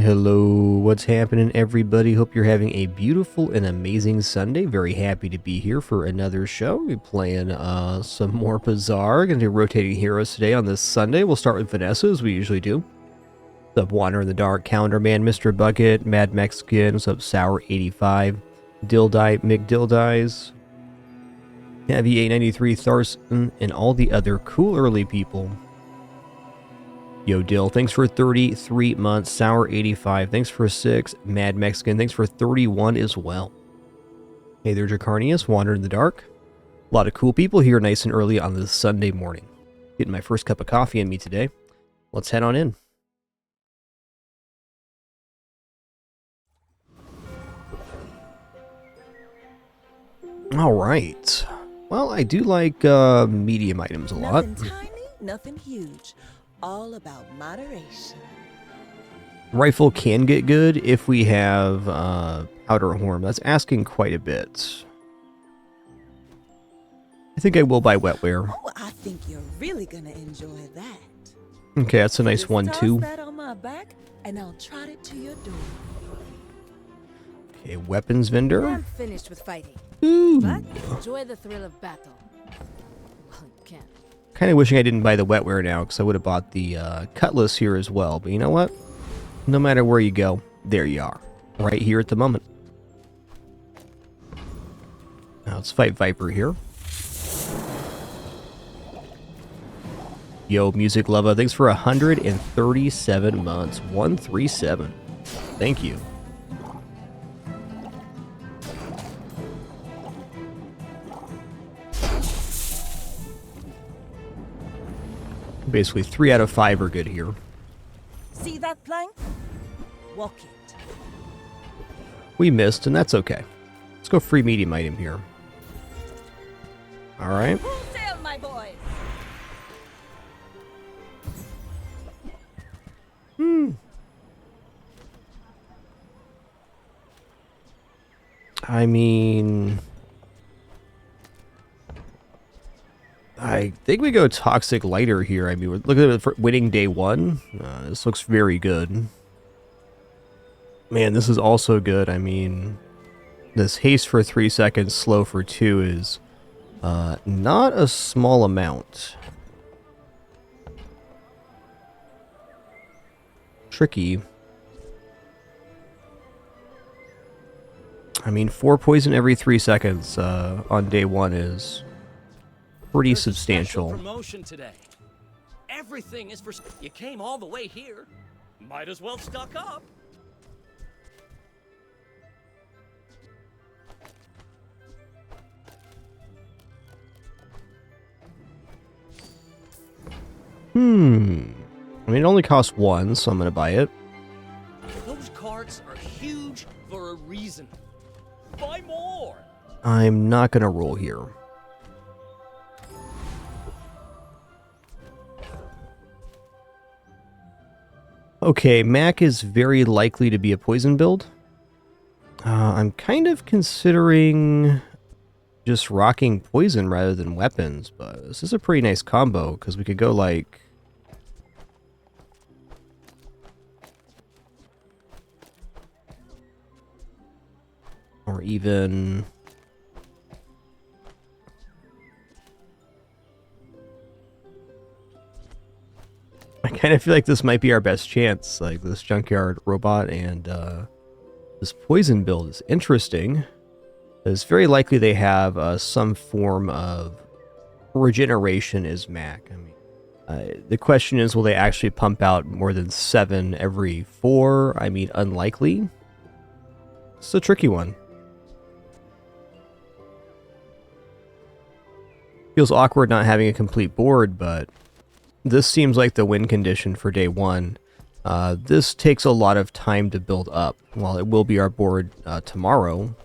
Hello, what's happening, everybody? Hope you're having a beautiful and amazing Sunday. Very happy to be here for another show. We're playing some more Bazaar. Gonna do rotating heroes today on this Sunday. We'll start with Vanessa, as we usually do. What's up, Wander in the Dark, Calendar Man, Mr. Bucket, Mad Mexican, what's up, Sour85, Dildie, McDildies, Heavy 893, Tharson, and all the other cool early people. Yo, Dill, thanks for 33 months. Sour85, thanks for 6. Mad Mexican, thanks for 31 as well. Hey there, Dracarnius, Wander in the Dark. A lot of cool people here nice and early on this Sunday morning. Getting my first cup of coffee in me today. Let's head on in. All right. Well, I do like medium items a lot. Nothing tiny, nothing huge. All about moderation. Rifle can get good if we have powder horn. That's asking quite a bit. I think I will buy wetware. Oh, I think you're really gonna enjoy that. Okay, that's a nice Just one toss too. that on my back, and I'll trot it to your door. Okay, weapons vendor. I'm finished with fighting. Ooh. But enjoy the thrill of battle. Well, you can. Kind of wishing I didn't buy the wetware now, because I would have bought the cutlass here as well. But you know what? No matter where you go, there you are. Right here at the moment. Now let's fight Viper here. Yo, Music Lova, thanks for 137 months. 137. Thank you. Basically, 3 out of 5 are good here. See that plank? Walk it. We missed, and that's okay. Let's go free medium item here. Alright. Full sail, my boys. I mean, I think we go Toxic Lighter here. I mean, we're looking at it for winning day 1. This looks very good. Man, this is also good. I mean, this haste for 3 seconds, slow for 2 is not a small amount. Tricky. I mean, 4 poison every 3 seconds on day 1 is pretty substantial. Promotion today. Everything is for. You came all the way here. Might as well stock up. I mean, it only costs 1, so I'm gonna buy it. Those cards are huge for a reason. Buy more. I'm not gonna roll here. Okay, Mac is very likely to be a poison build. I'm kind of considering just rocking poison rather than weapons, but this is a pretty nice combo, because we could go like... or even... I kind of feel like this might be our best chance, like this Junkyard Robot and this Poison build is interesting. It's very likely they have some form of regeneration as Mac. I mean, the question is, will they actually pump out more than 7 every 4? I mean, unlikely. It's a tricky one. Feels awkward not having a complete board, but this seems like the win condition for day 1. This takes a lot of time to build up. While it will be our board tomorrow,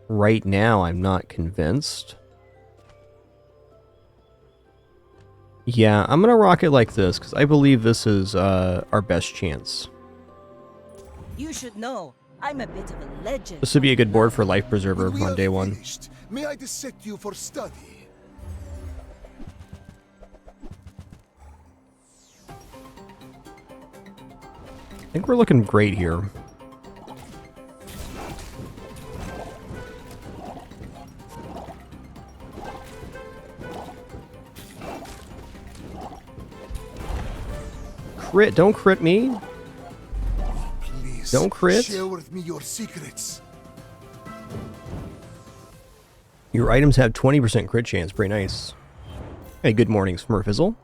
right now I'm not convinced. Yeah, I'm gonna rock it like this, because I believe this is our best chance. You should know, I'm a bit of a legend. This would be a good board for Life Preserver When we on are day 1. finished, may I dissect you for study? I think we're looking great here. Crit, don't crit me. Please, Don't crit. share with me your secrets. Your items have 20% crit chance. Pretty nice. Hey, good morning, Smurfizzle.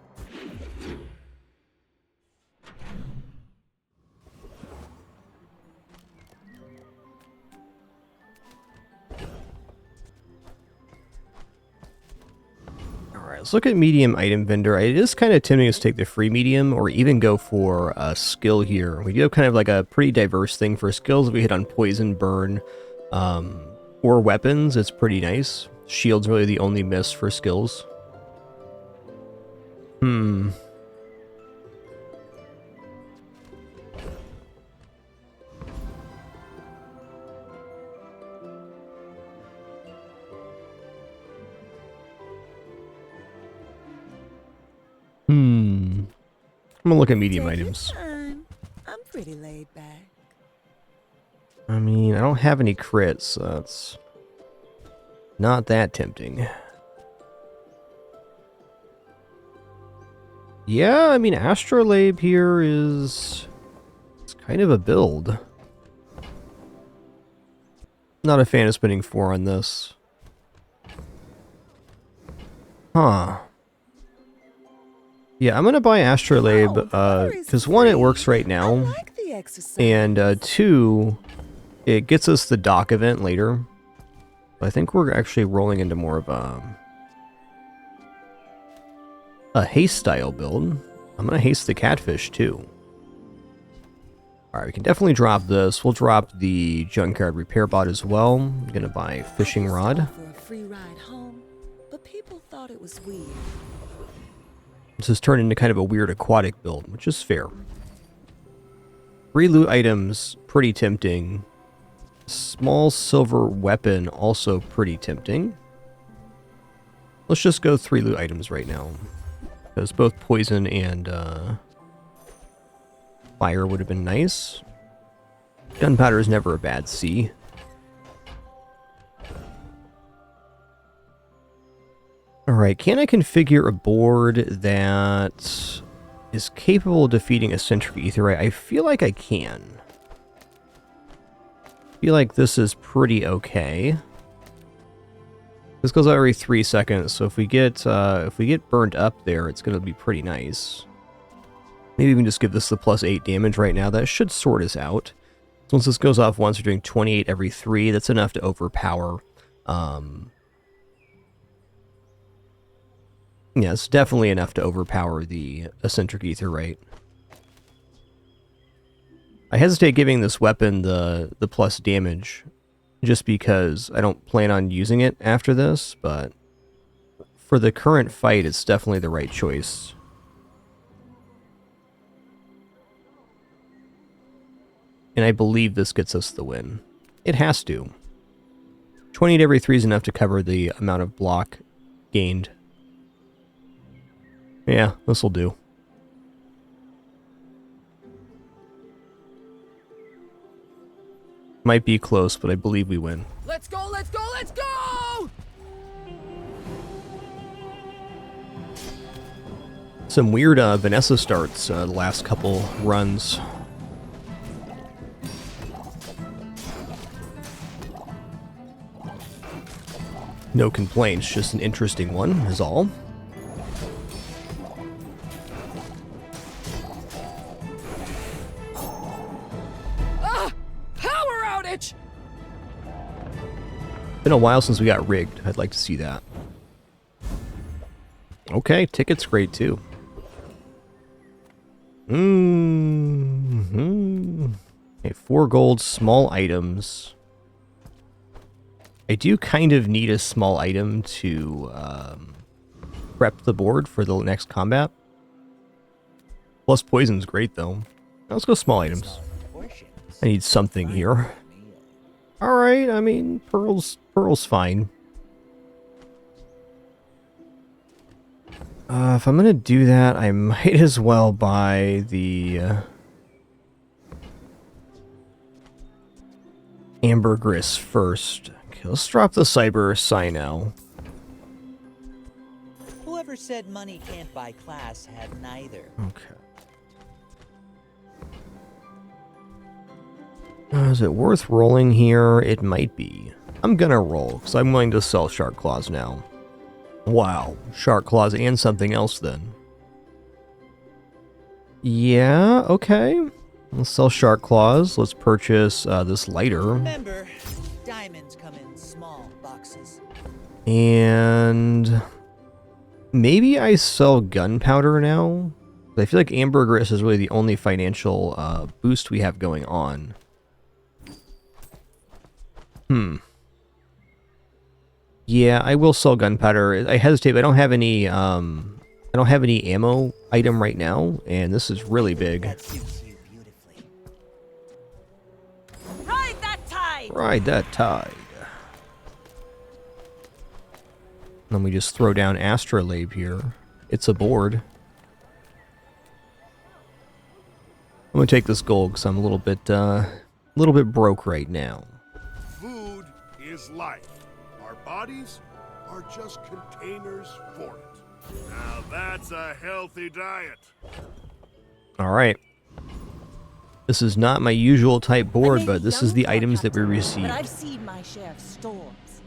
Alright, let's look at medium item vendor. It is kind of tempting us to take the free medium or even go for a skill here. We do have kind of like a pretty diverse thing for skills. If we hit on poison, burn, or weapons, it's pretty nice. Shield's really the only miss for skills. Hmm. I'm gonna look at medium Take your items. time. I'm pretty laid back. I mean, I don't have any crits, so that's not that tempting. Yeah, I mean, Astrolabe here is... it's kind of a build. Not a fan of spending 4 on this. Huh. Yeah, I'm gonna buy Astrolabe, because 1, it works right I now, like the exercise. and 2, it gets us the dock event later. I think we're actually rolling into more of a haste style build. I'm gonna haste the catfish too. Alright, we can definitely drop this. We'll drop the junkyard repair bot as well. I'm gonna buy fishing rod. For a free ride home, but people thought it was weird. This has turned into kind of a weird aquatic build, which is fair. 3 loot items, pretty tempting. Small silver weapon, also pretty tempting. Let's just go 3 loot items right now. Because both poison and fire would have been nice. Gunpowder is never a bad C. Alright, can I configure a board that is capable of defeating a centric etherite? I feel like I can. I feel like this is pretty okay. This goes out every 3 seconds, so if we get burned up there, it's gonna be pretty nice. Maybe we can just give this the +8 damage right now. That should sort us out. So once this goes off once, we're doing 28 every 3. That's enough to overpower. Yeah, it's definitely enough to overpower the eccentric etherite. I hesitate giving this weapon the plus damage, just because I don't plan on using it after this, but for the current fight, it's definitely the right choice. And I believe this gets us the win. It has to. 28 every 3 is enough to cover the amount of block gained. Yeah, this'll do. Might be close, but I believe we win. Let's go, let's go, let's go! Some weird Vanessa starts the last couple runs. No complaints, just an interesting one is all. Power outage! Been a while since we got rigged. I'd like to see that. Okay, ticket's great too. Okay, 4 gold, small items. I do kind of need a small item to prep the board for the next combat. Plus poison's great though. Let's go small items. I need something here. Alright, I mean, Pearl's fine. If I'm gonna do that, I might as well buy the Ambergris first. Okay, let's drop the cyber Cyno. Whoever said money can't buy class had neither. Okay. Is it worth rolling here? It might be. I'm gonna roll, because I'm willing to sell Shark Claws now. Wow. Shark Claws and something else then. Yeah, okay. Let's sell Shark Claws. Let's purchase this lighter. Remember, diamonds come in small boxes. And maybe I sell gunpowder now. I feel like Ambergris is really the only financial boost we have going on. Yeah, I will sell gunpowder. I hesitate, but I don't have any ammo item right now, and this is really big. That suits you beautifully. Ride that tide! Ride that tide. Then we just throw down Astrolabe here. It's a board. I'm gonna take this gold because I'm a little bit broke right now. Food is life. Our bodies are just containers for it. Now that's a healthy diet. All right. This is not my usual type I board, may but be this young is the for a items that we captain, receive. But I've seen my share of storms.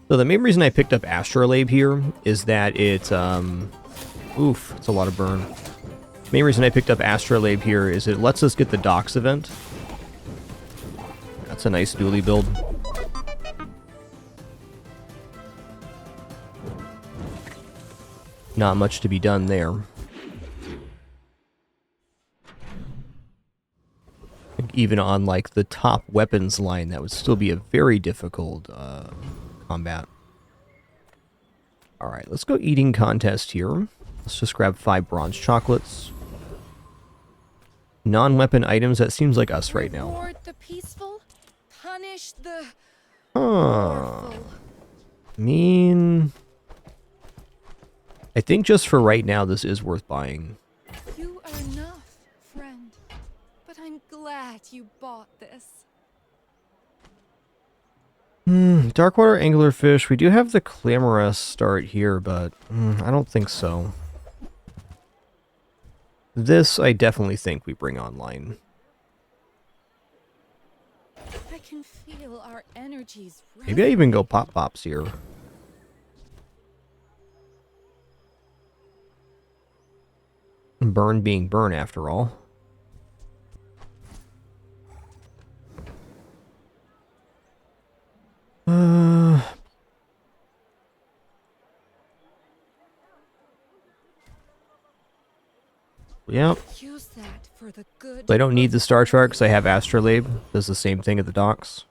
So the main reason I picked up Astrolabe here is that it's oof, it's a lot of burn. Main reason I picked up Astrolabe here is it lets us get the docks event. That's a nice dually build. Not much to be done there. I think even on like the top weapons line, that would still be a very difficult combat. Alright, let's go eating contest here. Let's just grab 5 bronze chocolates. Non-weapon items, that seems like us right now. Reward the peaceful, punish the Huh. powerful. I think just for right now, this is worth buying. You are enough, friend. But I'm glad you bought this. Darkwater anglerfish. We do have the Clamorous start here, but I don't think so. This, I definitely think we bring online. I can feel our energies Maybe I even go Pop Pops here. Burn being burn, after all. Yep. Use that for the good. I don't need the of Star Shark because I everyone. have Astrolabe. Does the same thing at the docks.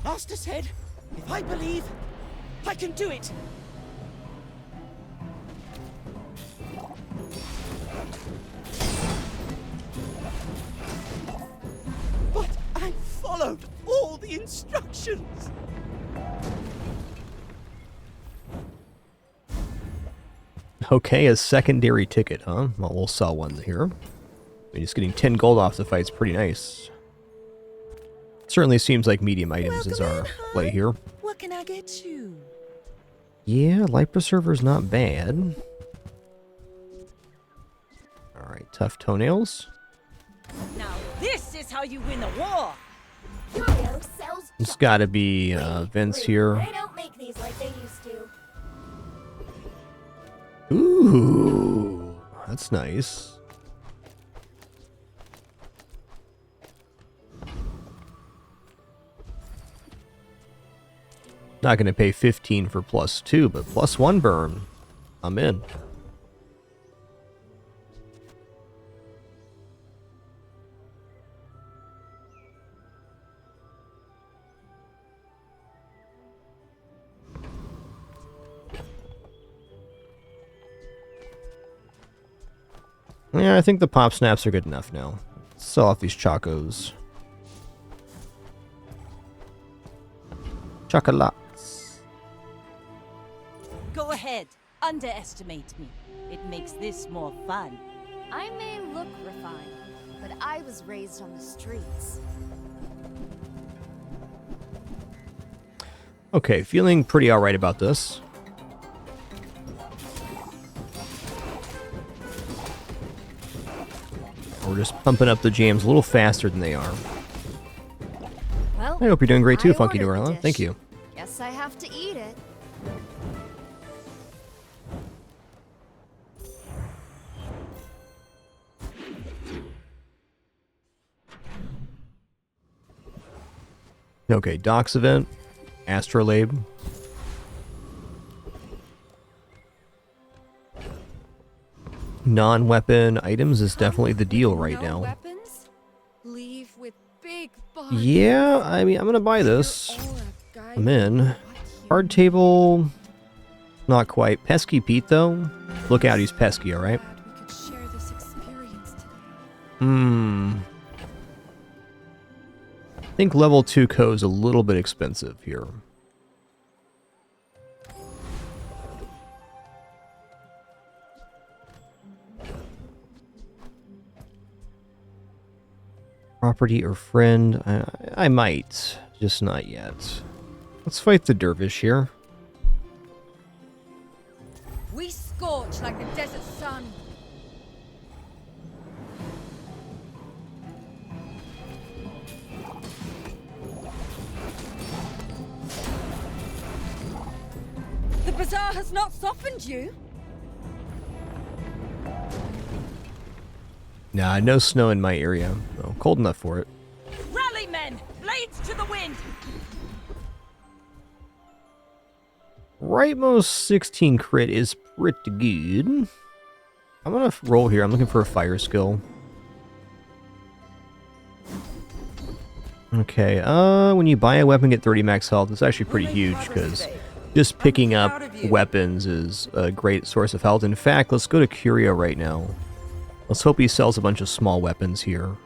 Master said, if I believe, I can do it. But I followed all the instructions. Okay, a secondary ticket, huh? Well, we'll sell one here. I mean, just getting 10 gold off the fight's pretty nice. Certainly seems like medium items is Welcome our in, hon. play here. What can I get you? Yeah, Light Preserver's not bad. Alright, tough toenails. Now this is how you win a war. Yo-Yo sells It's gotta be Vince here. They don't make these like they used to. Ooh, that's nice. Not gonna pay 15 for +2, but +1 burn. I'm in. Yeah, I think the pop snaps are good enough now. Sell off these chocos. Chocolates. Go ahead, underestimate me. It makes this more fun. I may look refined, but I was raised on the streets. Okay, feeling pretty alright about this. We're just pumping up the jams a little faster than they are. Well, I hope you're doing great too, I Funky ordered the Dorella. dish. Thank you. Guess I have to eat it. Okay, Doc's event. Astrolabe. Non-weapon items is definitely the deal right no now. Weapons? Leave with big bargains. Yeah, I mean, I'm gonna buy this. I'm in. Card table, not quite. Pesky Pete, though. Look out, he's pesky, alright? We could share this experience today. I think level 2 Co is a little bit expensive here. Property or friend? I might, just not yet. Let's fight the dervish here. We scorch like the desert sun. The bazaar has not softened you. Nah, no snow in my area. Oh, cold enough for it. Rally, men! Blades to the wind! Rightmost 16 crit is pretty good. I'm gonna roll here. I'm looking for a fire skill. Okay, when you buy a weapon, get 30 max health. It's actually pretty huge because just picking up weapons is a great source of health. In fact, let's go to Curio right now. Let's hope he sells a bunch of small weapons here.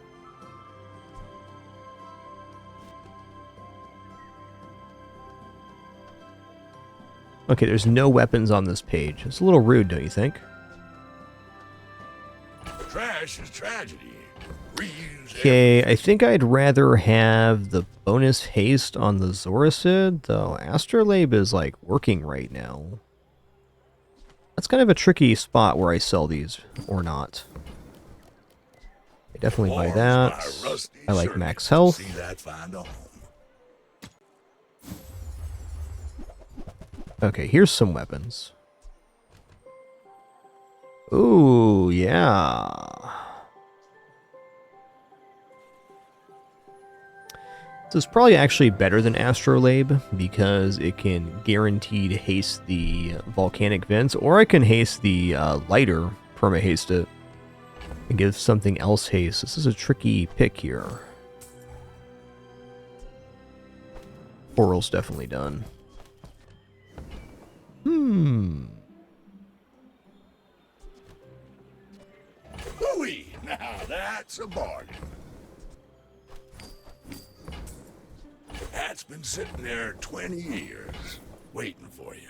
Okay, there's no weapons on this page. It's a little rude, don't you think? Trash is tragedy. Reuse Okay, I think I'd rather have the bonus haste on the Zoracid, though Astrolabe is, like, working right now. That's kind of a tricky spot where I sell these, or not. I definitely buy that. I like max health. See that find a home. Okay, here's some weapons. Ooh, yeah. This is probably actually better than Astrolabe because it can guaranteed haste the volcanic vents, or I can haste the lighter, perma haste it, and give something else haste. This is a tricky pick here. Coral's definitely done. Hooey! Now that's a bargain. That's been sitting there 20 years, waiting for you.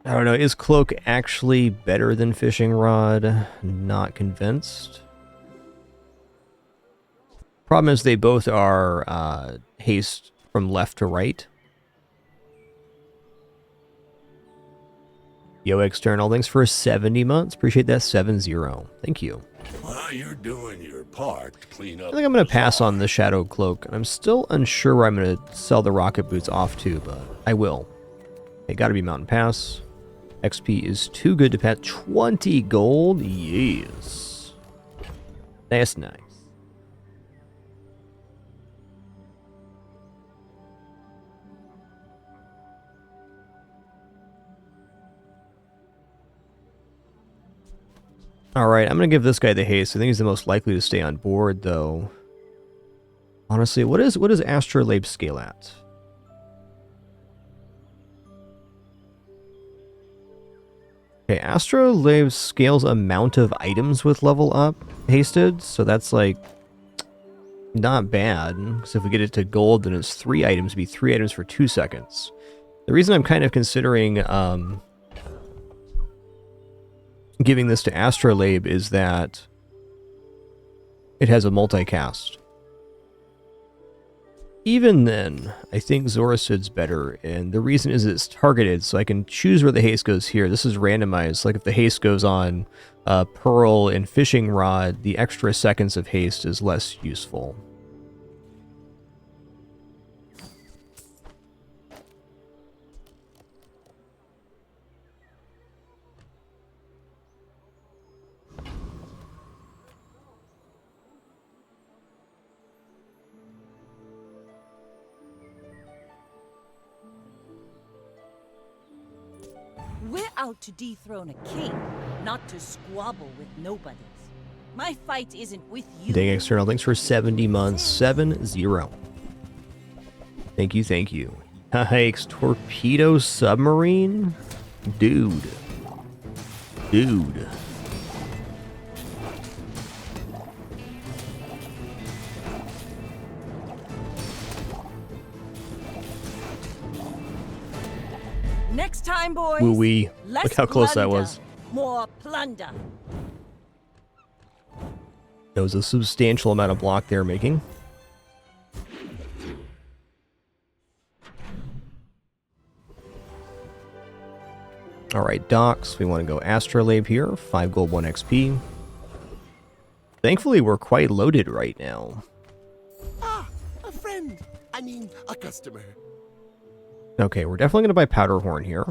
I don't know, is Cloak actually better than Fishing Rod? Not convinced. Problem is they both are haste from left to right. Yo, External, thanks for 70 months. Appreciate that 7-0. Thank you. Well, you're doing your part to clean up. I think I'm going to pass on the Shadow Cloak. And I'm still unsure where I'm going to sell the Rocket Boots off to, but I will. They got to be Mountain Pass. XP is too good to pass. 20 gold? Yes. That's nice. Alright, I'm going to give this guy the haste. I think he's the most likely to stay on board, though. Honestly, what is Astrolabe scale at? Okay, Astrolabe scales amount of items with level up hasted, so that's like not bad. So if we get it to gold, then it's 3 items. It'd be 3 items for 2 seconds. The reason I'm kind of considering giving this to Astrolabe is that it has a multicast. Even then, I think Zoracid's better, and the reason is it's targeted, so I can choose where the haste goes here. This is randomized, like if the haste goes on Pearl and Fishing Rod, the extra seconds of haste is less useful. We're out to dethrone a king, not to squabble with nobodies. My fight isn't with you. Dang external, thanks for 70 months. 7-0. Thank you, thank you. Hikes, torpedo submarine? Dude. Dude. Next time, boys. Woo-wee. Less Look how close that plunder, was. More plunder. That was a substantial amount of block they're making. Alright, docks. We want to go Astrolabe here. 5 gold, 1 XP. Thankfully, we're quite loaded right now. Ah, a friend. I mean, a customer. Okay, we're definitely going to buy Powderhorn here.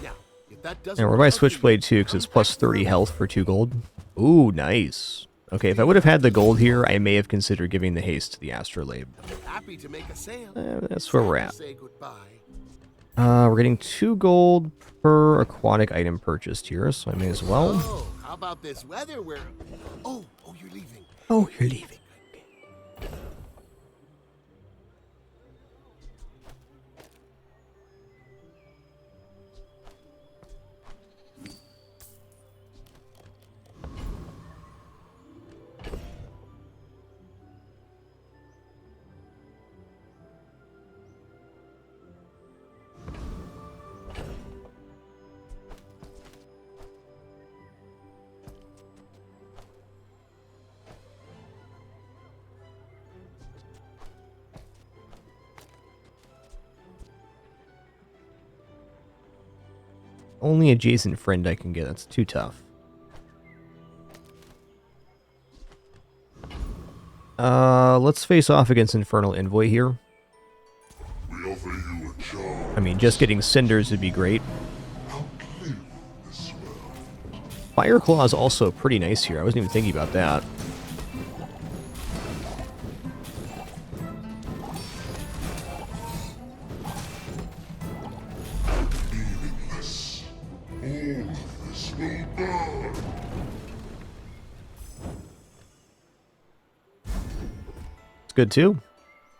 Yeah, if that doesn't And we're going to buy work for you, Switchblade too, because it's plus 30 health for 2 gold. Ooh, nice. Okay, if I would have had the gold here, I may have considered giving the haste to the Astrolabe. happy to make a sale. That's where we're at. Say goodbye. We're getting 2 gold per aquatic item purchased here, so I may as well. Oh, how about this weather where... Oh, you're leaving. Oh, you're leaving. Only adjacent friend I can get. That's too tough. Let's face off against Infernal Envoy here. We offer you a job. I mean, just getting cinders would be great. Outlive this world. Fireclaw is also pretty nice here. I wasn't even thinking about that. Meaningless. All of this will burn. It's good too.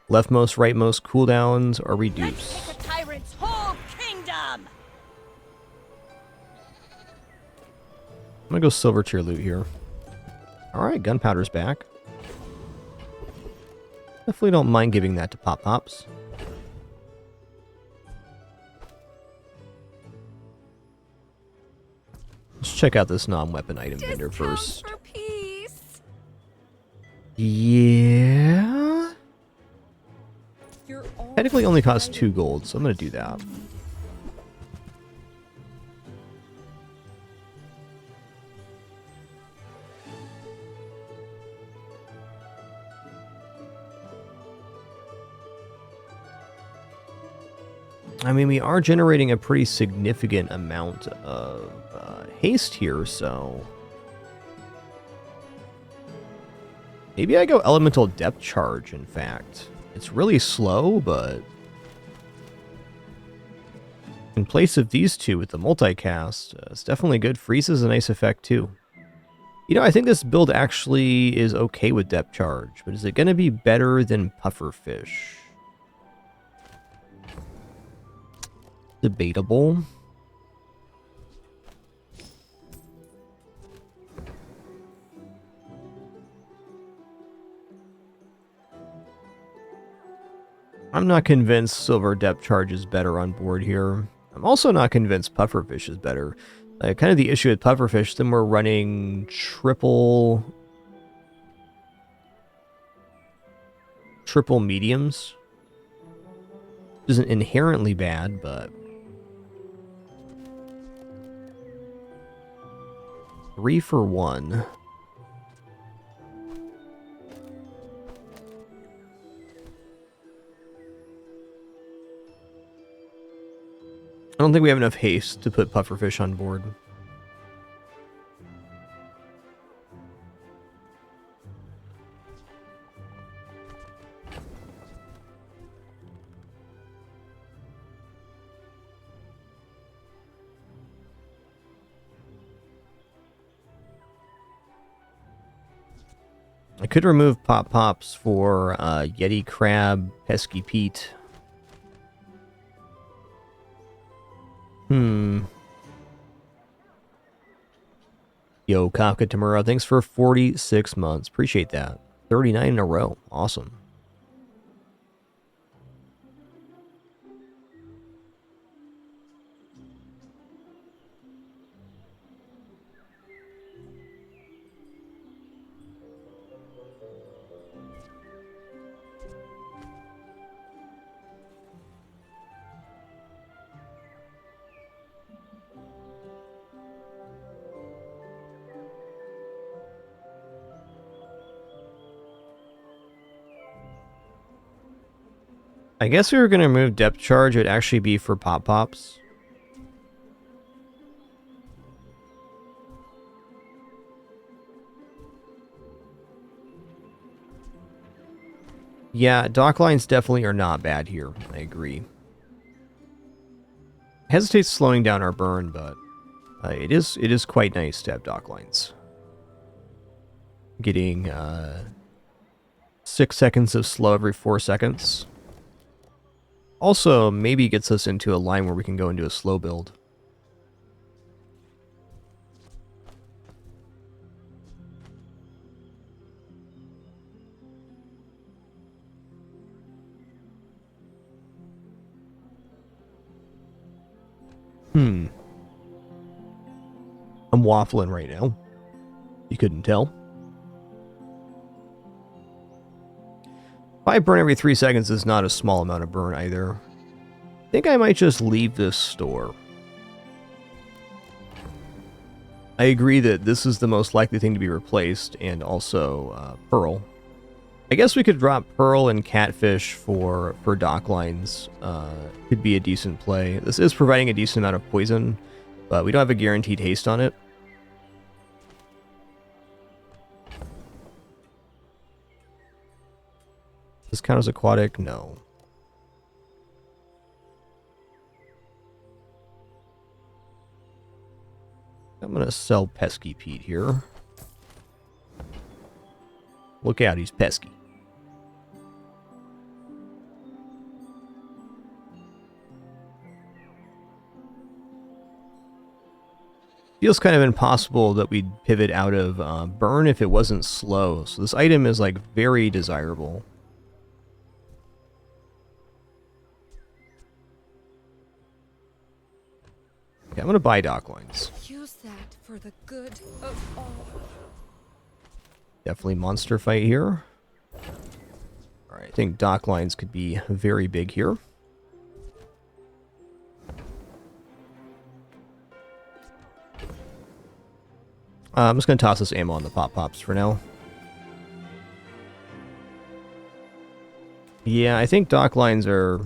Leftmost, rightmost cooldowns are Let's reduced. take a tyrant's whole kingdom. I'm gonna go silver tier loot here. Alright, gunpowder's back. Definitely don't mind giving that to Pop Pops. Let's check out this non-weapon item vendor Discounts first. for peace. Yeah? You're all Technically only costs 2 gold, so I'm gonna do that. I mean, we are generating a pretty significant amount of haste here, so... Maybe I go Elemental Depth Charge, in fact. It's really slow, but... in place of these two with the multicast, it's definitely good. Freeze is a nice effect, too. You know, I think this build actually is okay with depth charge, but is it going to be better than pufferfish? Debatable. I'm not convinced silver depth charge is better on board here. I'm also not convinced pufferfish is better. Kind of the issue with pufferfish, then we're running triple mediums. Isn't inherently bad, but 3 for 1. I don't think we have enough haste to put pufferfish on board. I could remove Pop Pops for Yeti Crab, Pesky Pete. Yo, Kafka Tamura, thanks for 46 months. Appreciate that. 39 in a row. Awesome. I guess we were going to move depth charge. It'd actually be for Pop Pops. Yeah, dock lines definitely are not bad here. I agree. Hesitates slowing down our burn, but it is quite nice to have dock lines. Getting 6 seconds of slow every 4 seconds. Also, maybe gets us into a line where we can go into a slow build. I'm waffling right now. You couldn't tell. 5 burn every 3 seconds is not a small amount of burn either. I think I might just leave this store. I agree that this is the most likely thing to be replaced, and also Pearl. I guess we could drop Pearl and Catfish for dock lines. Could be a decent play. This is providing a decent amount of poison, but we don't have a guaranteed haste on it. Does this count as aquatic? No. I'm going to sell Pesky Pete here. Look out, he's pesky. Feels kind of impossible that we'd pivot out of burn if it wasn't slow. So this item is like very desirable. Okay, I'm going to buy dock lines. Use that for the good of all. Definitely monster fight here. Alright, I think dock lines could be very big here. I'm just going to toss this ammo on the Pop Pops for now. Yeah, I think dock lines are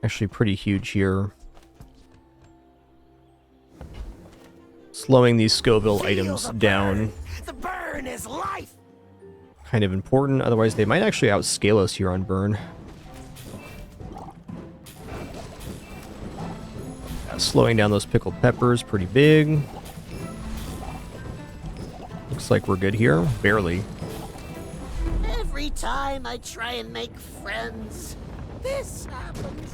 actually pretty huge here. Slowing these Scoville items down. The burn is life. Kind of important, otherwise they might actually outscale us here on burn. Slowing down those pickled peppers, pretty big. Looks like we're good here. Barely. Every time I try and make friends, this happens.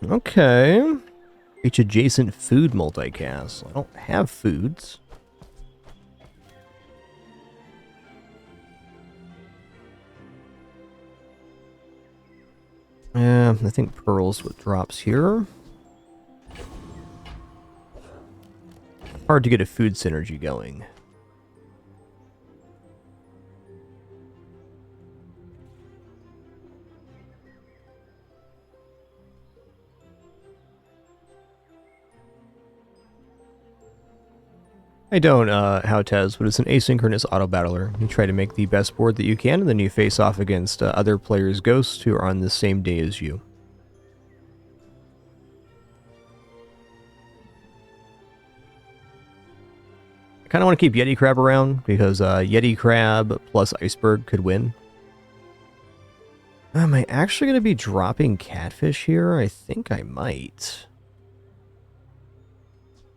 Okay. Reach adjacent food multicast. I don't have foods. Yeah, I think Pearl's what drops here. Hard to get a food synergy going. I don't, Howtez, but it's an asynchronous auto-battler. You try to make the best board that you can, and then you face off against other players' ghosts who are on the same day as you. I kind of want to keep Yeti Crab around, because Yeti Crab plus Iceberg could win. Am I actually going to be dropping Catfish here? I think I might.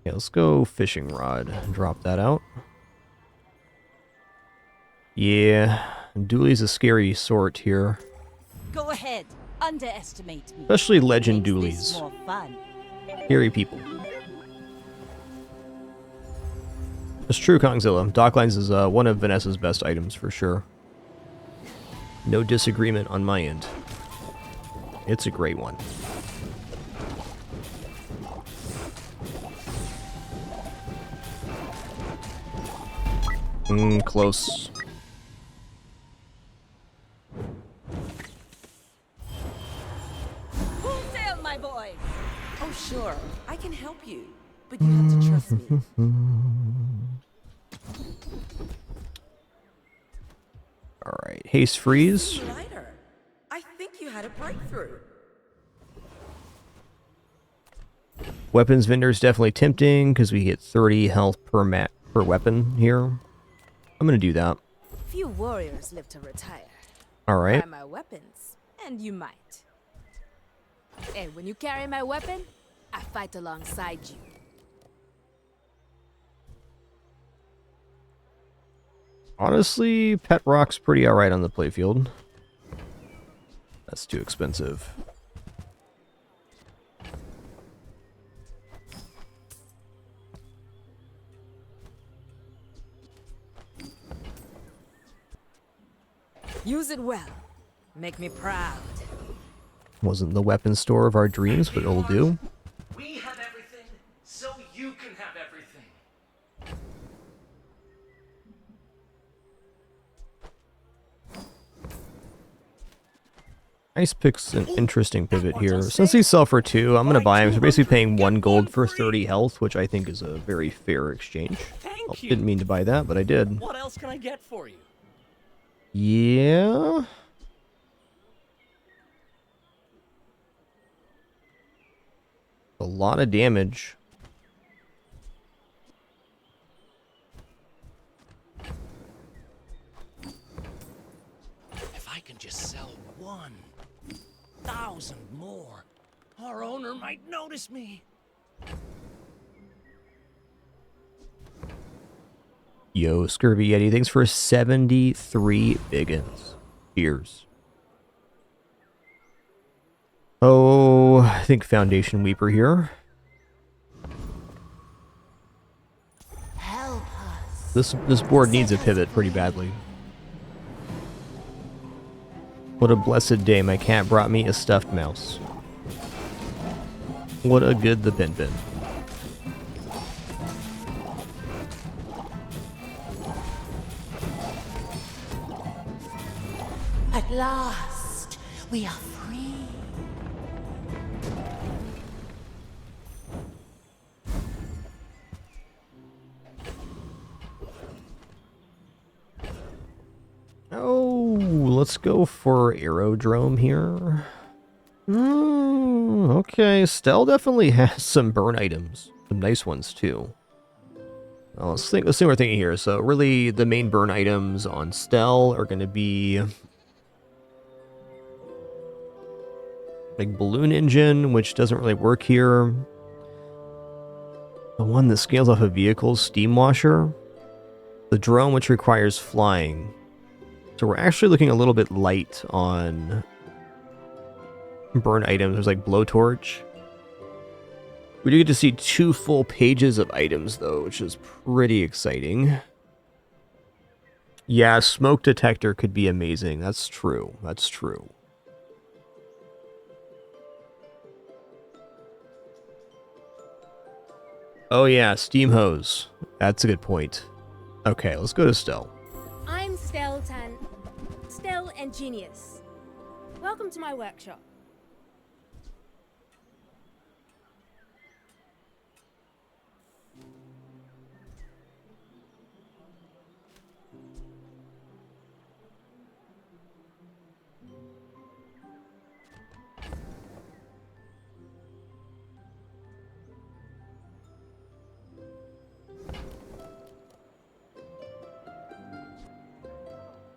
Yeah, let's go Fishing Rod. Drop that out. Yeah, Dooley's a scary sort here. Go ahead. Underestimate me. Especially Legend Makes Doolies. this more fun. Scary people. It's true, Kongzilla. Docklines is one of Vanessa's best items for sure. No disagreement on my end. It's a great one. Close. Full sail, my boy. Oh, sure. I can help you. But you have to trust me. Alright, Haste Freeze. Lighter. I think you had a breakthrough. Weapons vendor is definitely tempting because we get 30 health per weapon here. I'm gonna do that. Few warriors live to retire. Alright. Buy my weapons, and you might. And when you carry my weapon, I fight alongside you. Honestly, Pet Rock's pretty alright on the playfield. That's too expensive. Use it well. Make me proud. Wasn't the weapon store of our dreams, but it'll do. We have everything, so you can have everything. Ice Pick's an interesting pivot here. Since these sell for 2, I'm gonna buy him. So basically paying 1 gold for 30 health, which I think is a very fair exchange. Thank Oh, you. didn't mean to buy that, but I did. What else can I get for you? Yeah. A lot of damage. If I can just sell 1,000 more, our owner might notice me. Yo, Scurvy Yeti, thanks for 73 biggins. Cheers. Oh, I think Foundation Weeper here. Help us. This board needs a pivot pretty badly. What a blessed day, my cat brought me a stuffed mouse. What a good the bin bin. At last, we are free. Oh, let's go for Aerodrome here. Okay, Stell definitely has some burn items. Some nice ones, too. Well, let's see what we're thinking here. So, really, the main burn items on Stell are going to be... like Balloon Engine, which doesn't really work here. The one that scales off a vehicle's steam washer. The drone, which requires flying. So we're actually looking a little bit light on burn items. There's like blowtorch. We do get to see 2 full pages of items though, which is pretty exciting. Yeah, smoke detector could be amazing. That's true. That's true. Oh yeah, steam hose. That's a good point. Okay, let's go to Stell. I'm Stell Ingenious. Welcome to my workshop.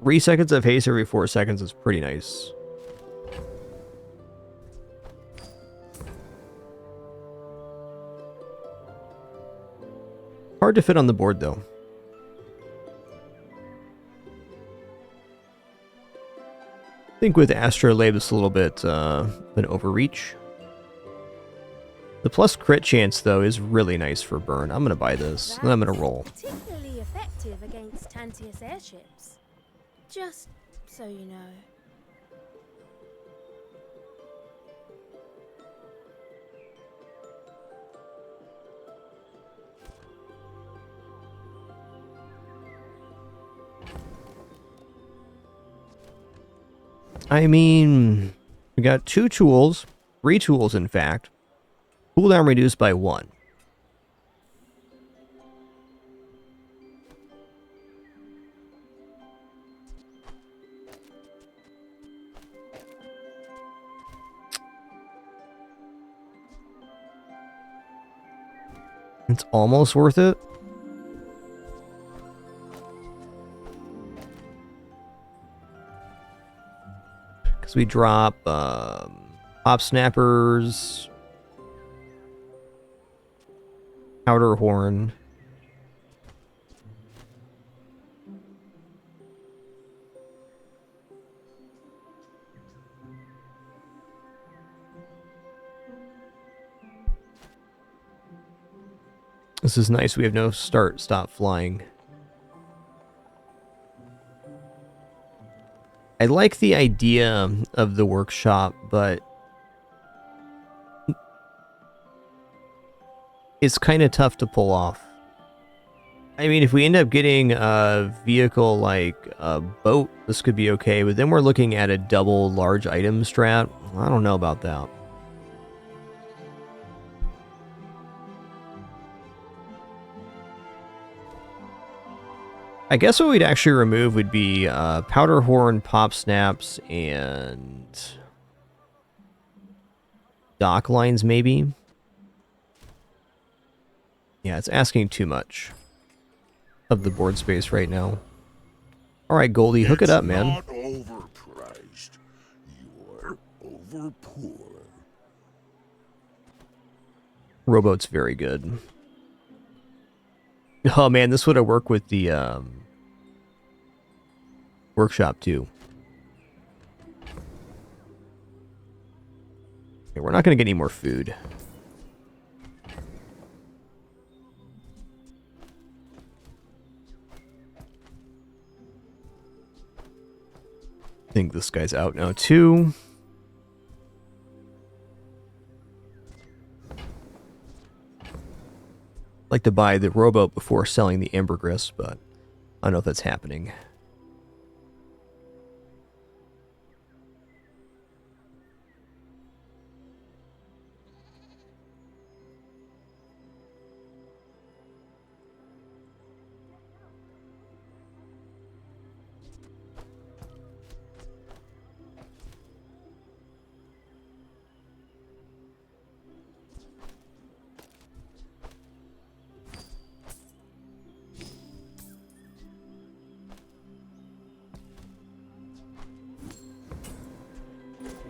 Three seconds of haste every 4 seconds is pretty nice. Hard to fit on the board though. I think with Astrolabe it's a little bit an overreach. The plus crit chance though is really nice for burn. I'm gonna buy this, and then I'm gonna roll. Particularly effective against Tantius airships. Just so you know. I mean, we got 2 tools, 3 tools in fact. Cooldown reduced by 1. It's almost worth it. Because we drop pop snappers, powder horn. This is nice. We have no stop flying. I like the idea of the workshop, but it's kind of tough to pull off. I mean, if we end up getting a vehicle like a boat, this could be okay, but then we're looking at a double large item strat. I don't know about that. I guess what we'd actually remove would be powder horn, pop snaps, and dock lines, maybe. Yeah, it's asking too much of the board space right now. All right, Goldie, hook it up, man. Not overpriced. You're over poor. Rowboat's very good. Oh man, this would have worked with the workshop too. Okay, we're not going to get any more food. I think this guy's out now too. Like to buy the rowboat before selling the ambergris, but I don't know if that's happening.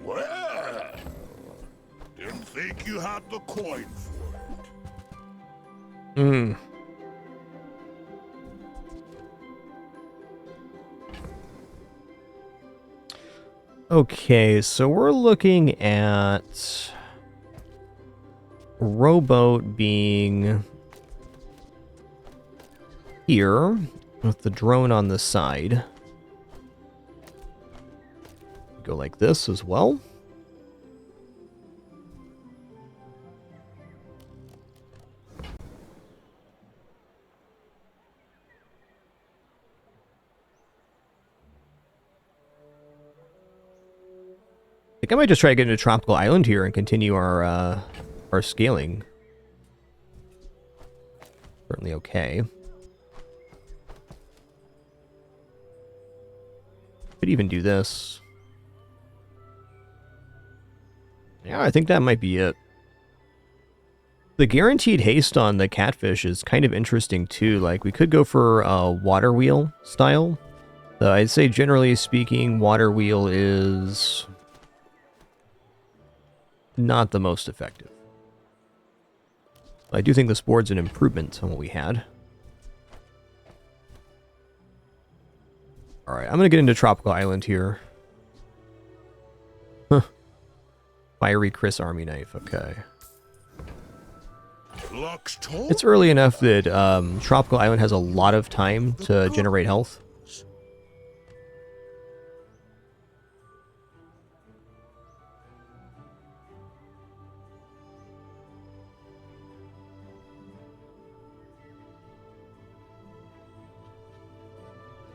Well, didn't think you had the coin for it. Hmm. Okay, so we're looking at rowboat being here with the drone on the side. Go like this as well. I think I might just try to get into Tropical Island here and continue our scaling. Certainly okay. Could even do this. Yeah, I think that might be it. The guaranteed haste on the catfish is kind of interesting too. Like, we could go for water wheel style. So I'd say generally speaking, water wheel is not the most effective. I do think this board's an improvement on what we had. Alright, I'm going to get into Tropical Island here. Huh. Fiery Chris Army Knife, okay. It's early enough that Tropical Island has a lot of time to generate health.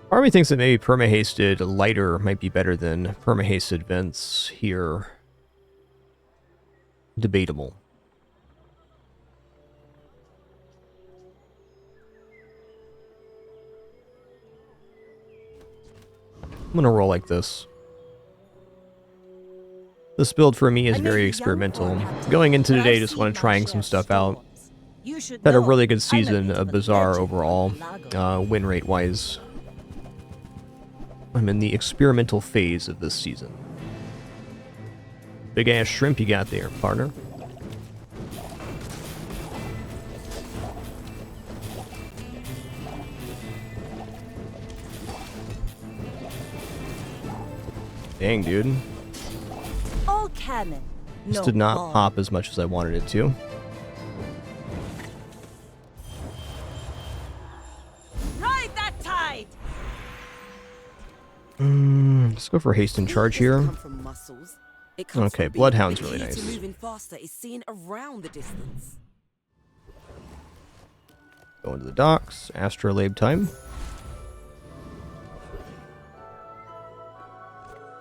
Part of me thinks that maybe perma-hasted lighter might be better than perma-hasted vents here. Debatable. I'm gonna roll like this. This build for me is very experimental. Going into today, just want to trying some stuff out. Had a really good season of Bazaar overall, win rate wise. I'm in the experimental phase of this season. Big ass shrimp you got there, partner. Dang, dude. All cannon. This did not pop as much as I wanted it to. Ride that tide. Let's go for haste and charge here. Okay, Bloodhound's really nice. Moving faster is seen around the distance. Go into the docks. Astrolabe time.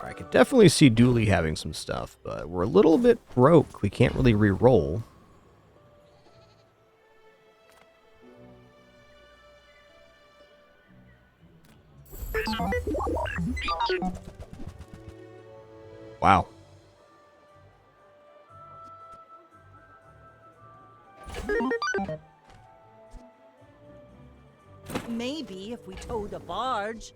I could definitely see Dooley having some stuff, but we're a little bit broke. We can't really re-roll. Wow. Maybe if we towed a barge.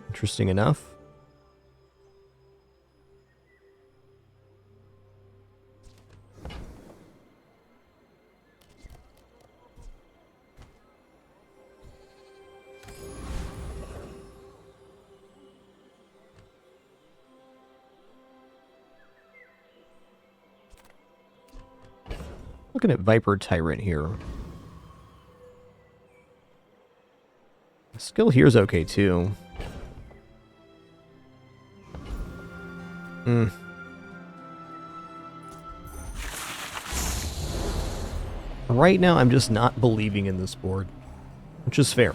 Interesting enough. Looking at Viper Tyrant here. Skill here is okay too. Right now, I'm just not believing in this board, which is fair.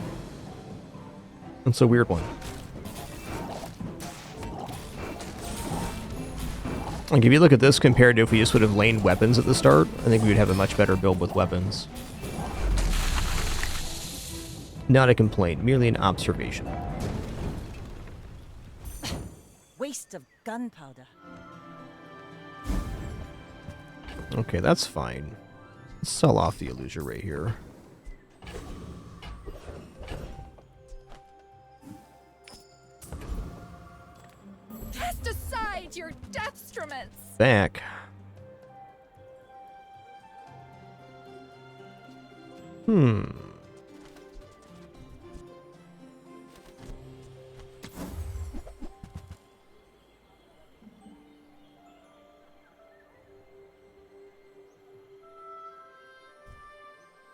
It's a weird one. Like, if you look at this compared to if we just would have laned weapons at the start, I think we would have a much better build with weapons. Not a complaint, merely an observation. Waste of gunpowder. Okay, that's fine. Let's sell off the illusory here. Cast aside your deathstruments! Back.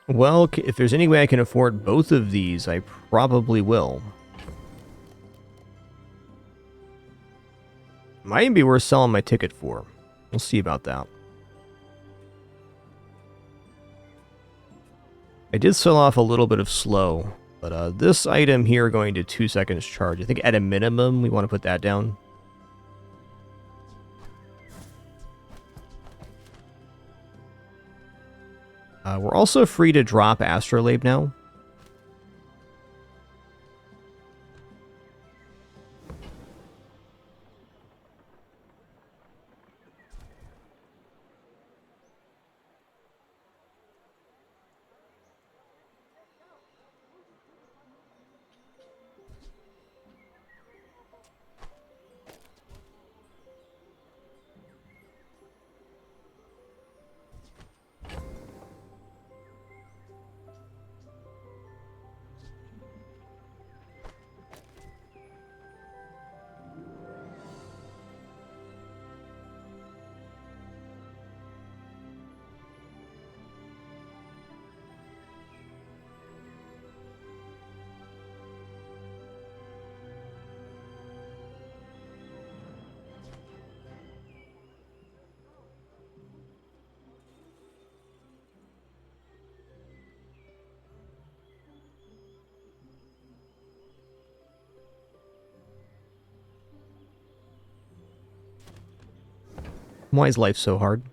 Well, if there's any way I can afford both of these, I probably will. Might even be worth selling my ticket for. We'll see about that. I did sell off a little bit of slow, but this item here going to 2 seconds charge. I think at a minimum, we want to put that down. We're also free to drop Astrolabe now. Why is life so hard?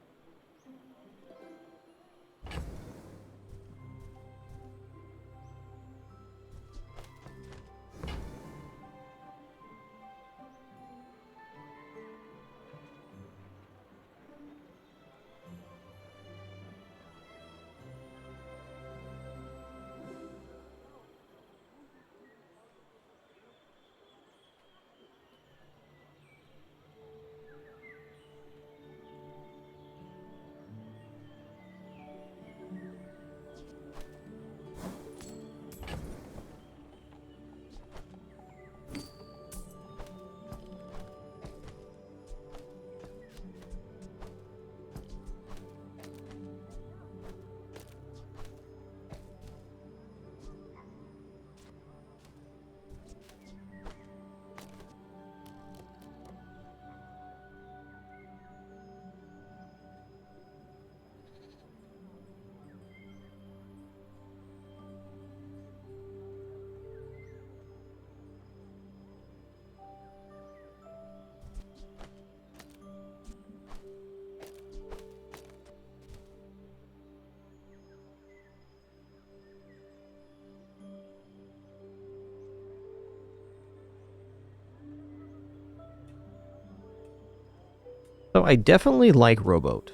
So I definitely like Rowboat,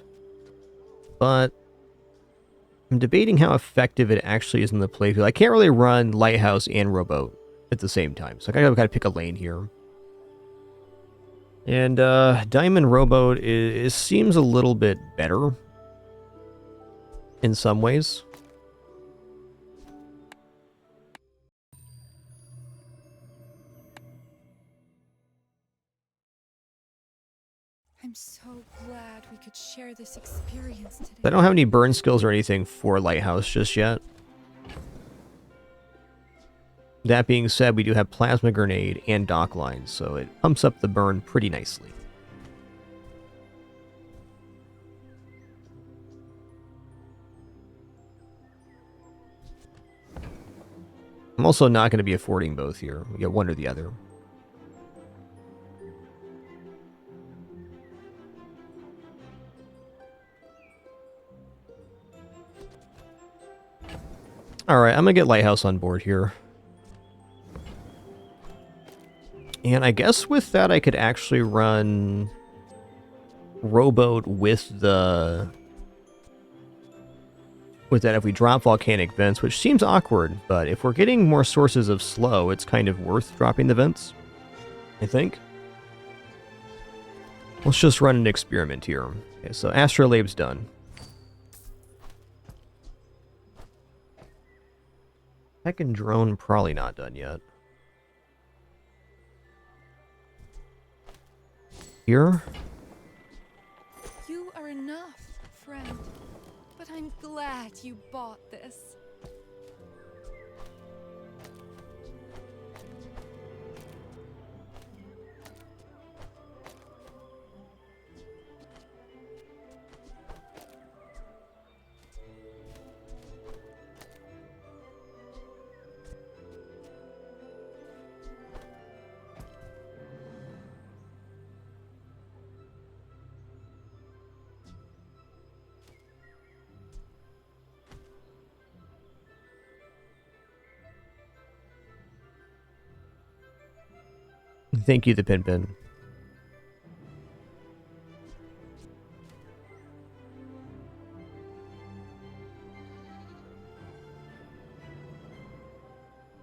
but I'm debating how effective it actually is in the playfield. I can't really run Lighthouse and Rowboat at the same time, so I gotta pick a lane here. And Diamond Rowboat seems a little bit better in some ways. I'm so glad we could share this experience today. I don't have any burn skills or anything for Lighthouse just yet. That being said, we do have Plasma Grenade and Dock Lines, so it pumps up the burn pretty nicely. I'm also not going to be affording both here. We get one or the other. Alright, I'm going to get Lighthouse on board here. And I guess with that I could actually run Rowboat with the with that if we drop volcanic vents, which seems awkward, but if we're getting more sources of slow, it's kind of worth dropping the vents, I think. Let's just run an experiment here. Okay, so Astrolabe's done. Second drone probably not done yet. Here. You are enough, friend. But I'm glad you bought this. Thank you, the Pin.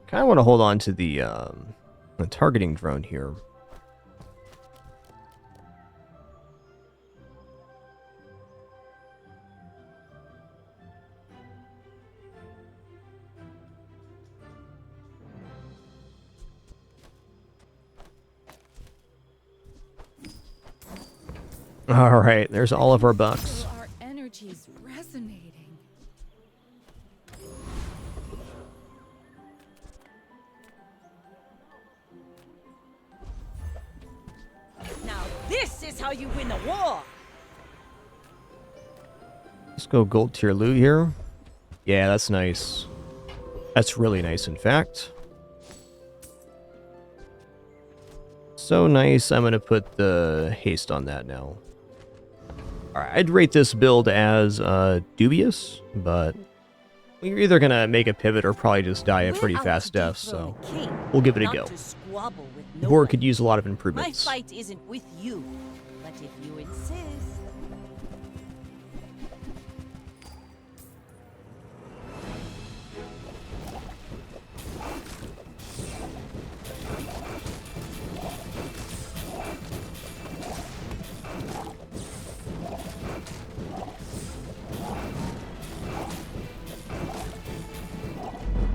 Kind of want to hold on to the targeting drone here. All right, there's all of our bucks. Our energy's resonating. Now this is how you win a war. Let's go gold tier loot here. Yeah, that's nice. That's really nice, in fact. So nice, I'm going to put the haste on that now. Alright, I'd rate this build as dubious, but we're either going to make a pivot or probably just die a pretty fast death, so we'll give it a go. The board could use a lot of improvements. My fight isn't with you, but if you insist.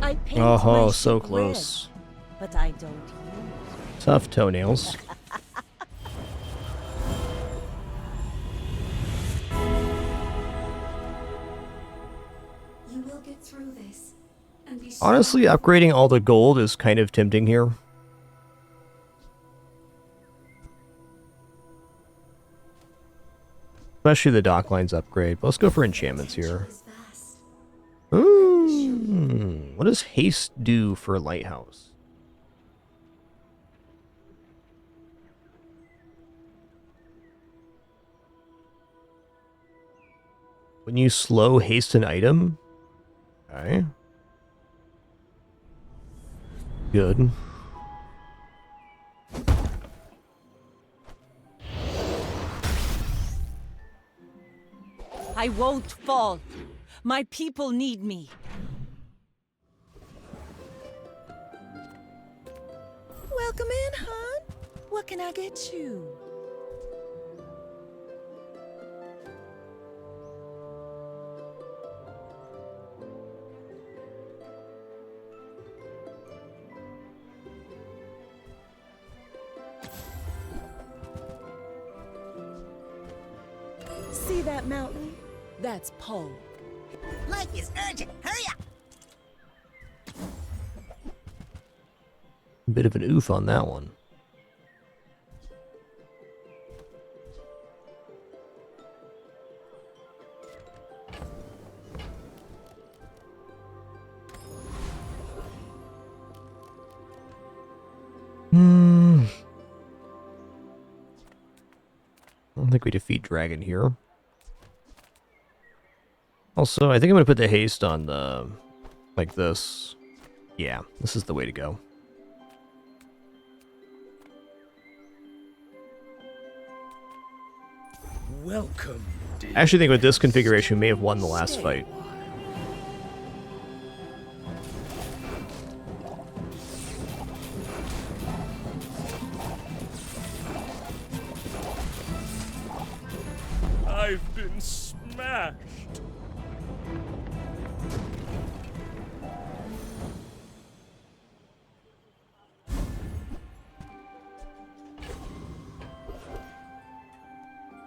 I paint Oh, my so ship close. red, but I don't use. Tough toenails. You will get through this. And be Honestly, upgrading all the gold is kind of tempting here. Especially the dock lines upgrade. But let's go for enchantments here. Ooh, what does haste do for lighthouse? When you slow haste an item? Okay. Good. I won't fall. My people need me. Welcome in, hon. What can I get you? See that mountain? That's Pole. Life is urgent. Hurry up! A bit of an oof on that one. I don't think we defeat Dragon here. Also, I think I'm going to put the haste on the... like this. Yeah, this is the way to go. Welcome, I actually think with this configuration, we may have won the last fight. smashed.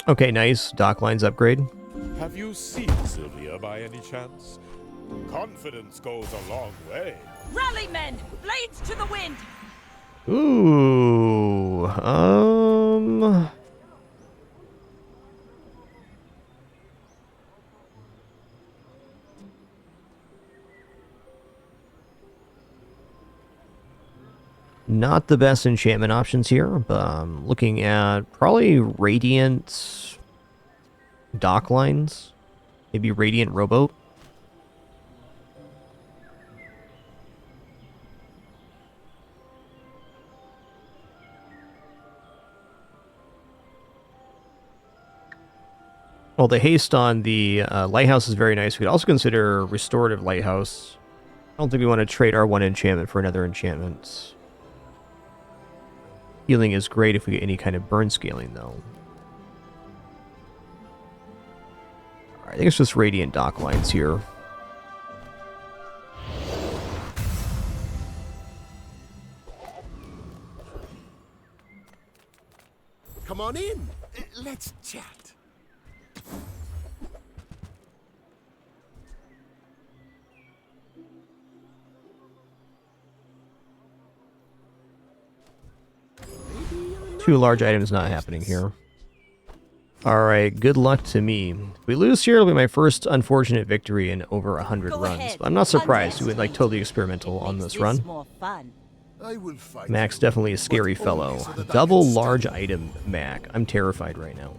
Okay, nice. Dock lines upgrade. Have you seen Sylvia by any chance? Confidence goes a long way. Rally, men! Blades to the wind! Ooh. Not the best enchantment options here, but I'm looking at probably Radiant dock lines. Maybe Radiant Rowboat. Well, the haste on the lighthouse is very nice. We could also consider restorative lighthouse. I don't think we want to trade our one enchantment for another enchantment. Healing is great if we get any kind of burn scaling, though. I think it's just Radiant dock lines here. Come on in. Let's chat. Two large items not happening here. Alright, good luck to me. If we lose here, it'll be my first unfortunate victory in over 100 runs. But I'm not surprised. We went like totally experimental on this run. More fun. I will fight. Mac's definitely a scary fellow. Double large item Mac. I'm terrified right now.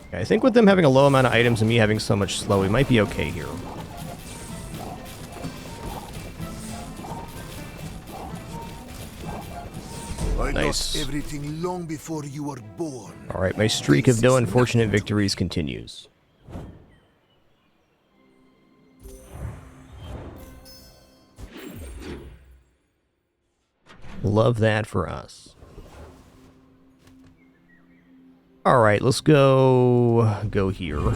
Okay, I think with them having a low amount of items and me having so much slow, we might be okay here. Nice. Everything long before you were born. Alright, my streak of no unfortunate victories continues. Love that for us. Alright, let's go here.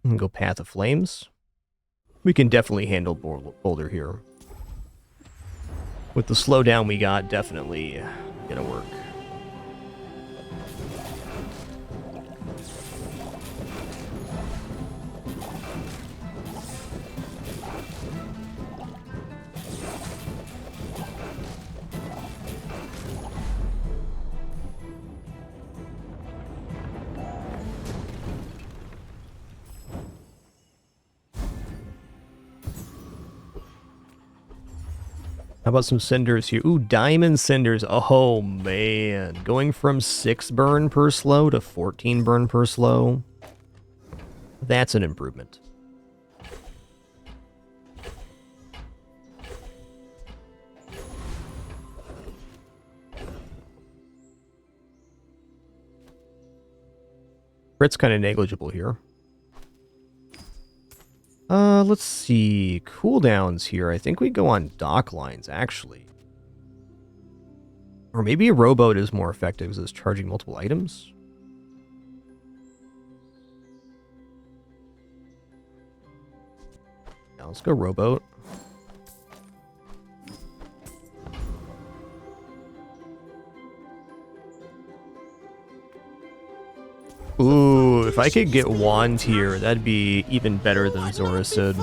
And go Path of Flames. We can definitely handle Boulder here. With the slowdown we got, definitely gonna work. How about some cinders here? Ooh, diamond cinders. Oh, man. Going from 6 burn per slow to 14 burn per slow. That's an improvement. Crit's kind of negligible here. Let's see. Cooldowns here. I think we go on dock lines, actually. Or maybe a rowboat is more effective because it's charging multiple items. Now let's go rowboat. Ooh, if I could get Wand here, that'd be even better than Zoracid.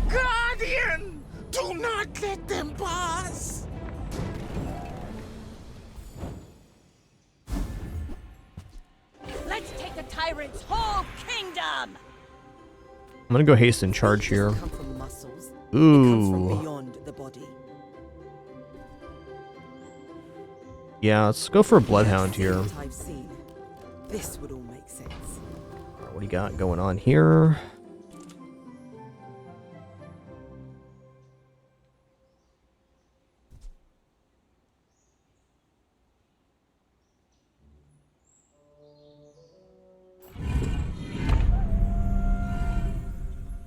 Guardian! Do not let them pass! Let's take the tyrant's whole kingdom! I'm gonna go haste and charge here. Come from muscles. It comes Ooh. from beyond the body. Yeah, let's go for a Bloodhound here. What I've seen. This would all make sense. What do you got going on here?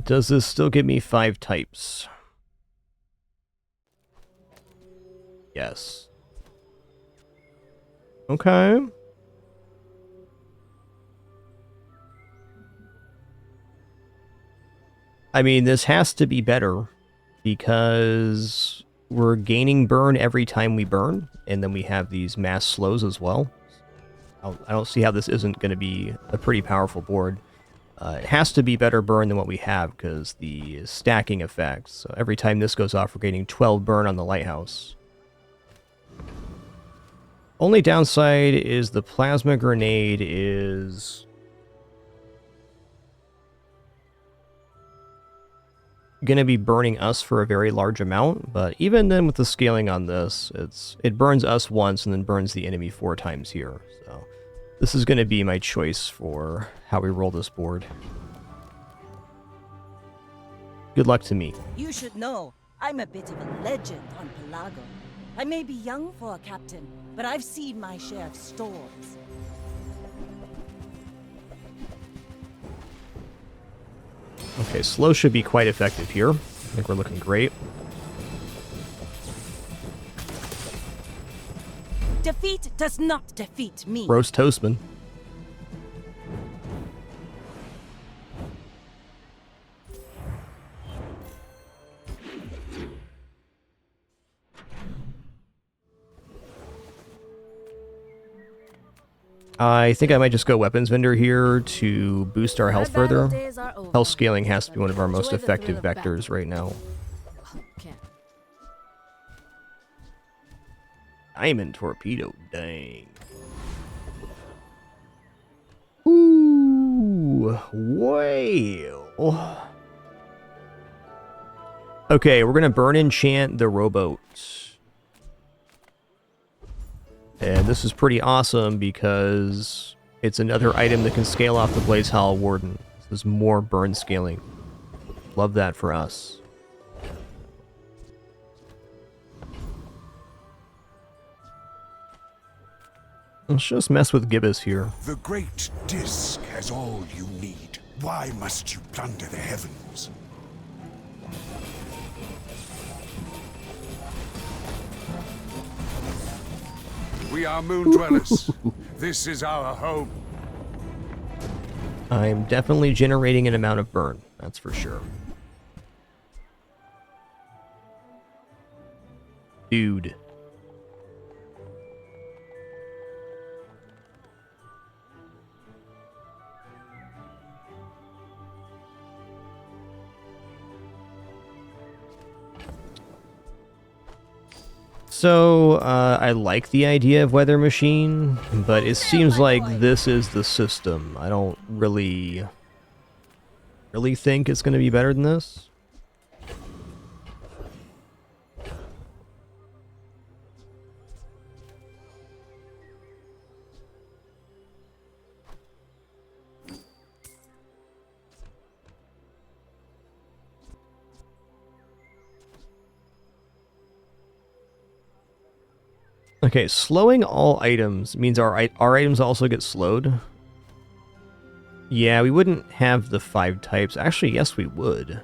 Does this still give me 5 types? Yes. Okay. I mean, this has to be better because we're gaining burn every time we burn, and then we have these mass slows as well. I don't see how this isn't going to be a pretty powerful board. It has to be better burn than what we have because the stacking effects. So every time this goes off, we're getting 12 burn on the lighthouse. Only downside is the plasma grenade is going to be burning us for a very large amount, but even then with the scaling on this, it burns us once and then burns the enemy 4 times here. So this is going to be my choice for how we roll this board. Good luck to me. You should know, I'm a bit of a legend on Pelago. I may be young for a captain, but I've seen my share of storms. Okay, slow should be quite effective here. I think we're looking great. Defeat does not defeat me. Roast Toastman. I think I might just go weapons vendor here to boost our health further. Health scaling has to be one of our most effective vectors right now. Diamond torpedo, dang. Ooh, whale. Okay, we're gonna burn enchant the rowboat. And this is pretty awesome because it's another item that can scale off the Blaze Hollow Warden. This is more burn scaling. Love that for us. Let's just mess with Gibbous here. The great disc has all you need. Why must you plunder the heavens? We are moon dwellers. This is our home. I'm definitely generating an amount of burn, that's for sure. Dude. So, I like the idea of Weather Machine, but it seems like this is the system. I don't really think it's going to be better than this. Okay, slowing all items means our items also get slowed. Yeah, we wouldn't have the 5 types. Actually, yes, we would.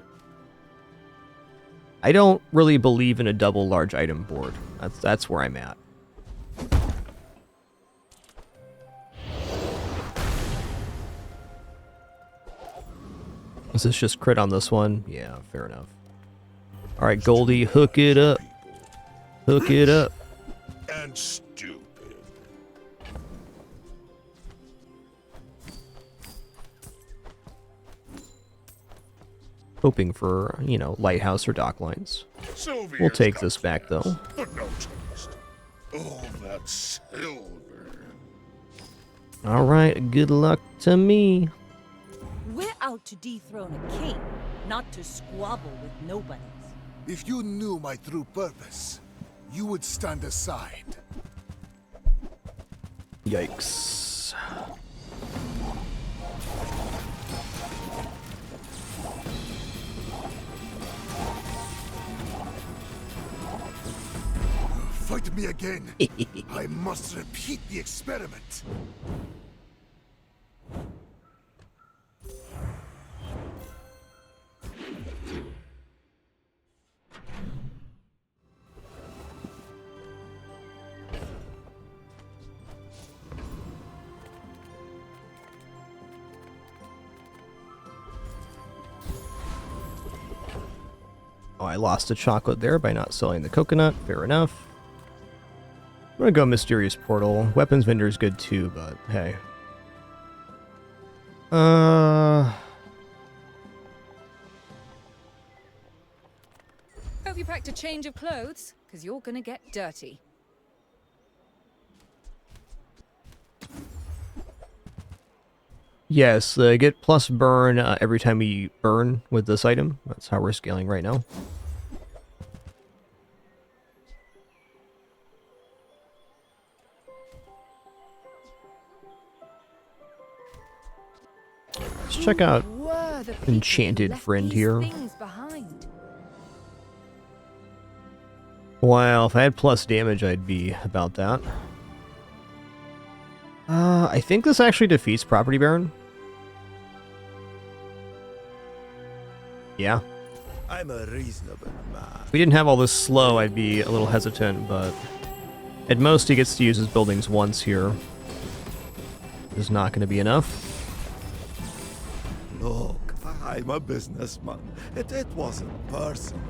I don't really believe in a double large item board. That's where I'm at. Is this just crit on this one? Yeah, fair enough. Alright, Goldie, hook it up. Hook it up. And stupid. Hoping for, you know, lighthouse or dock lines. Sylvia's We'll take this back, though. But no taste. Oh, that silver. Alright, good luck to me. We're out to dethrone a king, not to squabble with nobodies. If you knew my true purpose, you would stand aside. Yikes. Fight me again. I must repeat the experiment. Oh, I lost a chocolate there by not selling the coconut. Fair enough. I'm gonna go Mysterious Portal. Weapons vendor is good too, but hey. Hope you packed a change of clothes, because you're gonna get dirty. Yes, get plus burn every time we burn with this item. That's how we're scaling right now. Let's check out Enchanted Friend here. Wow, if I had plus damage, I'd be about that. I think this actually defeats Property Baron. Yeah. I'm a reasonable man. If we didn't have all this slow, I'd be a little hesitant, but at most he gets to use his buildings once here. Is not going to be enough. Look, I'm a businessman. It wasn't personal.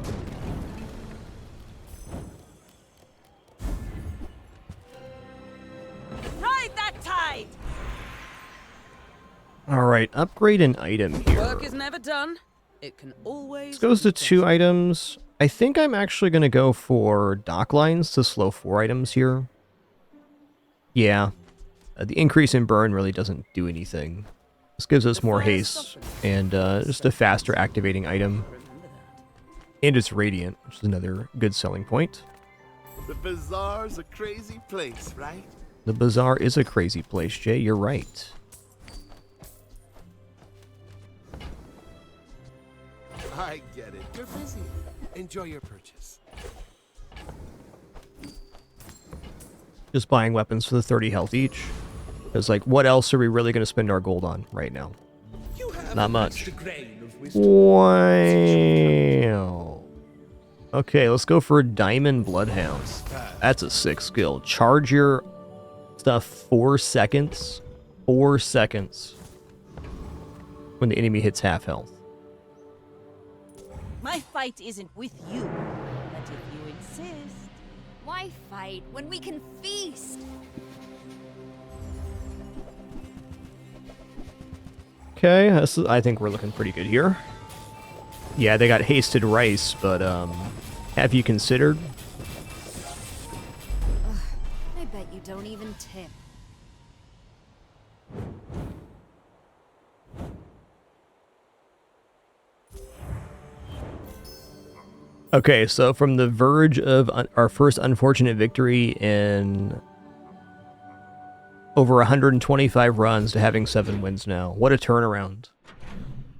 Ride that tide! Alright, upgrade an item here. Work is never done. It can always... This goes to 2 items. I think I'm actually going to go for dock lines to slow 4 items here. Yeah. The increase in burn really doesn't do anything. This gives us more haste and just a faster activating item. And it's radiant, which is another good selling point. The Bazaar's a crazy place, right? The Bazaar is a crazy place, Jay. You're right. I get it. You're busy. Enjoy your purchase. Just buying weapons for the 30 health each. Because, like, what else are we really going to spend our gold on right now? Not much. Wow. Okay, let's go for Diamond Bloodhound. That's a sick skill. Charge your stuff 4 seconds. 4 seconds. When the enemy hits half health. My fight isn't with you, but if you insist... Why fight when we can feast? Okay, I think we're looking pretty good here. Yeah, they got hasted rice, but have you considered? Ugh, I bet you don't even tip. Okay, so from the verge of our first unfortunate victory in over 125 runs to having 7 wins now. What a turnaround.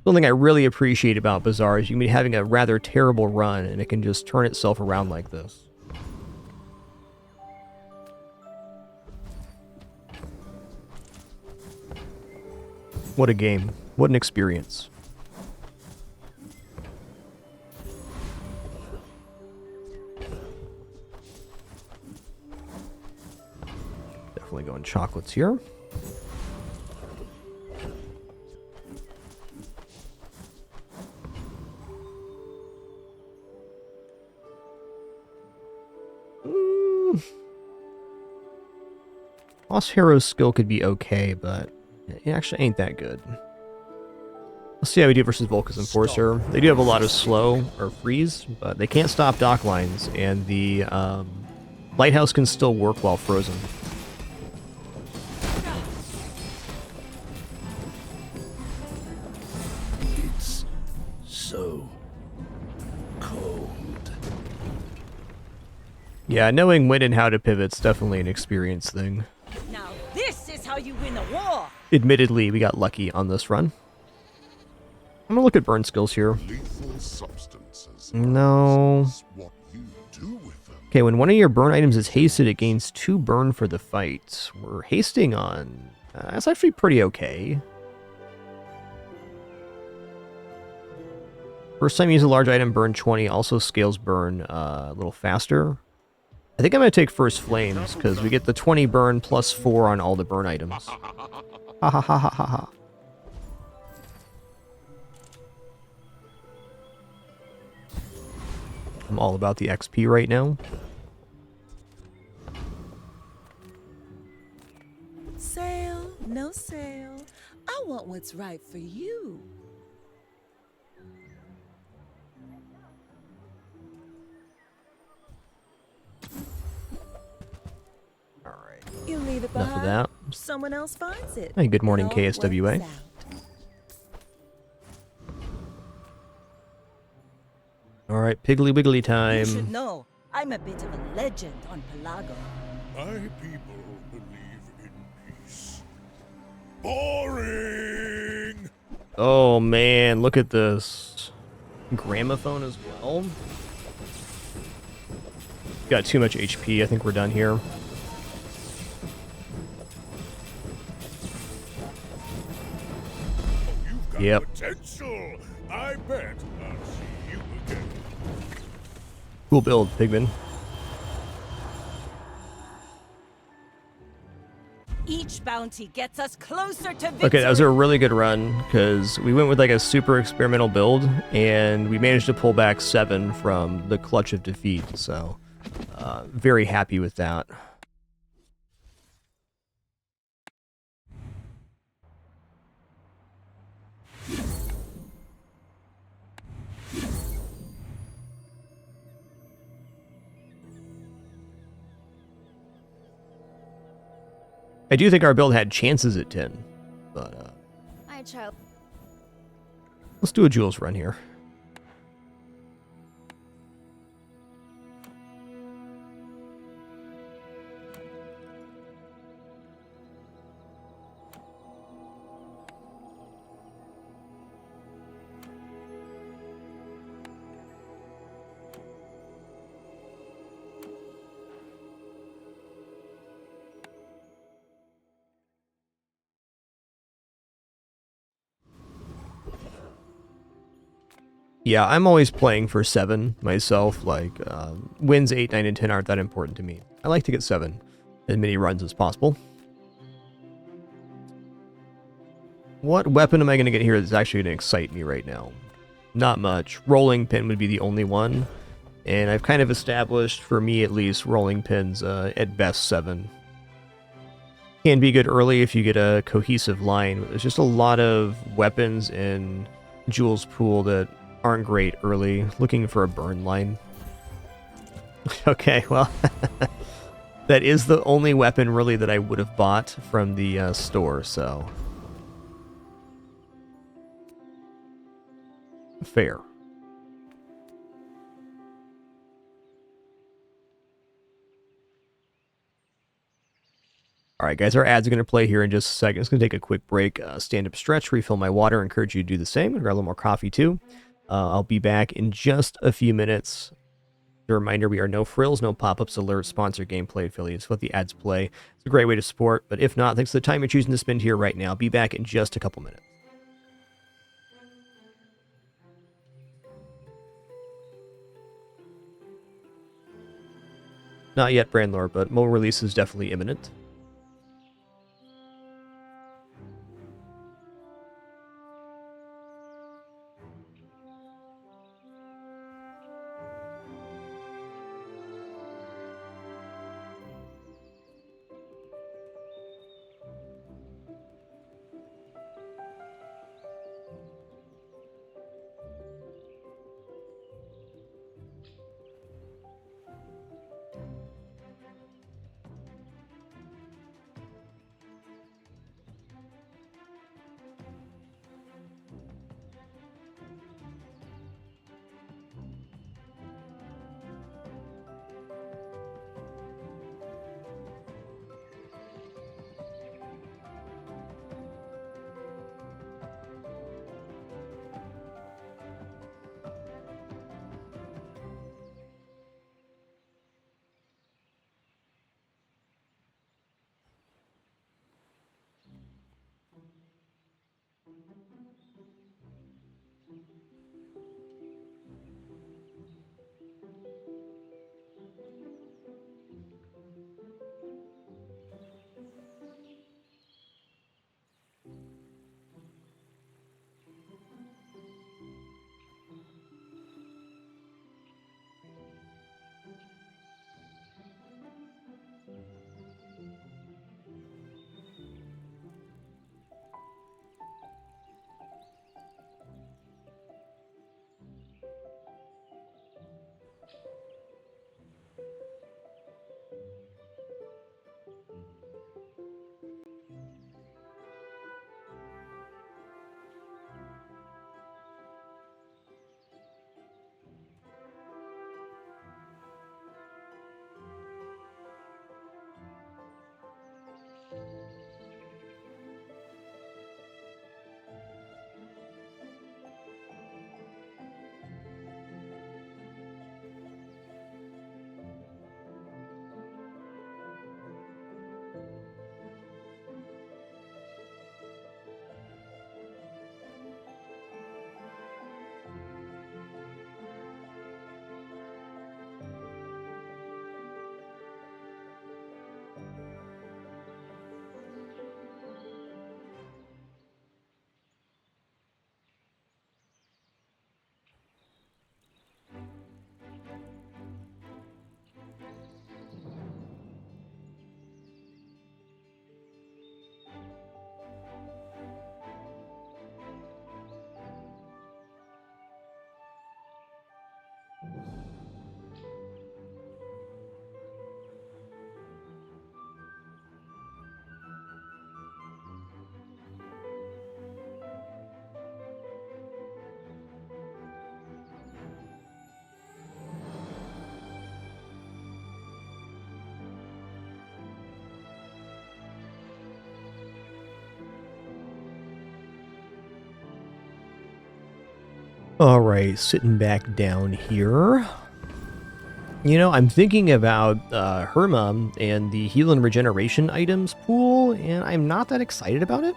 Something I really appreciate about Bazaar is you can be having a rather terrible run and it can just turn itself around like this. What a game. What an experience. Definitely going chocolates here. Lost Hero's skill could be okay, but it actually ain't that good. Let's see how we do versus Volca's Enforcer. They do have a lot of slow or freeze, but they can't stop dock lines, and the lighthouse can still work while frozen. It's so cold. Yeah, knowing when and how to pivot's definitely an experience thing. Now this is how you win a war! Admittedly, we got lucky on this run. I'm gonna look at burn skills here. Lethal substances. No. What you do with them. Okay, when one of your burn items is hasted, it gains 2 burn for the fight. We're hasting on... that's actually pretty okay. First time you use a large item, burn 20, also scales burn a little faster. I think I'm going to take First Flames, because we get the 20 burn plus 4 on all the burn items. Ha ha ha ha ha ha. I'm all about the XP right now. Sale, no sale. I want what's right for you. Alright. You leave it Enough of behind, that. someone else finds it. Hey, good morning, It all KSWA. works out. Alright, Piggly Wiggly time. You should know, I'm a bit of a legend on Pelago. My people believe in peace. Boring! Oh man, look at this. Gramophone as well. Got too much HP. I think we're done here. You've got Yep. potential. I bet I'll see you again. Cool build, Pigman. Each bounty gets us closer to victory. Okay, that was a really good run because we went with like a super experimental build and we managed to pull back 7 from the clutch of defeat. So, very happy with that. I do think our build had chances at 10, but let's do a Jules run here. Yeah, I'm always playing for 7 myself. Like, wins 8, 9, and 10 aren't that important to me. I like to get 7 as many runs as possible. What weapon am I going to get here that's actually going to excite me right now? Not much. Rolling pin would be the only one. And I've kind of established, for me at least, rolling pins at best 7. Can be good early if you get a cohesive line. But there's just a lot of weapons in Jules' pool that aren't great early. Looking for a burn line. Okay, well, that is the only weapon really that I would have bought from the store, so fair. All right, guys, our ads are going to play here in just a second. It's going to take a quick break, stand up stretch, refill my water. Encourage you to do the same. Grab a little more coffee too. I'll be back in just a few minutes. A reminder, we are no frills, no pop-ups, alerts, sponsored gameplay affiliates. Let the ads play. It's a great way to support, but if not, thanks for the time you're choosing to spend here right now. Be back in just a couple minutes. Not yet, Brandlord, but more release is definitely imminent. Alright, sitting back down here. You know, I'm thinking about Herma and the heal and regeneration items pool, and I'm not that excited about it.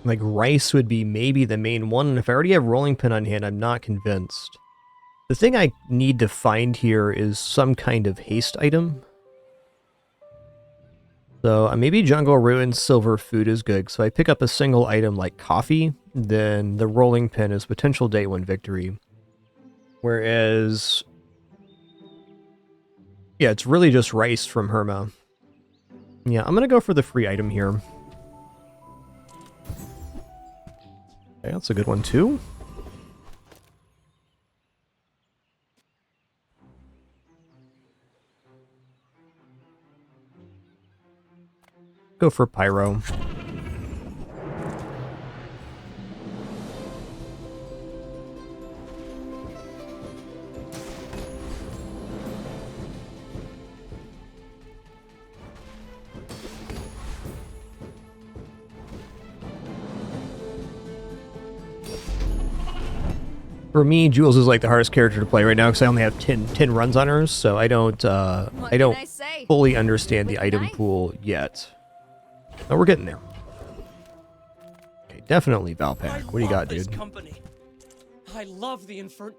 Like, rice would be maybe the main one, and if I already have rolling pin on hand, I'm not convinced. The thing I need to find here is some kind of haste item. So maybe jungle ruin silver food is good. So I pick up a single item like coffee, then the rolling pin is potential day one victory. Whereas, yeah, it's really just rice from Herma. Yeah, I'm gonna go for the free item here. Okay, that's a good one too. Go for pyro. For me, Jules is like the hardest character to play right now because I only have 10 runs on her, so I don't fully understand the item pool yet. But we're getting there. Okay, definitely Valpak. What do you got, dude? Company. I love the Infern.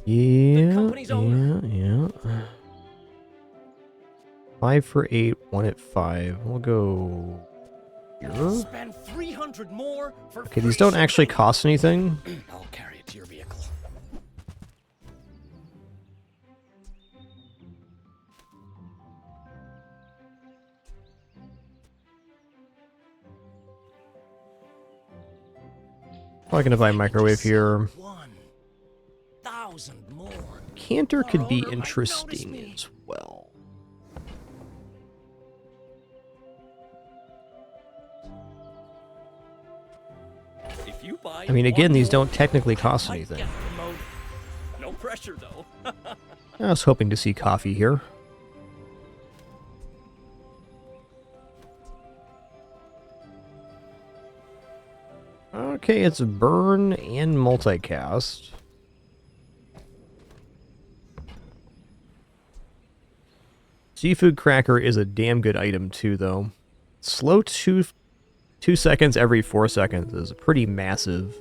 Yeah. 5 for 8, 1 at 5. We'll go here. Spend 300 more for Okay, these don't actually cost anything. I'll carry it to your vehicle. Probably gonna buy a microwave here. 1,000 more. Canter could be interesting as well. If you buy I mean, again, these don't technically cost anything. No pressure though. I was hoping to see coffee here. Okay, it's burn and multicast. Seafood cracker is a damn good item too, though. Slow 2 seconds every 4 seconds is pretty massive.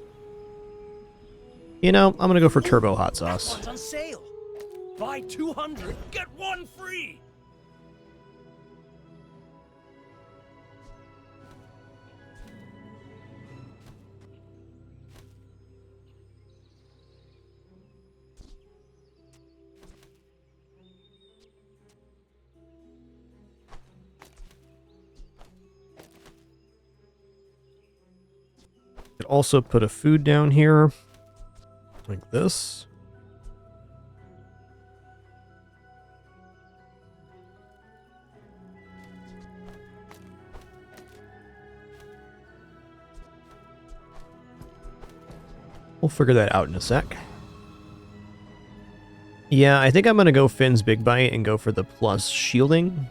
You know, I'm gonna go for turbo hot sauce. One's on sale. Buy 200, get one free. Could also put a food down here, like this. We'll figure that out in a sec. Yeah, I think I'm going to go Finn's Big Bite and go for the plus shielding.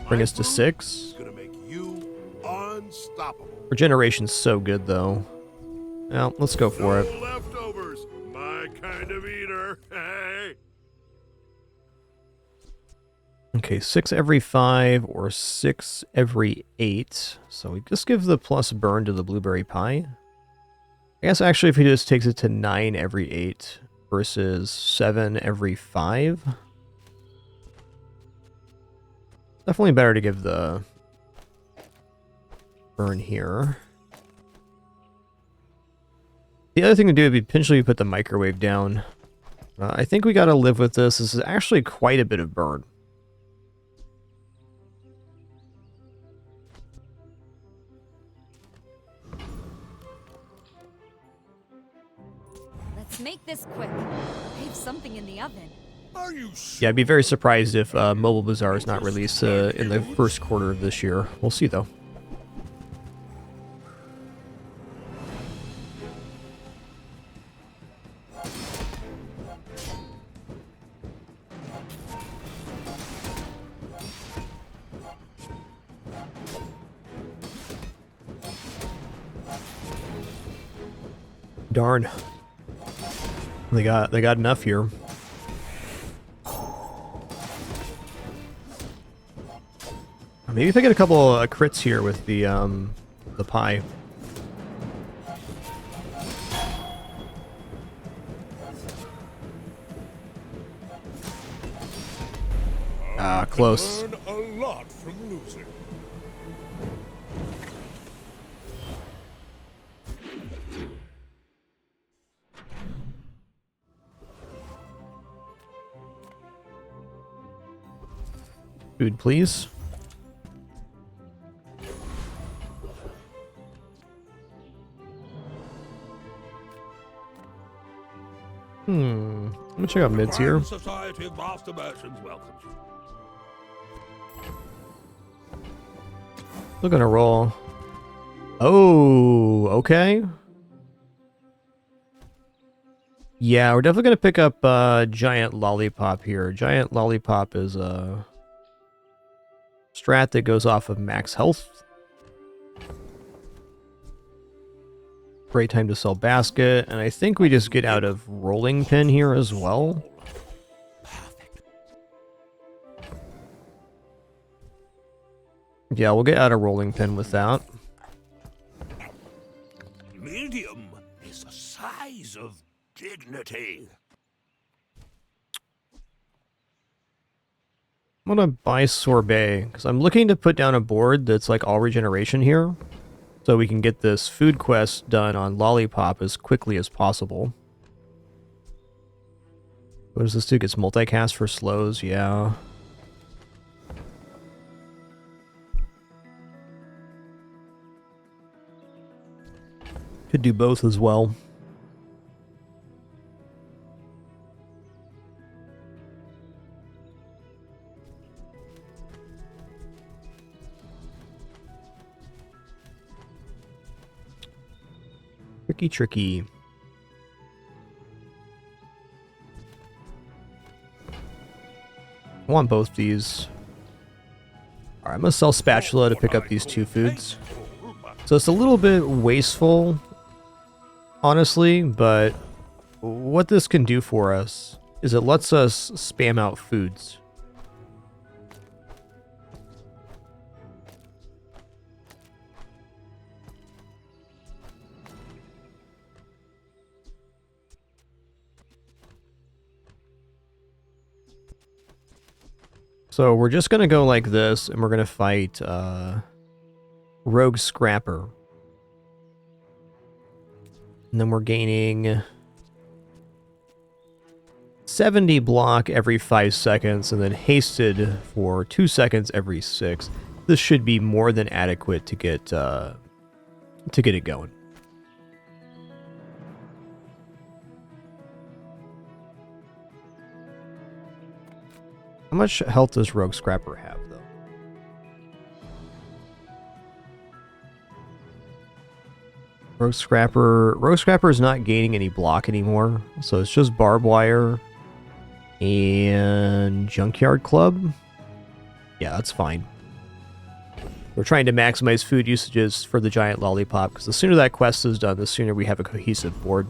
Bring us to 6. Gonna make you unstoppable. Regeneration's so good, though. Well, let's go for it. Leftovers, my kind of eater. Hey. Okay, 6 every 5 or 6 every 8. So we just give the plus burn to the blueberry pie. I guess actually if he just takes it to 9 every 8 versus 7 every 5. Definitely better to give the burn here. The other thing to do would be potentially put the microwave down. I think we gotta live with this. This is actually quite a bit of burn. Let's make this quick. I have something in the oven. Are you sure? Yeah, I'd be very surprised if Mobile Bazaar is not released in the first quarter of this year. We'll see, though. Darn. They got enough here. Maybe if I get a couple crits here with the pie. Ah, close. Learn a lot from losing. Food, please. Let me check out mids here. Society of Master Merchants welcomes you. Still gonna roll. Oh, okay. Yeah, we're definitely gonna pick up Giant Lollipop here. Giant Lollipop is a strat that goes off of max health. Great time to sell basket, and I think we just get out of rolling pin here as well. Yeah, we'll get out of rolling pin with that. Medium is the size of dignity. I'm gonna buy sorbet because I'm looking to put down a board that's like all regeneration here, so we can get this food quest done on Lollipop as quickly as possible. What does this do? Gets multicast for slows, yeah. Could do both as well. Tricky, tricky. I want both these. Alright, I'm gonna sell spatula to pick up these two foods. So it's a little bit wasteful, honestly, but what this can do for us is it lets us spam out foods. So we're just going to go like this, and we're going to fight Rogue Scrapper. And then we're gaining 70 block every 5 seconds, and then hasted for 2 seconds every 6. This should be more than adequate to get it going. How much health does Rogue Scrapper have, though? Rogue Scrapper is not gaining any block anymore, so it's just Barbed Wire and Junkyard Club. Yeah, that's fine. We're trying to maximize food usages for the Giant Lollipop, because the sooner that quest is done, the sooner we have a cohesive board.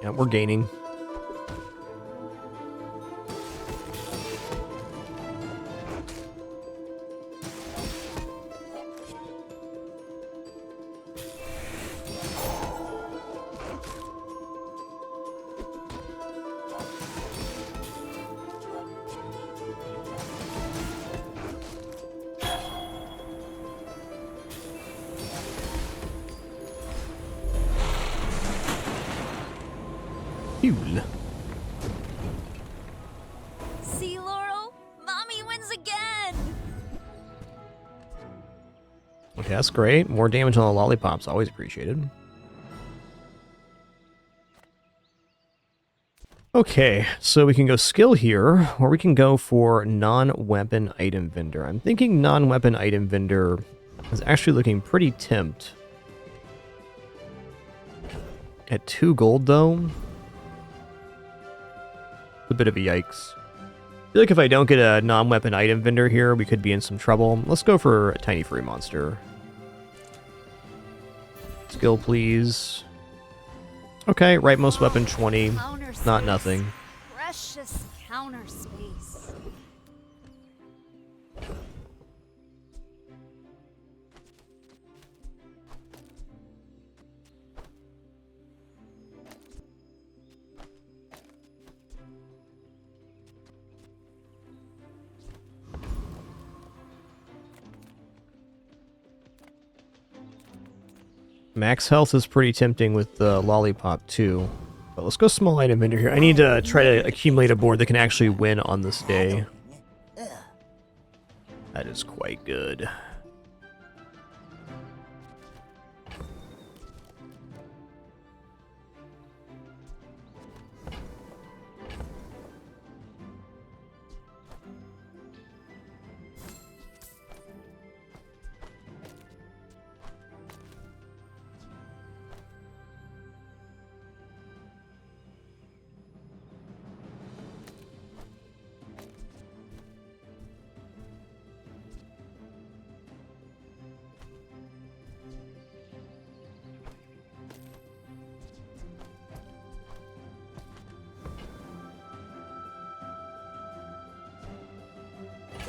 Yeah, we're gaining. See, Laurel? Mommy wins again! Okay, that's great. More damage on the Lollipop's always appreciated. Okay, so we can go skill here, or we can go for non-weapon item vendor. I'm thinking non-weapon item vendor is actually looking pretty tempt. At 2 gold, though? A bit of a yikes. I feel like if I don't get a non-weapon item vendor here, we could be in some trouble. Let's go for a tiny furry monster. Skill, please. Okay, rightmost weapon 20. Not nothing. Precious counter space. Max health is pretty tempting with the lollipop too. But let's go small item vendor here. I need to try to accumulate a board that can actually win on this day. That is quite good.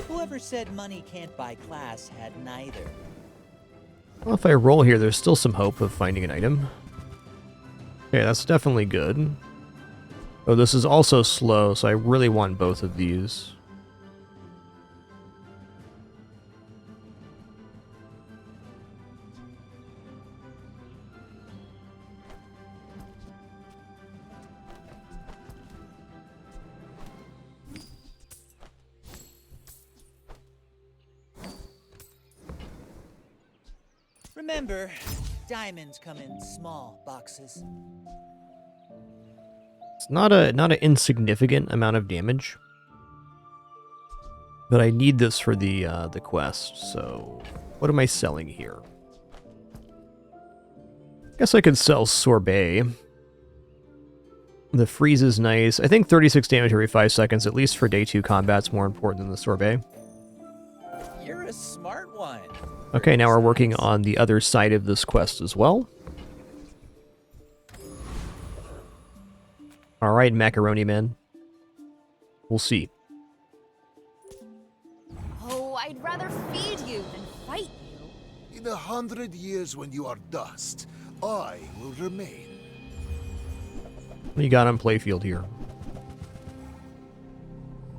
Whoever said money can't buy class had neither. Well, if I roll here, there's still some hope of finding an item. Okay, that's definitely good. Oh, this is also slow, so I really want both of these. Remember, diamonds come in small boxes. It's not an insignificant amount of damage, but I need this for the quest. So, what am I selling here? Guess I could sell sorbet. The freeze is nice. I think 36 damage every 5 seconds, at least for day 2 combat's more important than the sorbet. You're a smart one. Okay, now we're working on the other side of this quest as well. Alright, Macaroni Man. We'll see. Oh, I'd rather feed you than fight you. In 100 years when you are dust, I will remain. What do you got on playfield here?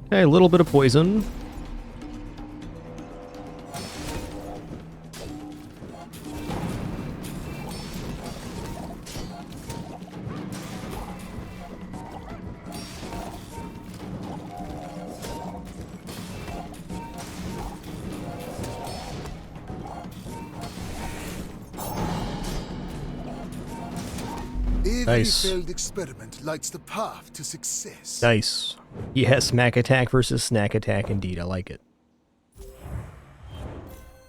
Okay, a little bit of poison. Every Nice. failed experiment lights the path to success. Nice. Yes, Mac Attack versus Snack Attack indeed. I like it.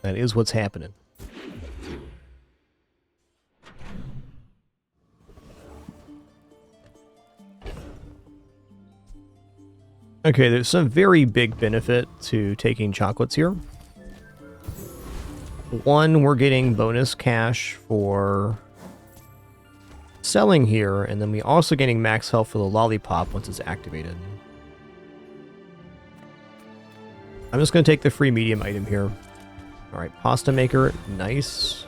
That is what's happening. Okay, there's some very big benefit to taking chocolates here. One, we're getting bonus cash for selling here, and then we also getting max health for the lollipop once it's activated. I'm just going to take the free medium item here. Alright, pasta maker, nice.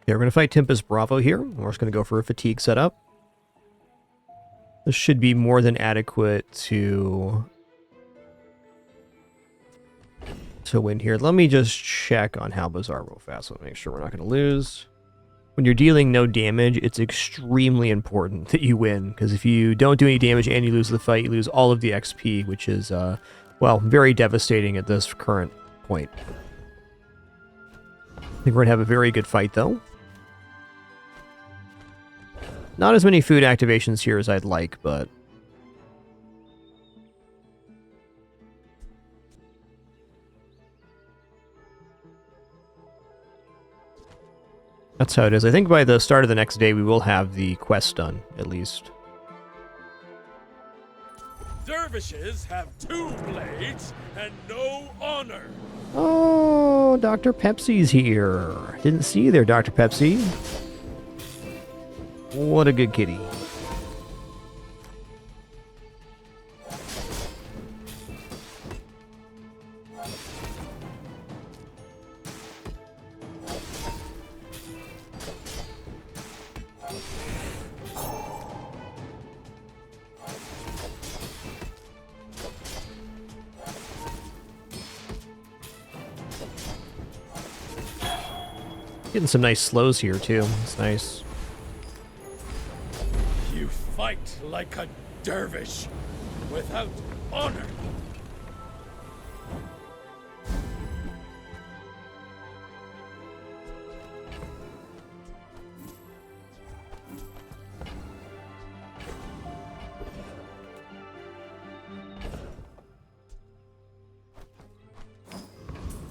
Okay, we're going to fight Tempest Bravo here. We're just going to go for a fatigue setup. This should be more than adequate to to win here. Let me just check on how Bazaar real fast. So make sure we're not going to lose. When you're dealing no damage, it's extremely important that you win, because if you don't do any damage and you lose the fight, you lose all of the XP, which is, well, very devastating at this current point. I think we're going to have a very good fight, though. Not as many food activations here as I'd like, but... that's how it is. I think by the start of the next day, we will have the quest done, at least. Dervishes have 2 blades and no honor. Oh, Dr. Pepsi's here. Didn't see you there, Dr. Pepsi. What a good kitty. Getting some nice slows here, too. It's nice. You fight like a dervish without honor.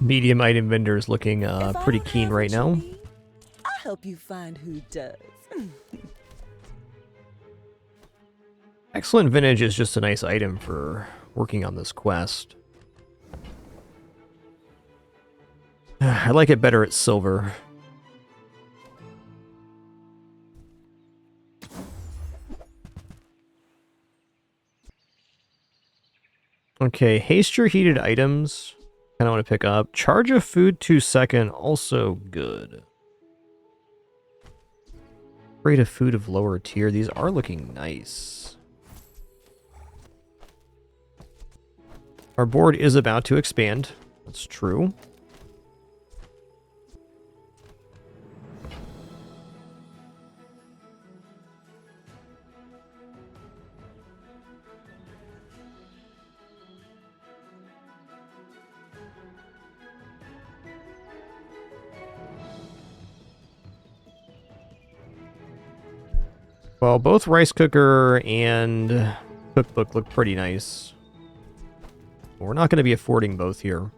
Medium item vendor is looking pretty keen right now. I'll help you find who does. Excellent vintage is just a nice item for working on this quest. I like it better at silver. Okay, haste your heated items. Kind of want to pick up. Charge of food 2-second, also good. Rate of food of lower tier. These are looking nice. Our board is about to expand. That's true. Well, both rice cooker and cookbook look pretty nice. We're not going to be affording both here,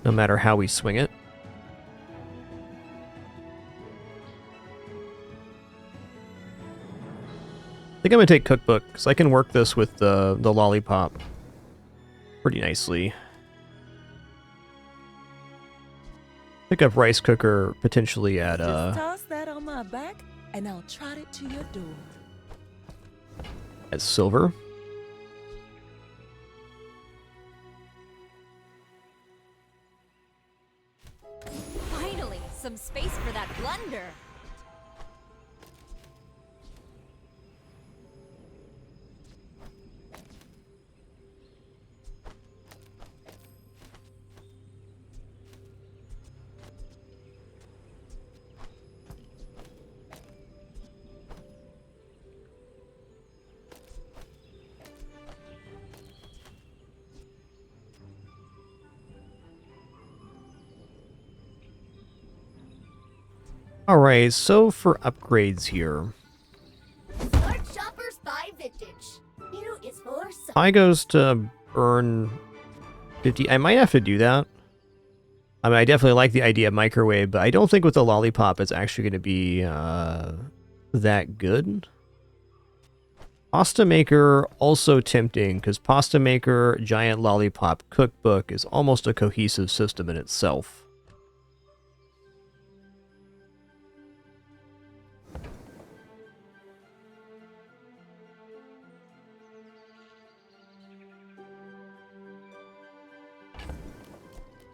no matter how we swing it. I think I'm going to take cookbook, because I can work this with the lollipop pretty nicely. Pick up rice cooker potentially at Just toss that on my back, and I'll trot it to your door. At silver. Finally, some space for that blunder. Alright, so for upgrades here. Start shoppers buy vintage. New is for some. I goes to burn 50. I might have to do that. I mean, I definitely like the idea of microwave, but I don't think with the lollipop it's actually going to be that good. Pasta maker, also tempting, because pasta maker, giant lollipop, cookbook is almost a cohesive system in itself.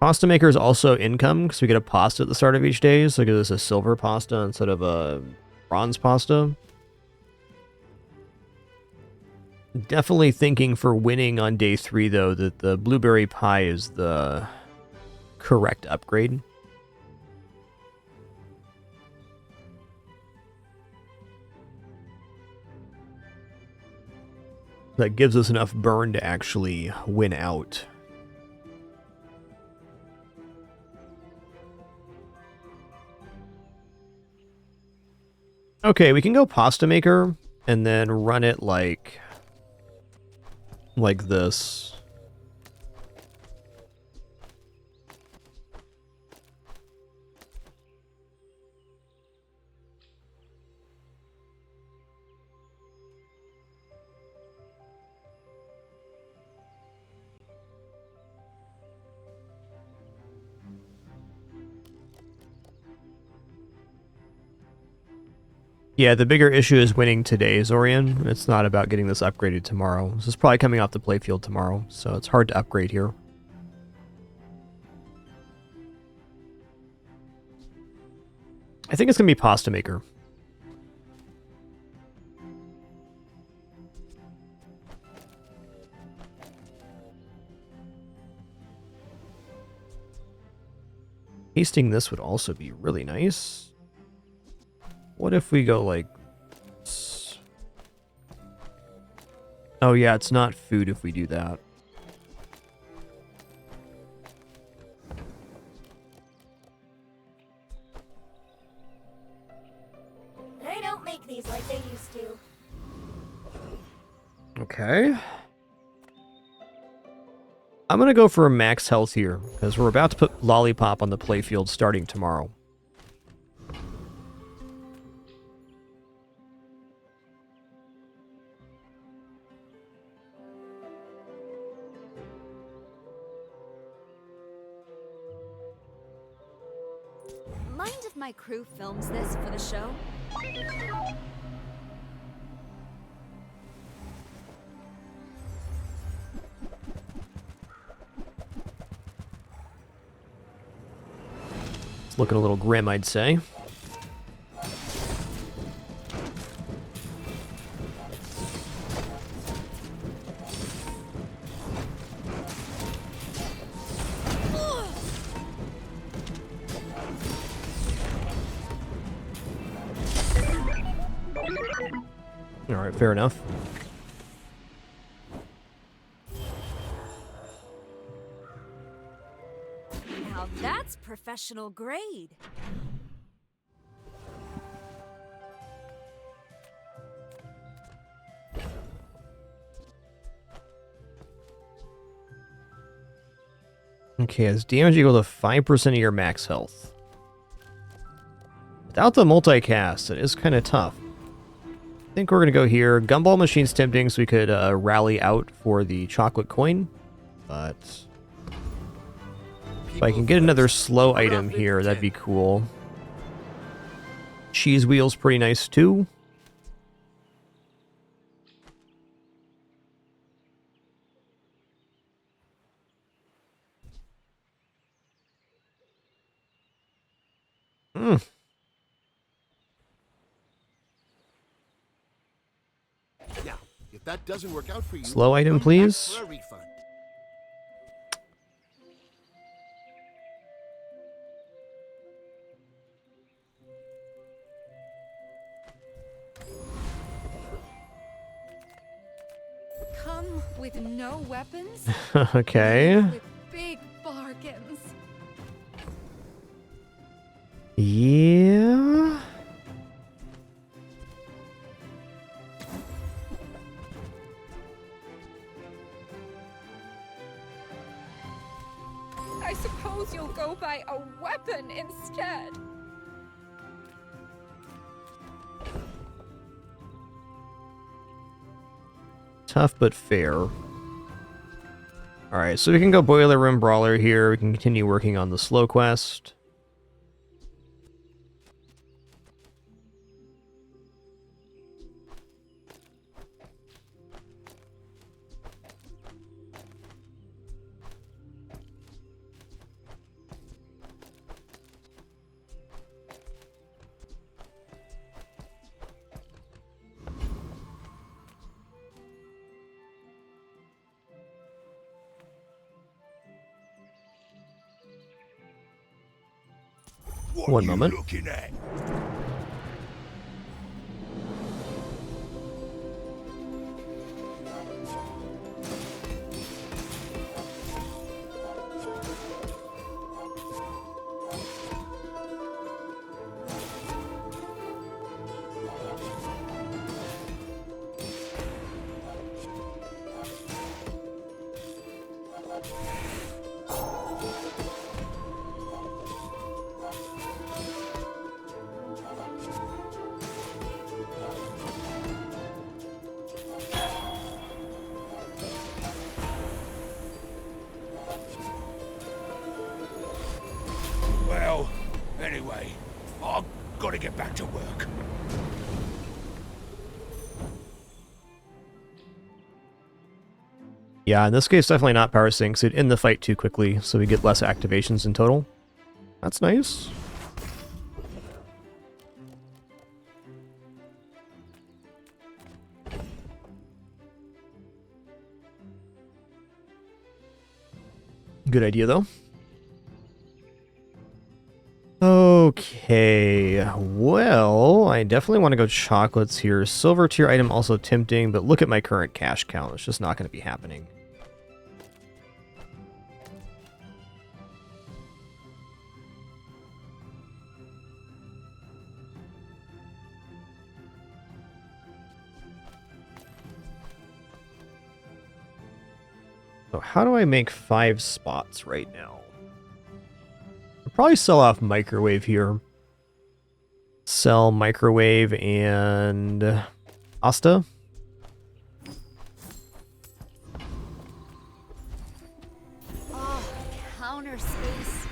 Pasta maker is also income, because we get a pasta at the start of each day, so give us a silver pasta instead of a bronze pasta. Definitely thinking for winning on day 3, though, that the blueberry pie is the correct upgrade. That gives us enough burn to actually win out. Okay, we can go pasta maker and then run it like this. Yeah, the bigger issue is winning today, Zorian. It's not about getting this upgraded tomorrow. This is probably coming off the playfield tomorrow, so it's hard to upgrade here. I think it's going to be pasta maker. Tasting this would also be really nice. What if we go like... Oh yeah, it's not food if we do that. They don't make these like they used to. Okay. I'm going to go for a max health here, because we're about to put Lollipop on the playfield starting tomorrow. Mind if my crew films this for the show? It's looking a little grim, I'd say. Alright, fair enough. Now that's professional grade. Okay, has damage equal to 5% of your max health. Without the multicast, it is kind of tough. I think we're going to go here. Gumball Machine's tempting, so we could rally out for the chocolate coin. But if I can get another slow item here, that'd be cool. Cheese Wheel's pretty nice, too. Hmm. Yeah, if that doesn't work out for you, Slow item, come back please. for a refund. Come with no weapons? Okay. With big bargains. Yeah. I suppose you'll go buy a weapon instead. Tough but fair. Alright, so we can go Boiler Room Brawler here. We can continue working on the slow quest. What One you moment. looking at? Well, anyway, I've got to get back to work. Yeah, in this case, definitely not power sinks. It end the fight too quickly, so we get less activations in total. That's nice. Good idea, though. Okay, well, I definitely want to go chocolates here. Silver tier item also tempting, but look at my current cash count. It's just not going to be happening. So how do I make 5 spots right now? I'll probably sell off microwave here. Sell microwave and pasta. Oh, counter space.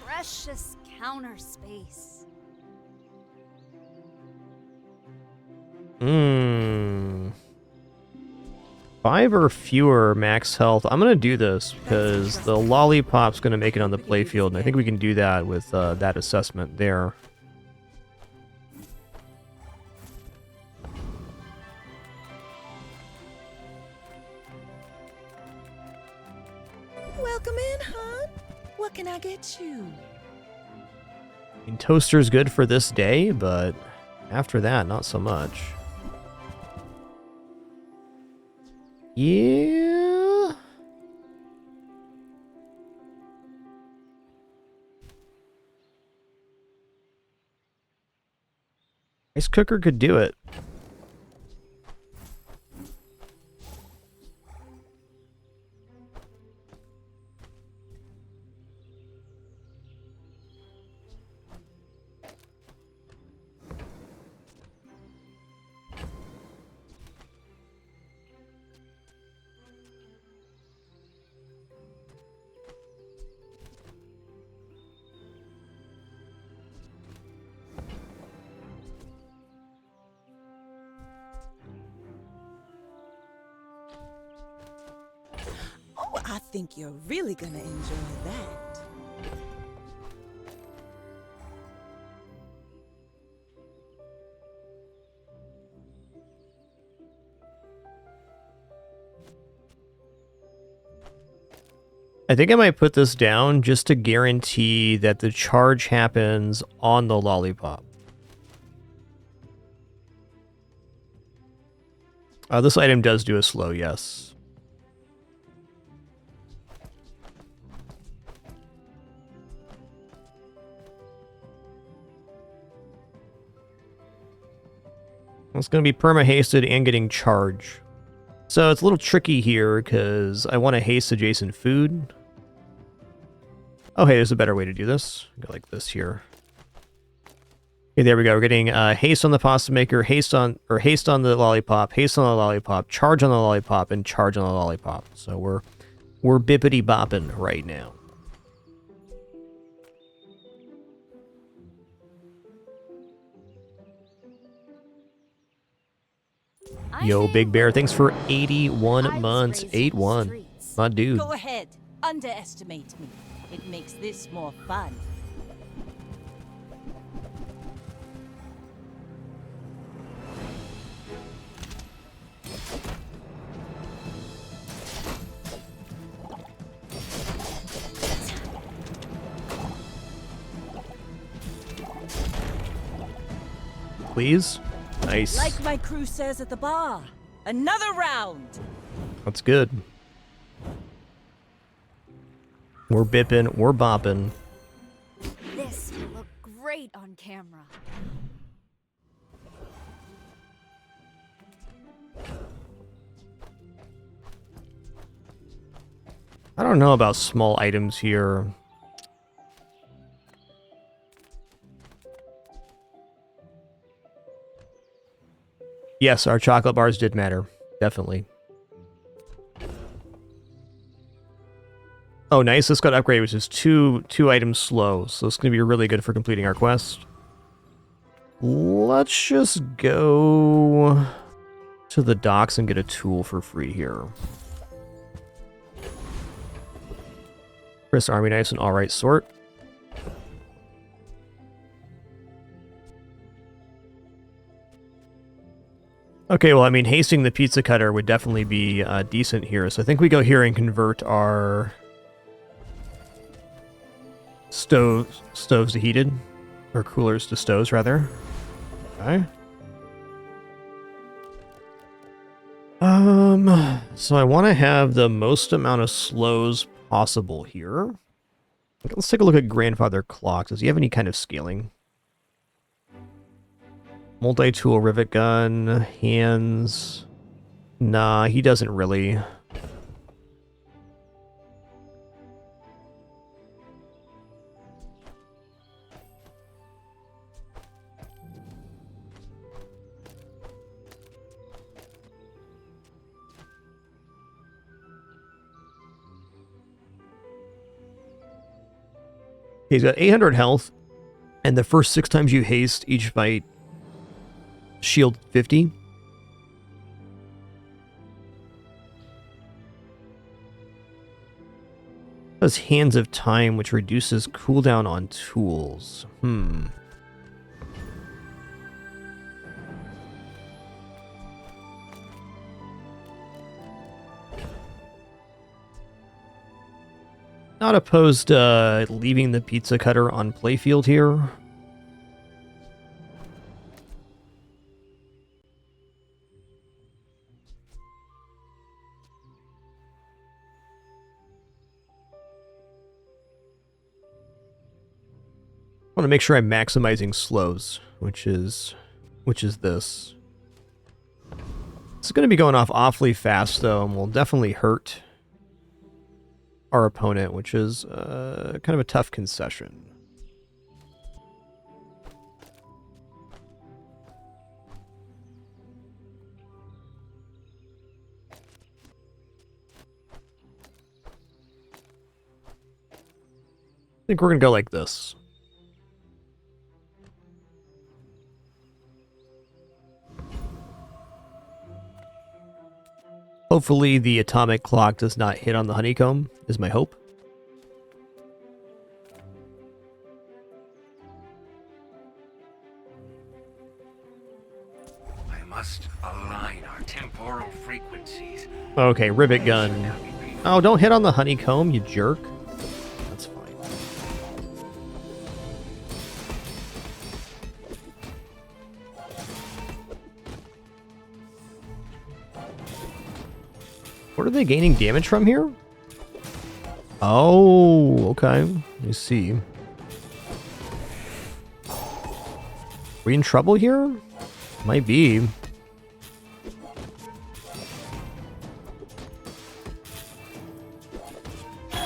Precious counter space. Hmm. 5 or fewer max health. I'm going to do this because the lollipop's going to make it on the playfield, and I think we can do that with that assessment there. Welcome in, hon. What can I get you? I mean, toaster's good for this day, but after that, not so much. Yeah. Rice cooker could do it. Oh, I think you're really gonna enjoy that. I think I might put this down just to guarantee that the charge happens on the lollipop. This item does do a slow, yes. It's going to be perma-hasted and getting charge. So it's a little tricky here because I want to haste adjacent food. Oh, hey, there's a better way to do this. Go like this here. Okay, there we go. We're getting haste on the pasta maker, haste on the lollipop, haste on the lollipop, charge on the lollipop, and charge on the lollipop. So we're bippity bopping right now. Yo, Big Bear, thanks for 81 months. 8-1. My dude. Go ahead. Underestimate me. It makes this more fun. please. Nice. Like my crew says at the bar, another round. That's good. We're bipping, we're bopping. This will look great on camera. I don't know about small items here. Yes, our chocolate bars did matter. Definitely. Oh, nice. This got upgraded, which is two items slow. So it's going to be really good for completing our quest. Let's just go to the docks and get a tool for free here. Chris Army Knife's an alright sort. Okay, well, I mean, hasting the pizza cutter would definitely be decent here. So I think we go here and convert our stoves to heated. Or coolers to stoves, rather. Okay. So I want to have the most amount of slows possible here. Okay, let's take a look at Grandfather Clock. Does he have any kind of scaling? Multi-tool rivet gun, hands. Nah, he doesn't really. He's got 800 health, and the first 6 times you haste each fight, shield 50. Does Hands of Time, which reduces cooldown on tools. Not opposed to leaving the pizza cutter on playfield here. I want to make sure I'm maximizing slows, which is this. It's going to be going off awfully fast, though, and will definitely hurt our opponent, which is kind of a tough concession. I think we're going to go like this. Hopefully the atomic clock does not hit on the honeycomb, is my hope. I must align our temporal frequencies. Okay, rivet gun. Oh, don't hit on the honeycomb, you jerk. That's fine. What are they gaining damage from here? Oh, okay. Let me see. We in trouble here? Might be.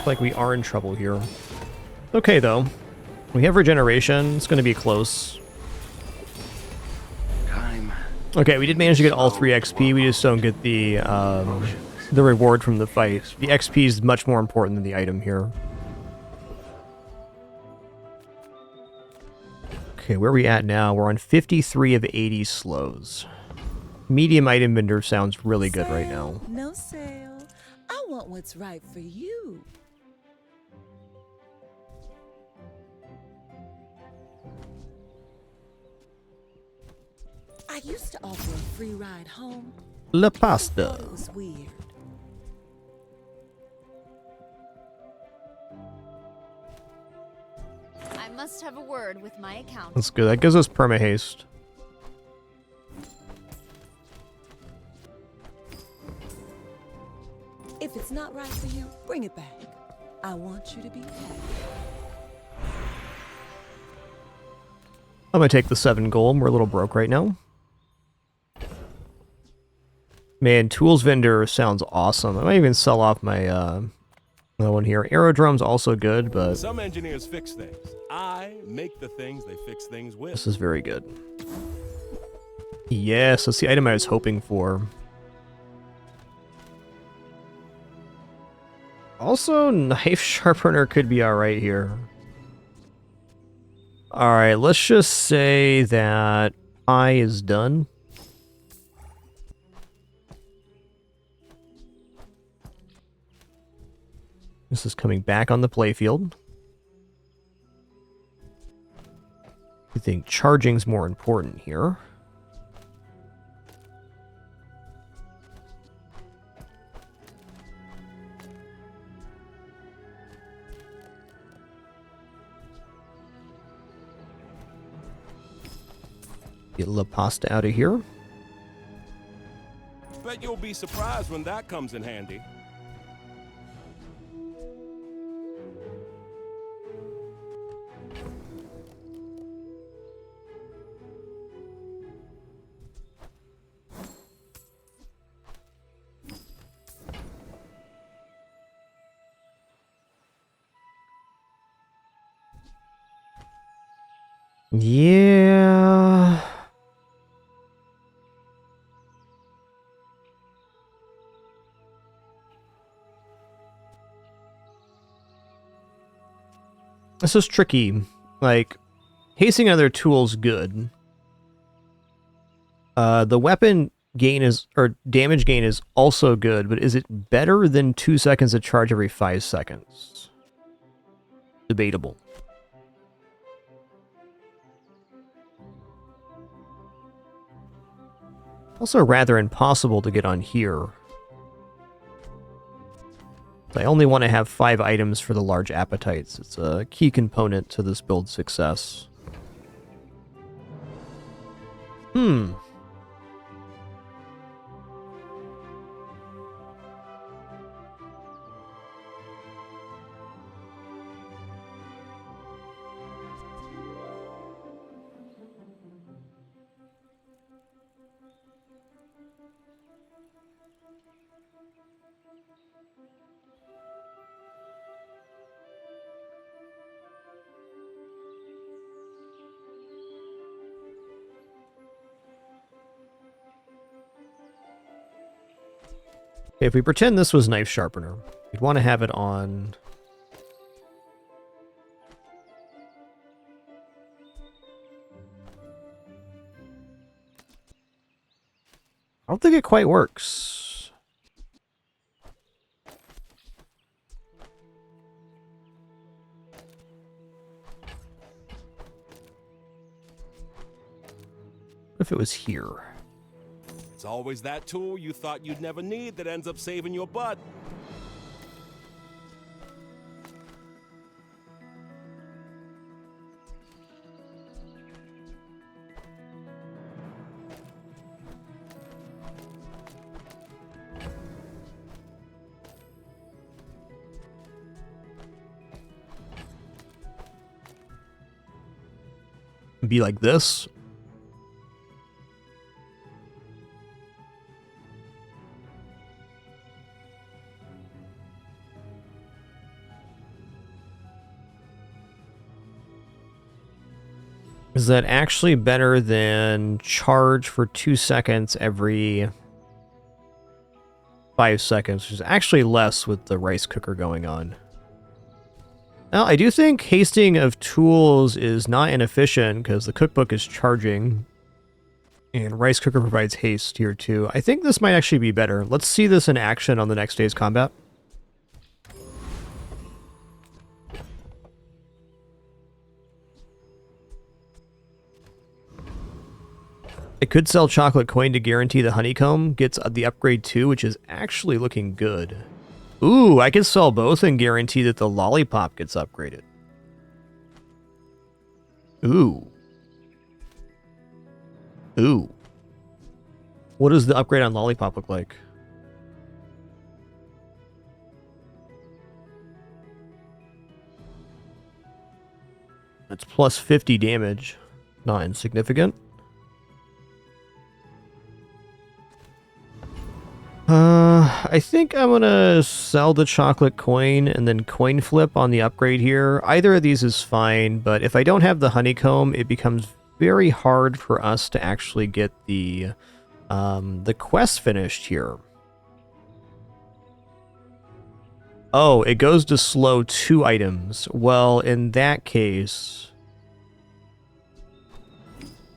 Like we are in trouble here. Okay, though. We have regeneration. It's going to be close. Okay, we did manage to get all 3 XP. We just don't get the reward from the fight. The XP is much more important than the item here. Okay, where are we at now? We're on 53 of 80 slows. Medium item vendor sounds really good right now. No sale. I want what's right for you. I used to offer a free ride home. La I pasta. thought it was weird. I must have a word with my account. That's good. That gives us perma haste. If it's not right for you, bring it back. I want you to be happy. I'm gonna take the 7 gold. We're a little broke right now. Man, tools vendor sounds awesome. I might even sell off my another one here. Aerodrome's also good, but some engineers fix things. I make the things they fix things with. this is very good. Yes, that's the item I was hoping for. Also, knife sharpener could be alright here. Alright, let's just say that I is done. This is coming back on the playfield. I think charging's more important here. Get La Pasta out of here. Bet you'll be surprised when that comes in handy. Yeah. This is tricky. Like, hasting other tools good. The weapon gain is, or damage gain is also good, but is it better than 2 seconds of charge every 5 seconds? Debatable. Also rather impossible to get on here. I only want to have 5 items for the large appetites. It's a key component to this build's success. If we pretend this was knife sharpener, we'd want to have it on... I don't think it quite works. What if it was here? It's always that tool you thought you'd never need that ends up saving your butt. Be like this. Is that actually better than charge for 2 seconds every 5 seconds, which is actually less with the rice cooker going on? Now, I do think hasting of tools is not inefficient because the cookbook is charging and rice cooker provides haste here too. I think this might actually be better. Let's see this in action on the next day's combat. I could sell chocolate coin to guarantee the honeycomb gets the upgrade too, which is actually looking good. Ooh, I could sell both and guarantee that the lollipop gets upgraded. Ooh. Ooh. What does the upgrade on lollipop look like? It's plus 50 damage. Not insignificant. I think I'm gonna sell the chocolate coin and then coin flip on the upgrade here. Either of these is fine, but if I don't have the honeycomb, it becomes very hard for us to actually get the quest finished here. Oh, it goes to slow 2 items. Well, in that case...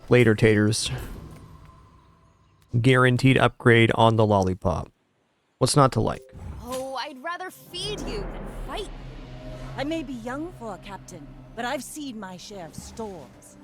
Later, taters. Guaranteed upgrade on the lollipop. What's not to like? Oh, I'd rather feed you than fight. I may be young for a captain, but I've seen my share of storms.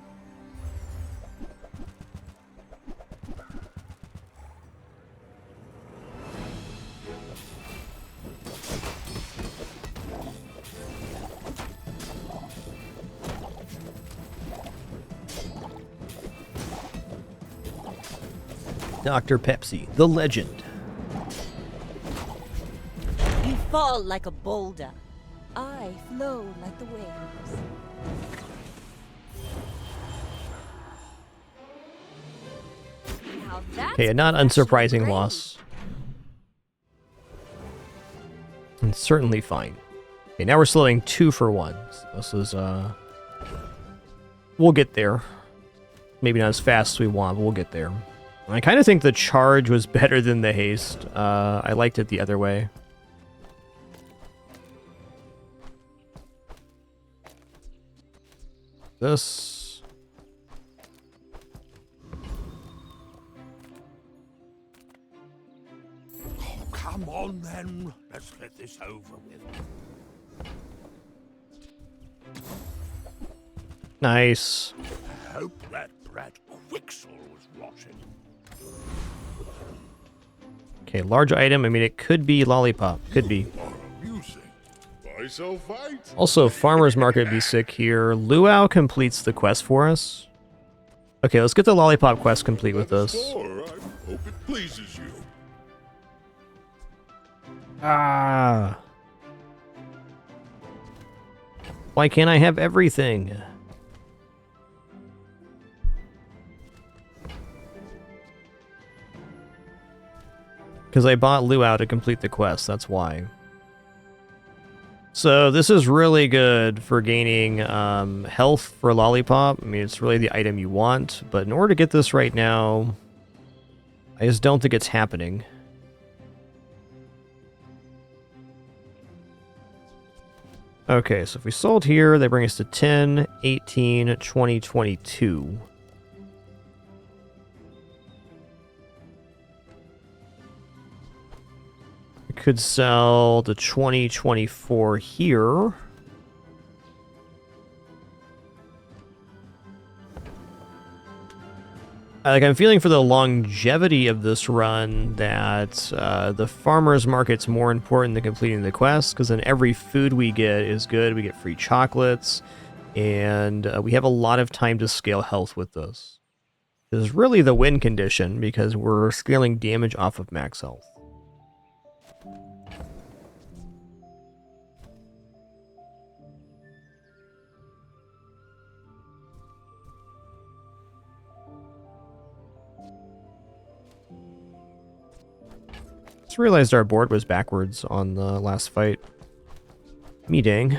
Dr. Pepsi, the legend. You fall like a boulder. I flow like the waves. Now that's Okay, a not unsurprising loss. And certainly fine. Okay, now we're slowing 2 for 1. So this is, we'll get there. Maybe not as fast as we want, but we'll get there. I kind of think the charge was better than the haste. I liked it the other way. This... Oh, come on then. Let's get this over with. Nice. I hope that brat Quixel was watching. Okay, large item. I mean, it could be lollipop. Could be. Amusing. Why so fight? Also, farmer's market would be sick here. Luau completes the quest for us. Okay, let's get the lollipop quest complete with this. Sure, I hope it pleases you. Ah. Why can't I have everything? Because I bought Luau to complete the quest, that's why. So this is really good for gaining health for Lollipop. I mean, it's really the item you want, but in order to get this right now, I just don't think it's happening. Okay, so if we sold here, they bring us to 10, 18, 20, 22. We could sell the 2024 here. Like, I'm feeling for the longevity of this run that the farmer's market's more important than completing the quest, because then every food we get is good. We get free chocolates, and we have a lot of time to scale health with this. This is really the win condition, because we're scaling damage off of max health. Just realized our board was backwards on the last fight. Me dang.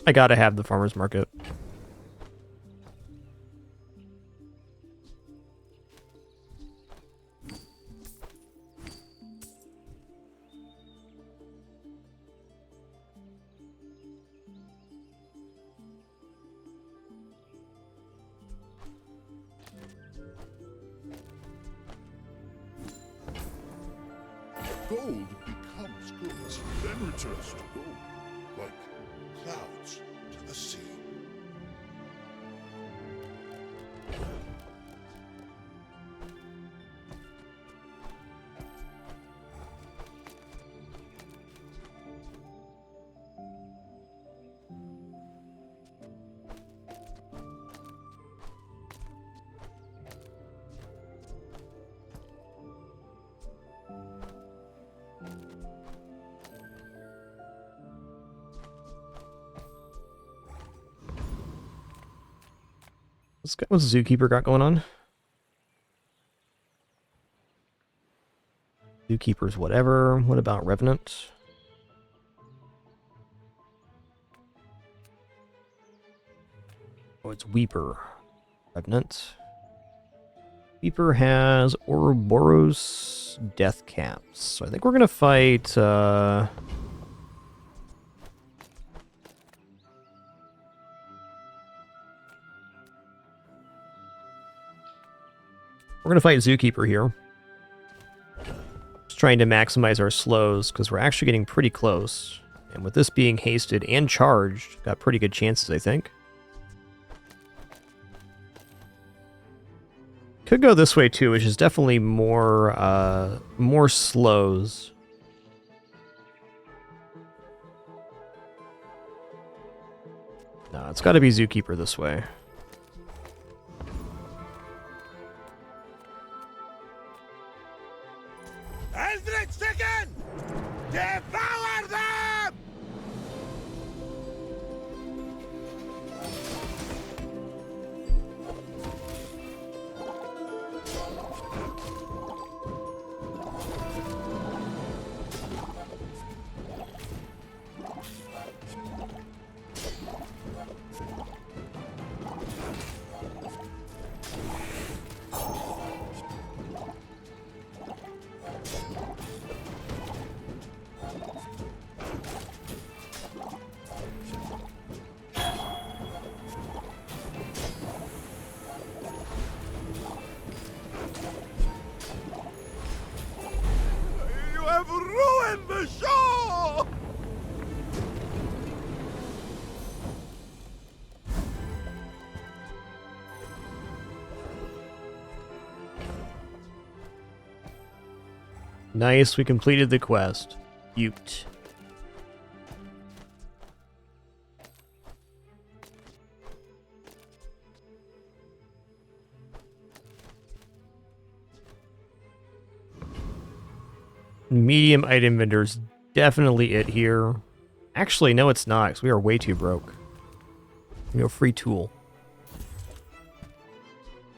I gotta have the farmer's market. Gold becomes goods, then returns to gold, like clouds to the sea. What's Zookeeper got going on? Zookeeper's whatever. What about Revenant? Oh, it's Weeper. Revenant. Weeper has Ouroboros Death Caps. So I think we're gonna fight we're gonna fight Zookeeper here. Just trying to maximize our slows, because we're actually getting pretty close. And with this being hasted and charged, got pretty good chances, I think. Could go this way too, which is definitely more slows. No, it's got to be Zookeeper this way. Eldritch Chicken! Devour them! You have ruined the show! Nice, we completed the quest. Cute. Medium item vendors, definitely it here. Actually, no, it's not, because we are way too broke. You know, free tool.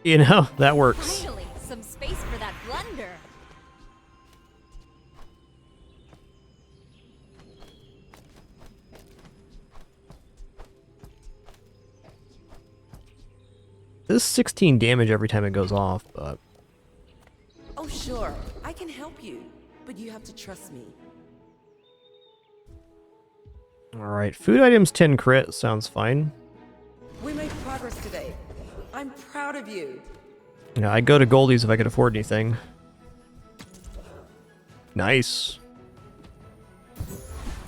You know, that works. Finally, some space for that blunder. This is 16 damage every time it goes off, but... Oh, sure. I can help you. But you have to trust me. Alright, food items 10 crit, sounds fine. We made progress today. I'm proud of you. Yeah, I'd go to Goldie's if I could afford anything. Nice.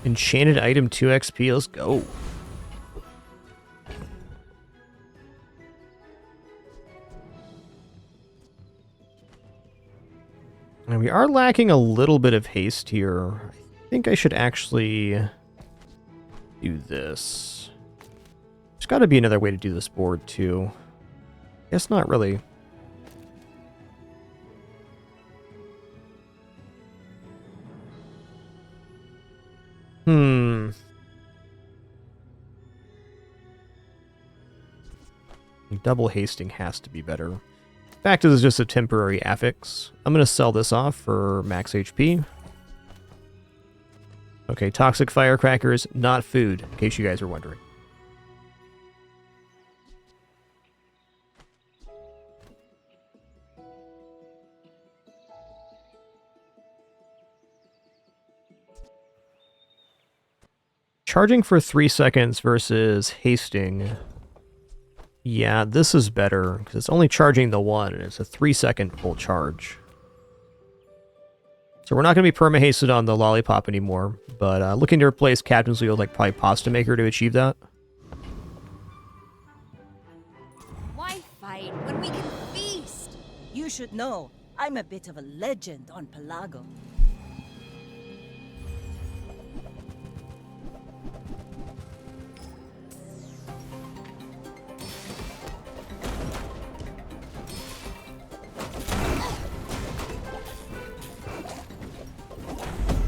Enchanted item 2 XP, let's go. And we are lacking a little bit of haste here. I think I should actually do this. There's got to be another way to do this board too. Guess not really. Double hasting has to be better. Fact is, it's just a temporary affix. I'm going to sell this off for max HP. Okay, toxic firecrackers, not food, in case you guys are wondering. Charging for 3 seconds versus hasting. Yeah, this is better, because it's only charging the one, and it's a 3-second full charge. So we're not going to be perma-hasted on the Lollipop anymore, but looking to replace Captain's Wheel, like probably Pasta Maker to achieve that. Why fight when we can feast? You should know, I'm a bit of a legend on Pelago.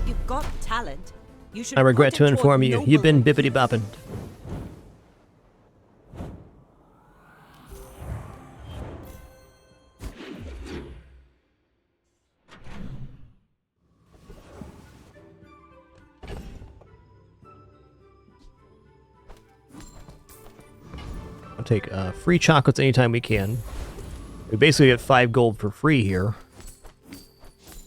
You've got talent. You should I regret put to it toward inform you, you've been noble bippity-bopping. We'll take free chocolates anytime we can. We basically get 5 gold for free here.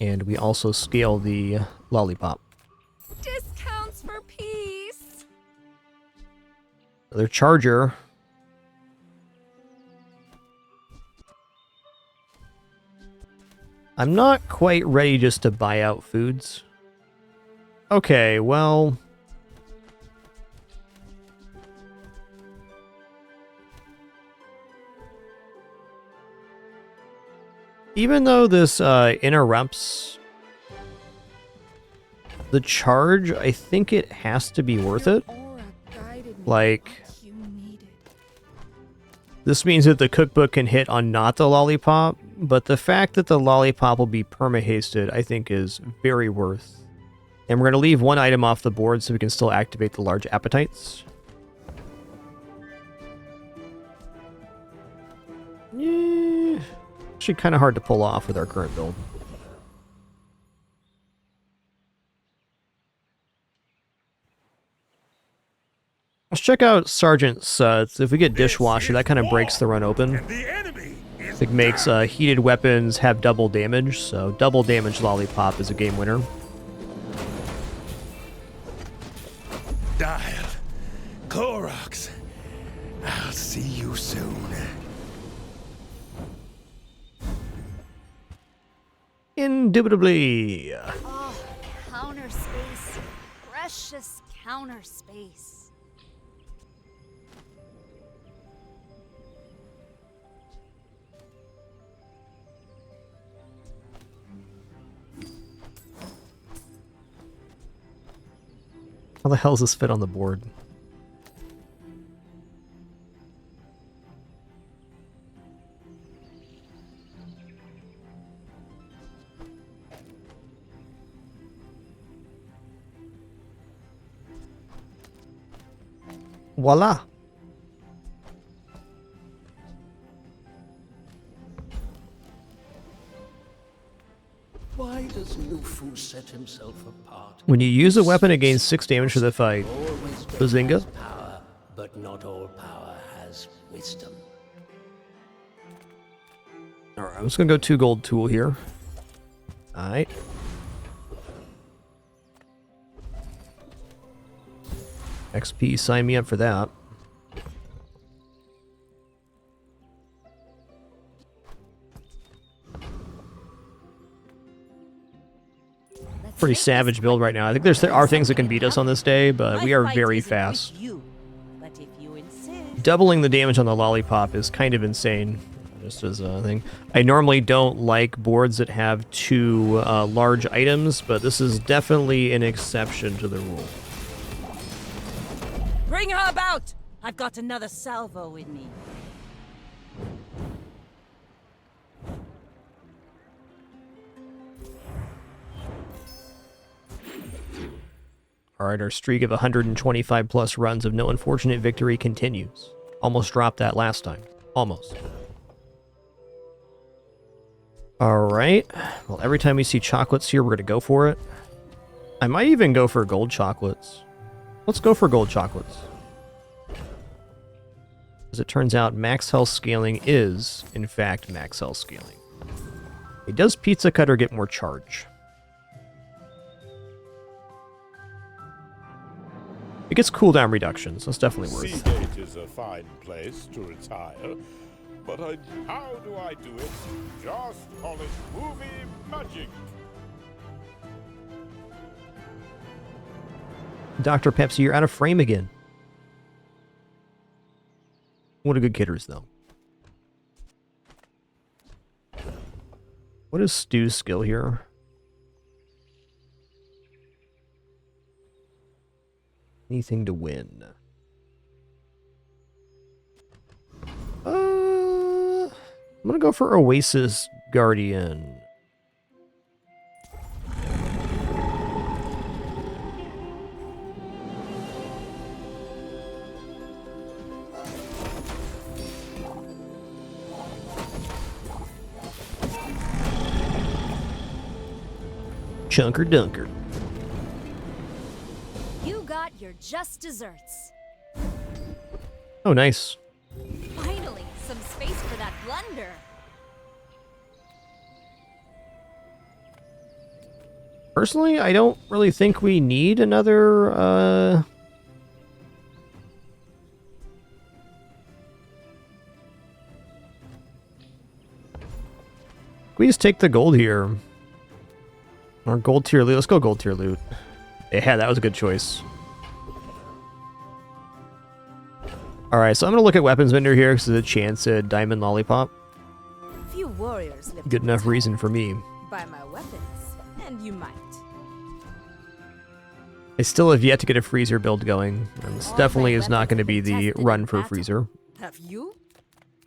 And we also scale the lollipop. Discounts for peace. Another charger. I'm not quite ready just to buy out foods. Okay, well... even though this interrupts the charge, I think it has to be worth it. Like, this means that the cookbook can hit on not the lollipop, but the fact that the lollipop will be perma-hasted, I think is very worth. And we're going to leave one item off the board so we can still activate the large appetites. Yeah. Actually kind of hard to pull off with our current build. Let's check out Sergeant's. If we get Dishwasher, that kind of breaks the run open. It makes heated weapons have double damage, so double damage Lollipop is a game winner. Dial. Koroks. I'll see you soon. Indubitably. Oh, counter space. Precious counter space. How the hell does this fit on the board? Voila! Why does Nufu set himself apart? When you use a weapon, it gains 6 damage for the fight. Bazinga. Power, but not all power has wisdom. Alright, I'm just gonna go 2 gold tool here. Alright. XP, sign me up for that. Pretty savage build right now. I think there are things that can beat us on this day, but we are very fast. Doubling the damage on the lollipop is kind of insane, just as a thing. I normally don't like boards that have 2 large items, but this is definitely an exception to the rule. Bring her about! I've got another salvo in me. Alright, our streak of 125 plus runs of no unfortunate victory continues. Almost dropped that last time. Almost. Alright. Well, every time we see chocolates here, we're going to go for it. I might even go for gold chocolates. Let's go for gold chocolates. As it turns out, max health scaling is, in fact, max health scaling. It does Pizza Cutter get more charge? It gets cooldown reductions. That's definitely worth it. Seagate is a fine place to retire, but how do I do it? Just call it movie magic. Dr. Pepsi, you're out of frame again. What a good kidders, though. What is Stu's skill here? Anything to win. I'm gonna go for Oasis Guardian. Chunker Dunker. You got your just desserts. Oh, nice. face for that blunder. Personally, I don't really think we need another, we just take the gold here. Or gold tier loot. Let's go gold tier loot. Yeah, that was a good choice. Alright, so I'm going to look at weapons vendor here because there's a chance at diamond lollipop. Few warriors live Good enough reason for me. buy my weapons, and you might. I still have yet to get a freezer build going. And this definitely is not going to be the run for freezer. Have you?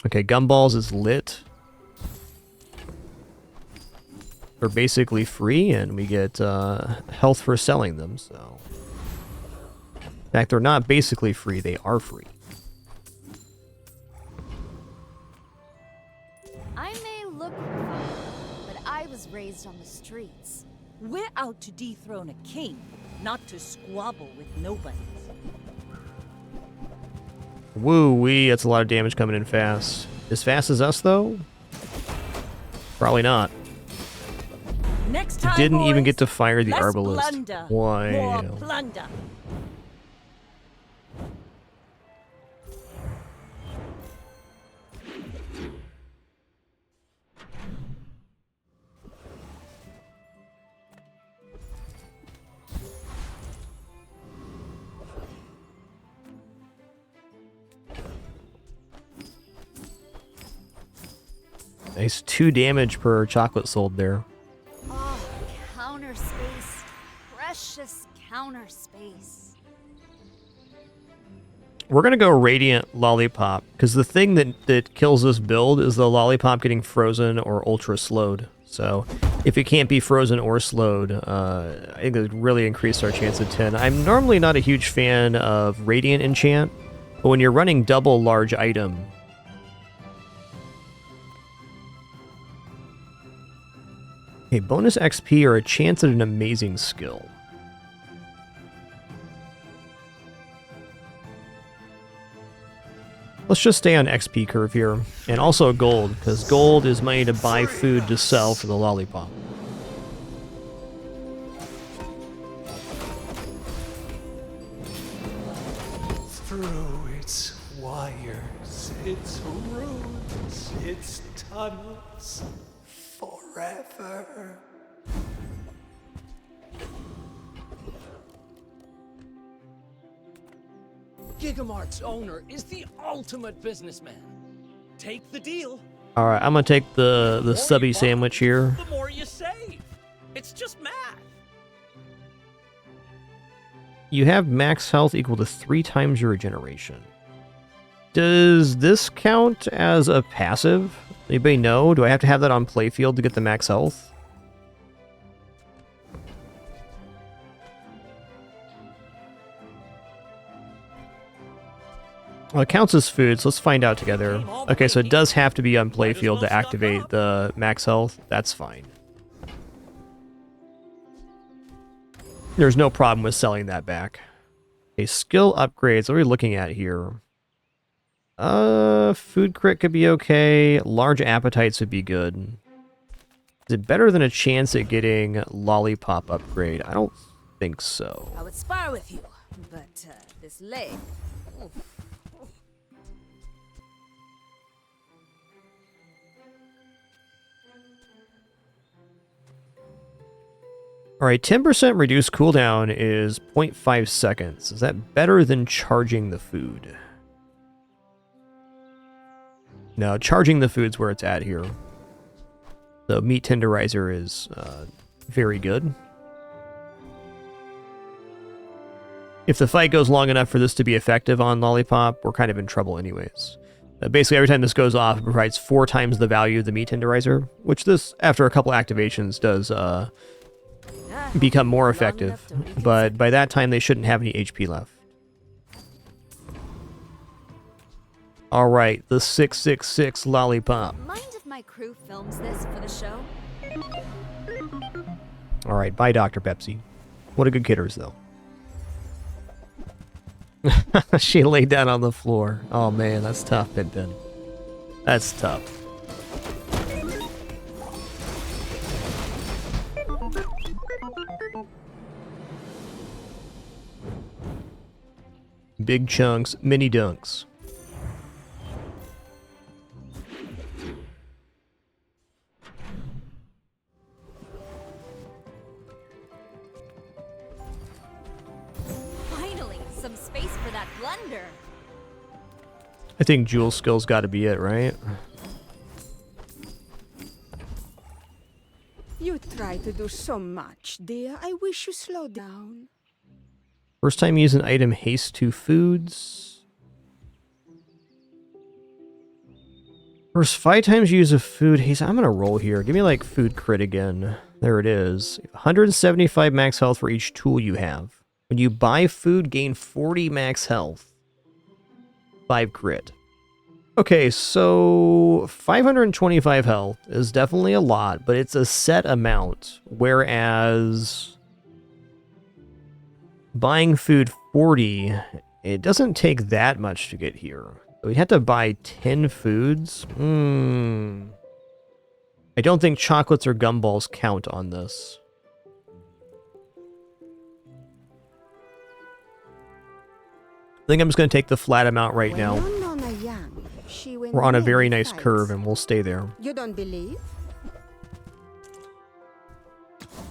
Okay, gumballs is lit. They're basically free, and we get health for selling them, so... In fact, they're not basically free, they are free. I may look refined, but I was raised on the streets. We're out to dethrone a king, not to squabble with nobody. Woo-wee, that's a lot of damage coming in fast. As fast as us, though? Probably not. Next time, Didn't even boys, get to fire the less arbalist. Plunder, Why? more plunder. Nice 2 damage per chocolate sold there. Oh, counter space. Precious counter space. We're going to go Radiant Lollipop, because the thing that kills this build is the Lollipop getting frozen or ultra slowed. So if it can't be frozen or slowed, I think it would really increase our chance of 10. I'm normally not a huge fan of Radiant Enchant, but when you're running double large item... Okay, bonus XP or a chance at an amazing skill. Let's just stay on XP curve here. And also gold, because gold is money to buy food to sell for the lollipop. Through its wires, its roots, its tunnels, forever. Gigamart's owner is the ultimate businessman. Take the deal. Alright, I'm gonna take the subby sandwich here. The more you save. It's just math. You have max health equal to 3 times your regeneration. Does this count as a passive? Anybody know? Do I have to have that on playfield to get the max health? Well, it counts as food, so let's find out together. Okay, so it does have to be on playfield to activate the max health. That's fine. There's no problem with selling that back. Okay, skill upgrades. What are we looking at here? Food crit could be okay. Large appetites would be good. Is it better than a chance at getting lollipop upgrade? I don't think so. I would spar with you, but this leg... Oof. Alright, 10% reduced cooldown is 0.5 seconds. Is that better than charging the food? No, charging the food's where it's at here. The meat tenderizer is very good. If the fight goes long enough for this to be effective on Lollipop, we're kind of in trouble anyways. Basically, every time this goes off, it provides 4 times the value of the meat tenderizer, which this, after a couple activations, does become more effective. But by that time, they shouldn't have any HP left. Alright, the 666 Lollipop. Mind if my crew films this for the show? Alright, bye Dr. Pepsi. What a good kidders, though. She laid down on the floor. Oh man, that's tough, Pin Pin. That's tough. Big chunks, mini dunks. Finally, some space for that blunder. I think Jewel skill's got to be it, right? You try to do so much, dear. I wish you slow down. First time use an item, haste 2 foods. First 5 times use a food, haste. I'm gonna roll here. Give me like food crit again. There it is. 175 max health for each tool you have. When you buy food, gain 40 max health. 5 crit. Okay, so 525 health is definitely a lot, but it's a set amount. Whereas buying food 40, it doesn't take that much to get here. We'd have to buy 10 foods. I don't think chocolates or gumballs count on this. I think I'm just going to take the flat amount right now. We're on a very nice curve and we'll stay there. You don't believe?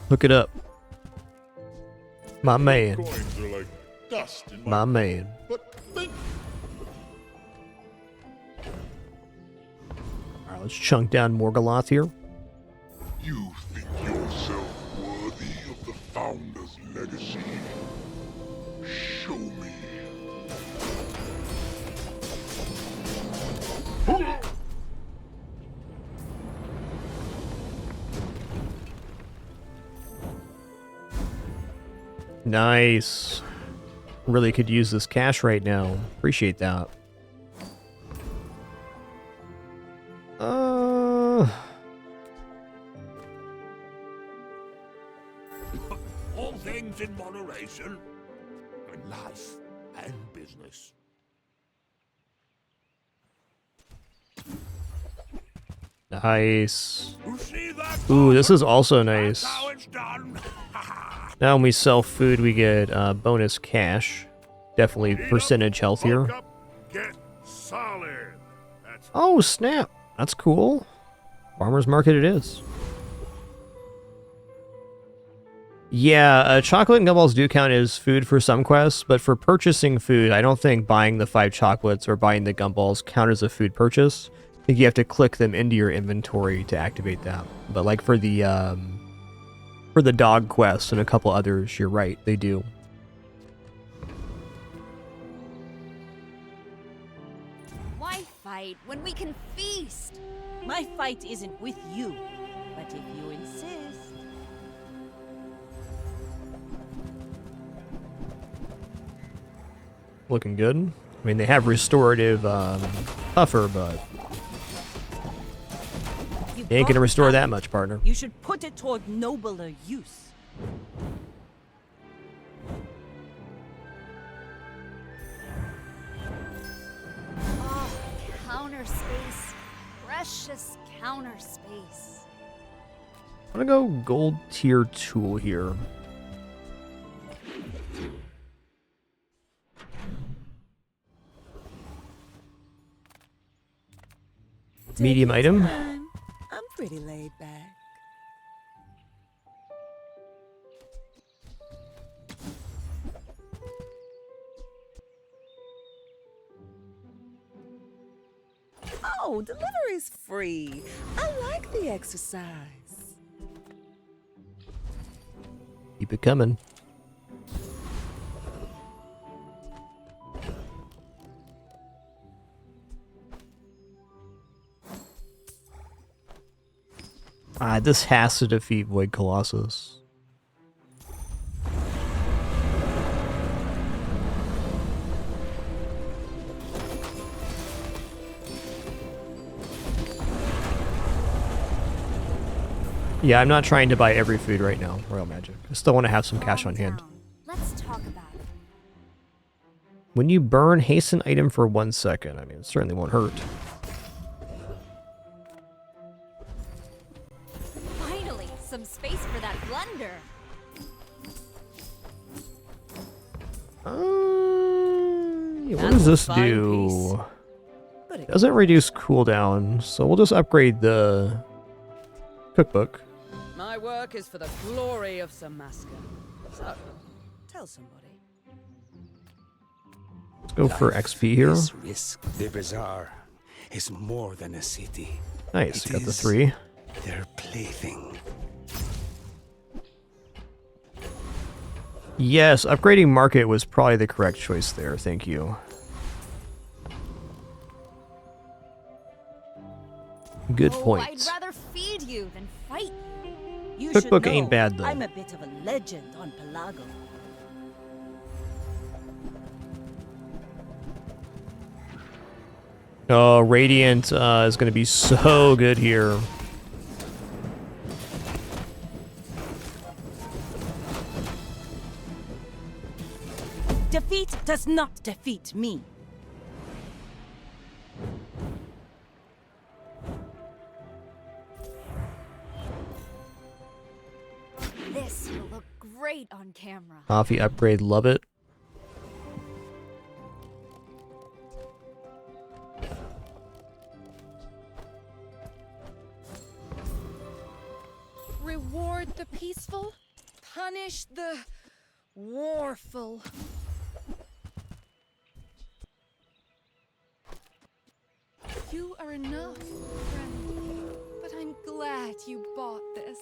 Look it up. My man. Coins are like dust in My man. But think Alright, let's chunk down Morgoloth here. You think yourself worthy of the Founder's legacy? Show me. Nice. Really could use this cash right now. Appreciate that. All things in moderation. In life and business. Nice. Ooh, this is also nice. Now when we sell food, we get bonus cash. Definitely percentage health here. get solid. Oh, snap. That's cool. Farmer's market it is. Yeah, chocolate and gumballs do count as food for some quests, but for purchasing food, I don't think buying the 5 chocolates or buying the gumballs count as a food purchase. I think you have to click them into your inventory to activate that. But like for the dog quest and a couple others, you're right, they do. Why fight when we can feast? My fight isn't with you, but if you insist. Looking good. I mean, they have restorative puffer, but you ain't gonna restore that much, partner. You should put it toward nobler use. Oh, counter space. Precious counter space. I'm gonna go gold tier tool here. Medium item. I'm pretty laid back. Oh, delivery's free. I like the exercise. Keep it coming. This has to defeat Void Colossus. Yeah, I'm not trying to buy every food right now, Royal Magic. I still want to have some cash on hand. Let's talk about it. When you burn, hasten item for 1 second. I mean, it certainly won't hurt. What does this do? Doesn't reduce cooldown, so we'll just upgrade the cookbook. My work is for the glory of Samaska. So, tell somebody. Let's go for XP here. Risk. The Bazaar is more than a city. Nice, It got the is 3. Their plaything. Yes, upgrading market was probably the correct choice there. Thank you. Good point. I'd rather feed you than fight you. You Cookbook should know, ain't bad, though. I'm a bit of a legend on Pelago. Oh, Radiant is going to be so good here. Defeat does not defeat me. This will look great on camera. Coffee upgrade, love it. Reward the peaceful, punish the warful. You are enough, friend. But I'm glad you bought this.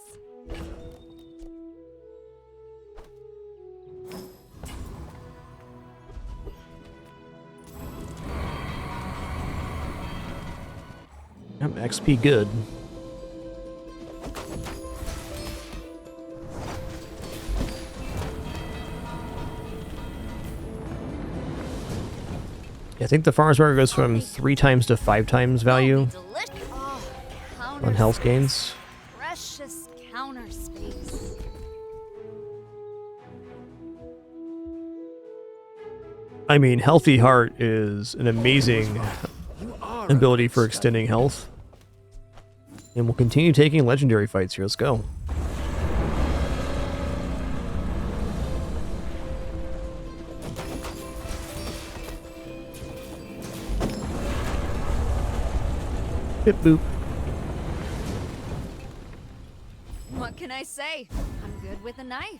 Yep, XP good. I think the farmer's market goes from 3 times to 5 times value on health gains. Precious counter space. I mean, Healthy Heart is an amazing ability for extending health. And we'll continue taking legendary fights here. Let's go. Bip boop. What can I say? I'm good with a knife.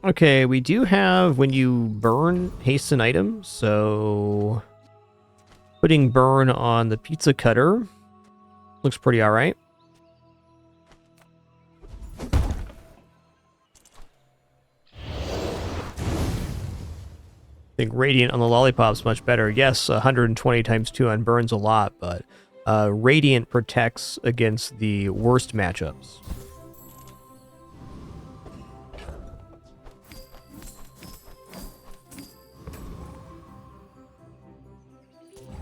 Okay, we do have when you burn haste an item, so putting burn on the pizza cutter looks pretty alright. I think Radiant on the Lollipop's much better. Yes, 120 times 2 on burns a lot, but Radiant protects against the worst matchups.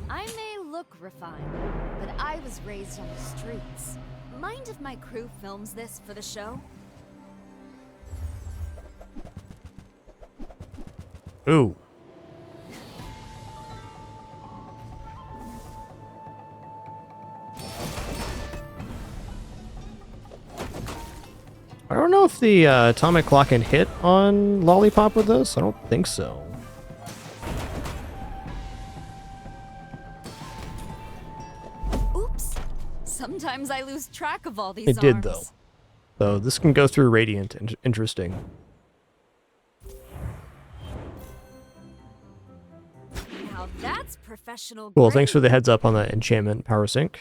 I may look refined, but I was raised on the streets. Mind if my crew films this for the show? Ooh. I don't know if the atomic clock can hit on Lollipop with this. I don't think so. Oops. Sometimes I lose track of all these It did, arms. though. So this can go through Radiant. Interesting. Now that's professional. Cool, grade. thanks for the heads up on the enchantment power sync.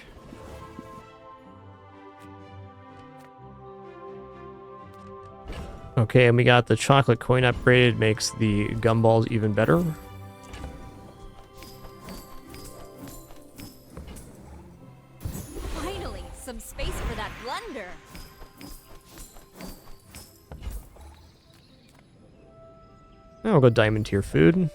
Okay, and we got the chocolate coin upgraded, makes the gumballs even better. Finally, some space for that blunder. Now we'll go diamond tier food.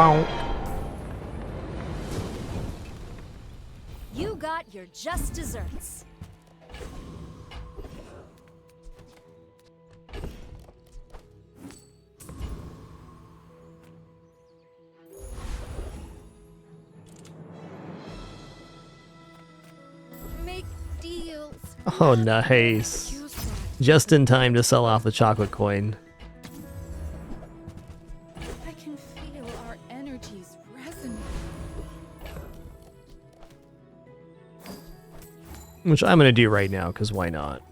bonk. You got your just desserts. Make deals. Oh, nice. Just in time to sell off the chocolate coin. I can feel our energies resonate. Which I'm gonna do right now, because why not?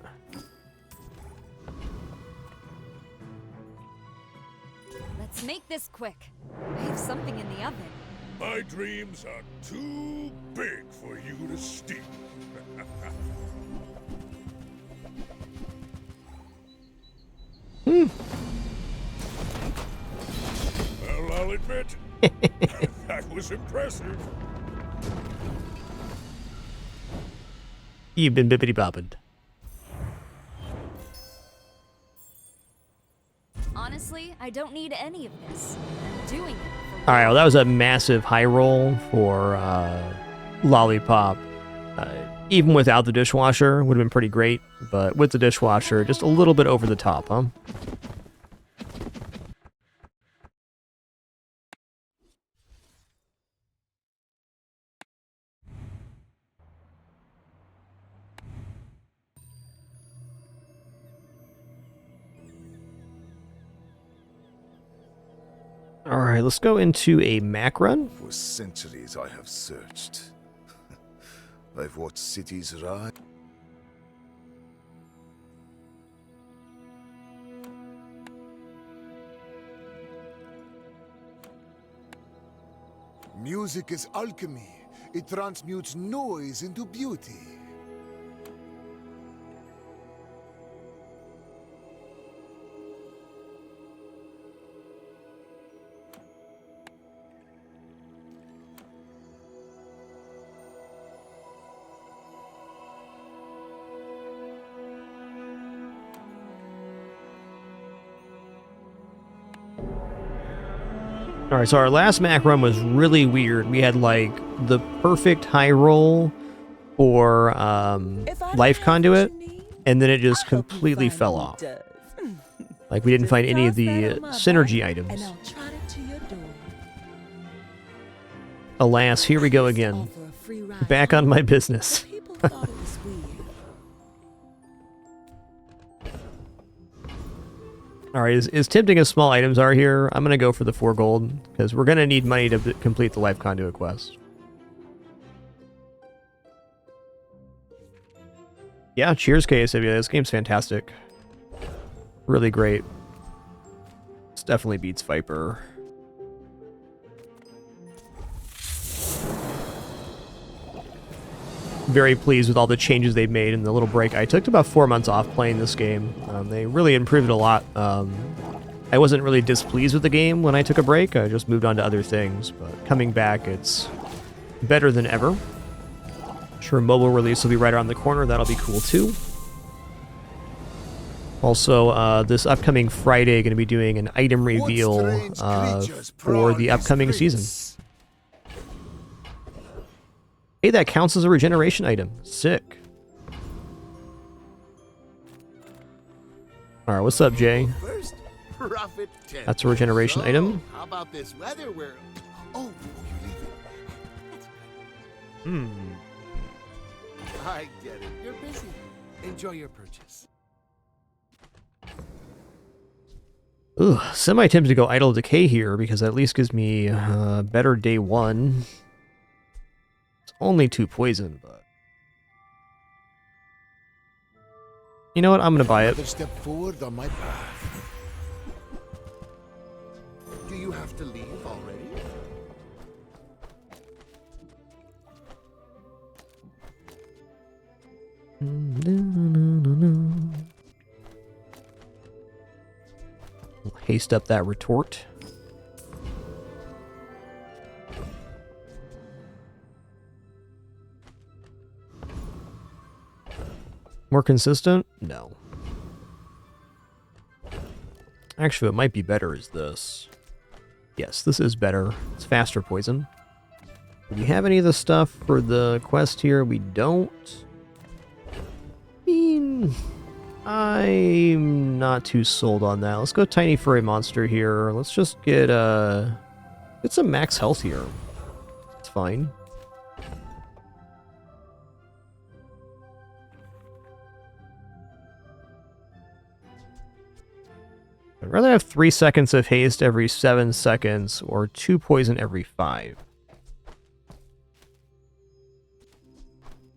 Let's make this quick. I have something in the oven. My dreams are too big for you to steal. Well, I'll admit, that was impressive. You've been bippity bopping. Honestly, I don't need any of this. I'm doing it for Alright, well that was a massive high roll for Lollipop. Even without the dishwasher, would have been pretty great, but with the dishwasher, just a little bit over the top, huh? Alright, let's go into a Mac run. For centuries I have searched. I've watched cities rise. Music is alchemy. It transmutes noise into beauty. Alright, so our last Mac run was really weird. We had, like, the perfect high roll for Life Conduit, and then it just completely fell off. Like, we didn't find any of the synergy items. Alas, here we go again. Back on my business. Alright, as tempting as small items are here, I'm going to go for the 4 gold, because we're going to need money to complete the Life Conduit quest. Yeah, cheers, KSW. This game's fantastic. Really great. This definitely beats Viper. Very pleased with all the changes they've made in the little break. I took about 4 months off playing this game. They really improved it a lot. I wasn't really displeased with the game when I took a break. I just moved on to other things. But coming back, it's better than ever. Sure, mobile release will be right around the corner. That'll be cool too. Also, this upcoming Friday, going to be doing an item reveal for the upcoming season. Hey, that counts as a regeneration item. Sick. Alright, what's up, Jay? First, profit 10. That's a regeneration item. How about this weather where... Oh, you leave it. I get it. You're busy. Enjoy your purchase. Ugh, semi-tempted to go Idle Decay here because that at least gives me better day 1. It's only 2 poison, but... You know what? I'm gonna buy it. Another step forward on my path. Do you have to leave already? Haste up that retort. More consistent? No. Actually, what might be better is this. Yes, this is better. It's faster poison. Do we have any of the stuff for the quest here? We don't. I mean, I'm not too sold on that. Let's go tiny furry monster here. Let's just get some max health here. It's fine. I'd rather have 3 seconds of haste every 7 seconds or 2 poison every 5.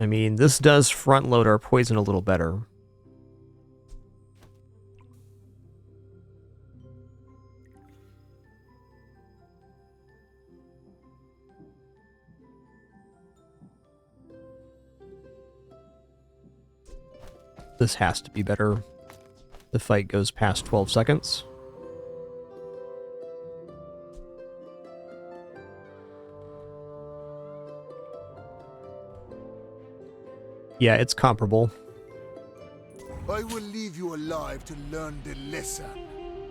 I mean, this does front load our poison a little better. This has to be better. The fight goes past 12 seconds. Yeah, it's comparable. I will leave you alive to learn the lesson.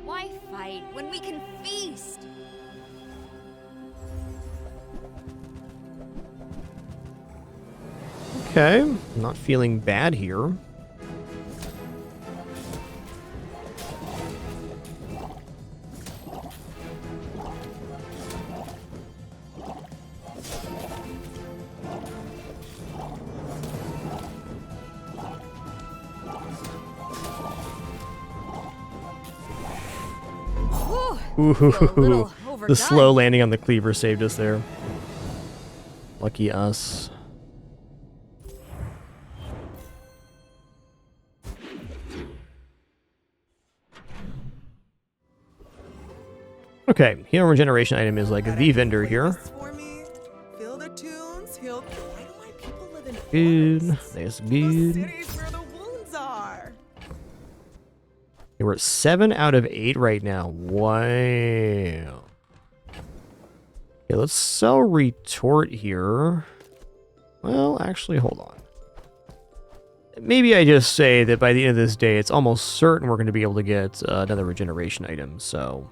Why fight when we can feast? Okay, I'm not feeling bad here. Ooh, the slow landing on the cleaver saved us there. Lucky us. Okay, healing regeneration item is like the vendor here. Feel the tunes, feel. Why do my people live in Good, forests? that's The good. cities where the wounds are. Okay, we're at 7 out of 8 right now. Wow. Okay, let's sell retort here. Well, actually, hold on. Maybe I just say that by the end of this day, it's almost certain we're going to be able to get another regeneration item, so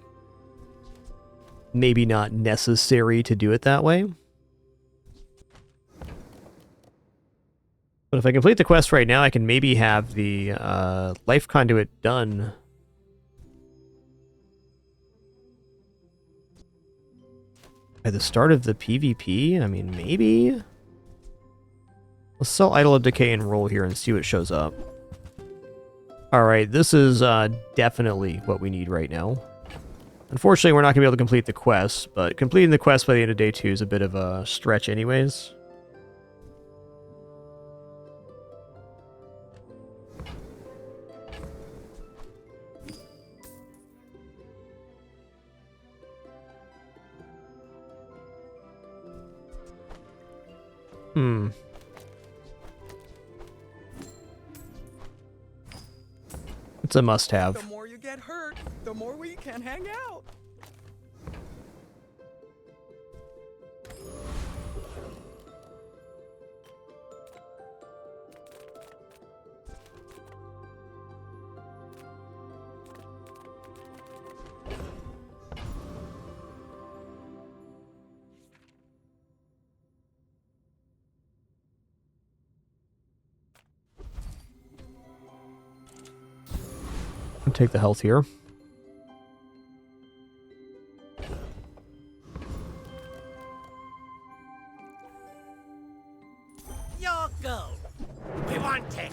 maybe not necessary to do it that way. But if I complete the quest right now, I can maybe have the life conduit done. By the start of the PvP? I mean, maybe? Let's sell Idol of Decay and roll here and see what shows up. Alright, this is definitely what we need right now. Unfortunately, we're not going to be able to complete the quest, but completing the quest by the end of day 2 is a bit of a stretch anyways. It's a must-have. The more you get hurt, the more we can hang out. Take the health here. Your go. We want it.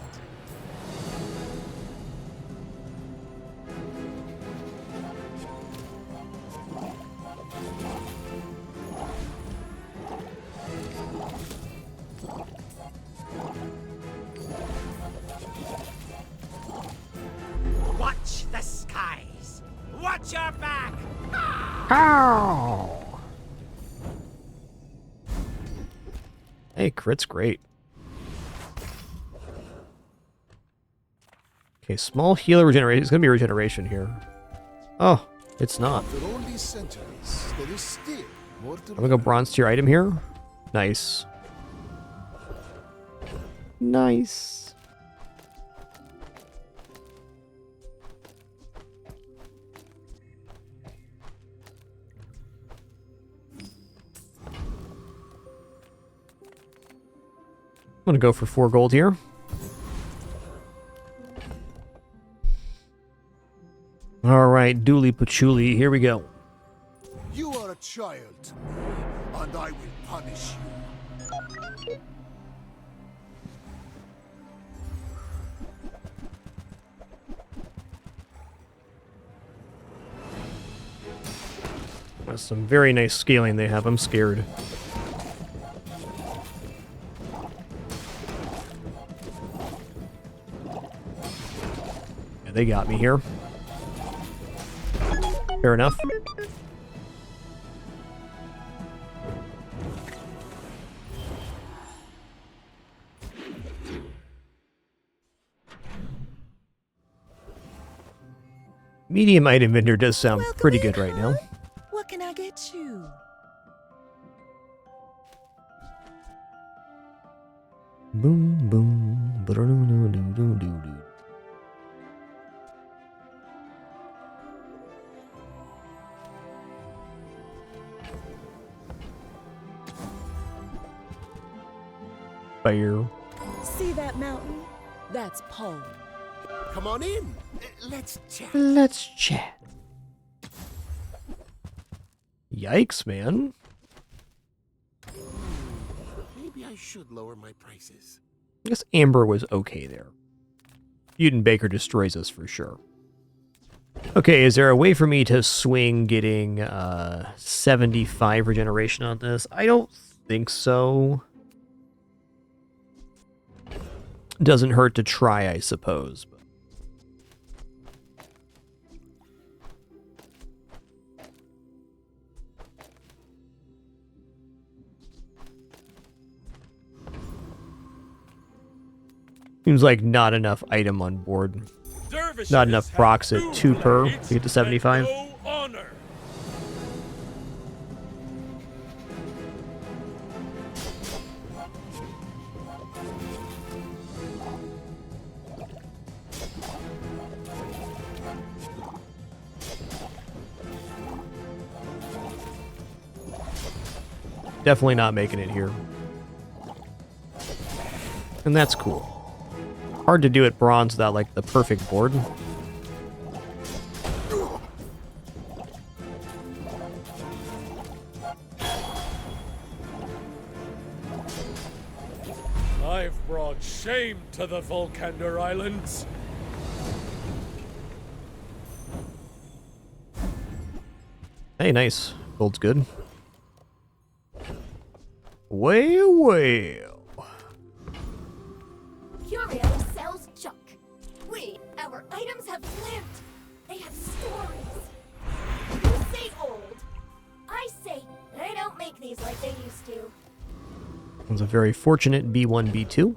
Watch the skies. Watch your back. Ow! Hey, crit's great. Okay, small healer regeneration. It's gonna be regeneration here. Oh, it's not. After all these centuries, there is still more to I'm gonna go bronze tier item here. Nice. Nice. gonna go for 4 gold here. Alright, Dooley Patchouli, here we go. You are a child to me, and I will punish you. That's some very nice scaling they have. I'm scared. Yeah, they got me here. Fair enough. Medium item vendor does sound pretty good right now. What can I get you? Boom, boom. Ba-da-doo-doo-doo-doo-doo. Fire. See that mountain? That's Poe. Come on in. Let's chat. Let's chat. Yikes, man. Maybe I should lower my prices. I guess Amber was okay there. Feud Baker destroys us for sure. Okay, is there a way for me to swing getting 75 regeneration on this? I don't think so. Doesn't hurt to try, I suppose. But seems like not enough item on board. Not enough procs at 2 per to get to 75. Definitely not making it here. And that's cool. Hard to do at bronze without, like, the perfect board. I've brought shame to the Volcander Islands. Hey, nice. Gold's good. Well. Curio sells junk. Our items have lived. They have stories. You say old. I say they don't make these like they used to. It was a very fortunate B1, B2.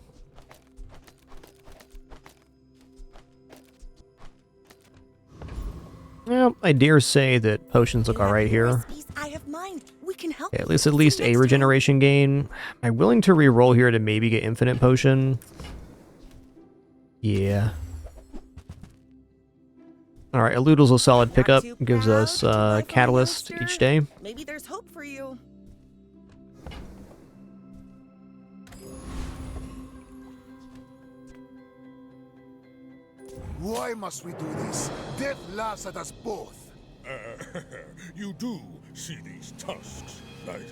Well, I dare say that potions look alright here. I have mine. We can help. Okay, at least a regeneration gain. Am I willing to re-roll here to maybe get infinite potion? Yeah. Alright, Eludel's a solid pickup. Gives us catalyst each day. Maybe there's hope for you. Why must we do this? Death laughs at us both. You do see these tusks, right?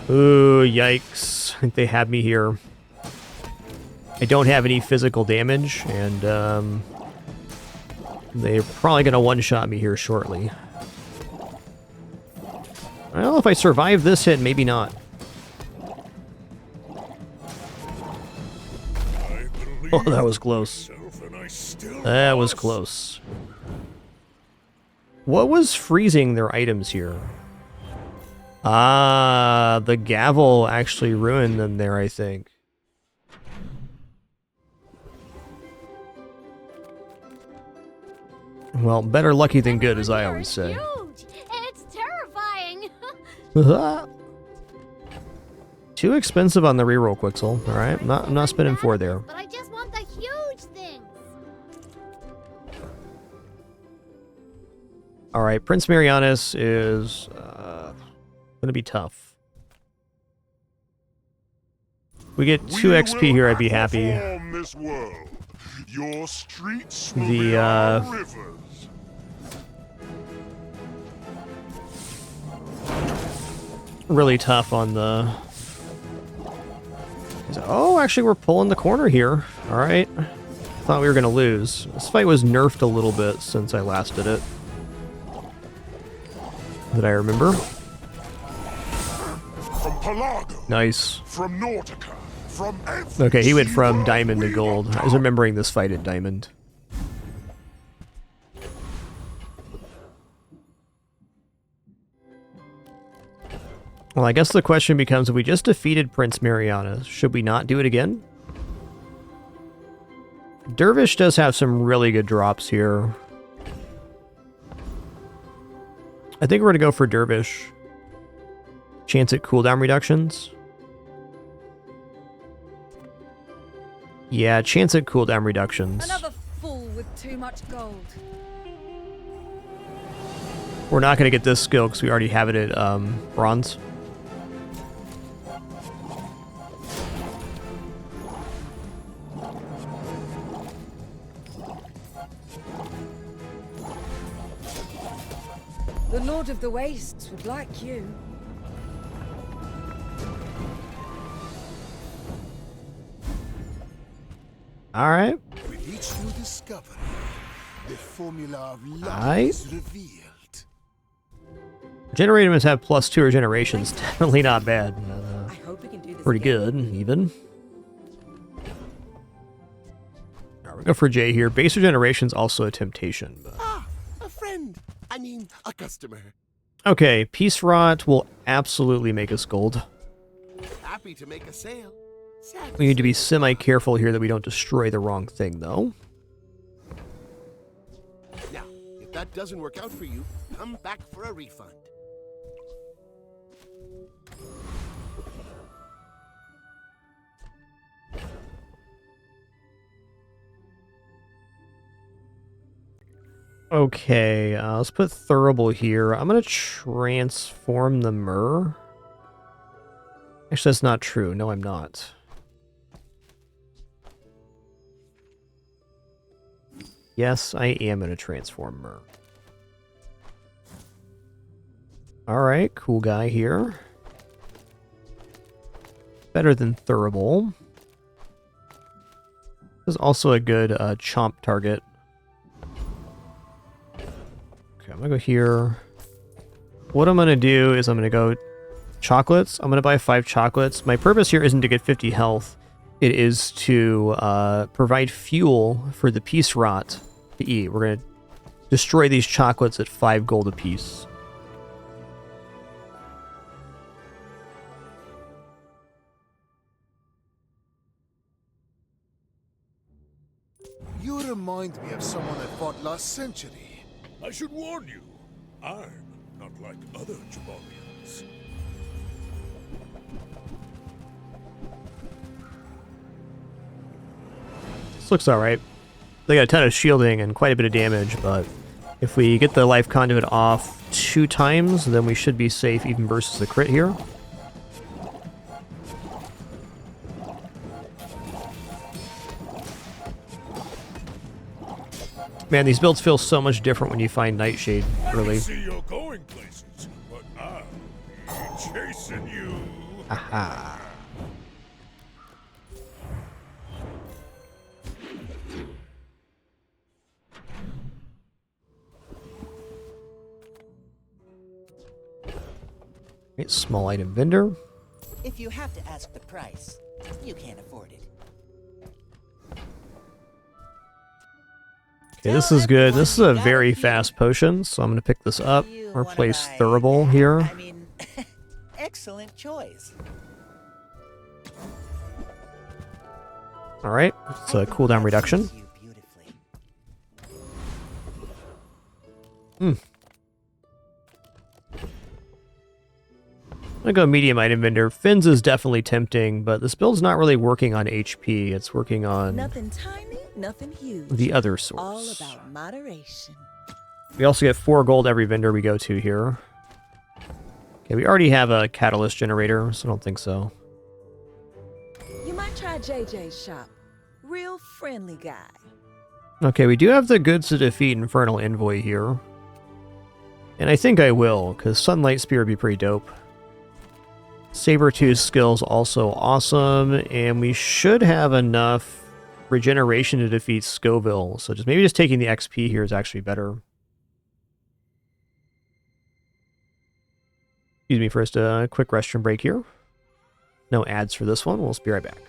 Ooh, yikes. I think they have me here. I don't have any physical damage, and they're probably going to one-shot me here shortly. Well, if I survive this hit, maybe not. Oh, that was close. That was close. What was freezing their items here? Ah, the gavel actually ruined them there, I think. Well, better lucky than good, as I always say. Huge! It's terrifying! Too expensive on the reroll, Quixel. Alright, I'm not spending 4 there. But I just want the huge things! Alright, Prince Marianus is gonna be tough. We get 2 XP here, I'd be happy. This world. Your streets will The be our rivers. really tough on the... Oh, actually we're pulling the corner here. Alright. Thought we were gonna lose. This fight was nerfed a little bit since I last did it. That I remember. From Pelago. Nice. From Nautica. From every Okay, he went from diamond to gold. I was remembering this fight at diamond. Well, I guess the question becomes, if we just defeated Prince Mariana, should we not do it again? Dervish does have some really good drops here. I think we're going to go for Dervish. Chance at cooldown reductions. Yeah, chance at cooldown reductions. Another fool with too much gold. We're not going to get this skill because we already have it at bronze. The Lord of the Wastes would like you. All right. With each new discovery, the formula of life Alright. is revealed. Generator must have +2 regenerations. Definitely not bad. I hope we can do this Pretty good, even. Alright, we'll go for J here. Base regeneration's also a temptation. But... Ah, a friend. I mean, a customer. Okay, Peace Rot will absolutely make us gold. Happy to make a sale. We need to be semi-careful here that we don't destroy the wrong thing, though. Now, if that doesn't work out for you, come back for a refund. Okay, let's put Thurible here. I'm going to transform the Myrrh. Actually, that's not true. No, I'm not. Yes, I am going to transform Myrrh. Alright, cool guy here. Better than Thurible. This is also a good chomp target. Okay, I'm going to go here. What I'm going to do is I'm going to go chocolates. I'm going to buy 5 chocolates. My purpose here isn't to get 50 health. It is to provide fuel for the Peace Rot to eat. We're going to destroy these chocolates at 5 gold apiece. You remind me of someone I fought last century. I should warn you, I'm not like other Jabalians. This looks alright. They got a ton of shielding and quite a bit of damage, but if we get the life conduit off 2 times, then we should be safe even versus the crit here. Man, these builds feel so much different when you find Nightshade, really. I see you're going places, but I'll be chasing you. Aha. Right, small item vendor. If you have to ask the price, you can't afford it. Okay, this is good. This is a very fast potion, so I'm going to pick this up. Replace Thurible here. I mean, excellent choice. Alright, it's a cooldown reduction. I'm gonna go medium item vendor. Fins is definitely tempting, but this build's not really working on HP. It's working on Nothing tiny, nothing huge. the other source. All about moderation. We also get 4 gold every vendor we go to here. Okay, we already have a catalyst generator, so I don't think so. You might try JJ's shop. Real friendly guy. Okay, we do have the goods to defeat Infernal Envoy here. And I think I will, because Sunlight Spear would be pretty dope. Sabertooth skill's also awesome, and we should have enough regeneration to defeat Scoville, so maybe just taking the XP here is actually better. Excuse me, first a quick restroom break here. No ads for this one, we'll be right back.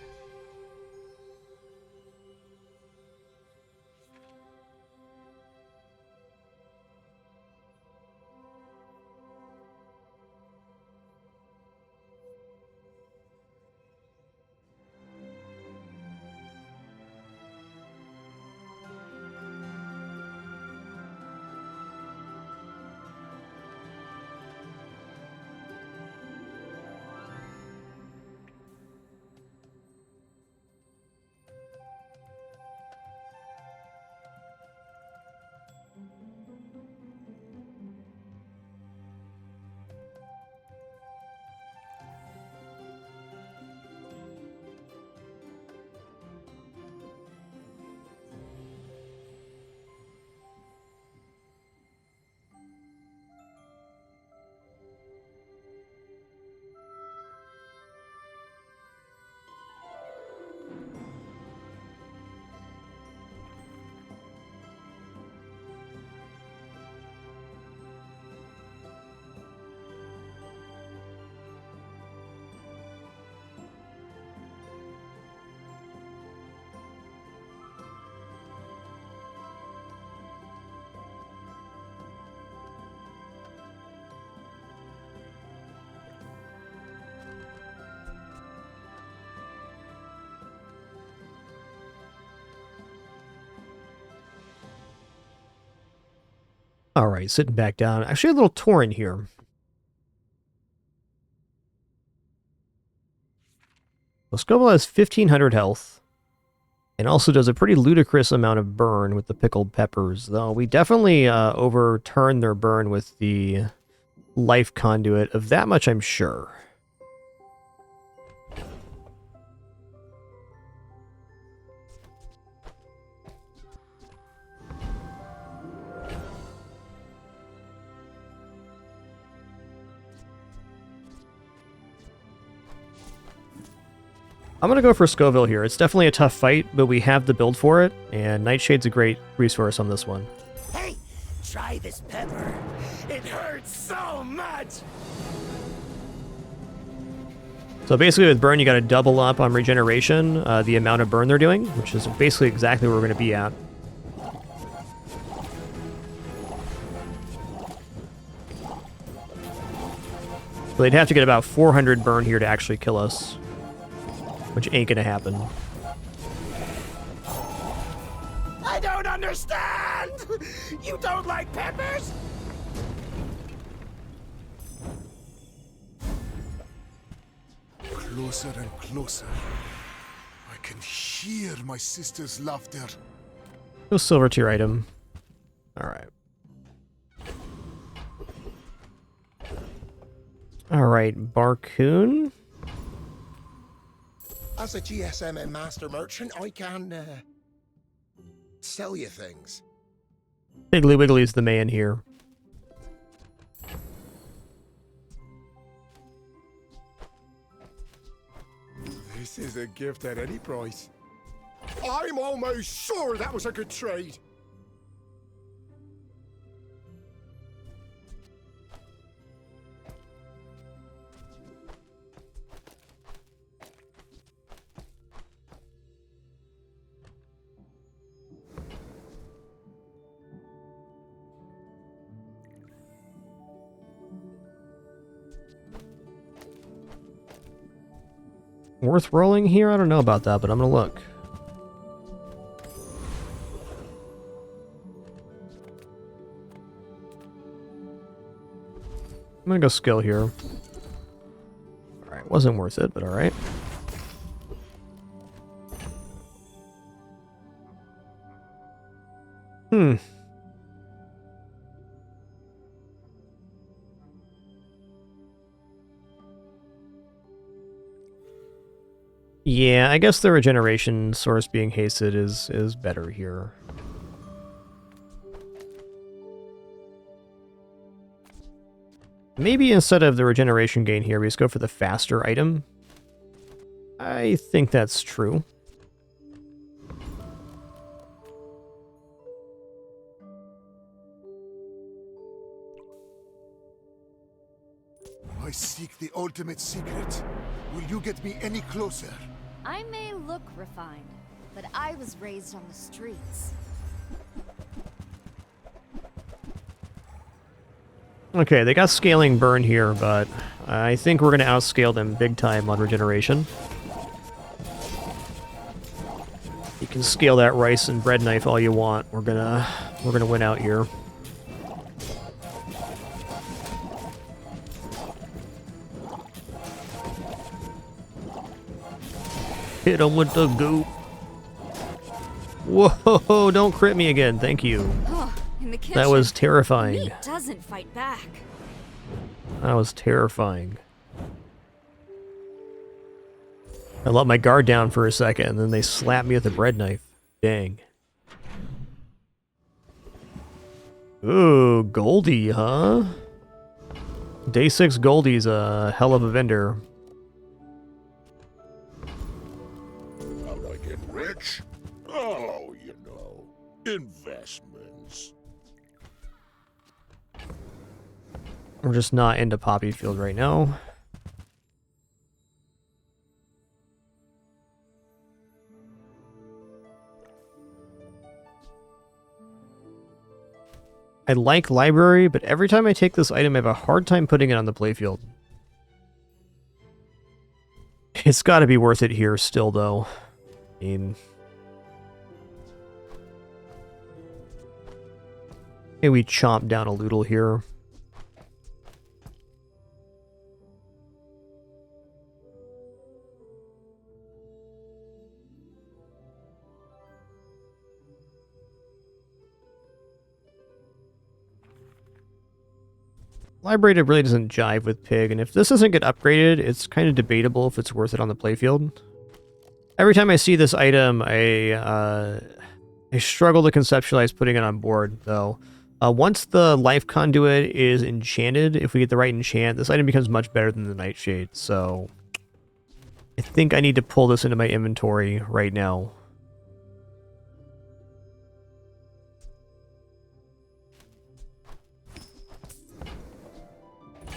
Alright, sitting back down. Actually, a little torrent here. Well, Scoville has 1500 health. And also does a pretty ludicrous amount of burn with the pickled peppers. Though we definitely overturned their burn with the life conduit. Of that much, I'm sure. I'm going to go for Scoville here. It's definitely a tough fight, but we have the build for it, and Nightshade's a great resource on this one. Hey, try this pepper. It hurts so much. So basically with burn, you got to double up on regeneration, the amount of burn they're doing, which is basically exactly where we're going to be at. So they'd have to get about 400 burn here to actually kill us. Which ain't gonna happen. I don't understand! You don't like peppers? Closer and closer. I can hear my sister's laughter. No silver tier item. Alright. Alright, Barcoon. As a GSM and master merchant, I can sell you things. Piggly Wiggly's the man here. This is a gift at any price. I'm almost sure that was a good trade. Worth rolling here? I don't know about that, but I'm gonna look. I'm gonna go skill here. Alright, wasn't worth it, but alright. Yeah, I guess the regeneration source being hasted is better here. Maybe instead of the regeneration gain here, we just go for the faster item. I think that's true. I seek the ultimate secret. Will you get me any closer? I may look refined, but I was raised on the streets. Okay, they got scaling burn here, but I think we're going to outscale them big time on regeneration. You can scale that rice and bread knife all you want. We're gonna win out here. Hit him with the goop. Whoa, don't crit me again. Thank you. Oh, in the kitchen, that was terrifying. Meat doesn't fight back. That was terrifying. I let my guard down for a second, and then they slapped me with a bread knife. Dang. Ooh, Goldie, huh? Day 6 Goldie's a hell of a vendor. How do I get rich? Oh, you know, investments. We're just not into Poppy Field right now. I like library, but every time I take this item, I have a hard time putting it on the playfield. It's got to be worth it here still, though. I mean, maybe we chomp down a Loodle here. Library really doesn't jive with Pig, and if this doesn't get upgraded, it's kind of debatable if it's worth it on the playfield. Every time I see this item, I struggle to conceptualize putting it on board, though. Once the life conduit is enchanted, if we get the right enchant, this item becomes much better than the Nightshade, so I think I need to pull this into my inventory right now.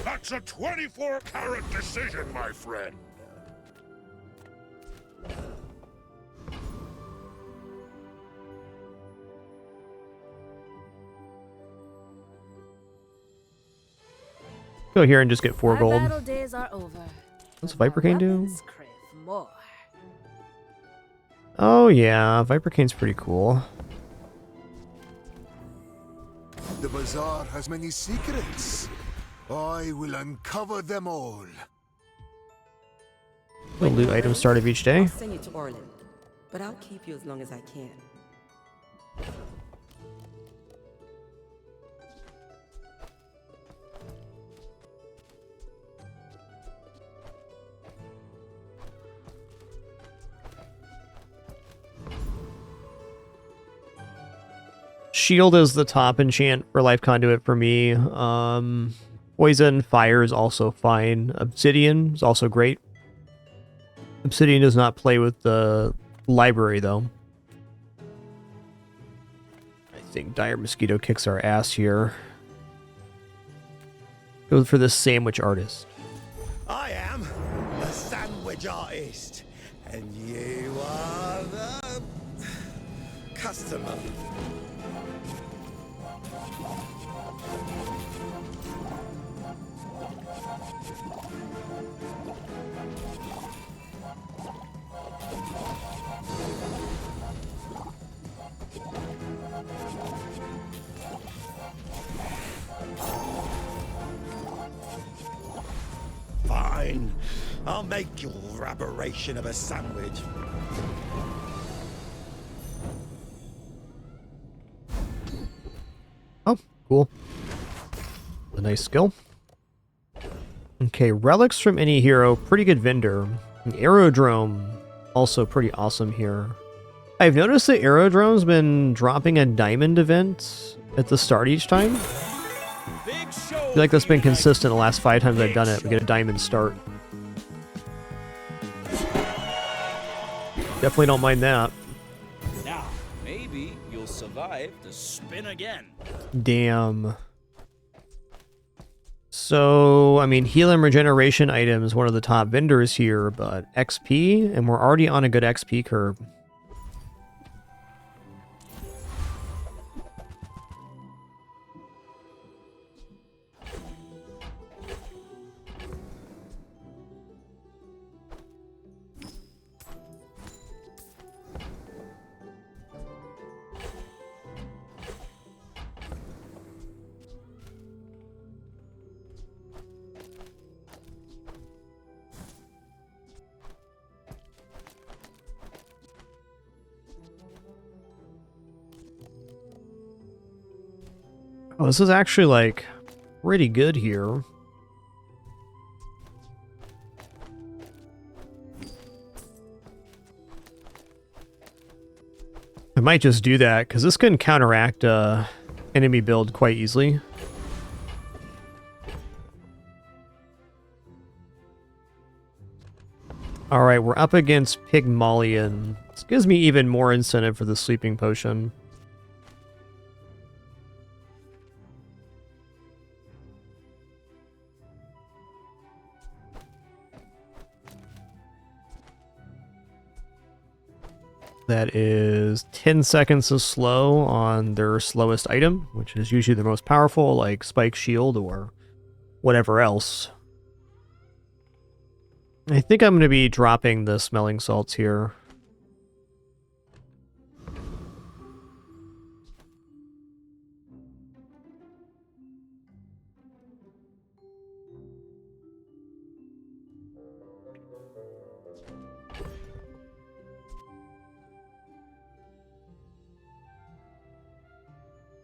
That's a 24-carat decision, my friend. Go here and just get 4 gold. Battle days are over. What's Viper Cane do? Weapons crave more. Oh yeah, Viper Cane's pretty cool. The Bazaar has many secrets. I will uncover them all. We'll loot items start of each day. I'll send you to Orland, but I'll keep you as long as I can. Shield is the top enchant for Life Conduit for me. Poison, Fire is also fine. Obsidian is also great. Obsidian does not play with the library, though. I think Dire Mosquito kicks our ass here. Go for the Sandwich Artist. I am the Sandwich Artist, and you are the customer. Fine. I'll make your aberration of a sandwich. Oh, cool. A nice skill. Okay, relics from any hero. Pretty good vendor. An aerodrome. also pretty awesome here. I've noticed the aerodrome's been dropping a diamond event at the start each time. I feel like that's been consistent the last 5 times I've done it. We get a diamond start. Definitely don't mind that. Now, maybe you'll survive to spin again. Damn. So, I mean, heal and regeneration items, one of the top vendors here, but XP, and we're already on a good XP curve. Oh, this is actually, like, pretty good here. I might just do that, because this can counteract enemy build quite easily. Alright, we're up against Pygmalion. This gives me even more incentive for the sleeping potion. That is 10 seconds of slow on their slowest item, which is usually the most powerful, like Spike Shield or whatever else. I think I'm going to be dropping the smelling salts here.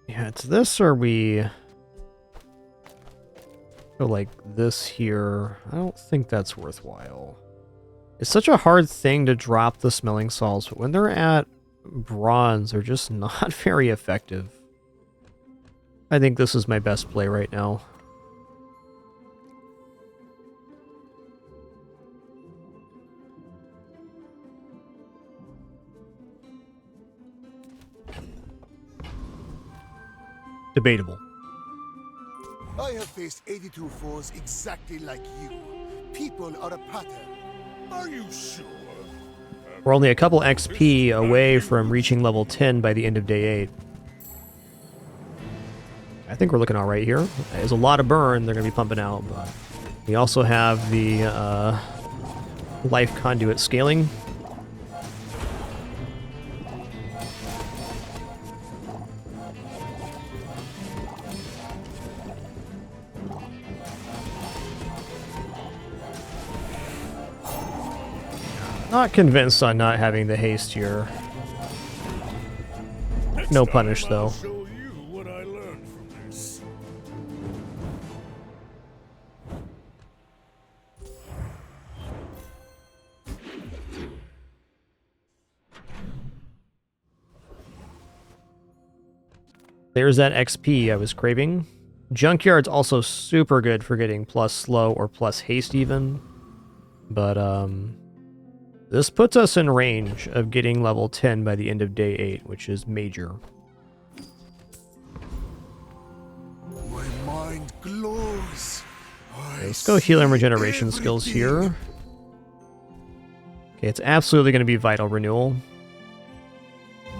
Yeah, it's this or we go like this here. I don't think that's worthwhile. It's such a hard thing to drop the smelling salts, but when they're at bronze, they're just not very effective. I think this is my best play right now. Debatable. I have faced 82 foes exactly like you. People are a pattern. Are you sure? We're only a couple XP away from reaching level 10 by the end of day 8. I think we're looking all right here. There's a lot of burn they're going to be pumping out, but we also have the life conduit scaling. Not convinced on not having the haste here. No punish though. There's that XP I was craving. Junkyard's also super good for getting plus slow or plus haste even. But this puts us in range of getting level 10 by the end of day 8, which is major. My mind glows. Let's go heal and regeneration skills here. Okay, it's absolutely going to be vital renewal.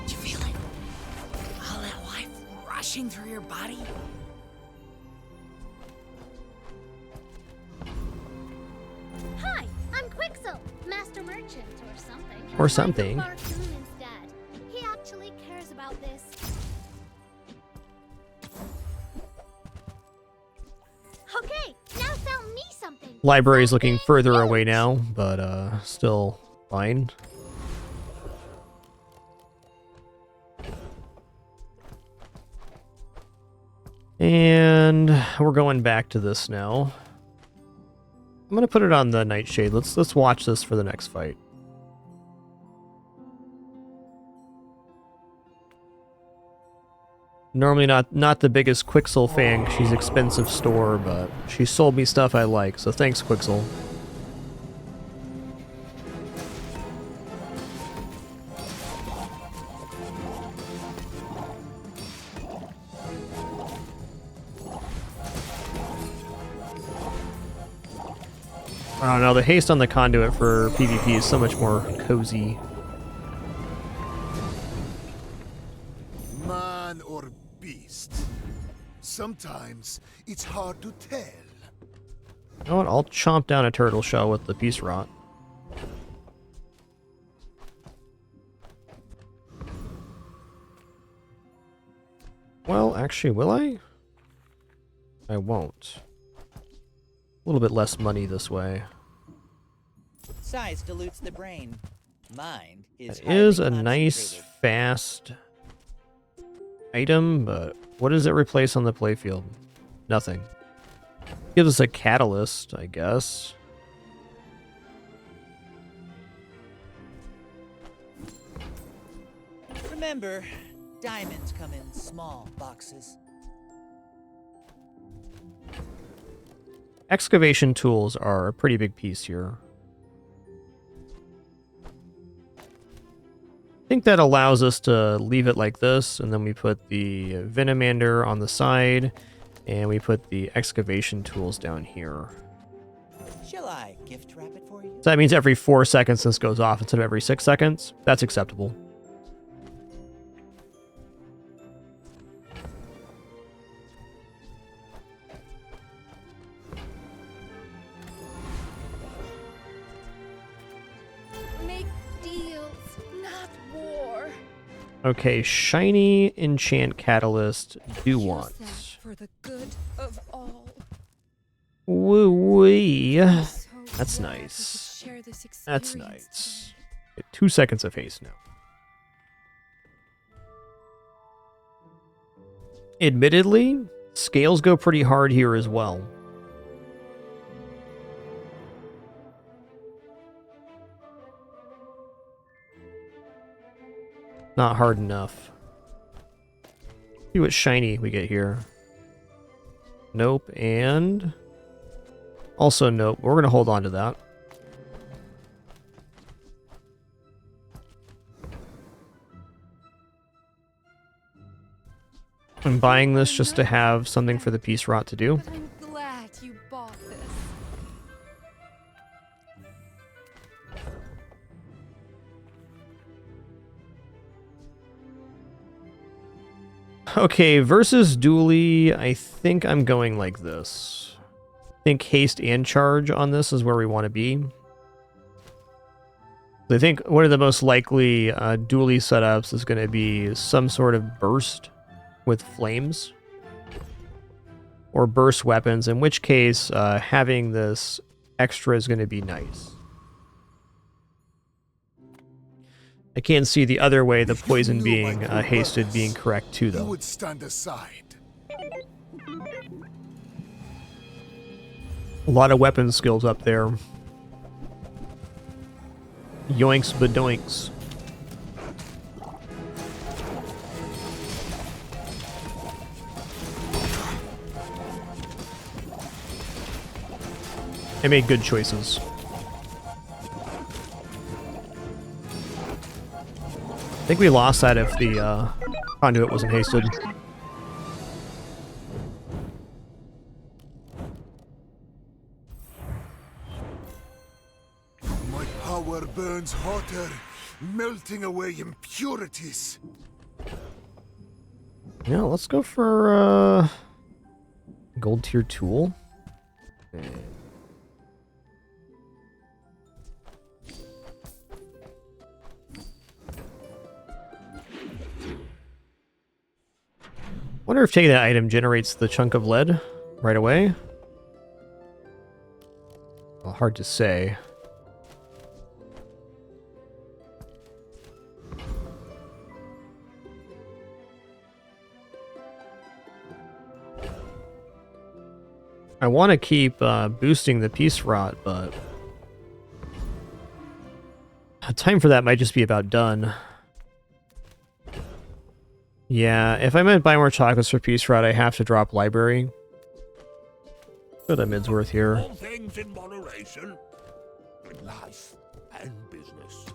Do you feel it? All that life rushing through your body? Hi, I'm Quixel, Master Merchant or something. Or something. Bartoon instead. He actually cares about this. Okay, now sell me something. Library's looking further away now, but still fine. And we're going back to this now. I'm gonna put it on the Nightshade. Let's watch this for the next fight. Normally not the biggest Quixel fan. She's expensive store, but she sold me stuff I like, so thanks, Quixel. I don't know, the haste on the conduit for PvP is so much more cozy. Man or beast? Sometimes it's hard to tell. You know what? I'll chomp down a turtle shell with the peace rot. Well, actually, will I? I won't. A little bit less money this way. Size dilutes the brain. Mind is It is a nice, fast item, but what does it replace on the playfield? Nothing. Gives us a catalyst, I guess. Remember, diamonds come in small boxes. Excavation tools are a pretty big piece here. I think that allows us to leave it like this, and then we put the Venomander on the side, and we put the excavation tools down here. Shall I gift wrap it for you? So that means every 4 seconds this goes off instead of every 6 seconds. That's acceptable. Make deals, not war. Okay, shiny enchant catalyst do want. For the good of all. Woo-wee. That's nice. That's nice. Get 2 seconds of haste now. Admittedly, scales go pretty hard here as well. Not hard enough. See what shiny we get here. Nope, and also nope. We're gonna hold on to that. I'm buying this just to have something for the peace rot to do. But I'm glad you bought this. Okay, versus dually, I think I'm going like this. I think haste and charge on this is where we want to be. I think one of the most likely dually setups is going to be some sort of burst with flames. Or burst weapons, in which case having this extra is going to be nice. I can't see the other way, the poison being hasted being correct too, You though. would stand aside. A lot of weapon skills up there. Yoinks badoinks. I made good choices. I think we lost that if the conduit wasn't hasted. My power burns hotter, melting away impurities. Yeah, let's go for gold tier tool. Wonder if taking that item generates the chunk of lead right away. Well, hard to say. I want to keep boosting the peace rot, but time for that might just be about done. Yeah, if I'm gonna buy more chocolates for Peace Rod, I have to drop library. Put a Midsworth here. All things in moderation. Life and business.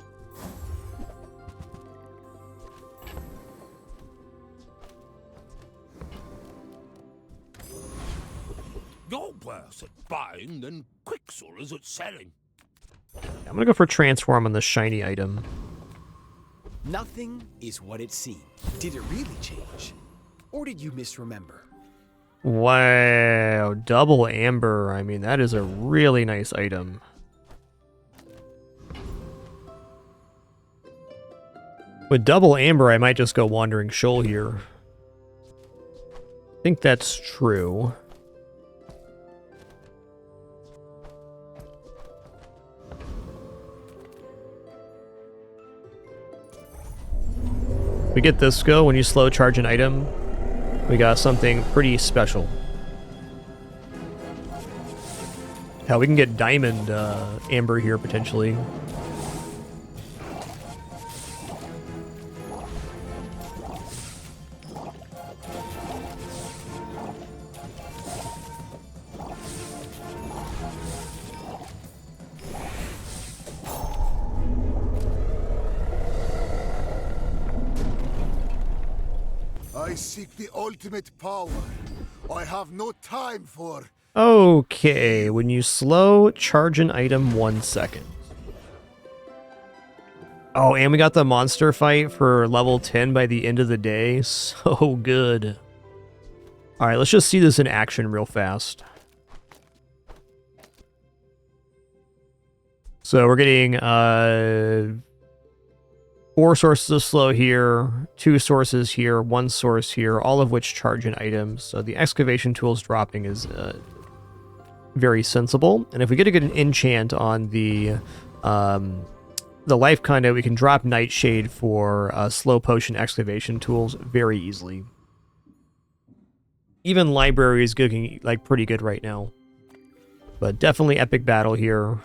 You're worse at buying than Quicksilver is at selling. I'm gonna go for Transform on the shiny item. Nothing is what it seemed. Did it really change? Or did you misremember? Wow, double amber. I mean, that is a really nice item. With double amber, I might just go Wandering Shoal here. I think that's true. We get this go when you slow charge an item. We got something pretty special. Hell, we can get diamond amber here potentially. I seek the ultimate power. I have no time for... Okay, when you slow charge an item 1 second. Oh, and we got the monster fight for level 10 by the end of the day. So good. Alright, let's just see this in action real fast. So we're getting 4 sources of slow here, 2 sources here, 1 source here, all of which charge an item. So the excavation tools dropping is very sensible. And if we get a good enchant on the life conduit, we can drop Nightshade for slow potion excavation tools very easily. Even library is looking like pretty good right now. But definitely epic battle here.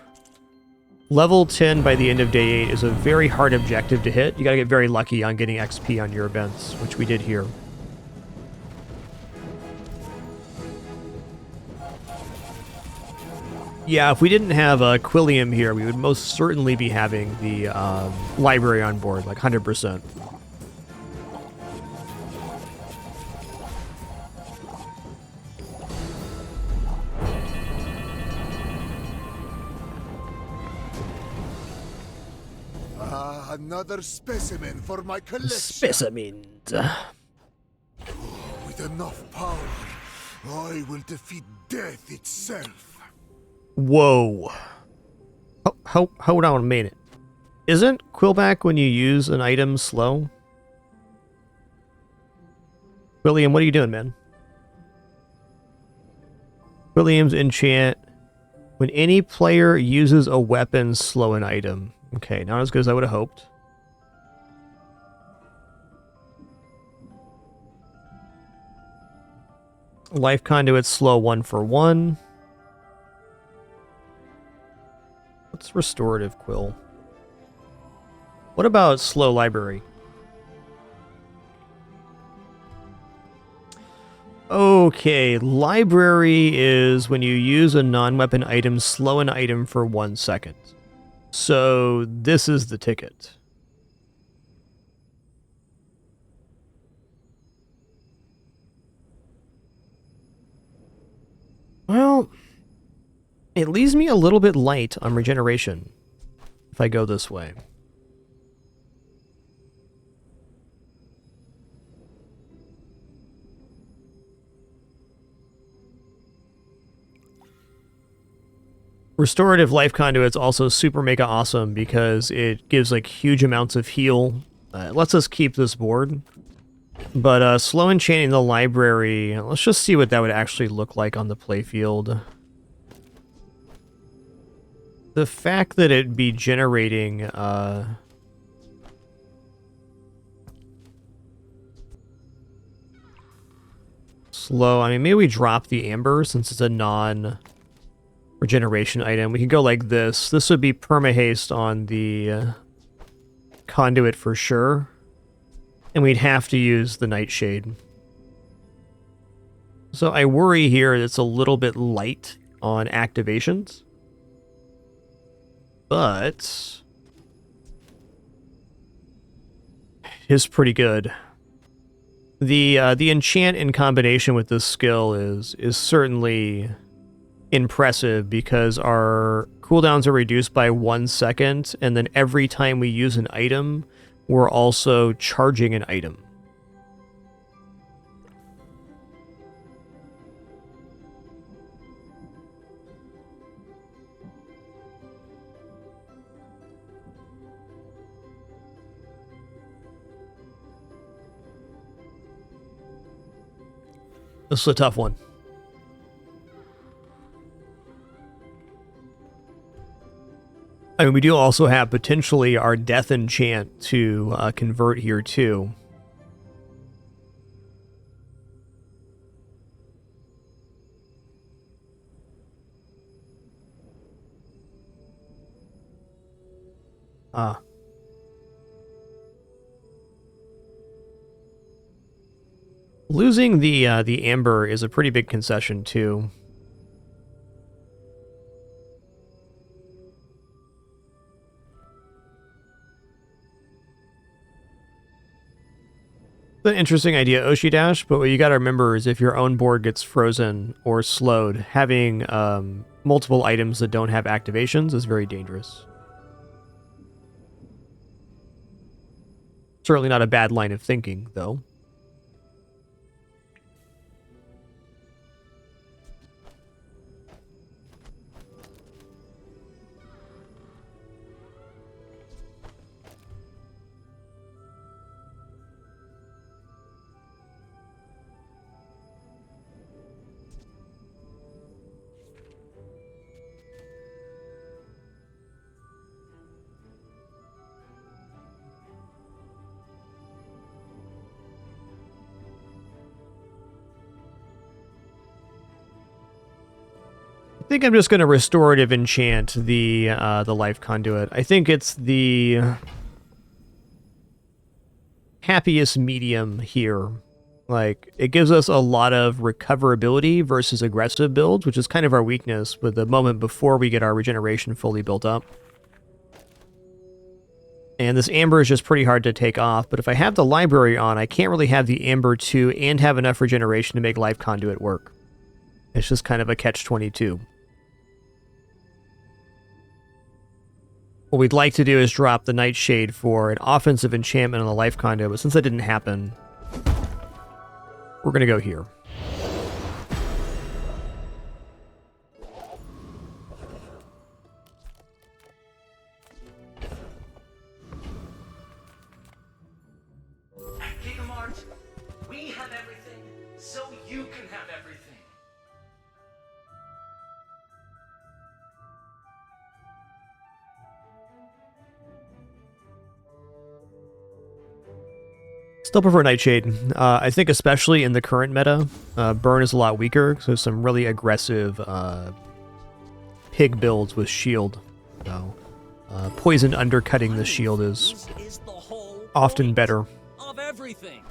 Level 10 by the end of day 8 is a very hard objective to hit. You gotta get very lucky on getting XP on your events, which we did here. Yeah, if we didn't have Quilliam here, we would most certainly be having the library on board, like 100%. Another specimen for my collection. Specimens. With enough power, I will defeat death itself. Whoa. Hold on a minute. Isn't Quillback when you use an item slow? William, what are you doing, man? William's enchant. When any player uses a weapon, slow an item. Okay, not as good as I would have hoped. Life conduit slow 1 for 1. What's restorative quill? What about slow library? Okay, library is when you use a non-weapon item, slow an item for 1 second. So this is the ticket. Well, it leaves me a little bit light on regeneration if I go this way. Restorative life conduit's also super mega awesome because it gives like huge amounts of heal. It lets us keep this board. But slow enchanting the library, let's just see what that would actually look like on the playfield. The fact that it'd be generating slow, I mean, maybe we drop the amber since it's a non-regeneration item. We can go like this. This would be perma-haste on the conduit for sure. And we'd have to use the Nightshade. So I worry here that it's a little bit light on activations. But is pretty good. The enchant in combination with this skill is certainly impressive because our cooldowns are reduced by 1 second, and then every time we use an item, we're also charging an item. This is a tough one. I mean, we do also have potentially our Death Enchant to convert here too. Losing the Amber is a pretty big concession too. It's an interesting idea, Oshidash, but what you gotta remember is if your own board gets frozen or slowed, having multiple items that don't have activations is very dangerous. Certainly not a bad line of thinking, though. I think I'm just going to restorative enchant the life conduit. I think it's the happiest medium here. Like, it gives us a lot of recoverability versus aggressive builds, which is kind of our weakness with the moment before we get our regeneration fully built up. And this Amber is just pretty hard to take off, but if I have the library on, I can't really have the Amber 2 and have enough regeneration to make life conduit work. It's just kind of a catch-22. What we'd like to do is drop the Nightshade for an offensive enchantment on the life conduit, but since that didn't happen, we're going to go here. At Gigamart, we have everything, so you can have everything. Still prefer Nightshade. I think especially in the current meta, Burn is a lot weaker, so some really aggressive pig builds with shield. So, poison undercutting the shield is often better. Of everything.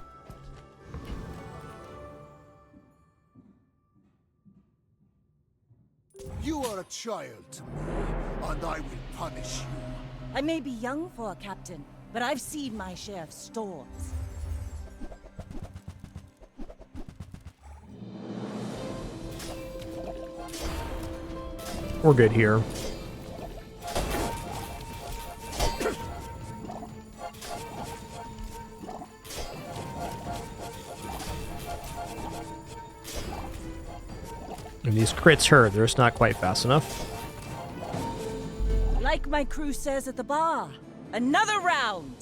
You are a child to me, and I will punish you. I may be young for a captain, but I've seen my share of storms. We're good here. And these crits hurt. They're just not quite fast enough. Like my crew says at the bar, another round!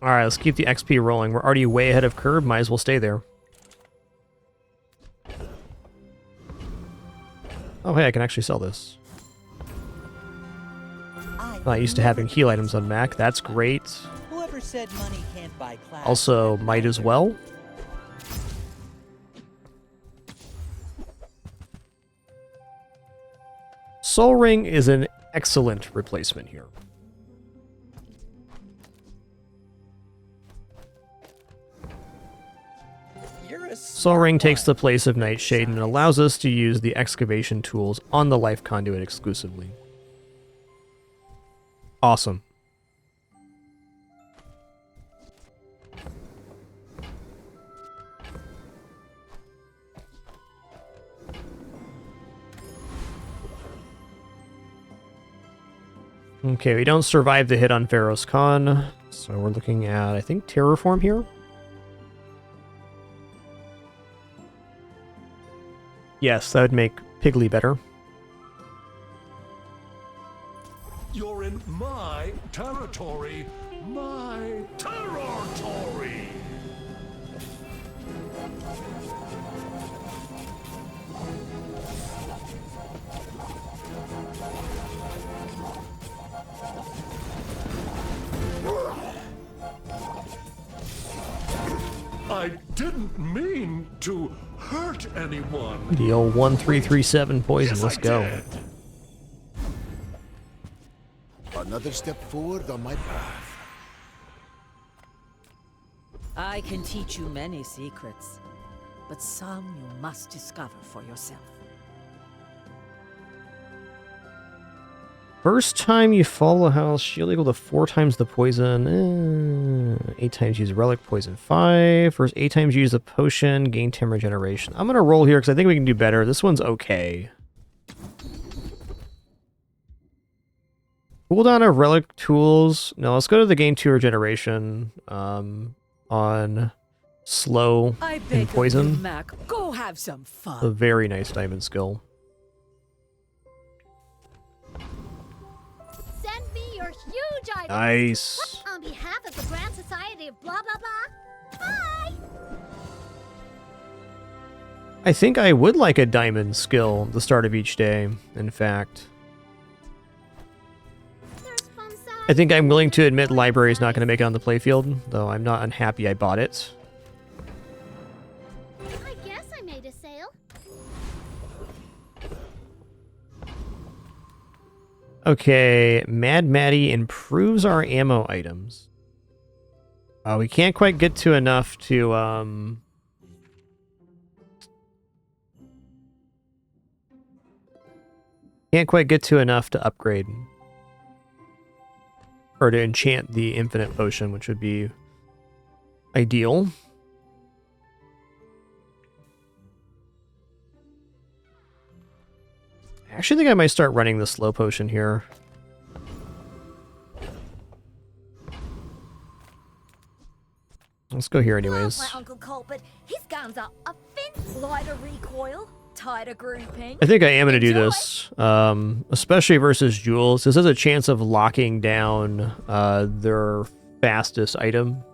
Alright, let's keep the XP rolling. We're already way ahead of curve. Might as well stay there. Oh, hey, I can actually sell this. I Not used to having heal items on Mac. That's great. Whoever said money can't buy class? Also, might as well. Soul Ring is an excellent replacement here. Soul Ring takes the place of Nightshade and allows us to use the excavation tools on the life conduit exclusively. Awesome. Okay, we don't survive the hit on Pharaoh's Khan, so we're looking at, I think, Terraform here? Yes, that would make Piggly better. You're in my territory. My territory. I didn't mean to hurt anyone. The old 1337 poison, let's go. Another step forward on my path. I can teach you many secrets, but some you must discover for yourself. First time you follow a house, shield equal to 4 times the poison. 8 times use a relic, poison 5. First 8 times use a potion, gain 10 regeneration. I'm gonna roll here because I think we can do better. This one's okay. Cooldown of relic tools. No, let's go to the gain 2 regeneration on slow and poison. Mac, go have some fun. A very nice diamond skill. Send me your huge items. Nice. On behalf of the Grand Society of blah blah blah. Bye. I think I would like a diamond skill at the start of each day, in fact. I think I'm willing to admit library is not going to make it on the playfield, though I'm not unhappy I bought it. I guess I made a sale. Okay, Mad Maddie improves our ammo items. We can't quite get to enough to, can't quite get to enough to upgrade. Or to enchant the infinite potion, which would be ideal. I actually think I might start running the slow potion here. Let's go here anyways. My Uncle Colbert, his guns are a fin, lighter recoil, tighter grouping. I think I am going to do this, especially versus Jules. This has a chance of locking down their fastest item.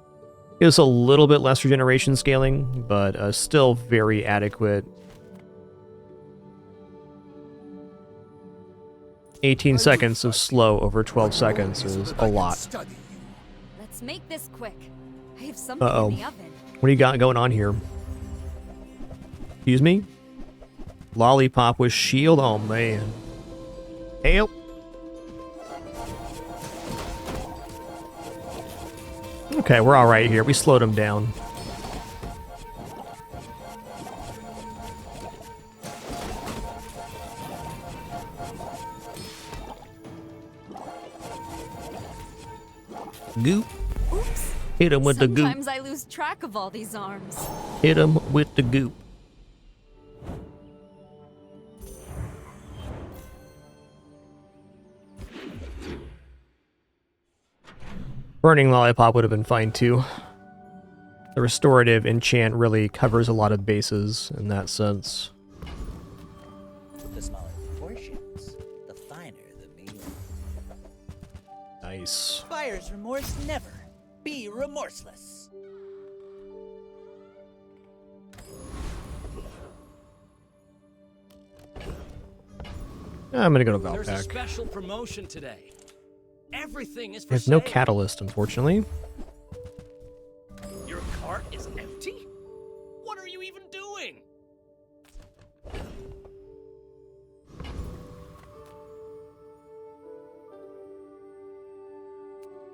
It's a little bit less regeneration scaling, but still very adequate. 18 seconds of slow over 12 seconds is a lot. Let's make this quick. I have something in the oven. What do you got going on here? Excuse me? Lollipop with shield? Oh, man. Help. Okay, we're alright here. We slowed him down. Goop. Oops. Hit him with the goop. Sometimes I lose track of all these arms. Hit him with the goop. Burning Lollipop would have been fine too. The restorative enchant really covers a lot of bases in that sense. The smaller the portions, the finer the meal. Nice. Buyer's remorse never. Be remorseless. I'm gonna go to There's a Valpak. special promotion today. Everything is I for have no sale. catalyst, unfortunately. Your cart is empty? What are you even doing?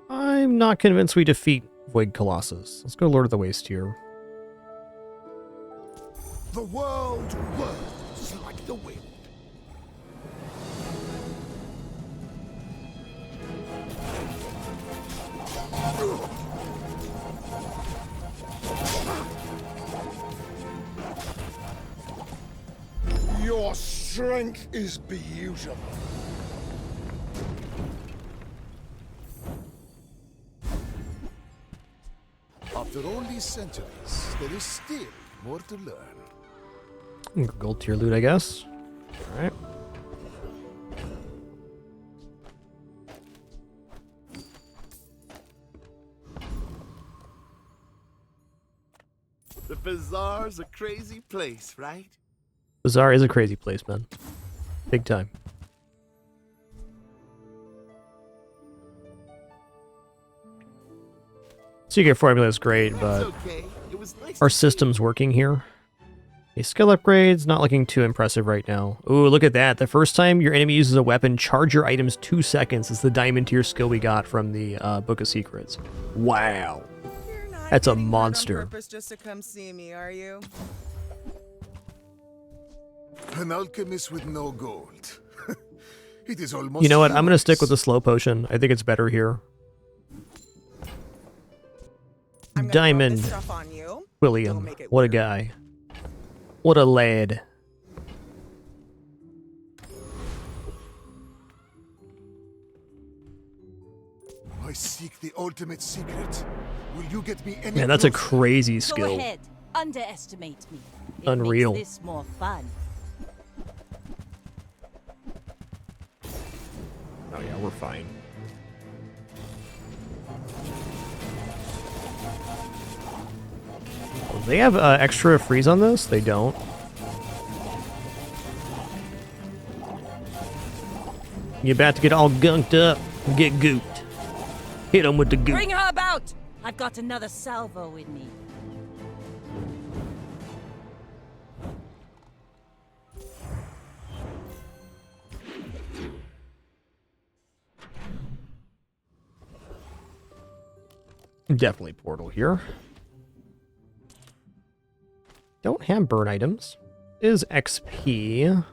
I'm not convinced we defeat Void Colossus. Let's go Lord of the Waste here. The world whirls like the wind. Your strength is beautiful. After all these centuries, there is still more to learn. Gold tier loot, I guess. Alright. The Bazaar's a crazy place, right? Bazaar is a crazy place, man. Big time. Secret formula is great, but okay. It was nice our system's working here. A skill upgrade's not looking too impressive right now. Ooh, look at that. The first time your enemy uses a weapon, charge your items 2 seconds is the diamond tier skill we got from the Book of Secrets. Wow. That's a monster. Purpose just to come see me, are you? An alchemist with no gold. It is almost. You know what? I'm going to stick with humorous. the slow potion. I think it's better here. Diamond. William. What a guy. What a lad. I seek the ultimate secret. Will you get me any Man, that's a closer? crazy skill. Go ahead. Underestimate me. It Unreal. Makes this more fun. Oh yeah, we're fine. Oh, they have extra freeze on this? They don't. You about to get all gunked up and get gooped. Hit them with the goop. Bring her about! I've got another salvo in me. Definitely portal here. Don't have burn items. Is XP.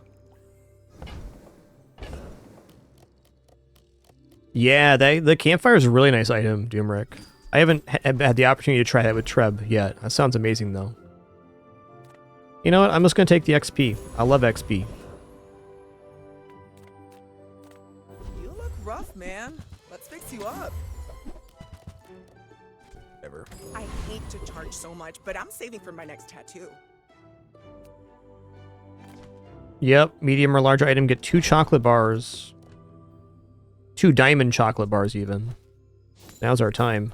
Yeah, the campfire is a really nice item, Doomrick. I haven't had the opportunity to try that with Treb yet. That sounds amazing, though. You know what? I'm just going to take the XP. I love XP. You look rough, man. Let's fix you up. Whatever. I hate to charge so much, but I'm saving for my next tattoo. Yep, medium or large item, get 2 chocolate bars. 2 diamond chocolate bars, even. Now's our time.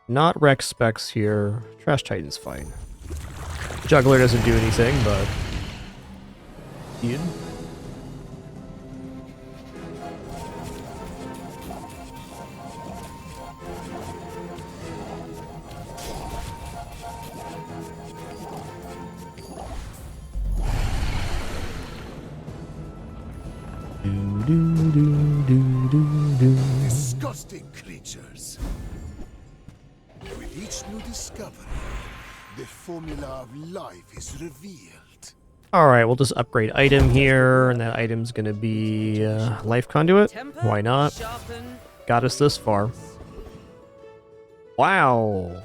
Not Rex specs here. Trash Titan's fine. Juggler doesn't do anything, but... Dude. Disgusting creatures. With each new discovery, the formula of life is revealed. Alright, we'll just upgrade item here, and that item's gonna be life conduit. Why not? Got us this far. Wow!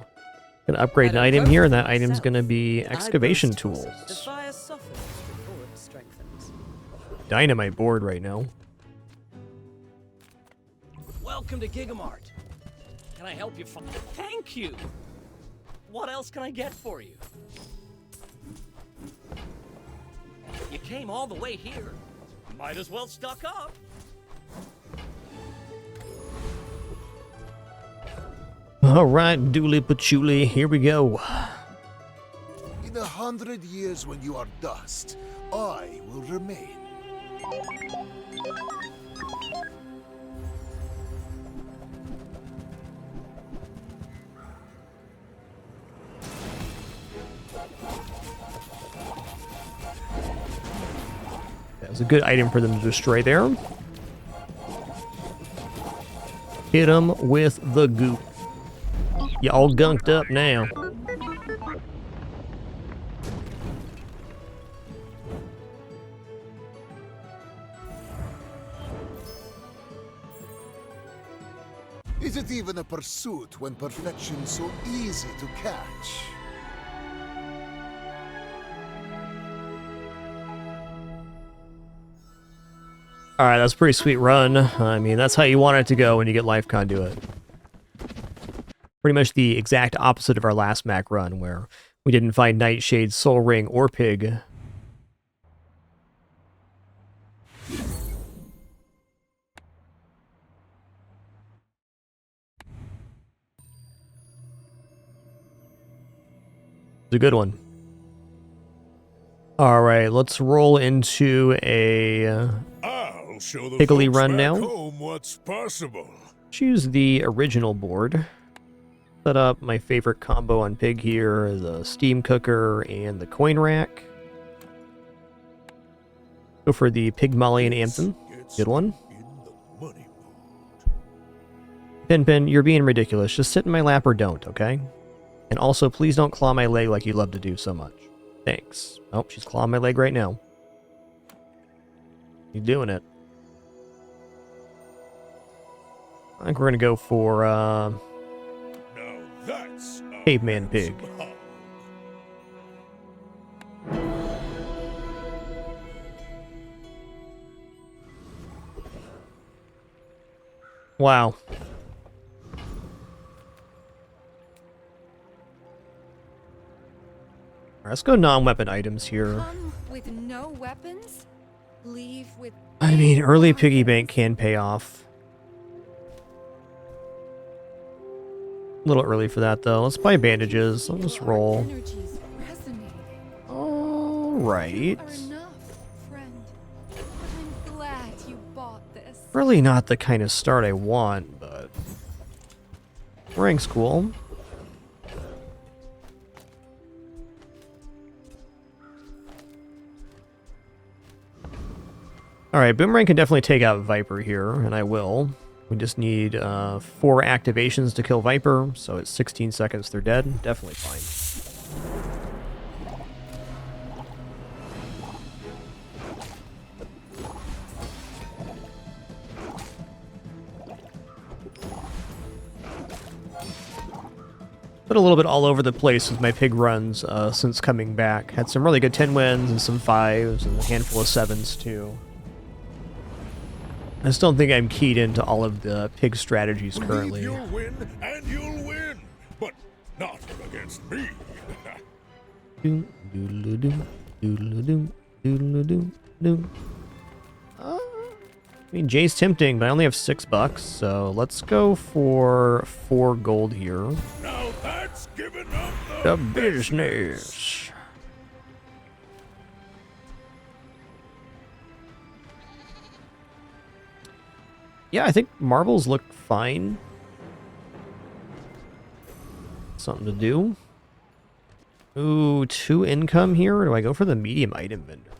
Gonna upgrade an item here, and that item's gonna be excavation tools. Dynamite board right now. Welcome to Gigamart. Can I help you find... Thank you! What else can I get for you? You came all the way here. Might as well stock up. Alright, Dooley Patchouli, here we go. In a 100 years when you are dust, I will remain. That was a good item for them to destroy there. Hit them with the goop. You all gunked up now. Is it even a pursuit when perfection's so easy to catch? Alright, that's a pretty sweet run. I mean, that's how you want it to go when you get Life Conduit. Pretty much the exact opposite of our last Mac run, where we didn't find Nightshade, Soul Ring, or Pig. It's a good one. Alright, let's roll into a I'll show the Piggly folks run back now. home what's possible. Choose the original board. Set up my favorite combo on Pig here is a steam cooker and the coin rack. Go for the Pygmalion Anthem. Good one. Pin, you're being ridiculous. Just sit in my lap or don't, okay? And also, please don't claw my leg like you love to do so much. Thanks. Oh, she's clawing my leg right now. You're doing it. I think we're gonna go for, That's Caveman Pig. Wow. Alright, let's go non-weapon items here. Come with no weapons, leave with. I mean, early piggy bank can pay off. A little early for that, though. Let's buy bandages. I'll just roll. Alright. Really not the kind of start I want, but rank's cool. Alright, Boomerang can definitely take out Viper here, and I will. We just need 4 activations to kill Viper, so it's 16 seconds they're dead. Definitely fine. Been a little bit all over the place with my pig runs since coming back. Had some really good 10 wins and some 5s and a handful of 7s too. I just don't think I'm keyed into all of the pig strategies currently. You'll win, and you'll win, but not against me. I mean, Jay's tempting, but I only have $6, so let's go for 4 gold here. Now that's giving up The business. Yeah, I think marbles look fine. Something to do. Ooh, 2 income here? Or do I go for the medium item vendor?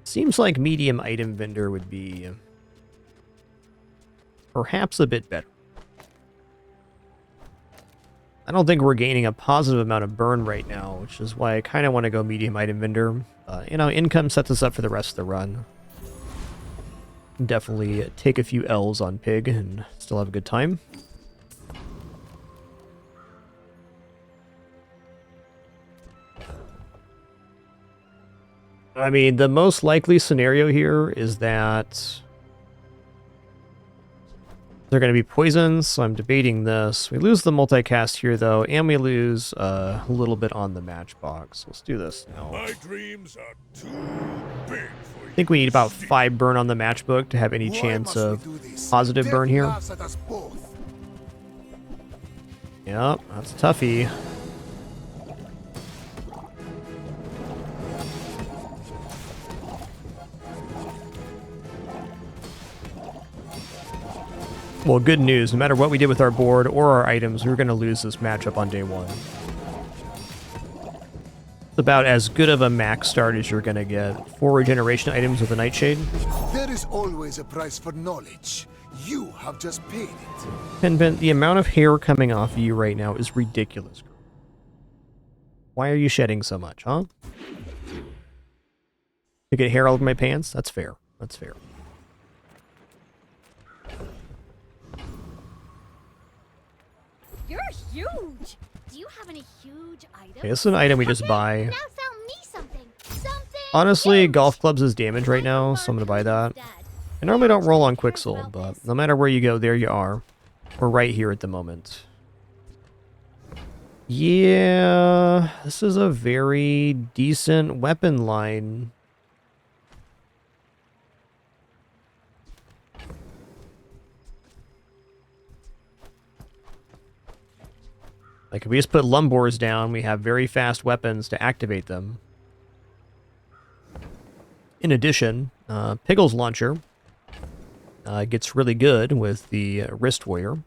Seems like medium item vendor would be perhaps a bit better. I don't think we're gaining a positive amount of burn right now, which is why I kind of want to go medium item vendor. You know, income sets us up for the rest of the run. Definitely take a few L's on Pig and still have a good time. I mean, the most likely scenario here is that they're going to be poisons, so I'm debating this. We lose the multicast here, though, and we lose a little bit on the matchbox. Let's do this now. My dreams are too big for I think we need about 5 burn on the matchbook to have any chance of positive burn here. Yep, that's a toughie. Well, good news. No matter what we did with our board or our items, we were going to lose this matchup on day one. It's about as good of a max start as you're going to get. 4 regeneration items with a Nightshade. There is always a price for knowledge. You have just paid it. Pinbent, the amount of hair coming off you right now is ridiculous. Girl. Why are you shedding so much, huh? To get hair all over my pants? That's fair. That's fair. You're huge. Do you have any huge items? Okay, this is an item we just buy. Now sell me something. Something. Honestly, golf clubs is damage right now, so I'm gonna buy that. I normally don't roll on Quicksoul, but no matter where you go, there you are. We're right here at the moment. Yeah, this is a very decent weapon line. Like, if we just put Lumbors down, we have very fast weapons to activate them. In addition, Piggle's Launcher gets really good with the Wrist Warrior.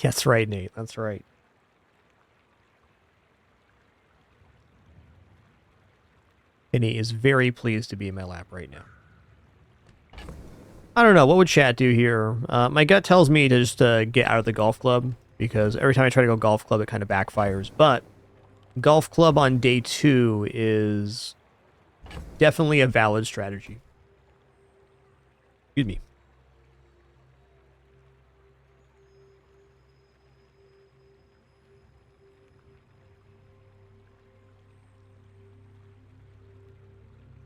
That's right, Nate. That's right. Penny is very pleased to be in my lap right now. I don't know. What would chat do here? My gut tells me to just get out of the golf club, because every time I try to go golf club, it kind of backfires. But golf club on day 2 is definitely a valid strategy. Excuse me.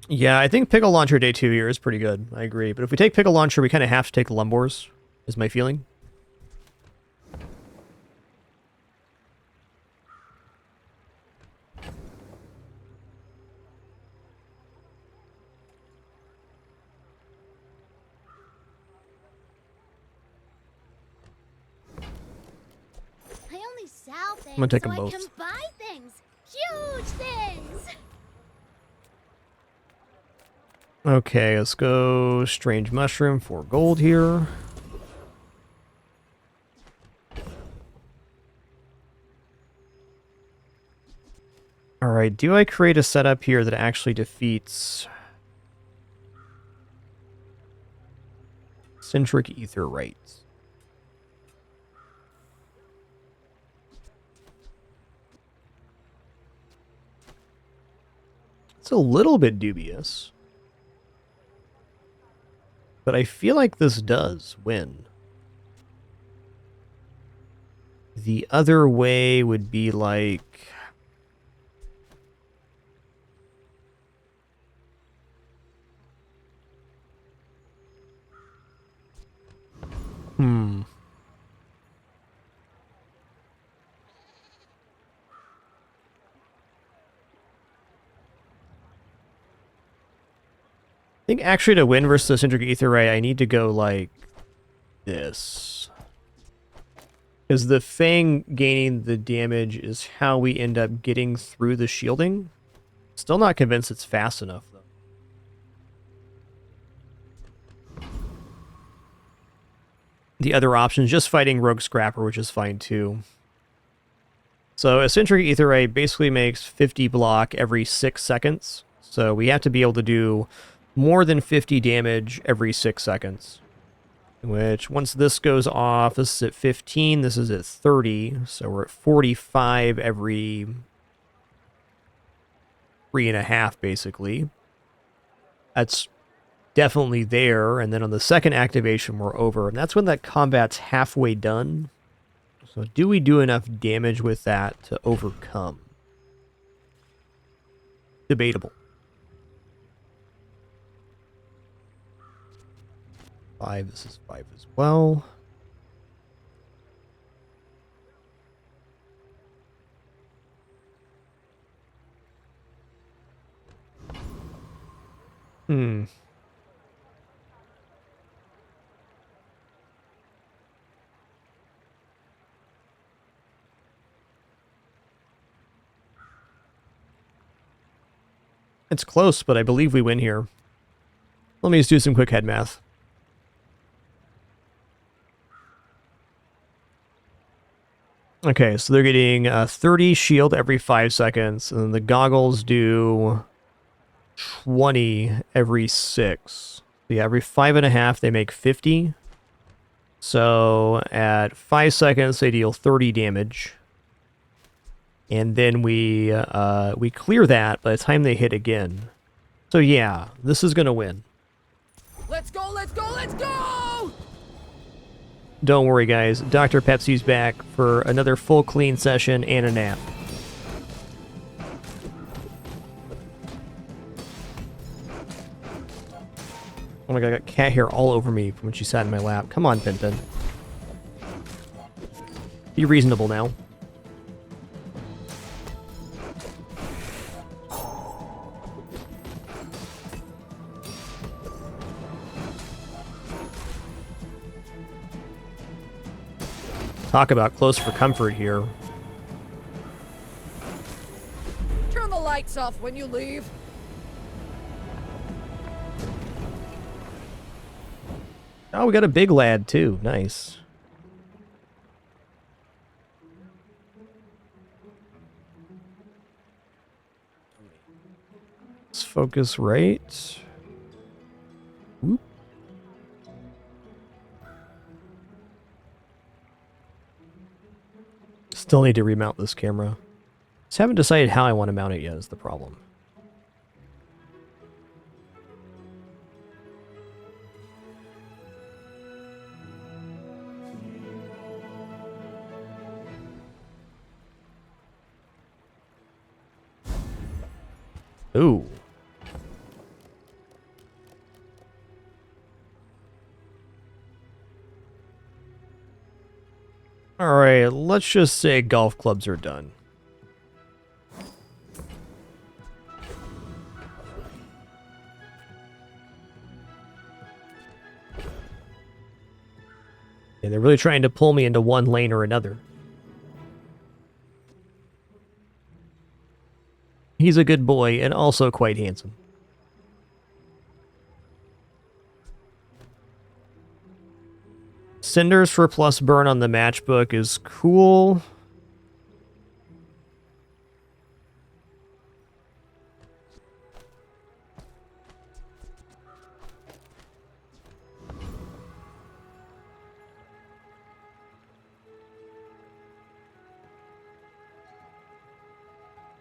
Yeah, I think Pickle Launcher day 2 here is pretty good. I agree. But if we take Pickle Launcher, we kind of have to take Lumbors, is my feeling. I only sell things I'm gonna take so them both. I can buy things. Huge things. Okay, let's go Strange Mushroom for gold here. Alright, do I create a setup here that actually defeats Centric Ether Rights? It's a little bit dubious. But I feel like this does win. The other way would be like... I think actually to win versus the Centric Aetherite, I need to go like this. Because the Fang gaining the damage is how we end up getting through the shielding. Still not convinced it's fast enough, though. The other option is just fighting Rogue Scrapper, which is fine too. So a Centric Aetherite basically makes 50 block every 6 seconds. So we have to be able to do more than 50 damage every 6 seconds. Which, once this goes off, this is at 15, this is at 30, so we're at 45 every 3.5, basically. That's definitely there, and then on the second activation, we're over, and that's when that combat's halfway done. So do we do enough damage with that to overcome? Debatable. 5, this is 5 as well. It's close, but I believe we win here. Let me just do some quick head math. Okay, so they're getting 30 shield every 5 seconds, and the goggles do 20 every 6. So yeah, every 5.5 they make 50. So at 5 seconds they deal 30 damage. And then we clear that by the time they hit again. So yeah, this is gonna win. Let's go, let's go, let's go! Don't worry, guys. Dr. Pepsi's back for another full clean session and a nap. Oh my god, I got cat hair all over me from when she sat in my lap. Come on, Pimpin. Be reasonable now. Talk about close for comfort here. Turn the lights off when you leave. Oh, we got a big lad too. Nice. Let's focus right. Whoop. Still need to remount this camera. Just haven't decided how I want to mount it yet is the problem. Ooh. Alright, let's just say golf clubs are done. And they're really trying to pull me into one lane or another. He's a good boy and also quite handsome. Cinders for plus burn on the matchbook is cool.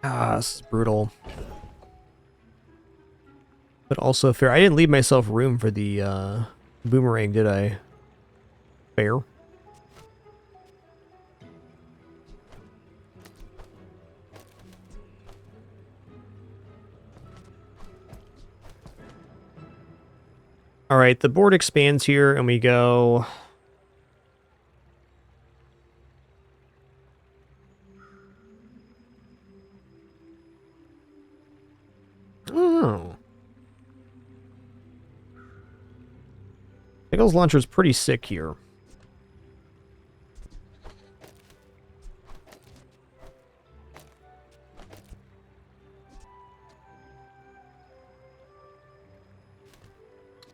Ah, this is brutal. But also fair. I didn't leave myself room for the boomerang, did I? Fair. Alright, the board expands here and we go... Oh. Pickles launcher's pretty sick here.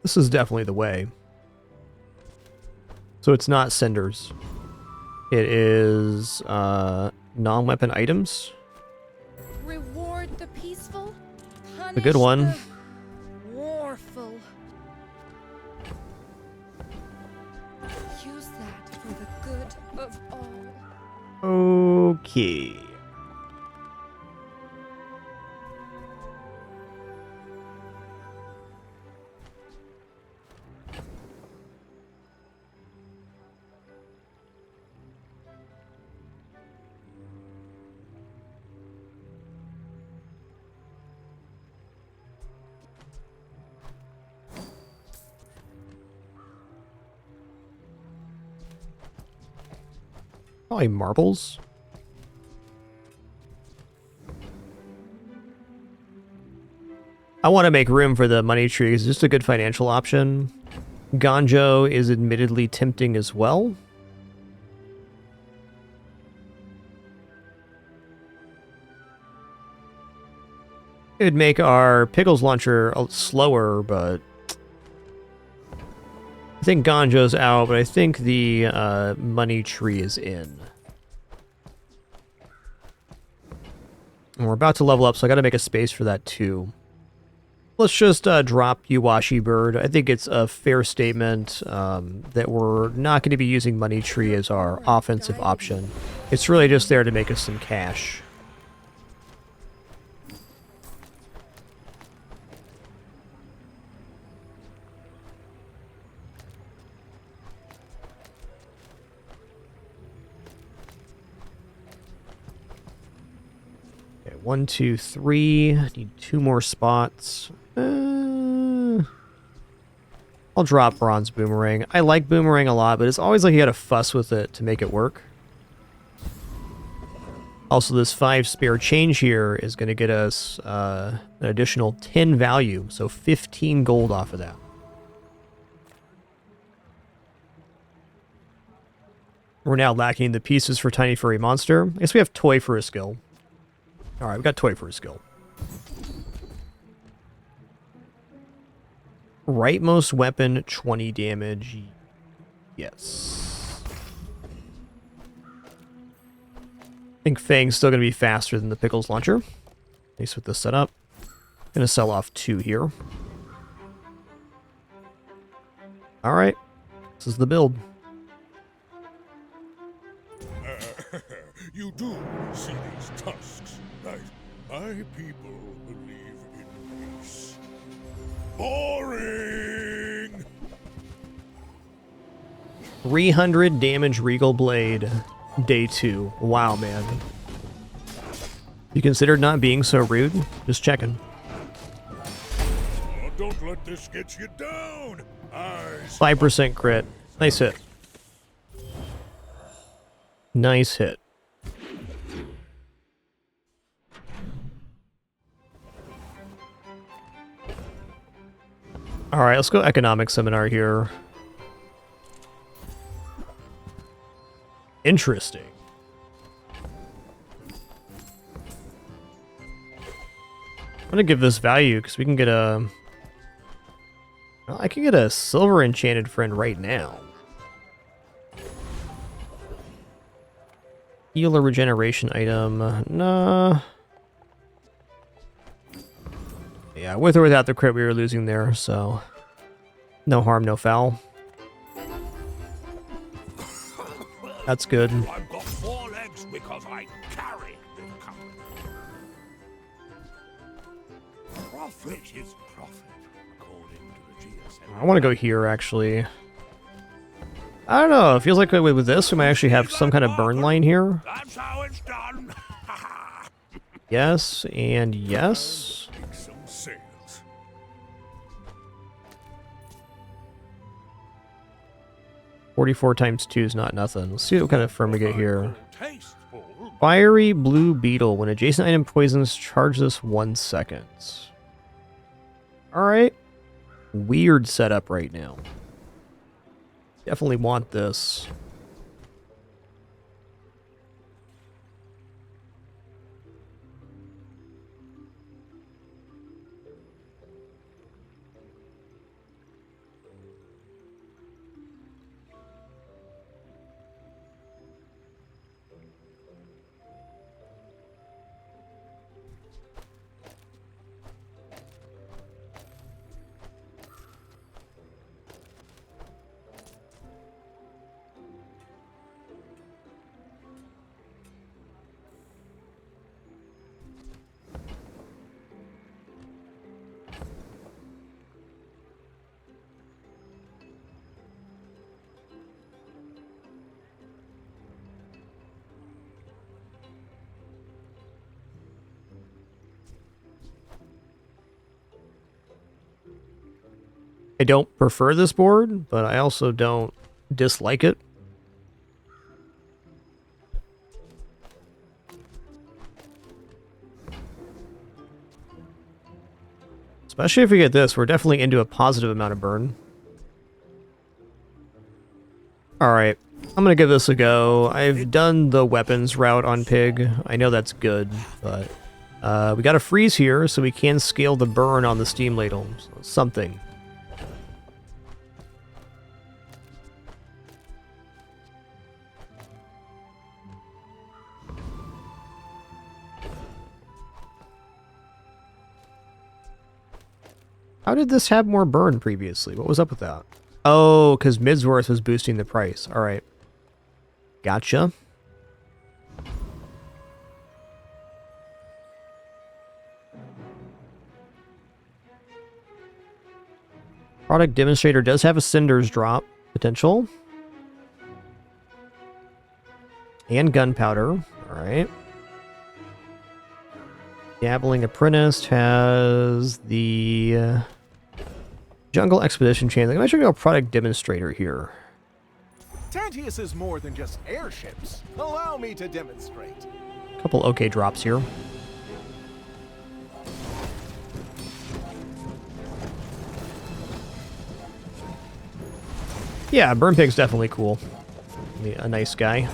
This is definitely the way. So it's not cinders. It is non-weapon items. Reward the peaceful, A good one. punish the warful. Use that for the good of all. Okay. Probably marbles. I want to make room for the money tree. It's just a good financial option. Ganjo is admittedly tempting as well. It would make our pickles launcher slower, but I think Ganjo's out, but I think the money tree is in. And we're about to level up, so I gotta make a space for that too. Let's just drop Yuwashi Bird. I think it's a fair statement that we're not going to be using Money Tree as our offensive option. It's really just there to make us some cash. Okay, 1, 2, 3. Need 2 more spots. I'll drop Bronze Boomerang. I like Boomerang a lot, but it's always like you gotta fuss with it to make it work. Also, this 5 spare change here is gonna get us an additional 10 value, so 15 gold off of that. We're now lacking the pieces for Tiny Furry Monster. I guess we have Toy for a skill. Alright, we got Toy for a skill. Rightmost weapon, 20 damage. Yes. I think Fang's still going to be faster than the Pickles launcher. At least with this setup. Going to sell off 2 here. Alright. This is the build. You do see these tusks, right? My people believe in peace. Boring! 300 damage Regal Blade. Day 2. Wow, man. You considered not being so rude? Just checking. Oh, don't let this get you down! 5% crit. Nice hit. Nice hit. Alright, let's go economic seminar here. Interesting. I'm gonna give this value because we can get a... Well, I can get a silver enchanted friend right now. Healer regeneration item. Nah. Yeah, with or without the crit we were losing there, so... No harm, no foul. That's good. I've got 4 legs because I carry the company. Profit is profit, according to the GSM. I want to go here, actually. I don't know, it feels like with this we might actually have some kind of burn line here. That's how it's done. Yes, and yes. 44 times 2 is not nothing. Let's see what kind of firm we get here. Fiery Blue Beetle. When adjacent item poisons, charge this 1 second. Alright. Weird setup right now. Definitely want this. I don't prefer this board, but I also don't dislike it. Especially if we get this, we're definitely into a positive amount of burn. Alright, I'm gonna give this a go. I've done the weapons route on Pig. I know that's good, but We got a freeze here, so we can scale the burn on the steam ladle. So something. How did this have more burn previously? What was up with that? Oh, because Midsworth was boosting the price. All right. Gotcha. Product Demonstrator does have a Cinders drop potential. And Gunpowder. All right. Dabbling Apprentice has the Jungle Expedition Chain. I'm actually going to go Product Demonstrator here. Tantius is more than just airships. Allow me to demonstrate. Couple okay drops here. Yeah, Burn Pig's definitely cool. A nice guy.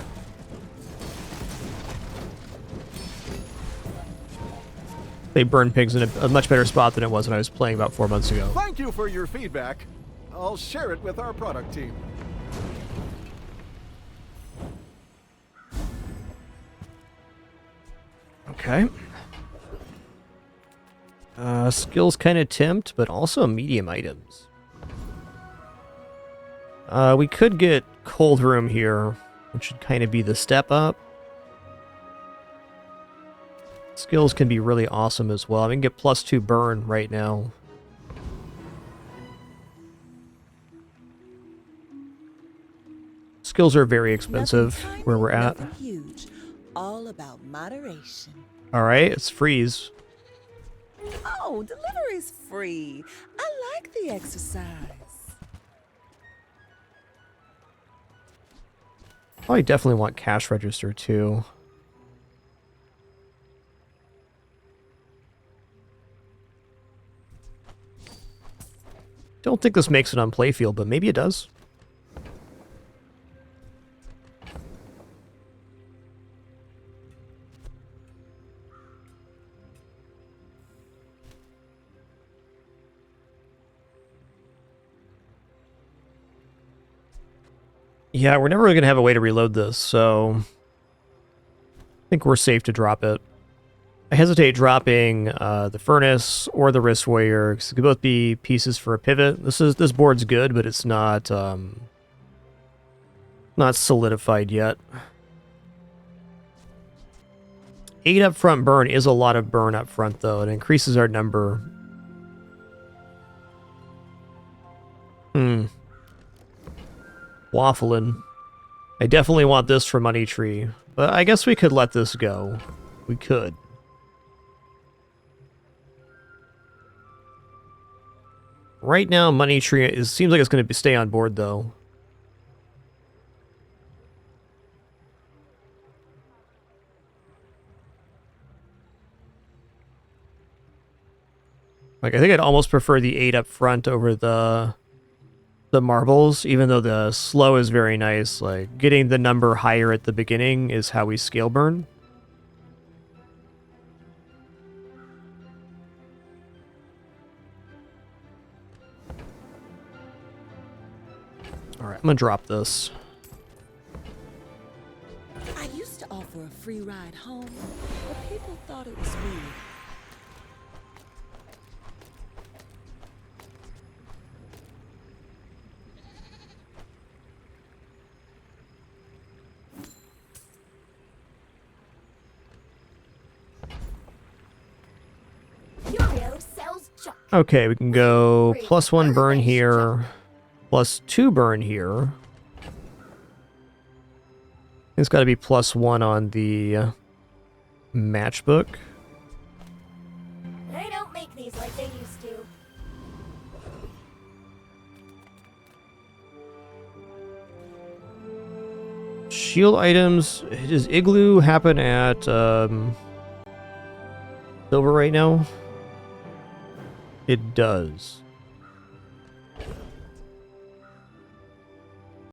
They Burn Pig's in a much better spot than it was when I was playing about 4 months ago. Thank you for your feedback. I'll share it with our product team. Okay. Skills kind of tempt, but also medium items. We could get Cold Room here, which should kind of be the step up. Skills can be really awesome as well. I can get +2 burn right now. Skills are very expensive where we're at. Huge. All about moderation. All right, it's freeze. Oh, delivery's free. I like the exercise. Oh, I definitely want cash register too. Don't think this makes it on playfield, but maybe it does. Yeah, we're never really going to have a way to reload this, so I think we're safe to drop it. I hesitate dropping the Furnace or the Wrist Warrior, because it could both be pieces for a pivot. This board's good, but it's not solidified yet. 8 up front burn is a lot of burn up front, though. It increases our number. Waffling. I definitely want this for Money Tree, but I guess we could let this go. We could. Right now, Money Tree seems like it's going to stay on board, though. Like, I think I'd almost prefer the 8 up front over the marbles, even though the slow is very nice. Like, getting the number higher at the beginning is how we scale burn. Alright, I'm gonna drop this. I used to offer a free ride home, but people thought it was weird. Okay, we can go +1 burn here, +2 burn here. It's got to be +1 on the matchbook. They don't make these like they used to. Shield items. Does Igloo happen at silver right now? It does.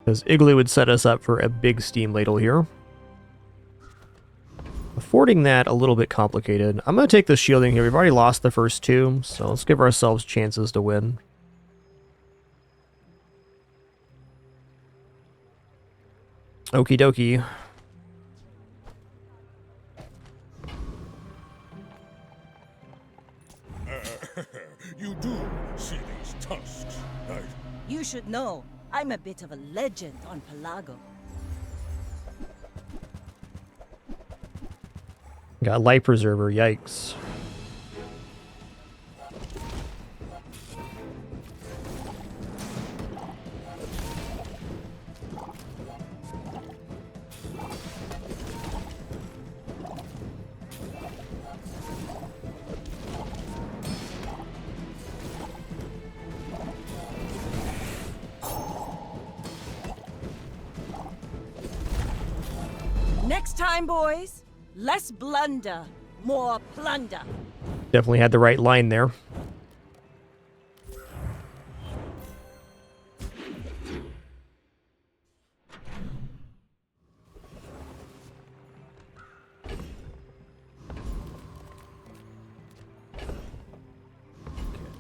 Because Igloo would set us up for a big steam ladle here. Affording that a little bit complicated. I'm going to take the shielding here. We've already lost the first two, so let's give ourselves chances to win. Okie dokie. You do see these tusks, right? You should know, I'm a bit of a legend on Pelago. Got life preserver, yikes. Next time, boys, less blunder, more plunder. Definitely had the right line there.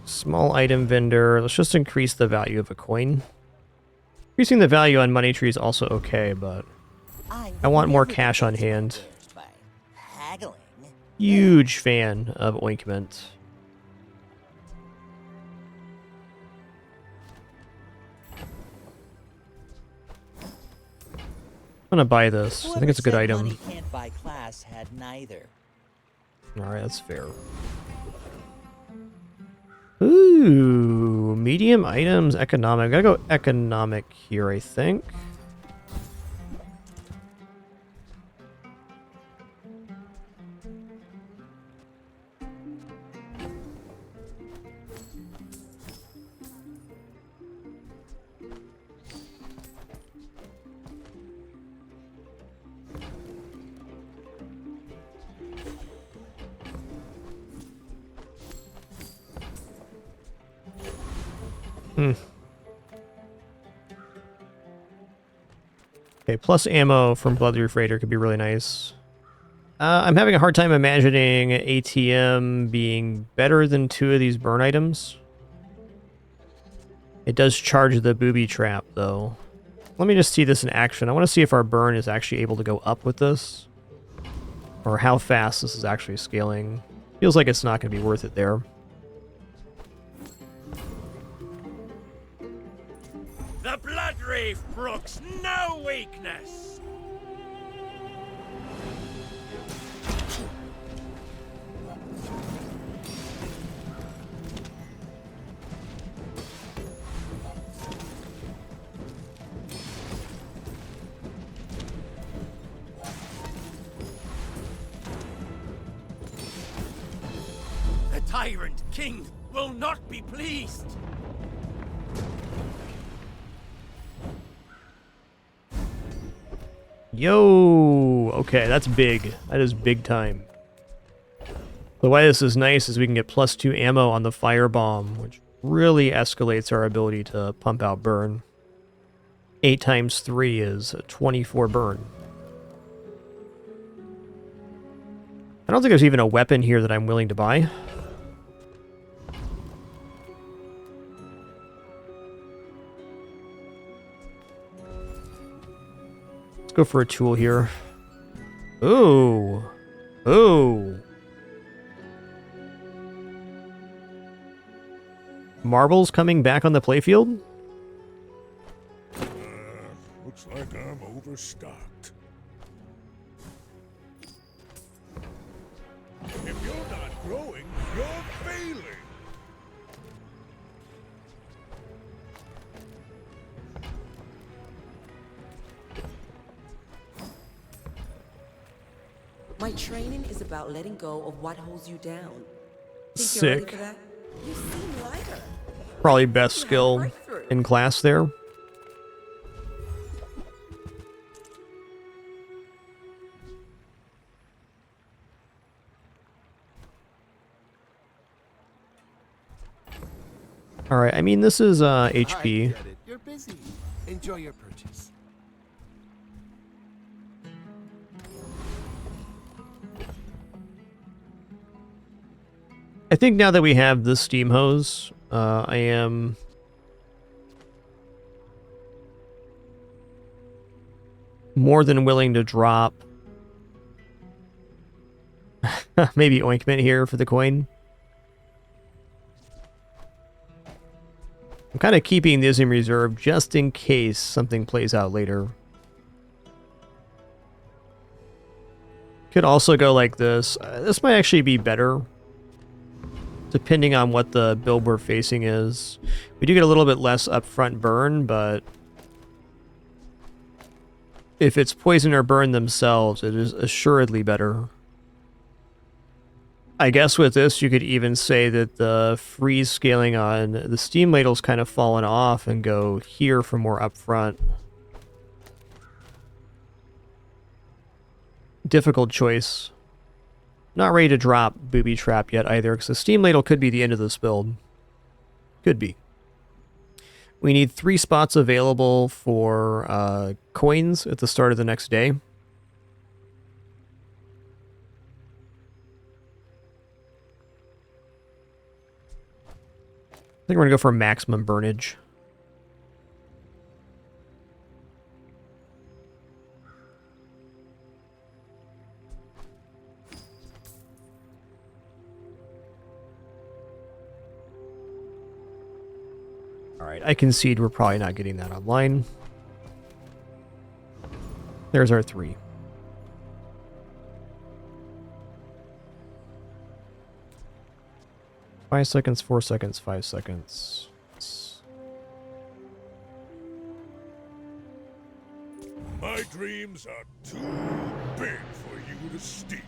Small item vendor. Let's just increase the value of a coin. Increasing the value on money tree is also okay, but I want more cash on hand. Huge fan of ointment. I'm gonna buy this. I think it's a good item. Money can't buy class had neither. Alright, that's fair. Ooh, medium items, economic. Gotta go economic here, I think. Okay, plus ammo from Bloodleaf Freighter could be really nice. I'm having a hard time imagining ATM being better than two of these burn items. It does charge the booby trap, though. Let me just see this in action. I want to see if our burn is actually able to go up with this. Or how fast this is actually scaling. Feels like it's not going to be worth it there. The Blood Reef brooks no weakness! The Tyrant King will not be pleased! Yo! Okay, that's big. That is big time. The way this is nice is we can get +2 ammo on the firebomb, which really escalates our ability to pump out burn. 8 times 3 is 24 burn. I don't think there's even a weapon here that I'm willing to buy. Let's go for a tool here. Ooh. Ooh. Marbles coming back on the playfield? Looks like I'm overstocked. If you're not growing, you're failing. My training is about letting go of what holds you down. Think Sick. you're ready for that? You seem lighter. Probably best skill in class there. Alright, I mean, this is HP. I get it. You're busy. Enjoy your purchase. I think now that we have the steam hose, I am more than willing to drop maybe ointment here for the coin. I'm kind of keeping this in reserve just in case something plays out later. Could also go like this. This might actually be better, depending on what the build we're facing is. We do get a little bit less upfront burn, but if it's poison or burn themselves, it is assuredly better. I guess with this, you could even say that the freeze scaling on the steam ladle's kind of fallen off and go here for more upfront. Difficult choice. Not ready to drop Booby Trap yet either, because the steam ladle could be the end of this build. Could be. We need 3 spots available for coins at the start of the next day. I think we're going to go for maximum burnage. Alright, I concede we're probably not getting that online. There's our 3. Five seconds, 4 seconds, 5 seconds. My dreams are too big for you to steal.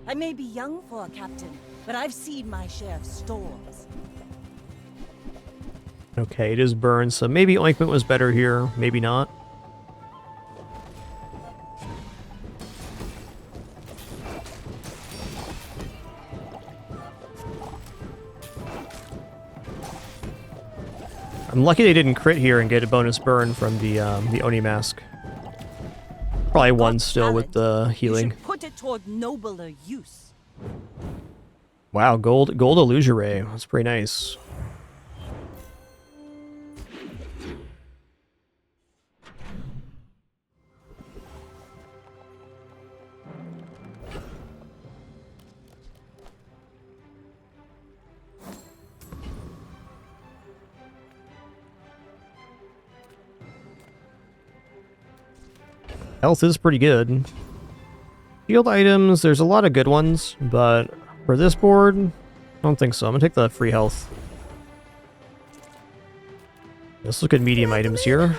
I may be young for a captain, but I've seen my share of storms. Okay, it is burned, so maybe ointment was better here, maybe not. I'm lucky they didn't crit here and get a bonus burn from the Oni mask. Probably one still with the healing. You should put it toward nobler use. Wow, gold illusory. That's pretty nice. Health is pretty good. Field items, there's a lot of good ones, but for this board, I don't think so. I'm gonna take the free health. Let's look at medium items here.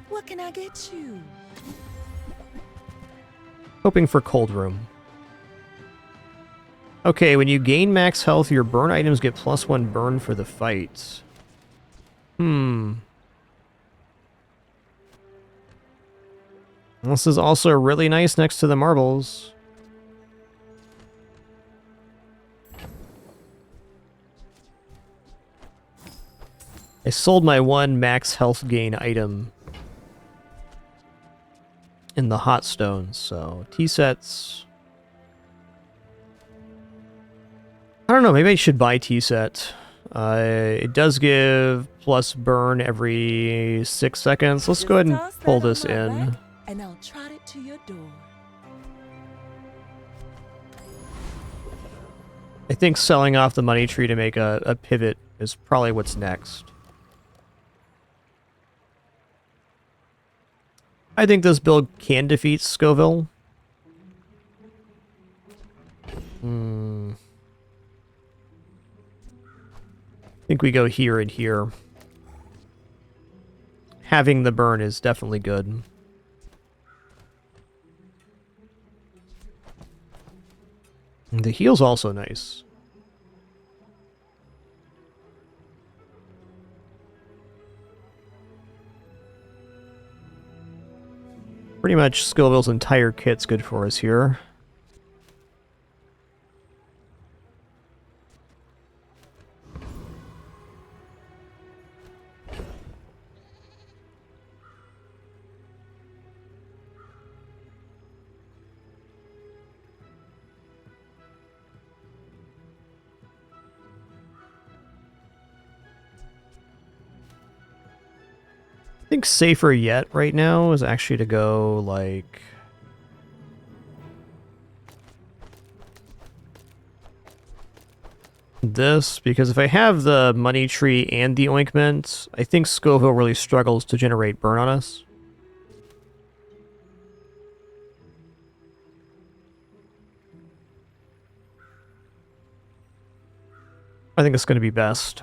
What can I get you? Hoping for cold room. Okay, when you gain max health, your burn items get +1 burn for the fight. This is also really nice next to the marbles. I sold my 1 max health gain item in the hot stones, so T-sets. I don't know, maybe I should buy T-set. It does give plus burn every 6 seconds. Let's go ahead and pull this in. And I'll trot it to your door. I think selling off the money tree to make a pivot is probably what's next. I think this build can defeat Scoville. I think we go here and here. Having the burn is definitely good. And the heal's also nice. Pretty much Scoville's entire kit's good for us here. think safer yet right now is actually to go like this, because if I have the money tree and the ointment, I think Scoville really struggles to generate burn on us. I think it's going to be best.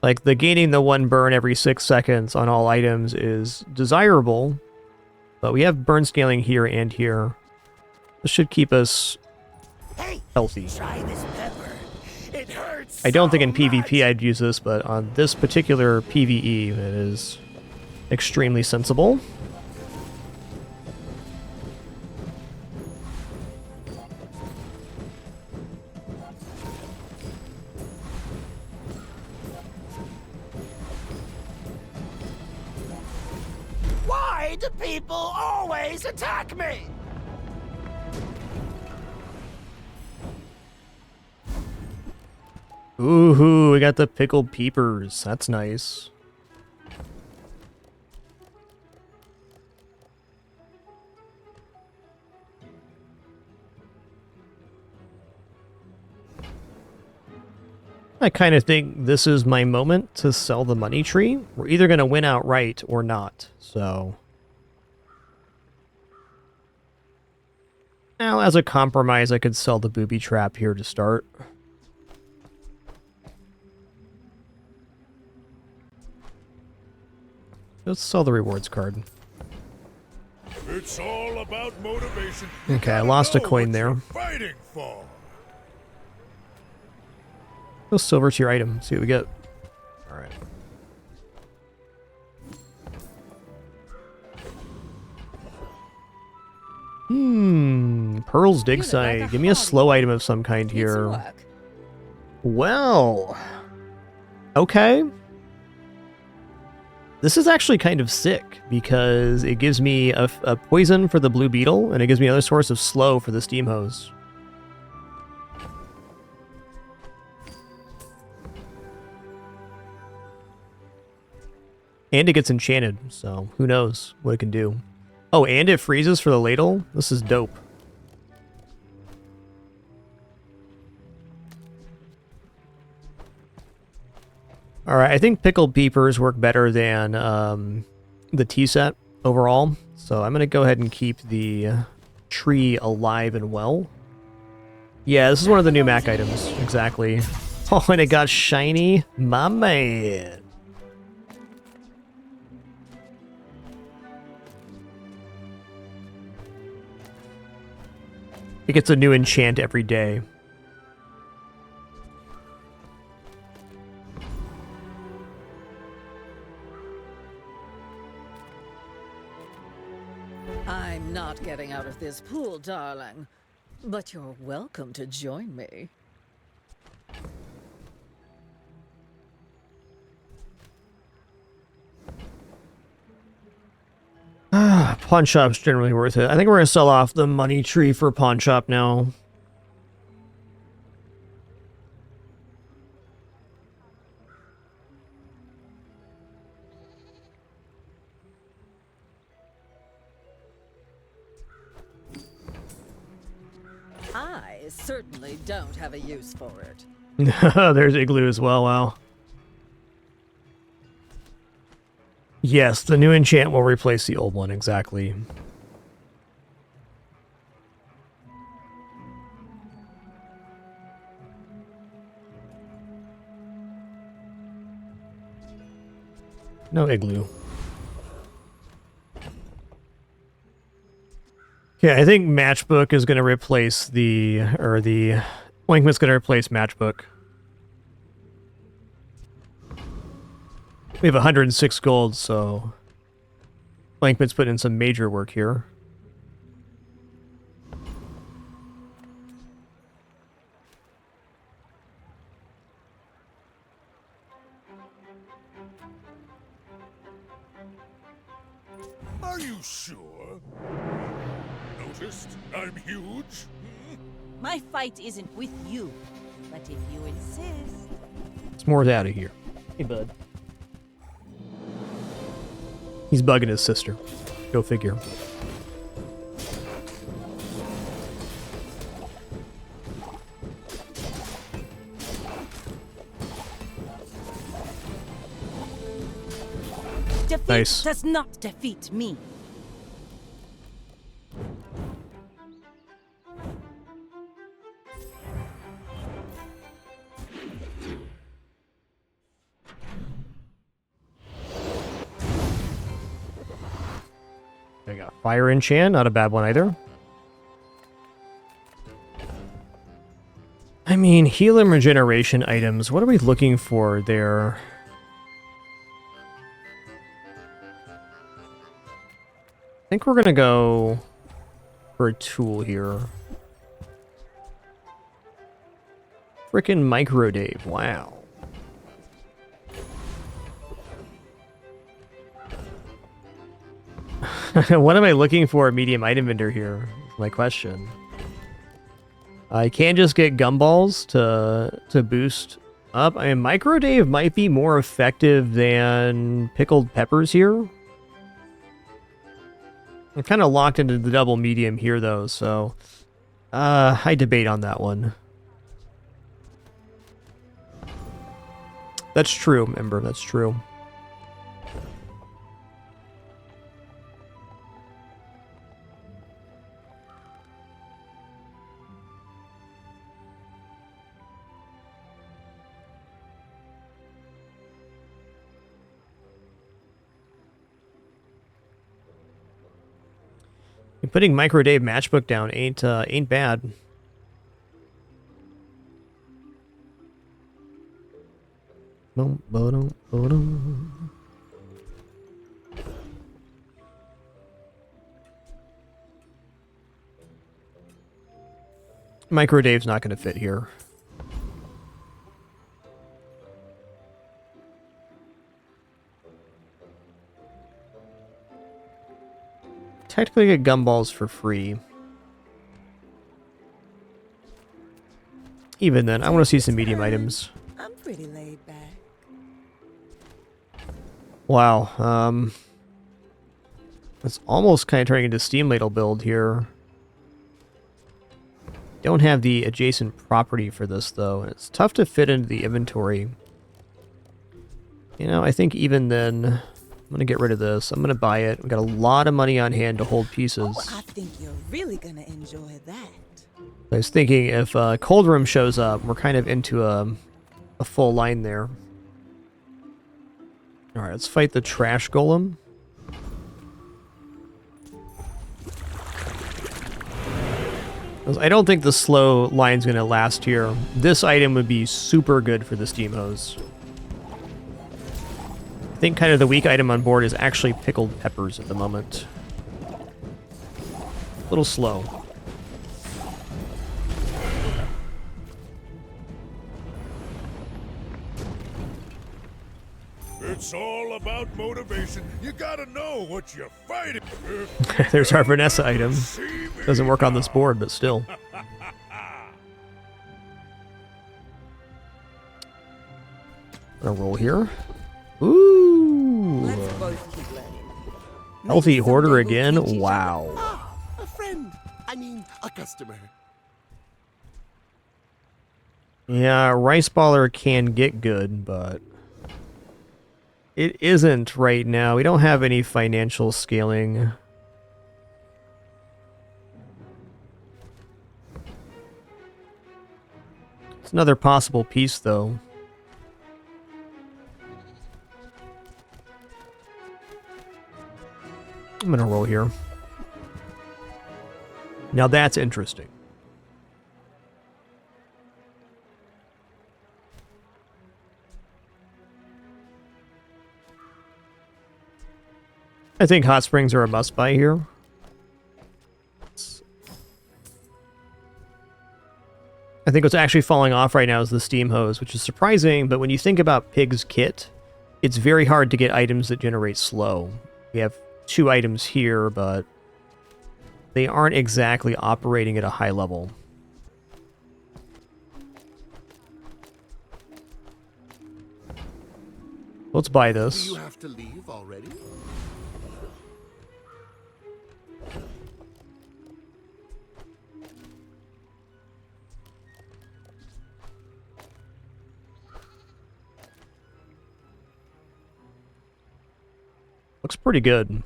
Like, the gaining the 1 burn every 6 seconds on all items is desirable, but we have burn scaling here and here. This should keep us healthy. Try this pepper. It hurts. I don't think in PvP I'd use this, but on this particular PvE, it is extremely sensible. Why do people always attack me? Ooh, we got the pickled peepers. That's nice. I kind of think this is my moment to sell the money tree. We're either going to win outright or not, so... Now, as a compromise, I could sell the booby trap here to start. Let's sell the rewards card. It's all about motivation. Okay, I lost a coin there. Fighting for. Go silver tier item, see what we get. Alright. Pearl's dig site. Give me a slow item of some kind here. Well. Okay. This is actually kind of sick, because it gives me a poison for the blue beetle, and it gives me another source of slow for the steam hose. And it gets enchanted, so who knows what it can do. Oh, and it freezes for the ladle? This is dope. Alright, I think pickled peepers work better than the tea set overall. So I'm going to go ahead and keep the tree alive and well. Yeah, this is one of the new Mac items. Exactly. Oh, and it got shiny? My man. It gets a new enchant every day. I'm not getting out of this pool, darling. But you're welcome to join me. Pawn shop's generally worth it. I think we're going to sell off the money tree for pawn shop now. I certainly don't have a use for it. There's Igloo as well, wow. Yes, the new enchant will replace the old one, exactly. No Igloo. Yeah, I think Matchbook is going to replace the Ointment's going to replace Matchbook. We have 106 gold, so Ointment's put in some major work here. Are you sure? Noticed I'm huge? My fight isn't with you, but if you insist... S'more's out of here. Hey, bud. He's bugging his sister. Go figure. Defeat Nice. does not defeat me. There you go. Fire enchant, not a bad one either. I mean, heal and regeneration items. What are we looking for there? I think we're gonna go for a tool here. Frickin' Micro Dave, wow. What am I looking for a medium item vendor here? Is my question. I can just get gumballs to boost up. I mean, Micro Dave might be more effective than pickled peppers here. I'm kind of locked into the double medium here, though, so I debate on that one. That's true, Ember. That's true. Putting Micro Dave matchbook down ain't bad. Micro Dave's not going to fit here. Technically get gumballs for free. Even then, I want to see some medium items. I'm pretty laid back. Wow, that's almost kind of turning into Steam Ladle build here. Don't have the adjacent property for this, though. It's tough to fit into the inventory. You know, I think even then, I'm going to get rid of this. I'm going to buy it. We've got a lot of money on hand to hold pieces. Oh, I think you're really gonna enjoy that. I was thinking if Cold Room shows up, we're kind of into a full line there. Alright, let's fight the Trash Golem. I don't think the slow line's going to last here. This item would be super good for the Steam Hose. I think kind of the weak item on board is actually pickled peppers at the moment. A little slow. It's all about motivation. You gotta know what you're fighting. There's our Vanessa item. Doesn't work on this board, but still. Gonna roll here. Ooh. Let's both keep learning. Healthy Hoarder again. Wow. Ah, a friend. I mean, a customer. Yeah, Rice Baller can get good, but it isn't right now. We don't have any financial scaling. It's another possible piece, though. I'm gonna roll here. Now that's interesting. I think hot springs are a must buy here. I think what's actually falling off right now is the steam hose, which is surprising, but when you think about Pig's kit, it's very hard to get items that generate slow. We have 2 items here, but they aren't exactly operating at a high level. Let's buy this. Do you have to leave already? Looks pretty good.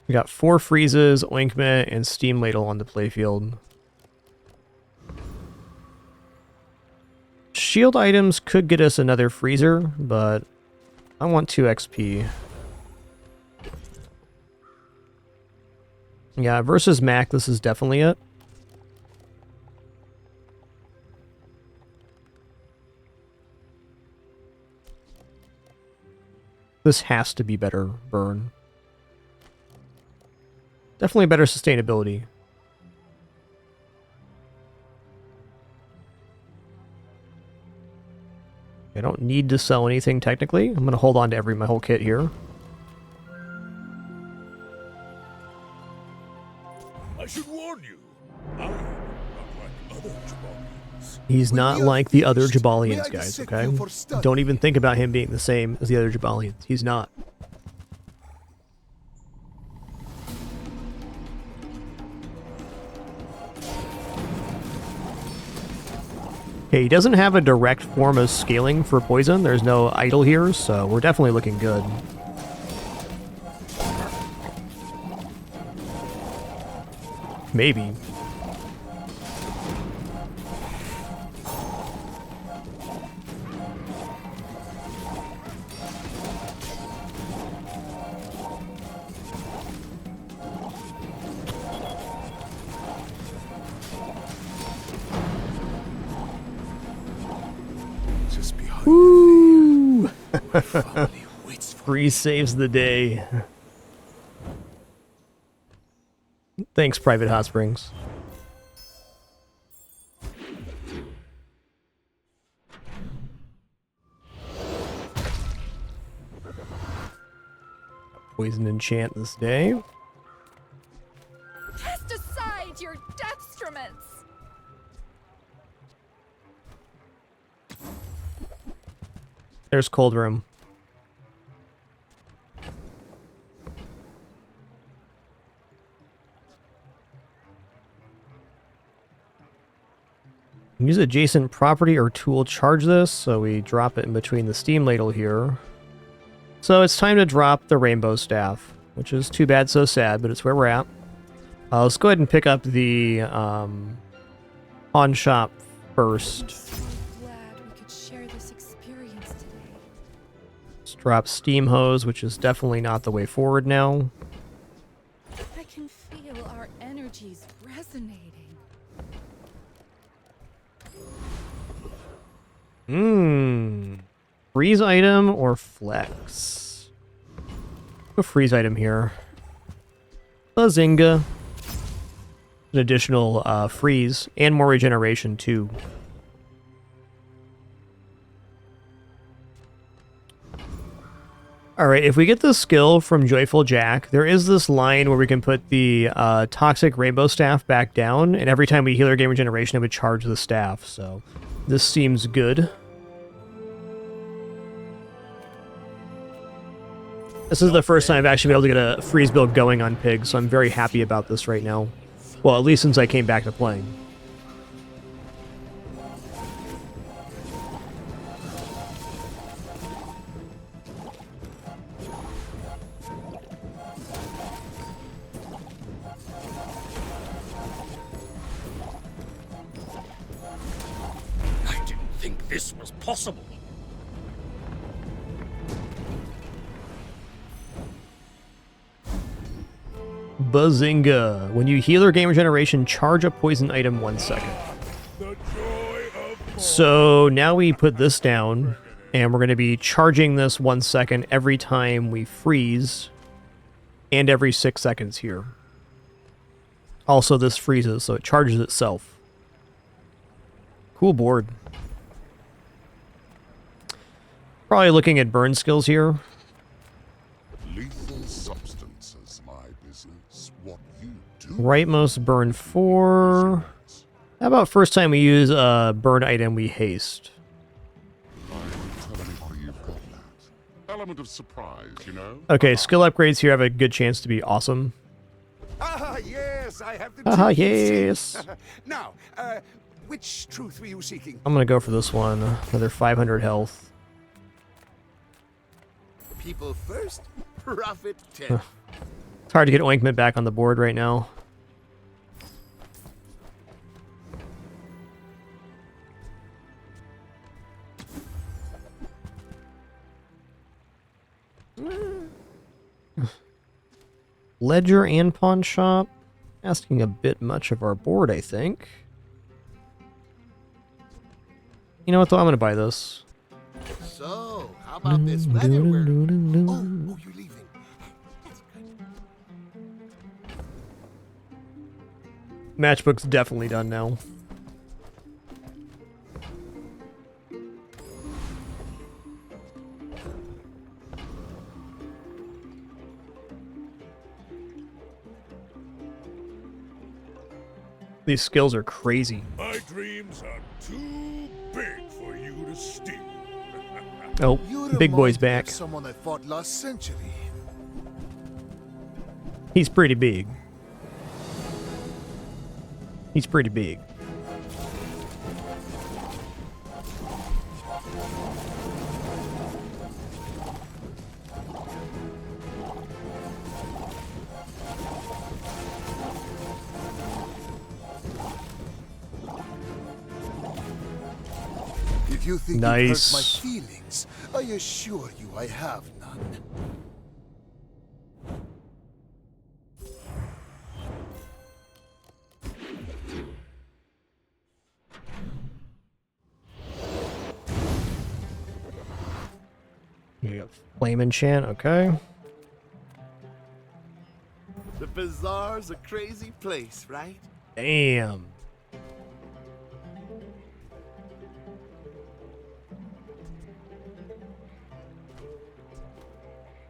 We got 4 freezes, ointment, and steam ladle on the playfield. Shield items could get us another freezer, but I want 2 XP. Yeah, versus Mac, this is definitely it. This has to be better burn. Definitely better sustainability. I don't need to sell anything technically. I'm going to hold on to my whole kit here. I should warn you. I am not like other Jabalians. He's not like the other Jabalians, guys, okay? Don't even think about him being the same as the other Jabalians. He's not. Okay, he doesn't have a direct form of scaling for poison. There's no idol here, so we're definitely looking good. Maybe. Woo! Freeze saves the day. Thanks, Private Hot Springs. Poison enchant this day. Cast aside your detriments! There's Cold Room. Use adjacent property or tool charge this, so we drop it in between the steam ladle here. So it's time to drop the rainbow staff, which is too bad so sad, but it's where we're at. Let's go ahead and pick up the pawn shop first. Glad we could share this experience today. Let's drop steam hose, which is definitely not the way forward now. I can feel our energies resonating. Freeze item or flex? A freeze item here. Bazinga. An additional freeze and more regeneration too. Alright, if we get the skill from Joyful Jack, there is this line where we can put the toxic rainbow staff back down, and every time we heal or gain regeneration, it would charge the staff, so this seems good. This is the first time I've actually been able to get a freeze build going on Pig, so I'm very happy about this right now. Well, at least since I came back to playing. I didn't think this was possible. Bazinga. When you heal or gain regeneration, charge a poison item 1 second. So now we put this down, and we're going to be charging this 1 second every time we freeze, and every 6 seconds here. Also, this freezes, so it charges itself. Cool board. Probably looking at burn skills here. Lethal substances, my business. What you do. Rightmost burn 4. How about first time we use a burn item, we haste? Element of surprise, you know. Okay, skill upgrades here have a good chance to be awesome. Ah, yes, I have the Ah, truth. yes. Now, which truth were you seeking? I'm gonna go for this one. Another 500 health. People first, profit 10. It's hard to get Ointment back on the board right now. Ledger and Pawn Shop. Asking a bit much of our board, I think. You know what, though? I'm going to buy this. So, how about this leather work? Oh, you're leaving. That's good. Matchbook's definitely done now. These skills are crazy. My dreams are too big for you to steal. Oh, You big boy's remind me of back. Someone I fought last century. He's pretty big. He's pretty big. If you think Nice. you've hurt my feelings, I assure you I have none. You got Flame Enchant, okay. The Bazaar's a crazy place, right? Damn.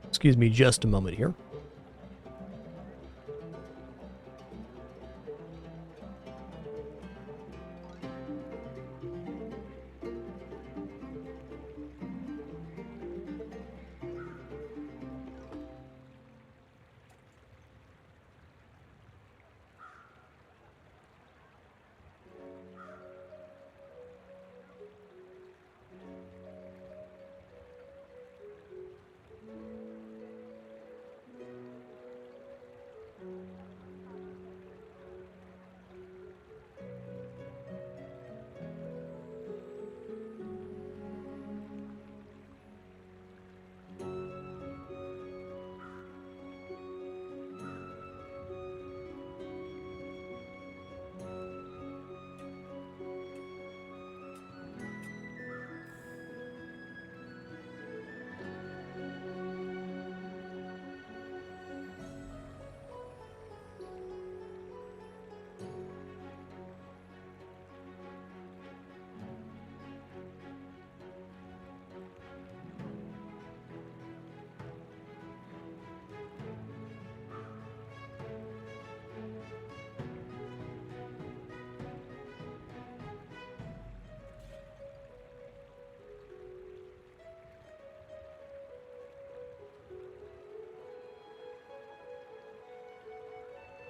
Excuse me just a moment here.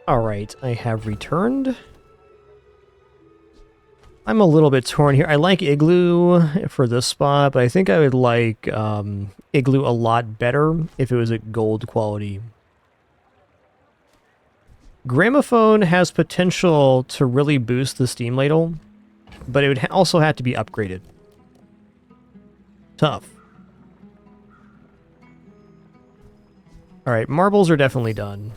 Alright, I have returned. I'm a little bit torn here. I like Igloo for this spot, but I think I would like Igloo a lot better if it was at gold quality. Gramophone has potential to really boost the Steam Ladle, but it would also have to be upgraded. Tough. Alright, marbles are definitely done.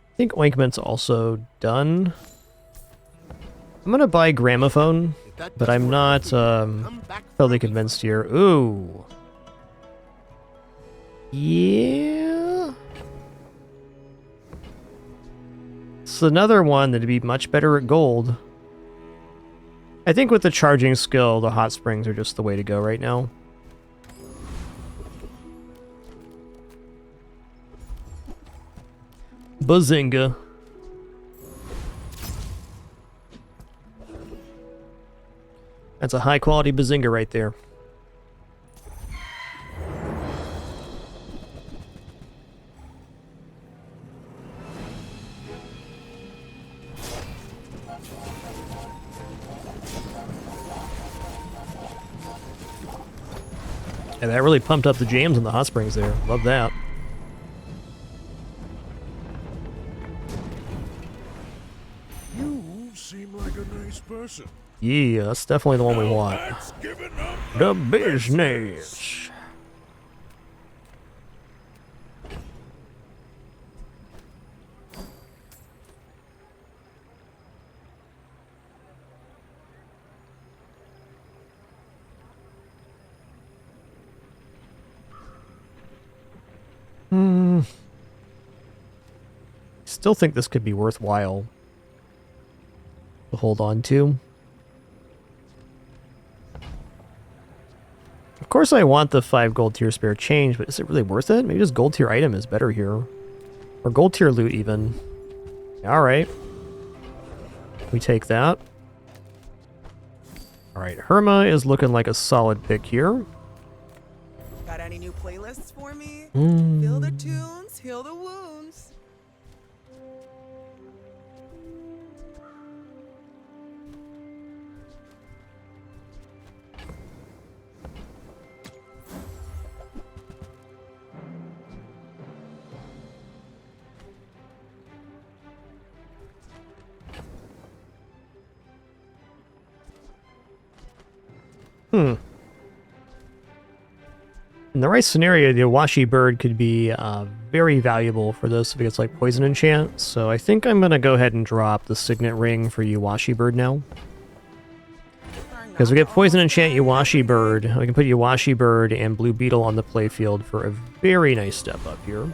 I think Ointment's also done. I'm gonna buy Gramophone, but I'm not totally convinced here. Ooh. Yeah. It's another one that'd be much better at gold. I think with the charging skill, the hot springs are just the way to go right now. Bazinga. That's a high quality Bazinga right there. And that really pumped up the jams in the hot springs there. Love that. You seem like a nice person. Yeah, that's definitely the one we want. The business. Still think this could be worthwhile to hold on to. Of course I want the 5 gold tier spare change, but is it really worth it? Maybe just gold tier item is better here. Or gold tier loot even. Alright. We take that. Alright, Herma is looking like a solid pick here. Got any new playlists for me? Mm. Feel the tunes, heal the wounds. In the right scenario, the Awashi bird could be very valuable for this if it gets like poison enchant. So I think I'm gonna go ahead and drop the signet ring for Yuwashi bird now. Because we get poison enchant Yuwashi bird, we can put Yuwashi bird and blue beetle on the playfield for a very nice step up here.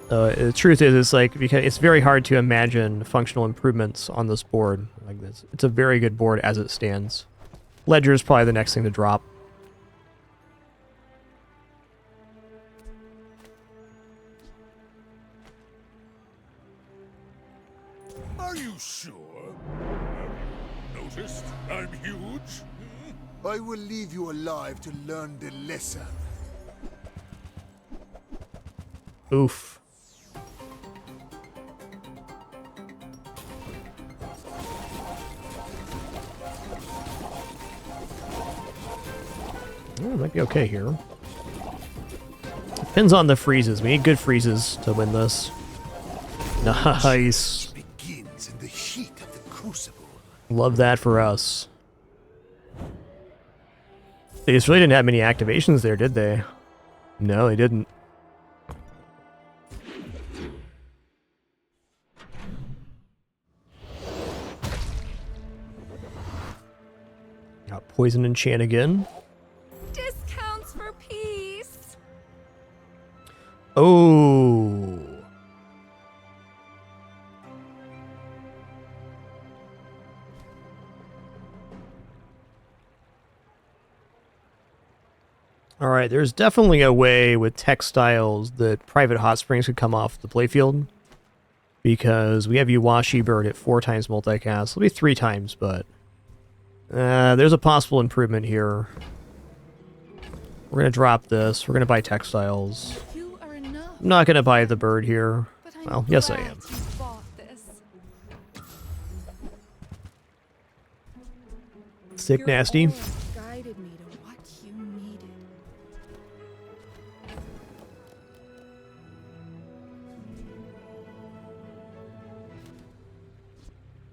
The truth is, it's like because it's very hard to imagine functional improvements on this board like this. It's a very good board as it stands. Ledger is probably the next thing to drop. Are you sure? Noticed I'm huge? I will leave you alive to learn the lesson. Oof. Oh, might be okay here. Depends on the freezes. We need good freezes to win this. Nice. Begins in the heat of the crucible. Love that for us. They just really didn't have many activations there, did they? No, they didn't. Got poison enchant again. Discounts for peace. Oh. Alright, there's definitely a way with textiles that private hot springs could come off the playfield. Because we have Yuwashi bird at 4 times multicast. It'll be 3 times, but there's a possible improvement here. We're gonna drop this. We're gonna buy textiles. I'm not gonna buy the bird here. Well, yes I am. Sick nasty. Guided me to what you needed.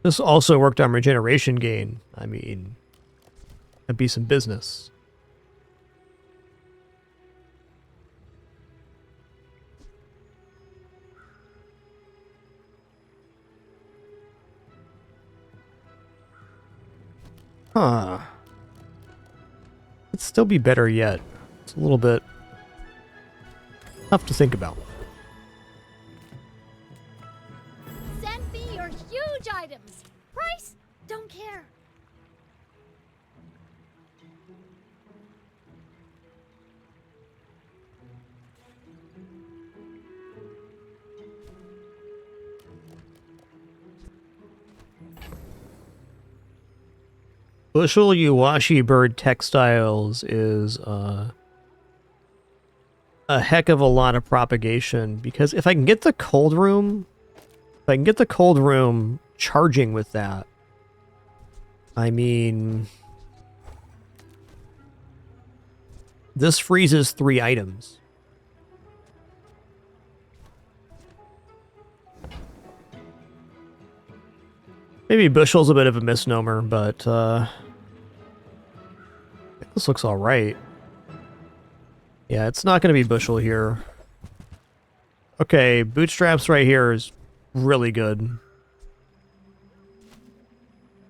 This also worked on regeneration gain. I mean, that'd be some business. Huh. It'd still be better yet. It's a little bit tough to think about. Send me your huge items. Price? Don't care. Bushel Yuwashi bird textiles is a heck of a lot of propagation because if I can get the cold room, charging with that, I mean, This freezes 3 items. Maybe bushel's a bit of a misnomer, but this looks alright. Yeah, it's not going to be bushel here. Okay, bootstraps right here is really good.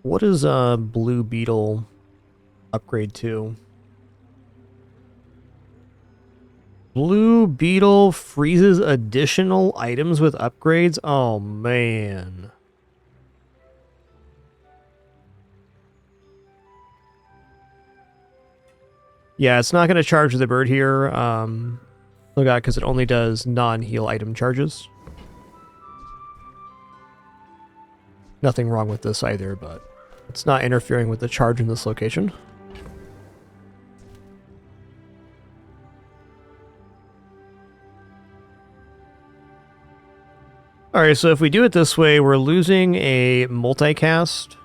What is Blue Beetle upgrade to? Blue Beetle freezes additional items with upgrades? Oh, man. Yeah, it's not going to charge the bird here. Look out, because it only does non-heal item charges. Nothing wrong with this either, but it's not interfering with the charge in this location. Alright, so if we do it this way, we're losing a multicast.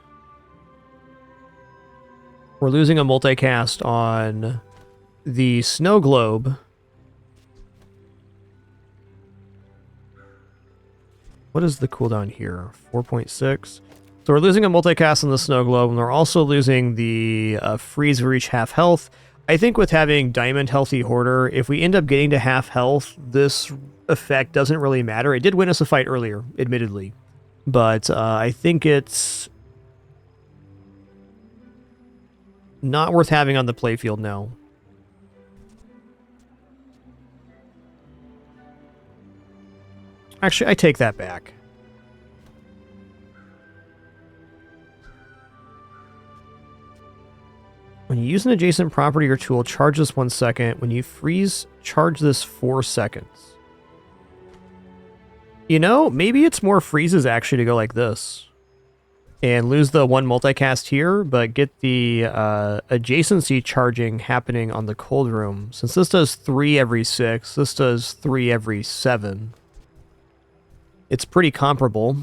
We're losing a multicast on the snow globe. What is the cooldown here? 4.6. So we're losing a multicast on the snow globe, and we're also losing the freeze for each half health. I think with having Diamond Healthy Hoarder, if we end up getting to half health, this effect doesn't really matter. It did win us a fight earlier, admittedly. But I think it's not worth having on the playfield now. Actually, I take that back. When you use an adjacent property or tool, charge this 1 second. When you freeze, charge this 4 seconds. You know, maybe it's more freezes actually to go like this. And lose the 1 multicast here, but get the adjacency charging happening on the cold room. Since this does 3 every 6, this does 3 every 7. It's pretty comparable.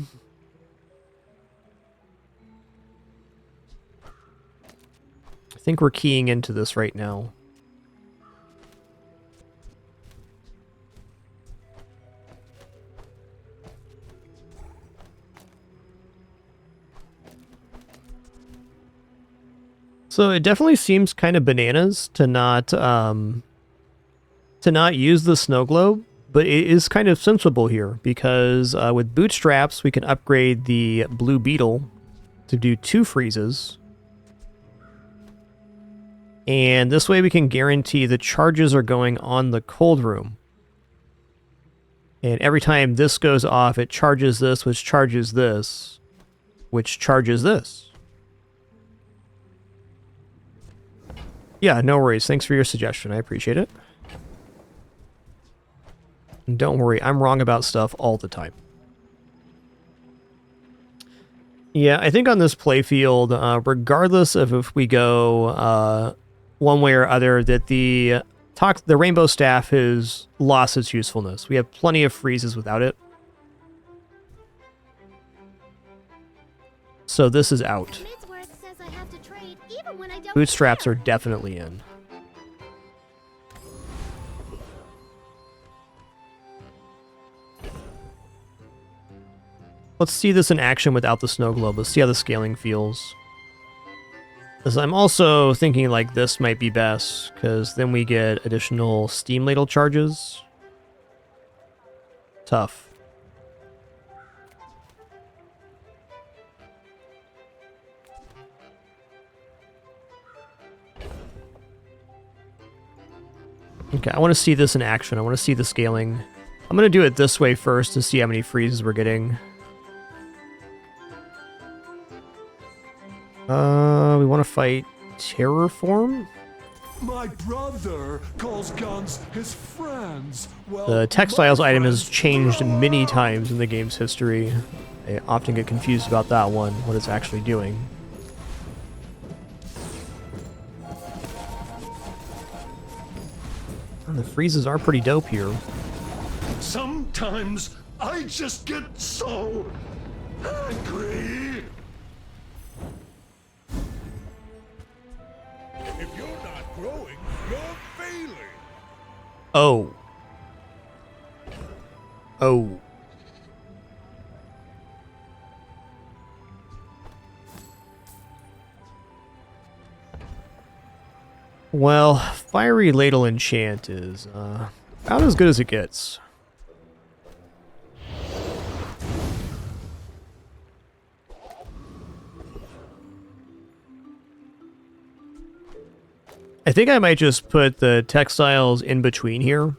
I think we're keying into this right now. So it definitely seems kind of bananas to not use the snow globe, but it is kind of sensible here because with bootstraps we can upgrade the Blue Beetle to do 2 freezes. And this way we can guarantee the charges are going on the cold room. And every time this goes off, it charges this, which charges this, which charges this. Yeah, no worries. Thanks for your suggestion. I appreciate it. And don't worry, I'm wrong about stuff all the time. Yeah, I think on this playfield, regardless of if we go one way or other, that the Rainbow Staff has lost its usefulness. We have plenty of freezes without it. So this is out. Bootstraps are definitely in. Let's see this in action without the snow globe. Let's see how the scaling feels. Because I'm also thinking like this might be best, because then we get additional steam ladle charges. Tough. Okay, I want to see this in action. I want to see the scaling. I'm going to do it this way first to see how many freezes we're getting. We want to fight Terrorform? My brother calls guns his friends. Well, the textiles item has changed many times in the game's history. I often get confused about that one, what it's actually doing. And the freezes are pretty dope here. Sometimes I just get so angry. If you're not growing, you're failing. Oh. Well, Fiery Ladle Enchant is about as good as it gets. I think I might just put the textiles in between here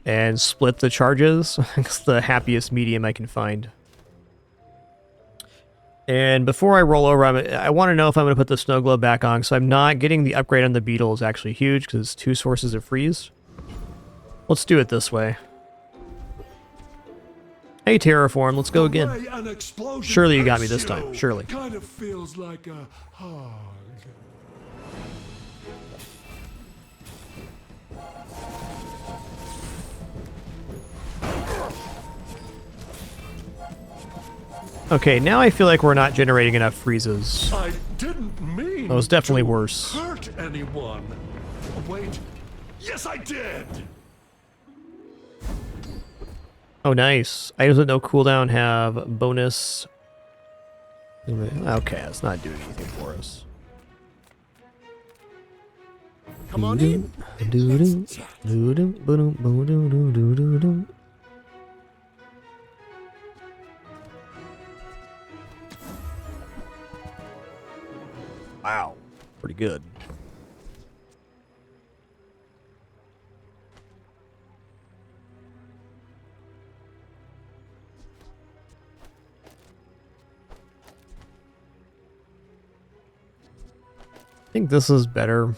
and split the charges. It's the happiest medium I can find. And before I roll over, I want to know if I'm going to put the snow globe back on, so I'm not getting the upgrade on the beetle is actually huge because it's 2 sources of freeze. Let's do it this way. Hey, Terraform, let's go again. Surely you got me this time. Surely. Kind of feels like a hug. Okay, now I feel like we're not generating enough freezes. I didn't mean That was definitely to worse. hurt anyone. Oh, wait. Yes, I did. Oh, nice. Items with no cooldown have bonus. Okay, that's not doing anything for us. Come on in. Wow, pretty good. I think this is better.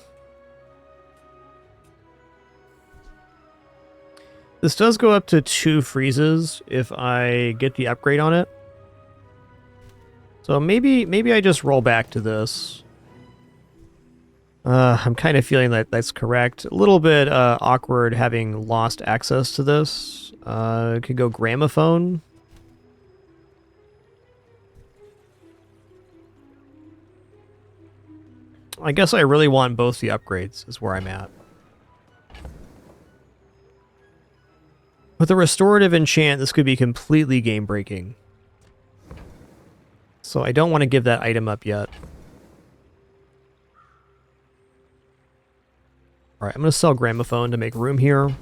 This does go up to 2 freezes if I get the upgrade on it. So maybe I just roll back to this. I'm kind of feeling that that's correct. A little bit awkward having lost access to this. Could go gramophone. I guess I really want both the upgrades is where I'm at. With a restorative enchant, this could be completely game-breaking. So I don't want to give that item up yet. Alright, I'm going to sell Gramophone to make room here.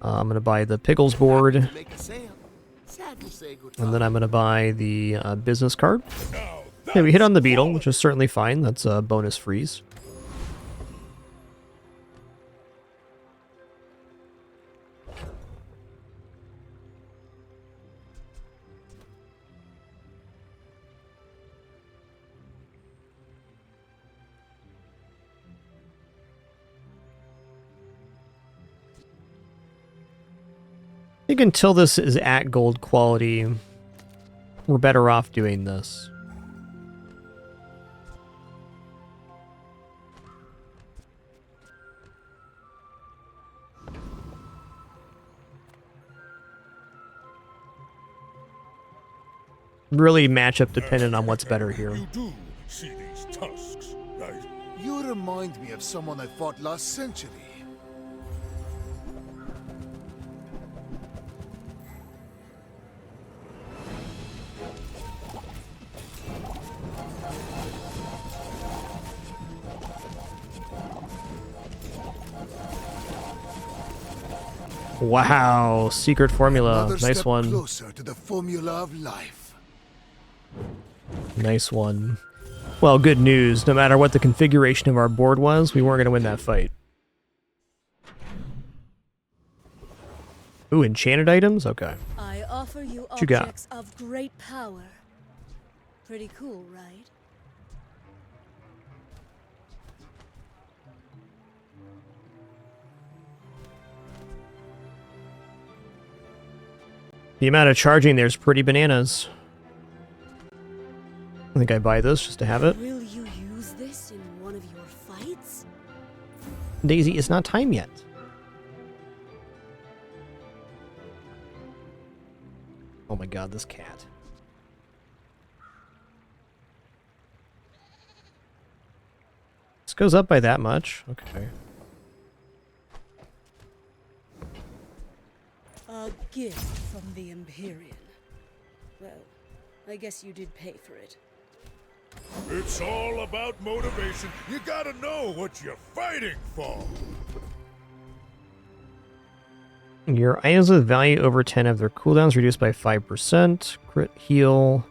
I'm going to buy the Pickles board. And then I'm going to buy the business card. Okay, we hit on the beetle, which is certainly fine. That's a bonus freeze. I think until this is at gold quality, we're better off doing this. Really matchup dependent on what's better here. You do see these tusks, right? You remind me of someone I fought last century. Wow, secret formula. Another Nice step one. closer to the formula of life. Nice one. Well, good news. No matter what the configuration of our board was, we weren't going to win that fight. Ooh, enchanted items? Okay. I offer you What you got? objects of great power. Pretty cool, right? The amount of charging there's pretty bananas. I think I buy this just to have it. Will you use this in one of your fights? Daisy, it's not time yet. Oh my god, this cat. This goes up by that much? Okay. A gift from the Empyrean. Well, I guess you did pay for it. It's all about motivation. You gotta know what you're fighting for. Your items with value over 10 have their cooldowns reduced by 5%. Crit heal.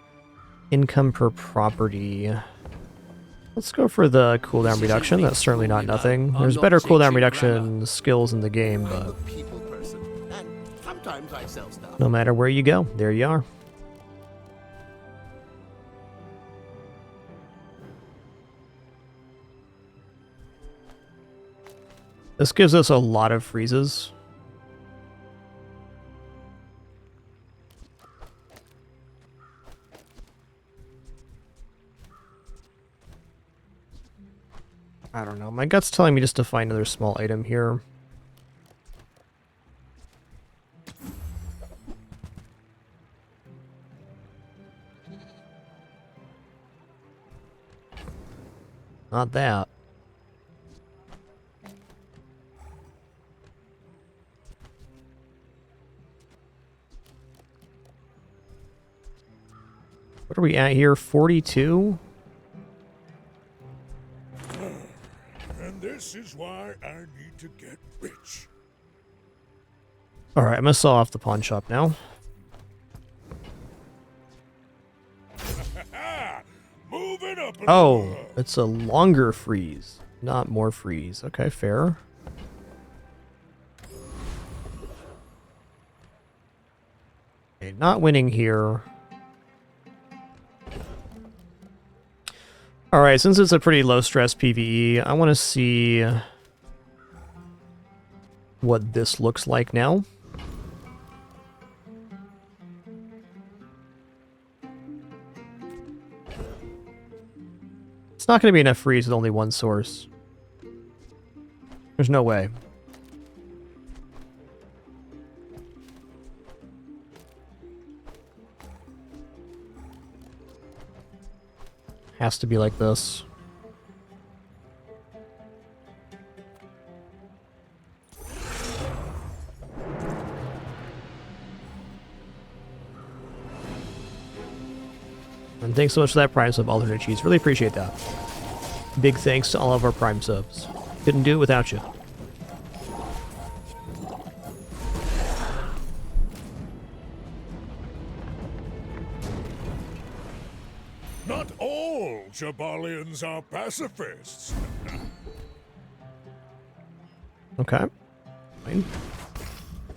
Income per property. Let's go for the cooldown reduction. That's certainly not nothing. There's better cooldown reduction skills in the game, but People person, and sometimes I sell stuff. no matter where you go, there you are. This gives us a lot of freezes. I don't know. My gut's telling me just to find another small item here. Not that. What are we at here? 42? And this is why I need to get rich. Alright, I'm gonna sell off the pawn shop now. Moving up. Oh, it's a longer freeze, not more freeze. Okay, fair. Okay, not winning here. Alright, since it's a pretty low stress PvE, I want to see what this looks like now. It's not going to be enough freeze with only one source. There's no way. Has to be like this. And thanks so much for that Prime sub, alternate cheese. Really appreciate that. Big thanks to all of our Prime subs. Couldn't do it without you. Not all Jabalians are pacifists. Okay. Fine.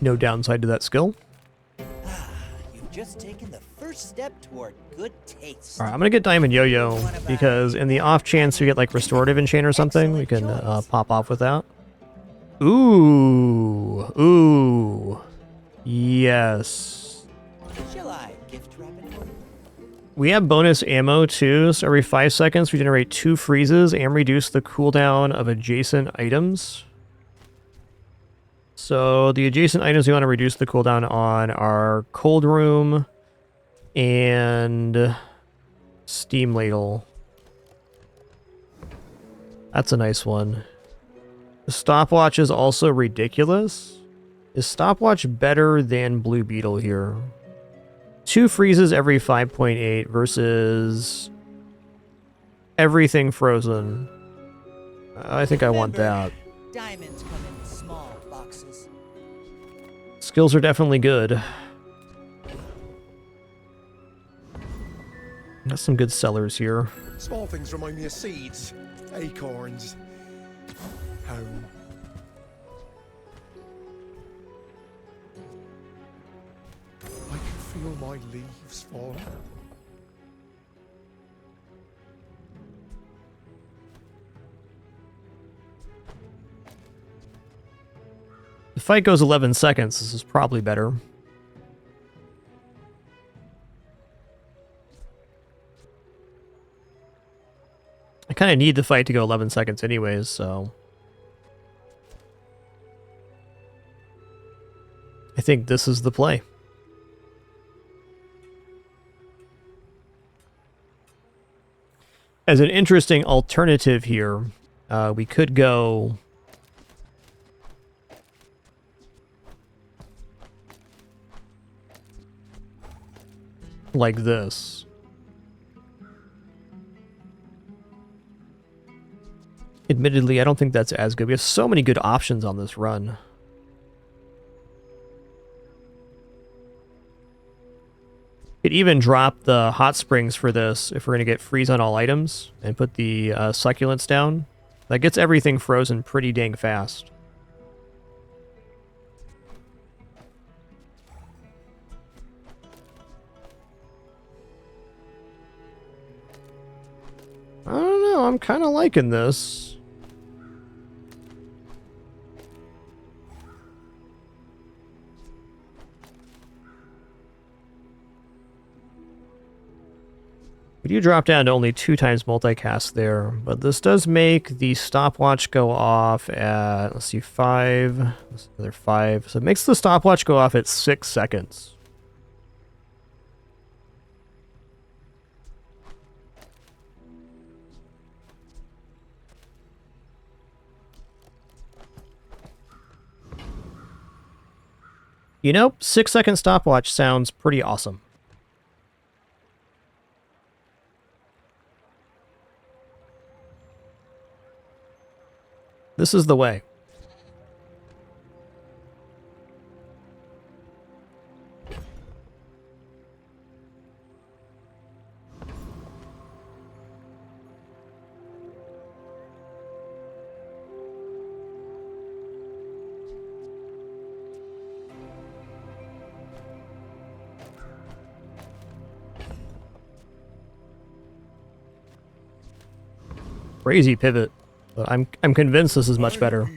No downside to that skill. You've just taken the first step toward good taste. Alright, I'm gonna get Diamond Yo-Yo, because in the off chance we get like Restorative Enchant or something, we can pop off with that. Ooh. Ooh. Yes. Shall I gift wrap it for you? We have bonus ammo too, so every 5 seconds we generate 2 freezes and reduce the cooldown of adjacent items. So the adjacent items we want to reduce the cooldown on are Cold Room and Steam Ladle. That's a nice one. The stopwatch is also ridiculous. Is stopwatch better than Blue Beetle here? 2 freezes every 5.8 versus everything frozen. I think I want that. Diamonds come in small boxes. Skills are definitely good. Got some good sellers here. Small things remind me of seeds, acorns, home. I can feel my leaves falling. The fight goes 11 seconds. This is probably better. I kind of need the fight to go 11 seconds anyways, so... I think this is the play. As an interesting alternative here, we could go... like this. Admittedly, I don't think that's as good. We have so many good options on this run. Could even drop the hot springs for this if we're going to get freeze on all items and put the succulents down. That gets everything frozen pretty dang fast. I don't know, I'm kind of liking this. We do drop down to only 2 times multicast there, but this does make the stopwatch go off at, let's see, 5, that's another 5. So it makes the stopwatch go off at 6 seconds. You know, 6-second stopwatch sounds pretty awesome. This is the way. Crazy pivot. But I'm convinced this is much better.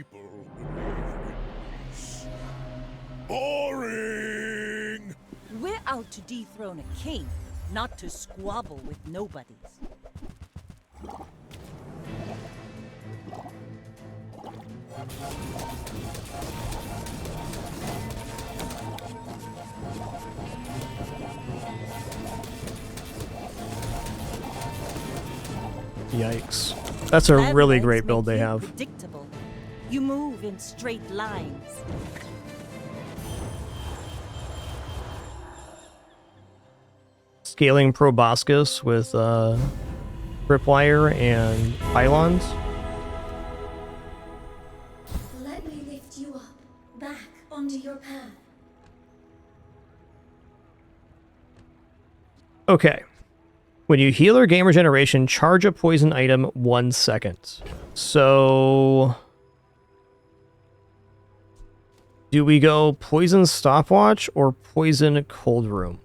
Boring! We're out to dethrone a king, not to squabble with nobodies. Yikes. That's a really great build they have. Predictable. You move in straight lines. Scaling proboscis with tripwire and pylons. Let me lift you up, back onto your path. Okay. When you heal or gain regeneration, charge a poison item 1 second. So... do we go poison stopwatch or poison cold room?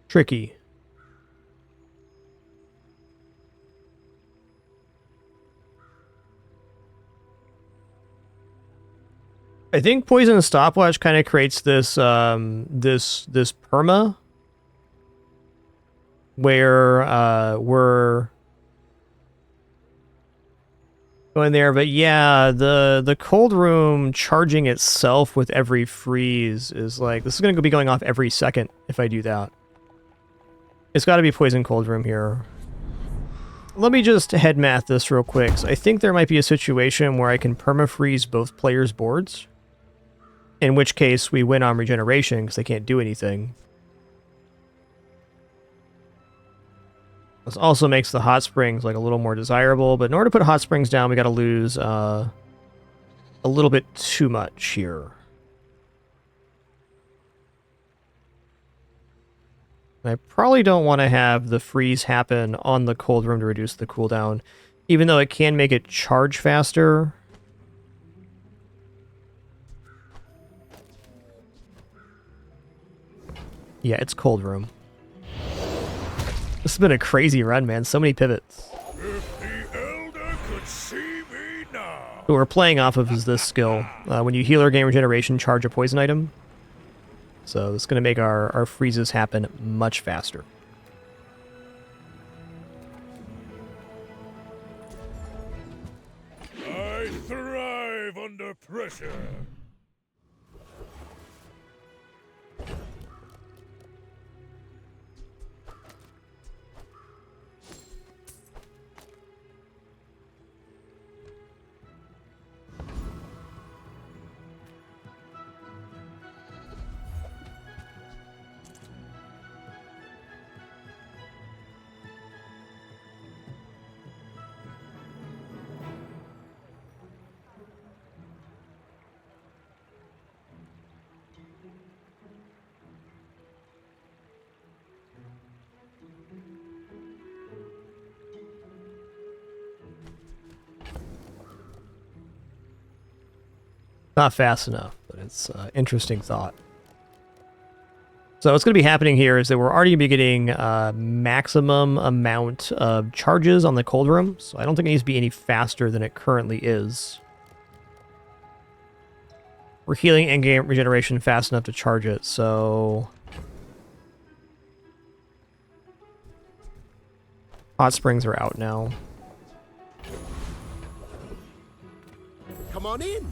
Tricky. I think poison stopwatch kind of creates this this perma where we're going there, but yeah, the cold room charging itself with every freeze is like, this is going to be going off every second if I do that. It's got to be poison cold room here. Let me just head math this real quick. So I think there might be a situation where I can perma-freeze both players' boards, in which case we win on regeneration because they can't do anything. This also makes the hot springs like a little more desirable, but in order to put hot springs down, we got to lose a little bit too much here. I probably don't want to have the freeze happen on the cold room to reduce the cooldown, even though it can make it charge faster. Yeah, it's cold room. This has been a crazy run, man. So many pivots. If the Elder could see me now. What we're playing off of is this skill. When you heal or gain regeneration, charge a poison item. So it's going to make our freezes happen much faster. I thrive under pressure. Not fast enough, but it's an interesting thought. So what's going to be happening here is that we're already be getting maximum amount of charges on the cold room, so I don't think it needs to be any faster than it currently is. We're healing in-game regeneration fast enough to charge it, so... Hot springs are out now. Come on in.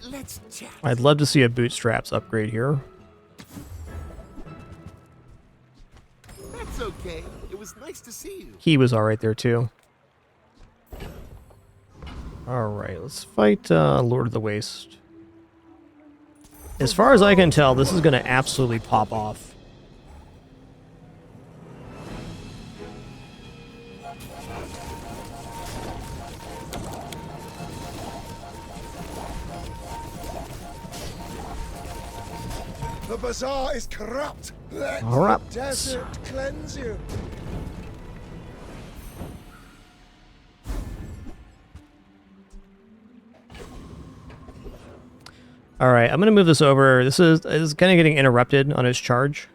Let's chat. I'd love to see a bootstraps upgrade here. That's okay. It was nice to see you. He was alright there too. Alright, let's fight Lord of the Waste. As far as I can tell, this is going to absolutely pop off. The bazaar is corrupt. Let Corrupt. the desert cleanse you. Alright, I'm going to move this over. This is kind of getting interrupted on his charge.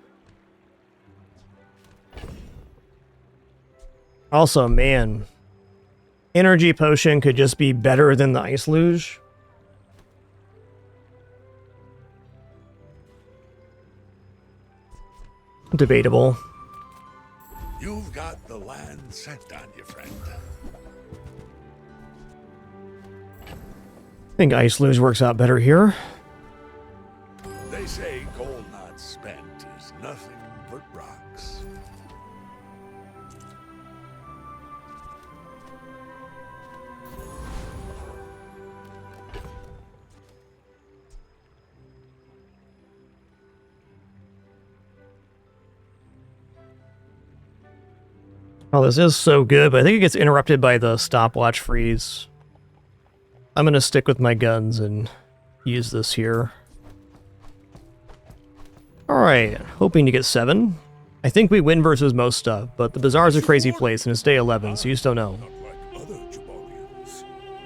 Also, man, energy potion could just be better than the ice luge. Debatable. You've got the land set on you, friend. I think ice luge works out better here. They say gold not spent is nothing but rocks. Oh, this is so good, but I think it gets interrupted by the stopwatch freeze. I'm going to stick with my guns and use this here. Alright, hoping to get 7. I think we win versus most stuff, but the Bazaar is a crazy place and it's day 11, so you just don't know.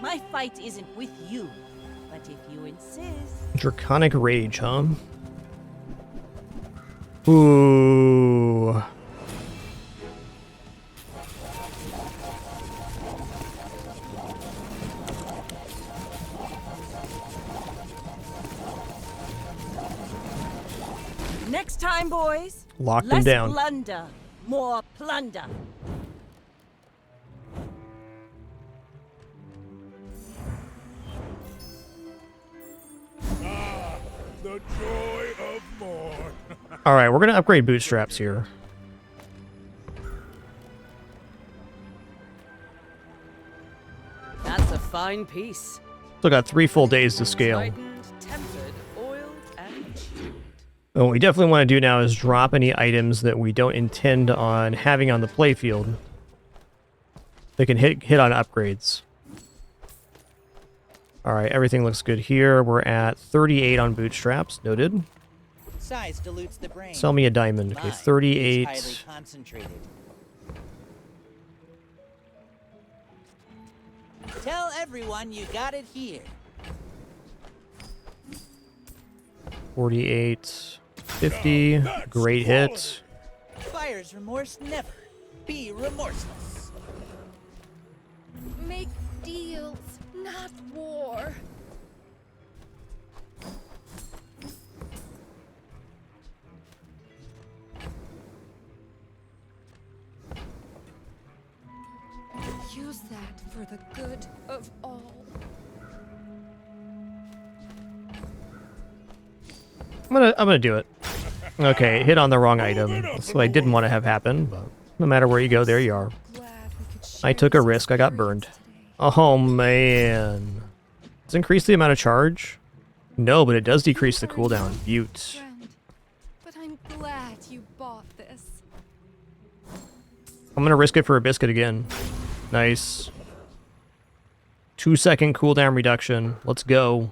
My fight isn't with you, but if you insist... Draconic Rage, huh? Ooh... Next time, boys. Lock them down. Less blunder, more plunder. Ah, the joy of more. Alright, we're going to upgrade bootstraps here. That's a fine piece. Still got 3 full days to scale. Tightened, tempered, oiled, and chewed. What we definitely want to do now is drop any items that we don't intend on having on the playfield. They can hit on upgrades. Alright, everything looks good here. We're at 38 on bootstraps. Noted. Size dilutes the brain. Sell me a diamond. Okay, Mine is 38. highly concentrated. Tell everyone you got it here. 48. 50. Great hit. Buyer's remorse never. Be remorseless. Make deals, not war. Use that for the good of all. I'm gonna do it. Okay, hit on the wrong item. That's what I didn't want to have happen, but no matter where you go, there you are. I took a risk, I got burned. Oh man. Does it increase the amount of charge? No, but it does decrease the cooldown. Butte. But I'm glad you bought this. I'm gonna risk it for a biscuit again. Nice. 2-second cooldown reduction. Let's go.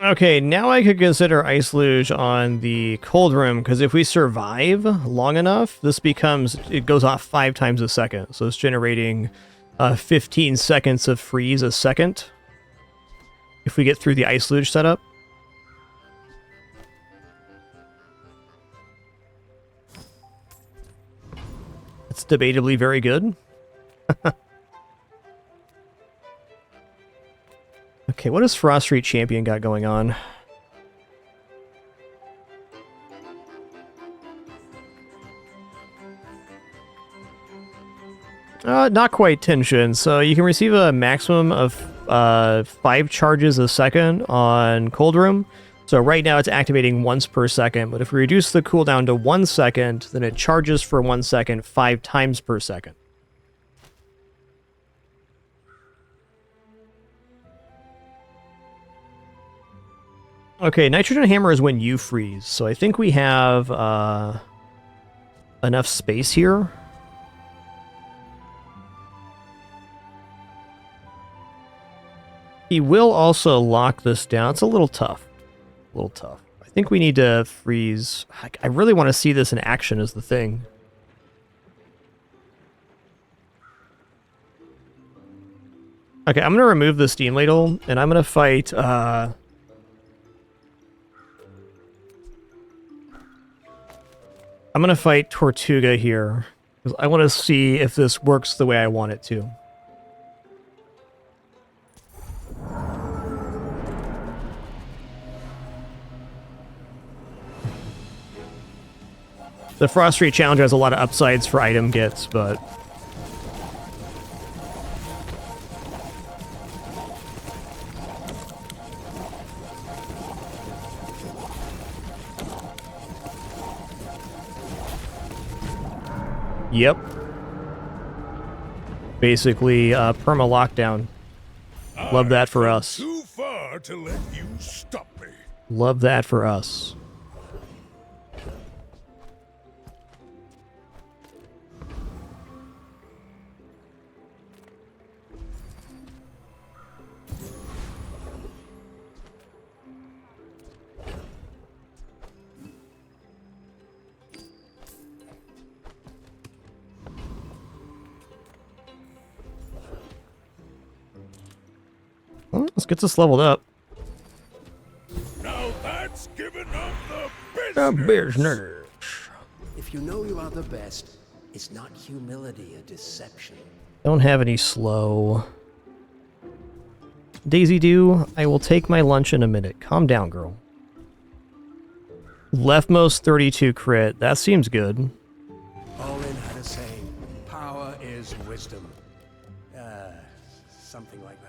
Okay, now I could consider Ice Luge on the cold room, because if we survive long enough, it goes off 5 times a second. So it's generating 15 seconds of freeze a second if we get through the Ice Luge setup. It's debatably very good. Okay, what does Frost Street Champion got going on? Not quite tension. So you can receive a maximum of 5 charges a second on Cold Room. So right now it's activating once per second, but if we reduce the cooldown to 1 second, then it charges for 1 second 5 times per second. Okay, Nitrogen Hammer is when you freeze, so I think we have enough space here. He will also lock this down. It's a little tough. A little tough. I think we need to freeze. I really want to see this in action is the thing. Okay, I'm going to remove the Steam Ladle, and I'm going to fight... I'm going to fight Tortuga here. Because I want to see if this works the way I want it to. The Frost Street Challenger has a lot of upsides for item gets, but... Yep. Basically, perma lockdown. Love that for us. Too far to let you stop me. Love that for us. Well, let's get this leveled up. Now that's giving up The business. If you know you are the best, is not humility a deception? Don't have any slow. Daisy Dew, I will take my lunch in a minute. Calm down, girl. Leftmost 32 crit. That seems good. Olin had a saying, power is wisdom. Something like that.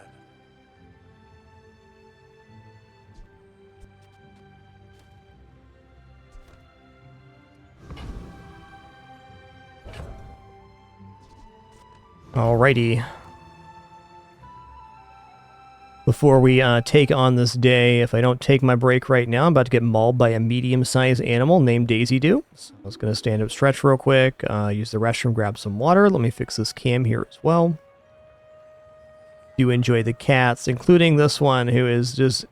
Alrighty. Before we take on this day, if I don't take my break right now, I'm about to get mauled by a medium-sized animal named Daisy Dew. So I was going to stand up, stretch real quick, use the restroom, grab some water. Let me fix this cam here as well. Do enjoy the cats, including this one who is just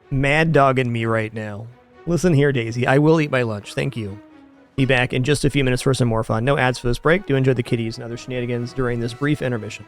mad dogging me right now. Listen here, Daisy. I will eat my lunch. Thank you. Be back in just a few minutes for some more fun. No ads for this break. Do enjoy the kitties and other shenanigans during this brief intermission.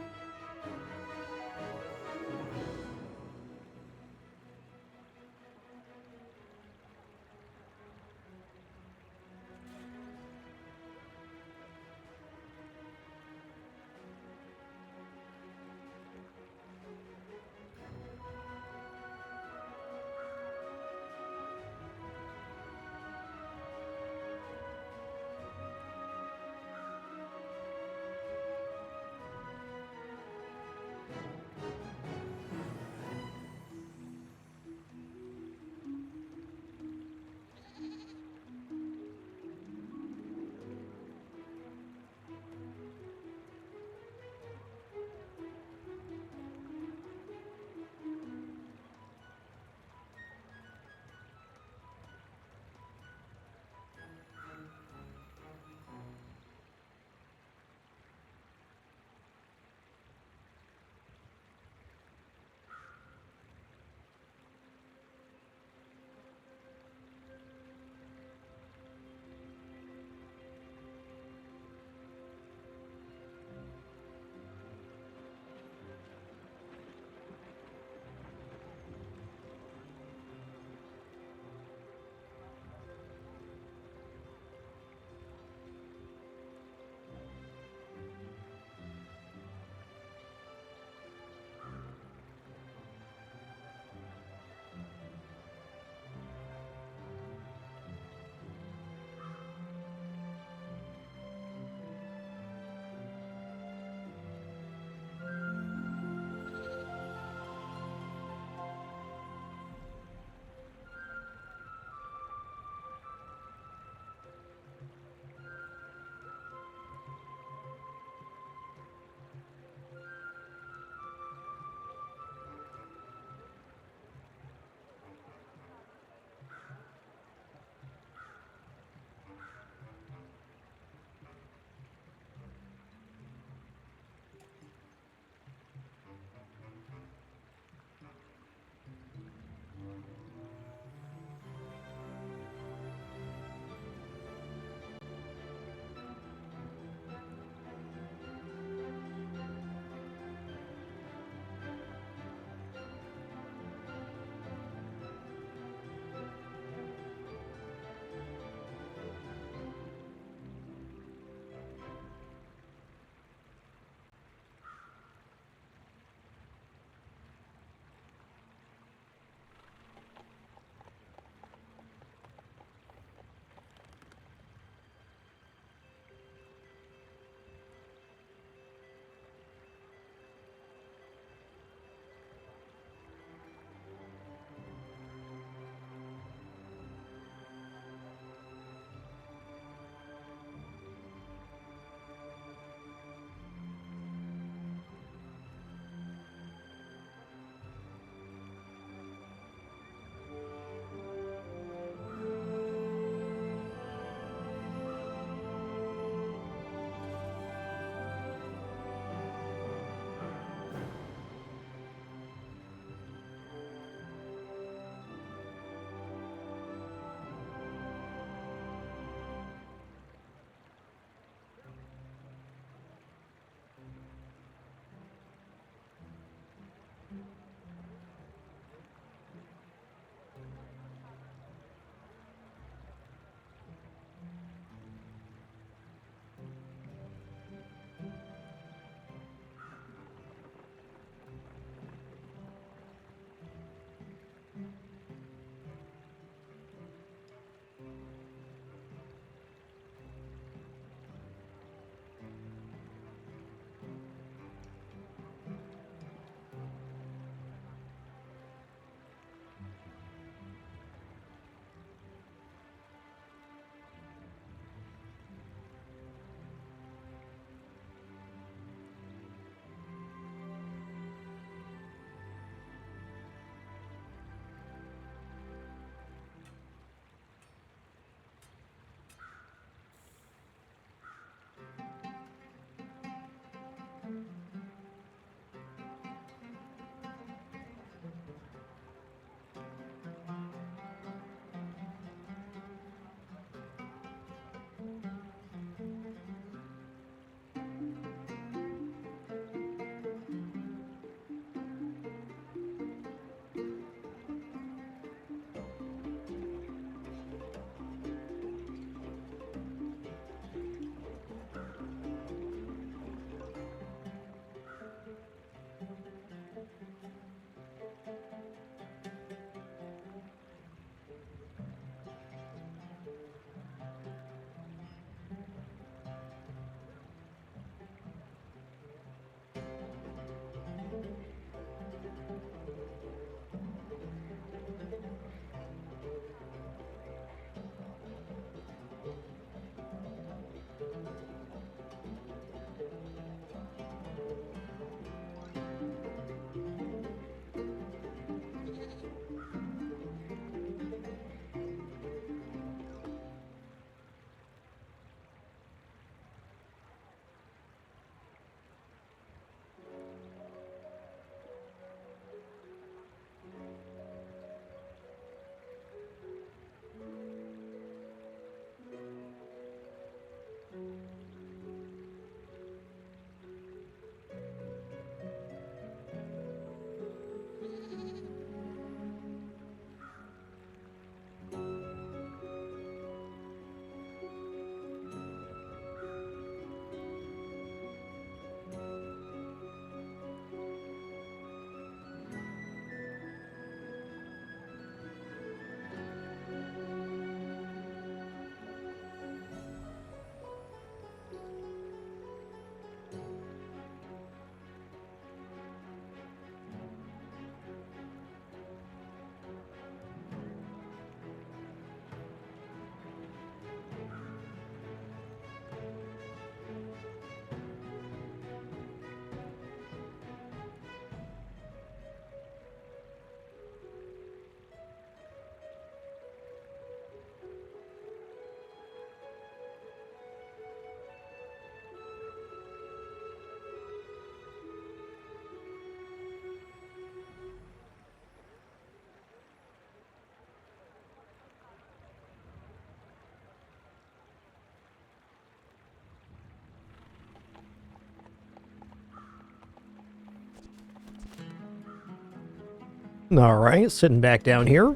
All right, sitting back down here.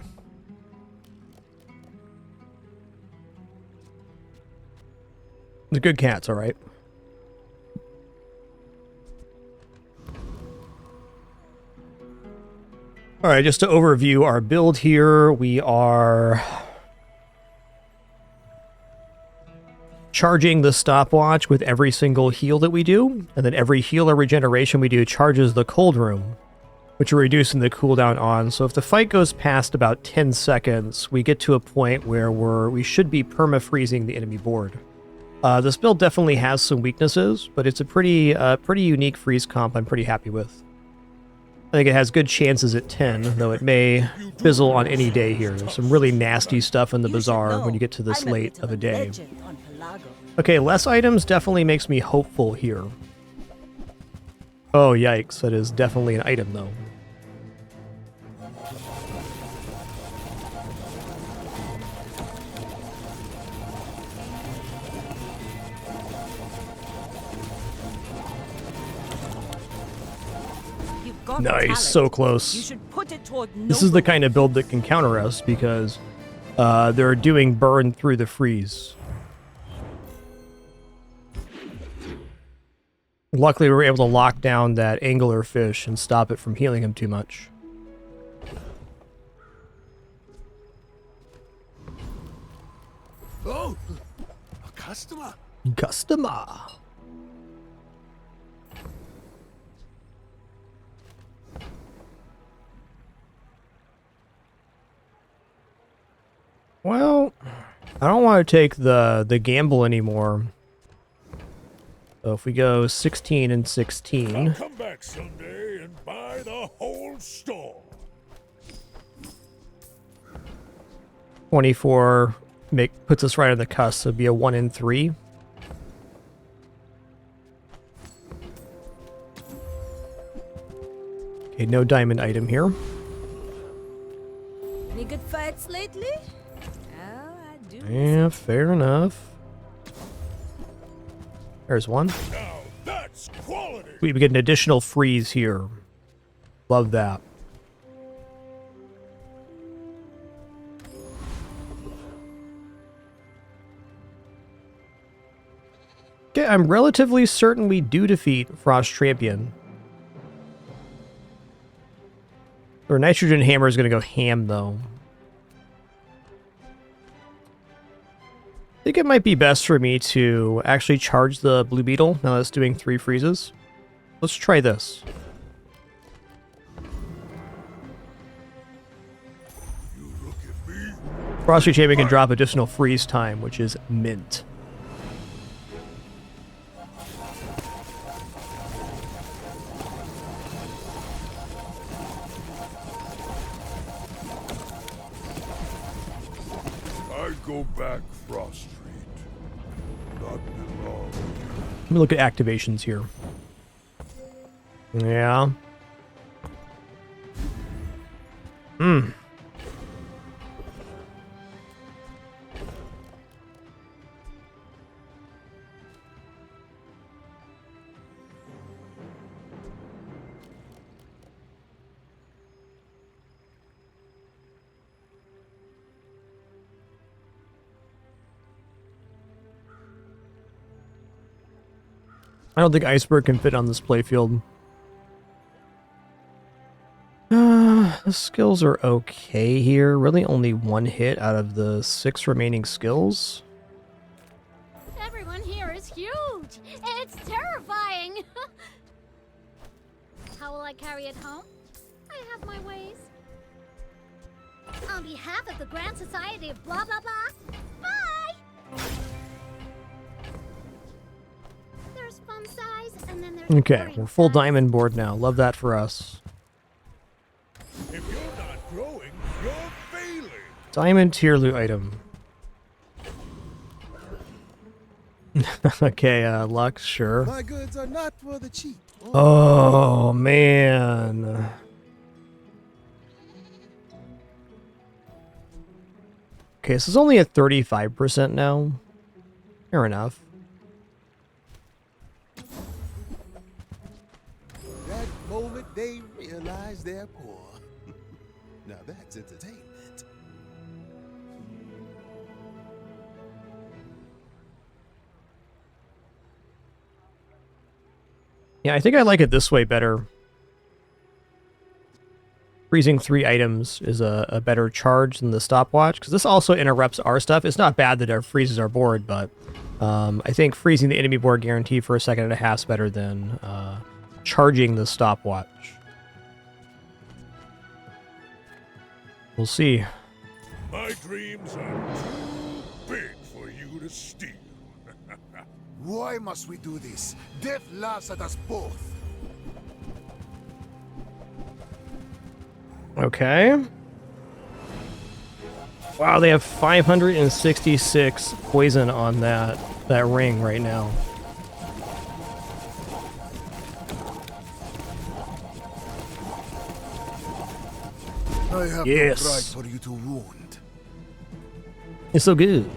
The good cats, all right. All right, just to overview our build here, we are charging the stopwatch with every single heal that we do, and then every heal or regeneration we do charges the cold room, which we're reducing the cooldown on. So if the fight goes past about 10 seconds, we get to a point where we should be perma-freezing the enemy board. This build definitely has some weaknesses, but it's a pretty unique freeze comp I'm pretty happy with. I think it has good chances at 10, though it may fizzle on any day here. There's some really nasty stuff in the Bazaar when you get to this late of a day. Okay, less items definitely makes me hopeful here. Oh, yikes. That is definitely an item, though. Nice, so close. You should put it toward This is the kind of build that can counter us because they're doing burn through the freeze. Luckily, we were able to lock down that angler fish and stop it from healing him too much. Oh, a customer. Customer. Well, I don't want to take the gamble anymore. So if we go 16 and 16. I'll come back someday and buy the whole store. 24 puts us right on the cusp, so it'd be a 1 and 3. Okay, no diamond item here. Any good fights lately? Oh, I do. Yeah, fair enough. There's one. Now that's quality. We get an additional freeze here. Love that. Okay, I'm relatively certain we do defeat Frost Champion. Our Nitrogen Hammer is going to go ham, though. I think it might be best for me to actually charge the Blue Beetle now that it's doing 3 freezes. Let's try this. Frosty Champion can drop additional freeze time, which is mint. I go back Frost Street. Not been long. Let me look at activations here. Yeah. I don't think Iceberg can fit on this playfield. The skills are okay here. Really only 1 hit out of the 6 remaining skills. Everyone here is huge. It's terrifying. How will I carry it home? I have my ways. On behalf of the Grand Society of blah blah blah. Bye. There's fun size, and then there's Okay, we're full diamond board now. Love that for us. If you're not growing, you're failing. Diamond tier loot item. Okay, Lux, sure. My goods are not for the cheap. Oh, man. Okay, this is only at 35% now. Fair enough. That moment they realize they're poor. Now that's entertainment. Yeah, I think I like it this way better. Freezing 3 items is a better charge than the stopwatch, because this also interrupts our stuff. It's not bad that our freezes our board, but I think freezing the enemy board guaranteed for a second and a half is better than charging the stopwatch. We'll see. My dreams are too big for you to steal. Why must we do this? Death laughs at us both. Okay. Wow, they have 566 poison on that ring right now. I have Yes. no right for you to wound. It's so good.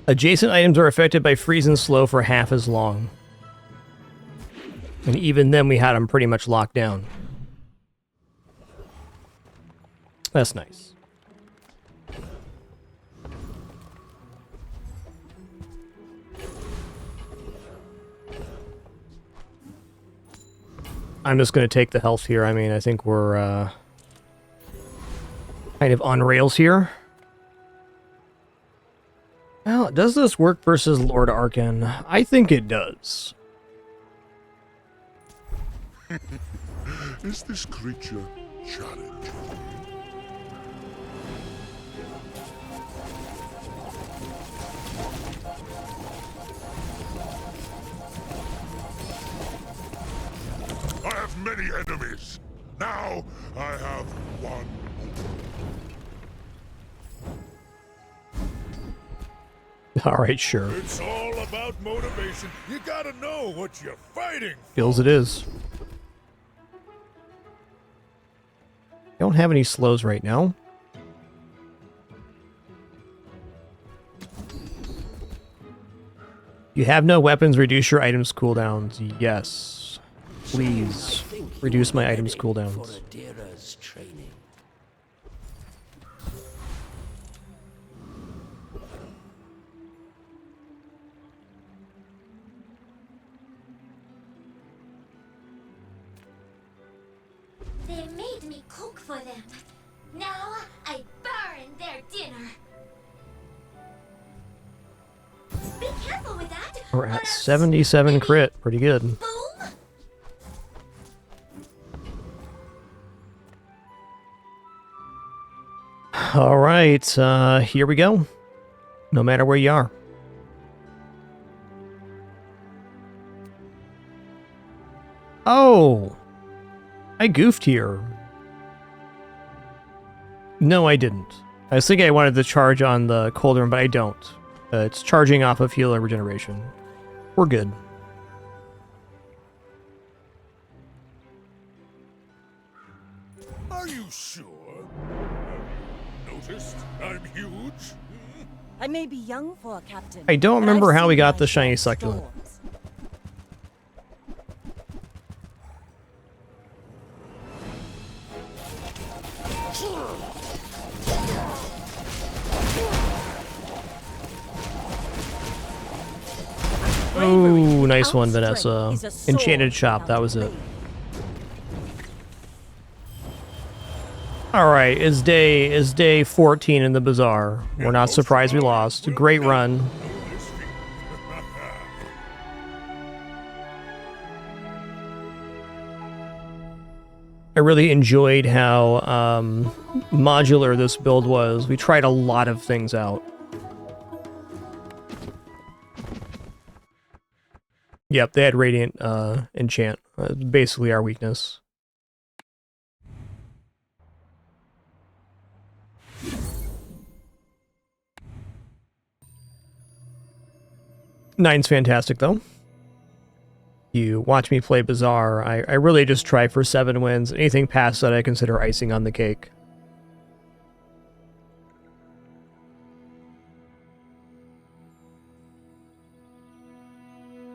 Adjacent items are affected by freeze and slow for half as long. And even then we had them pretty much locked down. That's nice. I'm just going to take the health here. I mean, I think we're kind of on rails here. Well, does this work versus Lord Arkan? I think it does. Is this creature challenging? I have many enemies. Now I have one All right, sure. It's all about motivation. You gotta know what you're fighting for. Feels it is. Don't have any slows right now. You have no weapons, reduce your items cooldowns. Yes. Please reduce my items cooldowns. Training. They made me cook for them. Now I burn their dinner. Be careful with that. We're at 77 crit. Pretty good. All right, here we go. No matter where you are. Oh! I goofed here. No, I didn't. I was thinking I wanted to charge on the cauldron, but I don't. It's charging off of healer regeneration. We're good. Are you sure? Noticed I'm huge? I may be young for a captain. I don't but remember I've how we seen got my the share shiny of succulent. storms. Oh, nice one, Vanessa. Enchanted shop, that was it. Alright, is day 14 in the bazaar. We're not surprised we lost. Great run. I really enjoyed how modular this build was. We tried a lot of things out. Yep, they had Radiant enchant. Basically our weakness. Nine's fantastic, though. You watch me play Bazaar, I really just try for 7 wins. Anything past that I consider icing on the cake.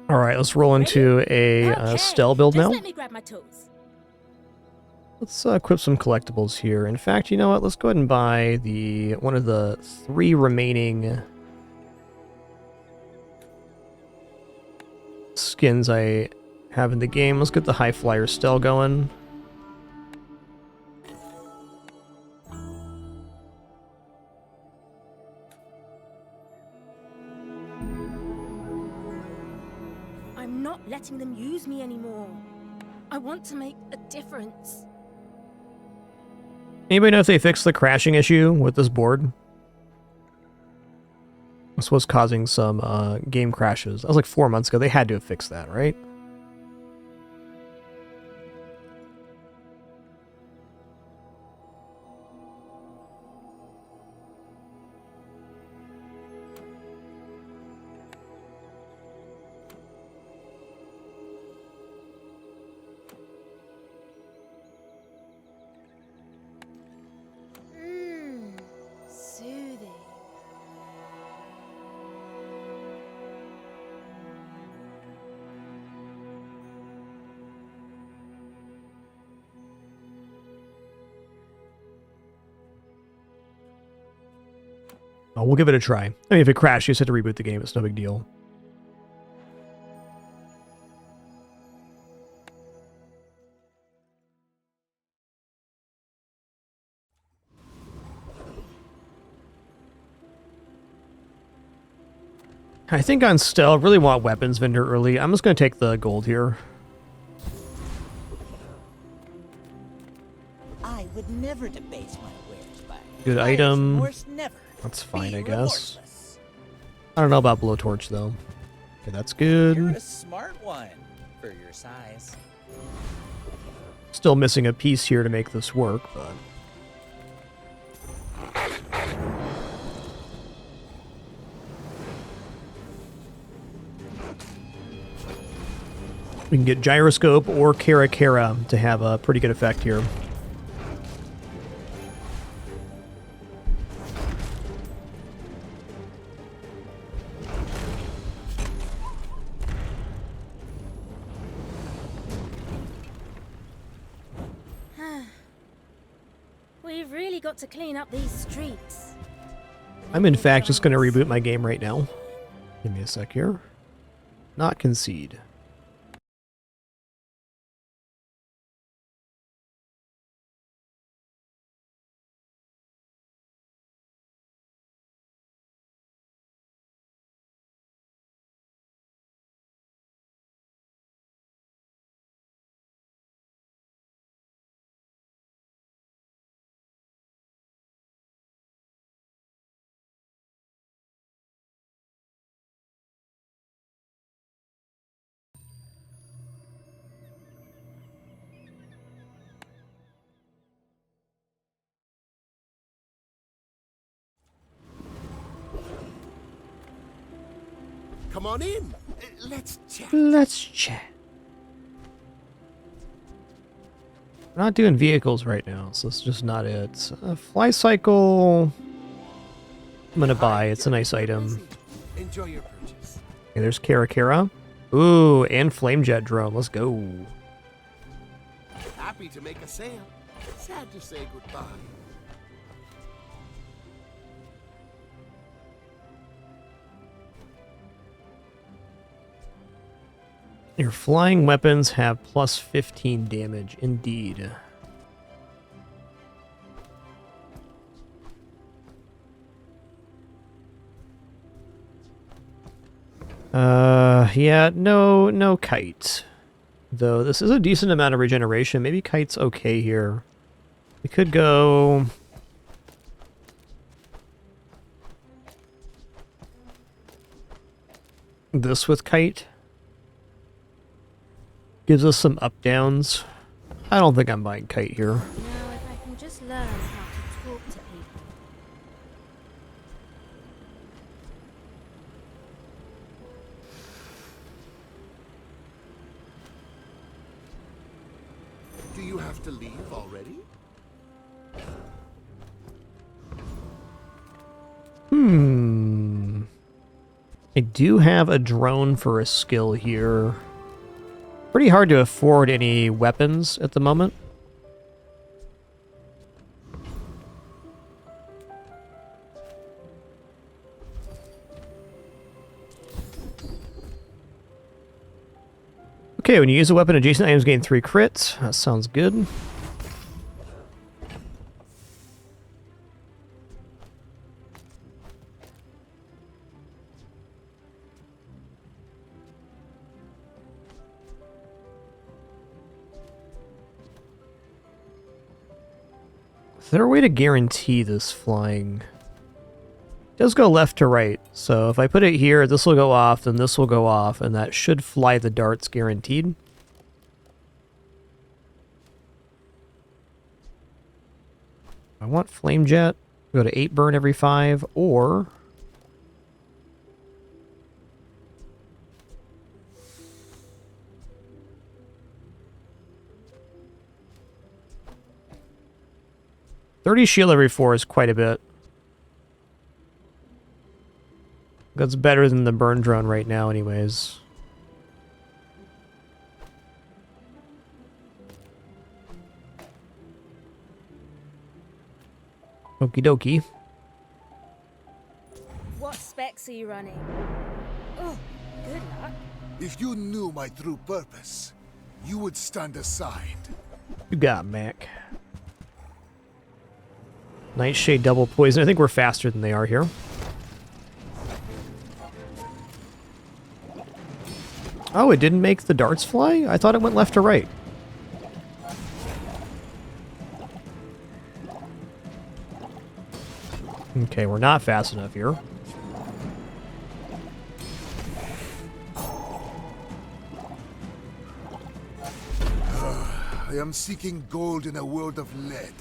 Alright, let's roll into a Stell build now. Let me grab my toes. Let's equip some collectibles here. In fact, you know what? Let's go ahead and buy one of the 3 remaining skins I have in the game. Let's get the High Flyer Stell going. I'm not letting them use me anymore. I want to make a difference. Anybody know if they fixed the crashing issue with this board? This was causing some game crashes. That was like 4 months ago. They had to have fixed that, right? Soothing. Oh, we'll give it a try. I mean, if it crashed, you just had to reboot the game. It's no big deal. I think on Stell, I really want weapons vendor early. I'm just going to take the gold here. I would never debase my wares by Good item. remorse, never. That's fine, Be I guess. remorseless. I don't know about blowtorch, though. Okay, that's good. You're a smart one for your size. Still missing a piece here to make this work, but... we can get Gyroscope or Kara Kara to have a pretty good effect here. We've really got to clean up these streets. I'm in fact just going to reboot my game right now. Give me a sec here. Not concede. Come on in. Let's chat. Let's chat. We're not doing vehicles right now, so it's just not it. A fly cycle. I'm gonna buy. It's a nice item. Enjoy your purchase. Okay, there's Kara Kara. Ooh, and Flamejet drone. Let's go. Happy to make a sale. Sad to say goodbye. Your flying weapons have plus 15 damage, indeed. Yeah, no kite. Though this is a decent amount of regeneration. Maybe kite's okay here. We could go... this with kite. Gives us some up-downs. I don't think I'm buying kite here. Now, if I can just learn how to talk to people. Do you have to leave already? I do have a drone for a skill here. Pretty hard to afford any weapons at the moment. Okay, when you use a weapon, adjacent items gain 3 crits. That sounds good. Is there a way to guarantee this flying? It does go left to right, so if I put it here, this will go off, then this will go off, and that should fly the darts guaranteed. I want flame jet. Go to 8 burn every 5, or... $30 shield every 4 is quite a bit. That's better than the burn drone right now anyways. Okie dokie. What specs are you running? Oh, good luck. If you knew my true purpose, you would stand aside. You got Mac. Nightshade double poison. I think we're faster than they are here. Oh, it didn't make the darts fly? I thought it went left to right. Okay, we're not fast enough here. I am seeking gold in a world of lead.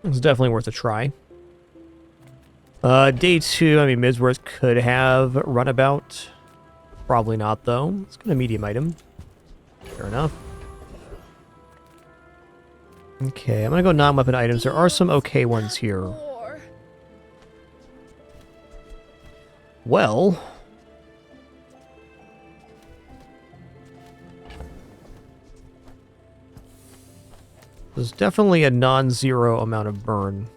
It's definitely worth a try. Day 2, I mean, Midsworth could have runabout. Probably not, though. It's got a medium item. Fair enough. Okay, I'm gonna go non-weapon items. There are some okay ones here. Well... there's definitely a non-zero amount of burn.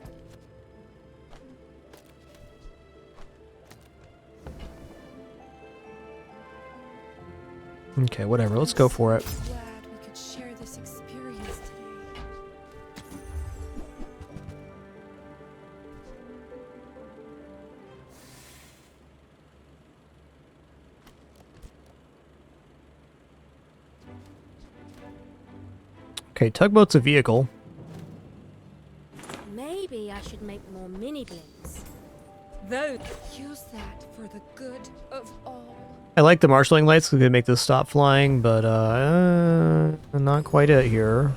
Okay, whatever. Let's go for it. Glad we could share this experience today. Okay, tugboat's a vehicle. Maybe I should make more mini blings. Though, use that for the good of all. I like the marshalling lights because they make this stop flying, but not quite it here.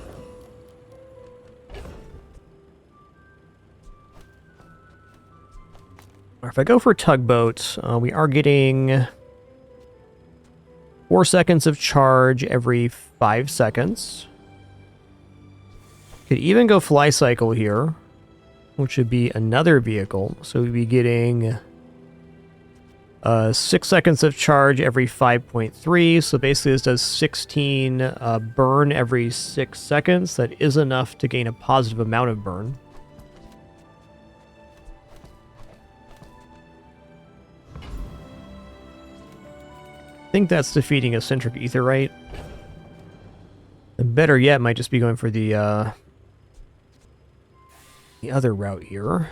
If I go for tugboat, we are getting 4 seconds of charge every 5 seconds. Could even go fly cycle here, which would be another vehicle. So we'd be getting 6 seconds of charge every 5.3. So basically this does 16 burn every 6 seconds. That is enough to gain a positive amount of burn. I think that's defeating a Centric Aetherite. And better yet, might just be going for the other route here.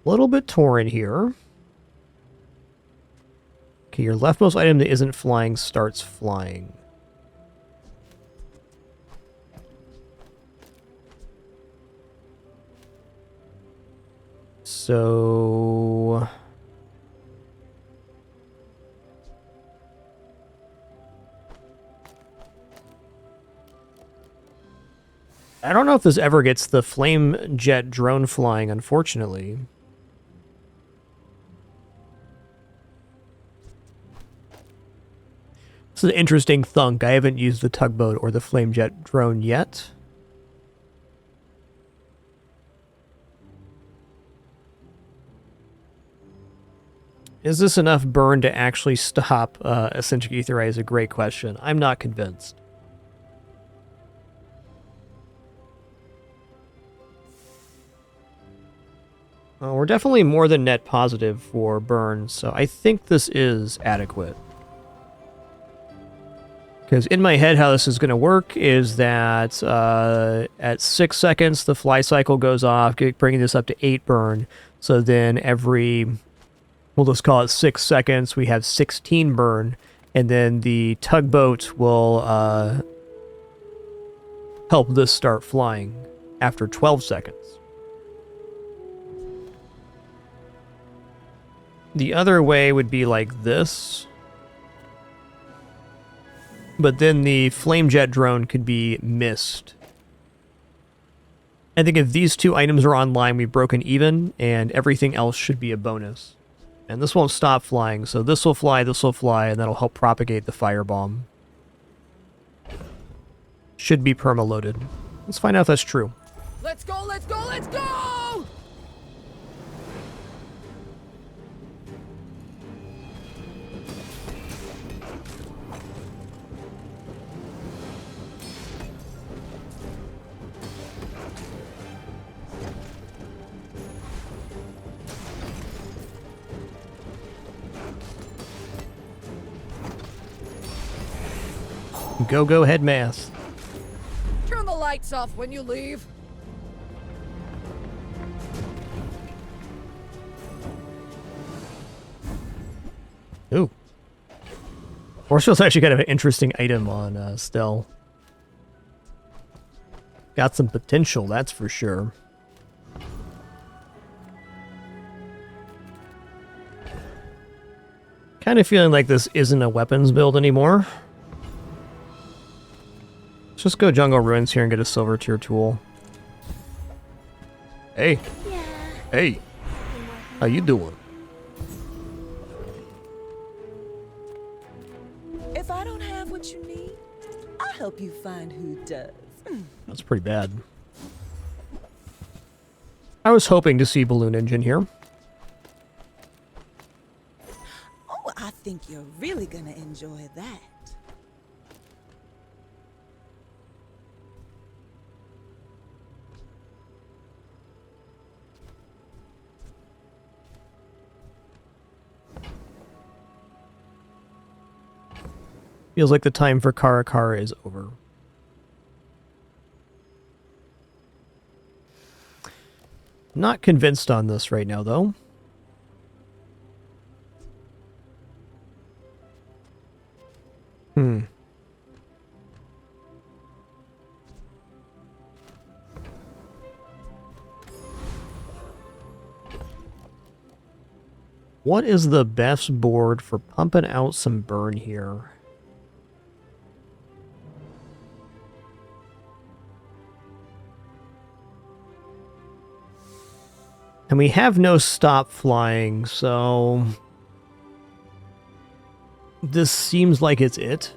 A little bit torn here. Okay, your leftmost item that isn't flying starts flying. So... I don't know if this ever gets the flame jet drone flying, unfortunately. This is an interesting thunk. I haven't used the tugboat or the flame jet drone yet. Is this enough burn to actually stop eccentric ether ray is a great question. I'm not convinced. We're definitely more than net positive for burn, so I think this is adequate. Because in my head, how this is going to work is that at 6 seconds, the fly cycle goes off, bringing this up to 8 burn. So then every, we'll just call it 6 seconds, we have 16 burn. And then the tugboat will help this start flying after 12 seconds. The other way would be like this. But then the flame jet drone could be missed. I think if these two items are online, we've broken even, and everything else should be a bonus. And this won't stop flying, so this will fly, and that'll help propagate the firebomb. Should be perma-loaded. Let's find out if that's true. Let's go, let's go, let's go! Go head mass. Turn the lights off when you leave. Ooh. Force field's actually kind of an interesting item on Stell. Got some potential, that's for sure. Kind of feeling like this isn't a weapons build anymore. Let's just go Jungle Ruins here and get a silver tier tool. Hey. Yeah. Hey. How you doing? If I don't have what you need, I'll help you find who does. That's pretty bad. I was hoping to see Balloon Engine here. Oh, I think you're really gonna enjoy that. Feels like the time for Karakara is over. Not convinced on this right now, though. What is the best board for pumping out some burn here? And we have no stop flying, so this seems like it's it.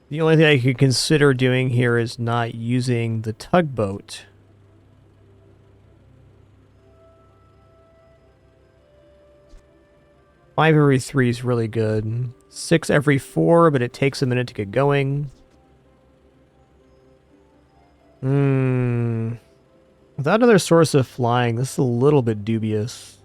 The only thing I could consider doing here is not using the tugboat. Five every 3 is really good. 6 every 4, but it takes a minute to get going. Without another source of flying, this is a little bit dubious.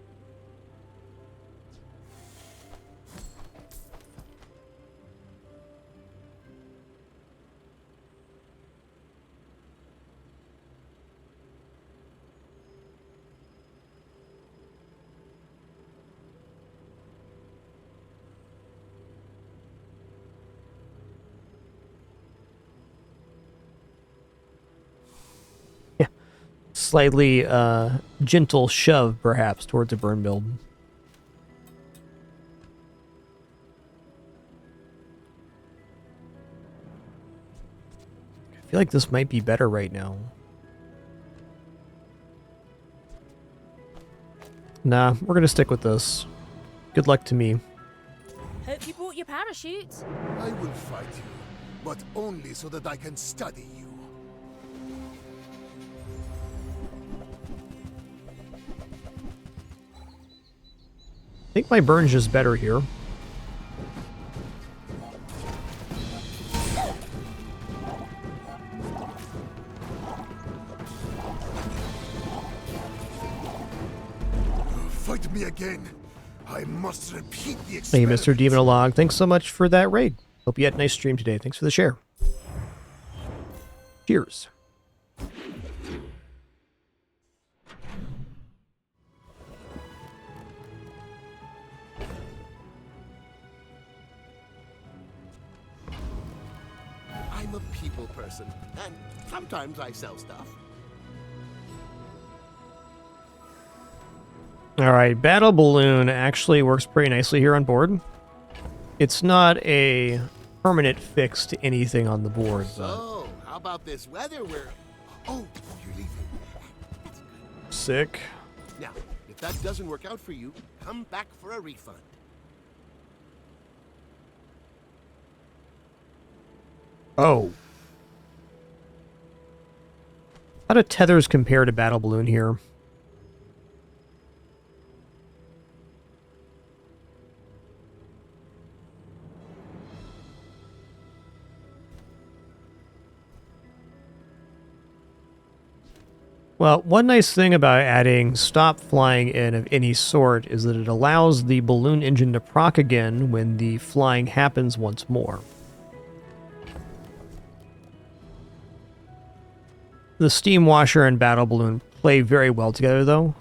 Slightly gentle shove, perhaps, towards a burn build. I feel like this might be better right now. Nah, we're gonna stick with this. Good luck to me. Hope you brought your parachute. I will fight you, but only so that I can study you. I think my burn's just better here. Fight me again. I must repeat the Hey, experiment. Mr. Demonologue, thanks so much for that raid. Hope you had a nice stream today. Thanks for the share. Cheers. I'm a people person, and sometimes I sell stuff. Alright, Battle Balloon actually works pretty nicely here on board. It's not a permanent fix to anything on the board, but... So, how about this weather where... Oh, you're leaving. Sick. Now, if that doesn't work out for you, come back for a refund. Oh. How do tethers compare to Battle Balloon here? Well, one nice thing about adding stop flying in of any sort is that it allows the balloon engine to proc again when the flying happens once more. The steam washer and battle balloon play very well together, though.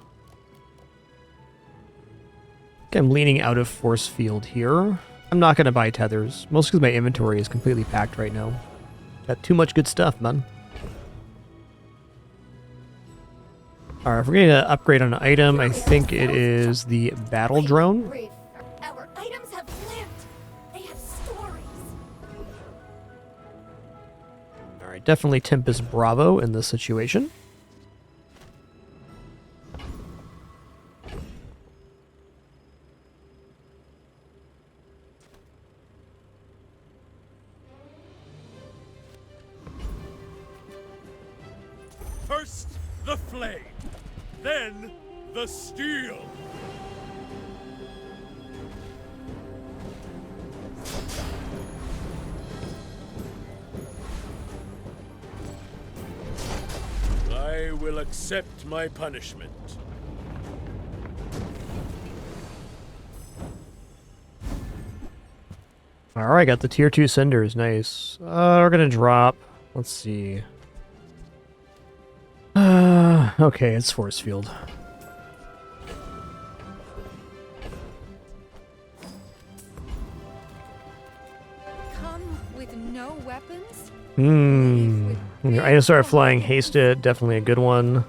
I'm leaning out of force field here. I'm not going to buy tethers, mostly because my inventory is completely packed right now. Got too much good stuff, man. Alright, if we're going to upgrade on an item, I think it is the battle drone. Our items have lived. They have stories. Alright, definitely Tempest Bravo in this situation. First, the flame. Then, the steel. I will accept my punishment. Alright, got the tier 2 cinders, nice. We're gonna drop, let's see. Okay, it's force field. Come with no weapons? I just started flying hasted, definitely a good one.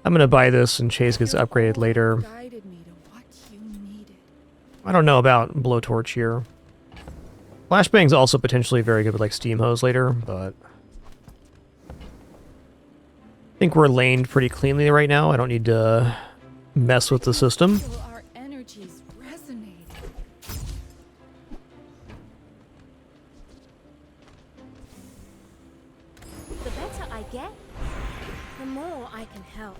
I'm gonna buy this and Chase gets upgraded later. I don't know about blowtorch here. Flashbang's also potentially very good with like steam hose later, but I think we're laned pretty cleanly right now. I don't need to mess with the system. Our energies resonate. The better I get, the more I can help.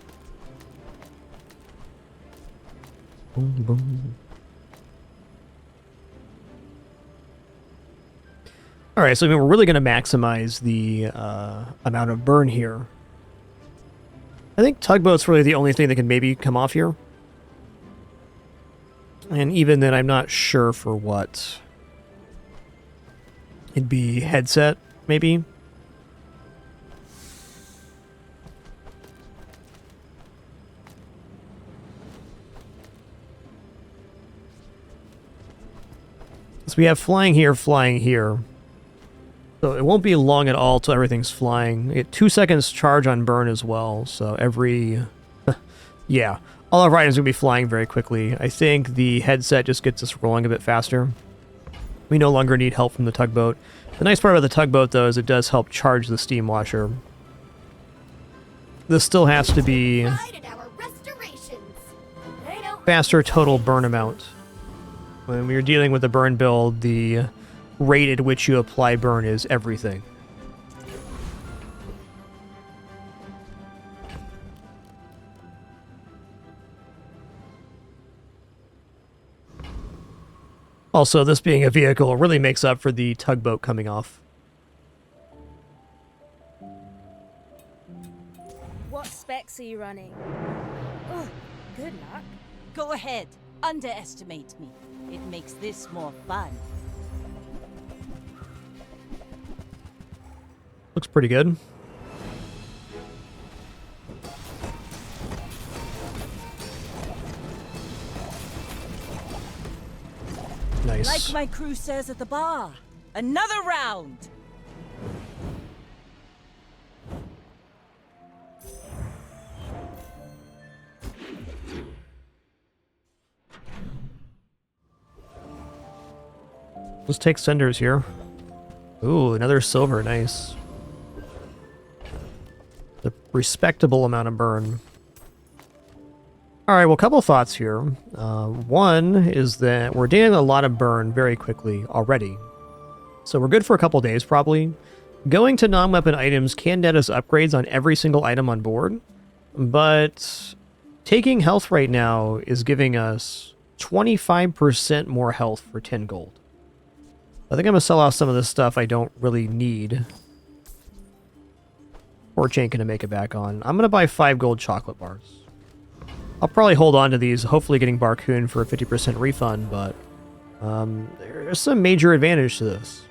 Boom, boom. Alright, so I mean, we're really going to maximize the amount of burn here. I think Tugboat's really the only thing that can maybe come off here. And even then, I'm not sure for what. It'd be headset, maybe? So we have flying here, flying here. So it won't be long at all till everything's flying. We get 2 seconds charge on burn as well, so every... yeah, all of our items will be flying very quickly. I think the headset just gets us rolling a bit faster. We no longer need help from the tugboat. The nice part about the tugboat, though, is it does help charge the steam washer. This still has to be faster total burn amount. When we're dealing with a burn build, the rate at which you apply burn is everything. Also, this being a vehicle really makes up for the tugboat coming off. What specs are you running? Oh, good luck. Go ahead. Underestimate me. It makes this more fun. Looks pretty good. Nice. Like my crew says at the bar, another round. Let's take cinders here. Ooh, another silver, nice. A respectable amount of burn. Alright, well, a couple thoughts here. One is that we're dealing a lot of burn very quickly already. So we're good for a couple days, probably. Going to non-weapon items can net us upgrades on every single item on board. But taking health right now is giving us 25% more health for 10 gold. I think I'm going to sell off some of this stuff I don't really need. Or ain't going to make it back on. I'm going to buy 5 gold chocolate bars. I'll probably hold on to these, hopefully getting Barcoon for a 50% refund, but there's some major advantage to this.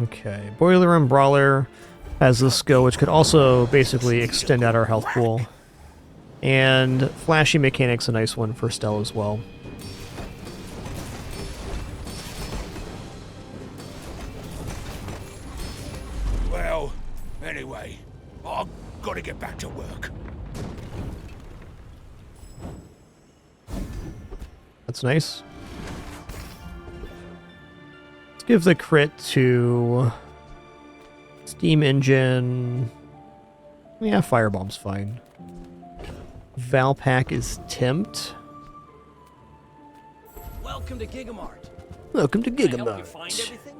Okay, Boiler Room Brawler has this skill, which could also basically extend out our health pool. And Flashy Mechanic's a nice one for Stell as well. Well, anyway, I've got to get back to work. That's nice. Let's give the crit to Steam Engine. Yeah, Firebomb's fine. Valpack is Tempt. Welcome to Gigamart. Welcome to Can I help you Gigamart. find everything?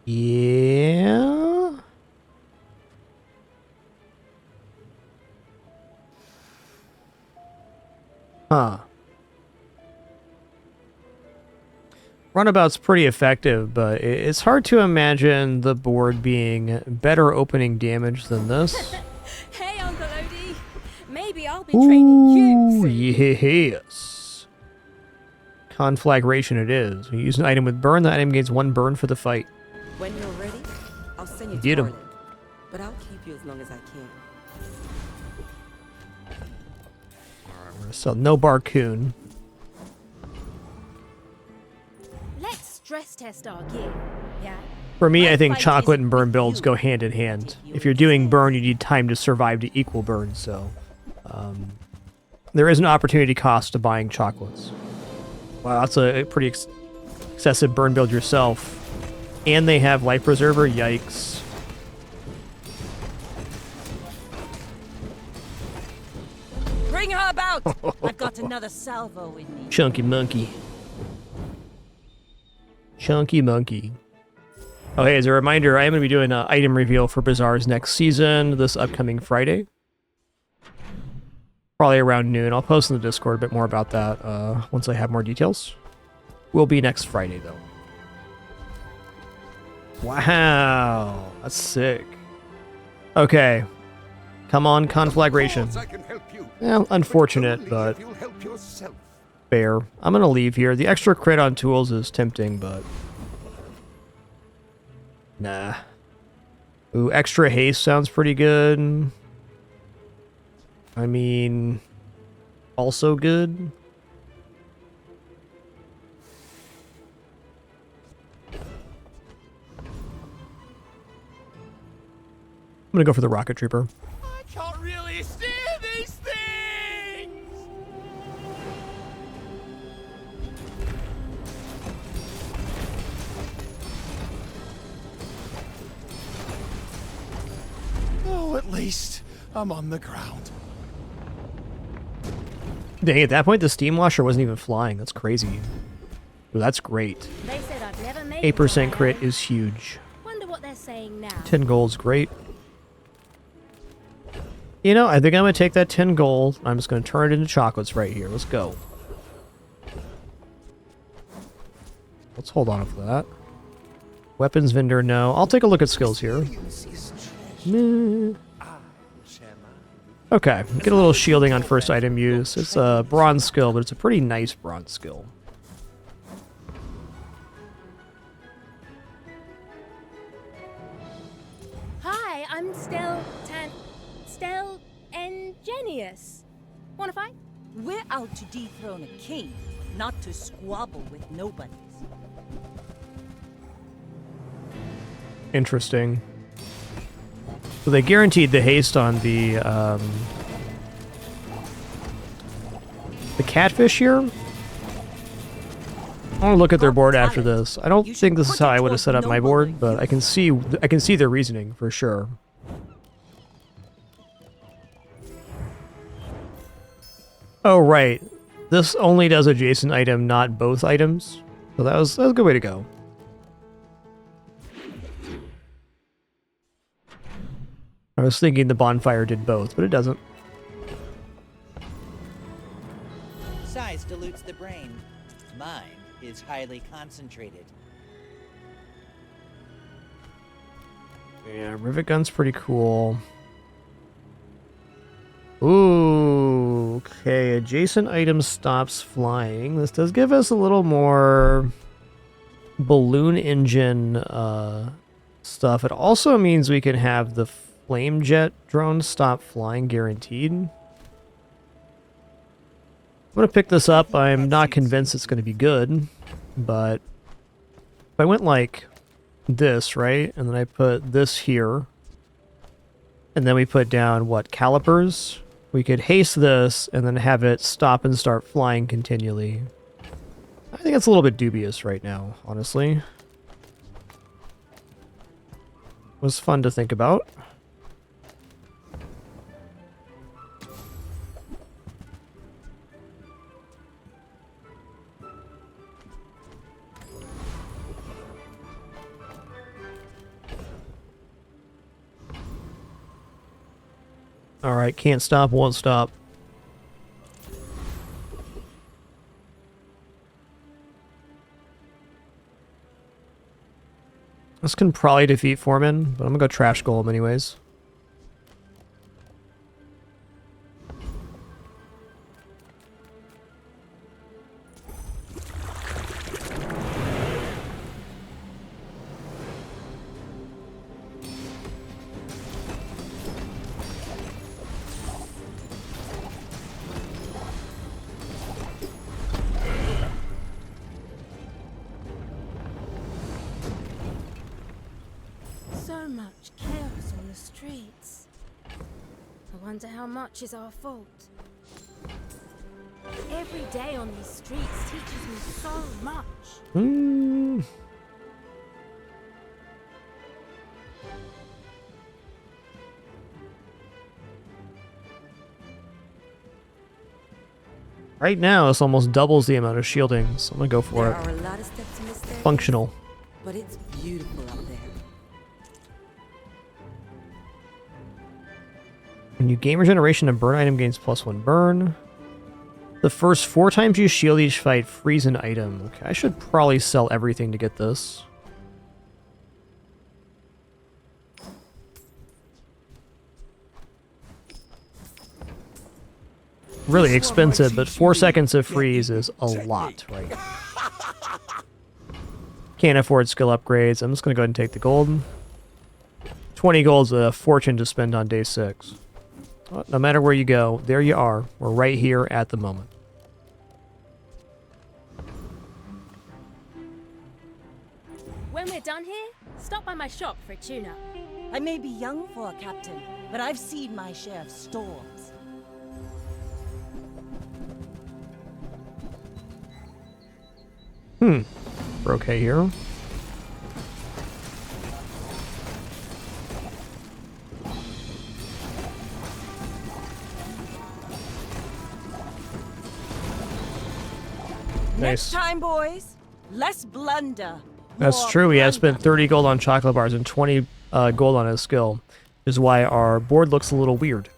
Yeah. Huh. Runabout's pretty effective, but it's hard to imagine the board being better opening damage than this. Hey, Uncle Odie. Maybe I'll be training you. Ooh, yes. Conflagration it is. You use an item with burn, the item gains 1 burn for the fight. When you're ready, I'll send you Get to 'em. Ireland, but I'll keep you as long as I can. So no Barcoon. Let's stress test our gear. Yeah. For me, I think chocolate and burn builds go hand in hand. If you're doing burn, you need time to survive to equal burn, so there is an opportunity cost to buying chocolates. Wow, that's a pretty excessive burn build yourself. And they have life preserver, yikes. Bring her about! I've got another salvo with me. Chunky monkey. Chunky monkey. Oh, hey, as a reminder, I am going to be doing an item reveal for Bazaar's next season this upcoming Friday. Probably around noon. I'll post in the Discord a bit more about that once I have more details. Will be next Friday, though. Wow, that's sick. Okay. Come on, conflagration. Well, unfortunate, but fair. I'm going to leave here. The extra crit on tools is tempting, but nah. Ooh, extra haste sounds pretty good. I mean, also good. I'm gonna go for the rocket trooper. I can't really see these things! Oh, at least I'm on the ground. Dang, at that point, the steam washer wasn't even flying. That's crazy. Ooh, that's great. They said I'd never make 8% crit is huge. Wonder what they're saying now. 10 gold's great. You know, I think I'm going to take that 10 gold. I'm just going to turn it into chocolates right here. Let's go. Let's hold on for that. Weapons vendor, no. I'll take a look at skills here. Nah. Okay, get a little shielding on first item use. It's a bronze skill, but it's a pretty nice bronze skill. Hi, I'm Stel Ingenious. Wanna fight? We're out to dethrone a king, not to squabble with nobodies. Interesting. So they guaranteed the haste on the catfish here. I want to look at their board after this. I don't think this is how I would have set up my board, but I can see their reasoning for sure. Oh right, this only does adjacent item, not both items. So that was a good way to go. I was thinking the bonfire did both, but it doesn't. Size dilutes the brain. Mine is highly concentrated. Yeah, rivet gun's pretty cool. Ooh, okay. Adjacent item stops flying. This does give us a little more balloon engine stuff. It also means we can have the flame jet drone stop flying guaranteed. I'm going to pick this up. I'm not convinced it's going to be good, but if I went like this, right? And then I put this here, and then we put down, what, calipers? We could haste this and then have it stop and start flying continually. I think it's a little bit dubious right now, honestly. It was fun to think about. Alright, can't stop, won't stop. This can probably defeat Foreman, but I'm gonna go trash Golem anyways. So much chaos on the streets. I wonder how much is our fault. Every day on these streets teaches me so much. Right now, this almost doubles the amount of shielding, so I'm gonna go for There it. are a lot of steps in this staircase, Functional. but it's beautiful up there. When you gain regeneration, a burn item gains +1 burn. The first 4 times you shield each fight, freeze an item. Okay, I should probably sell everything to get this. Really expensive, but 4 seconds of freeze is a lot, right? Can't afford skill upgrades. I'm just going to go ahead and take the gold. 20 gold's a fortune to spend on day 6. Well, no matter where you go, there you are. We're right here at the moment. When we're done here, stop by my shop for a tune-up. I may be young for a captain, but I've seen my share of storms. We're okay here. Next time, boys, less blunder. That's more true. He has blunder. spent 30 gold on chocolate bars and 20 gold on his skill. Is why our board looks a little weird.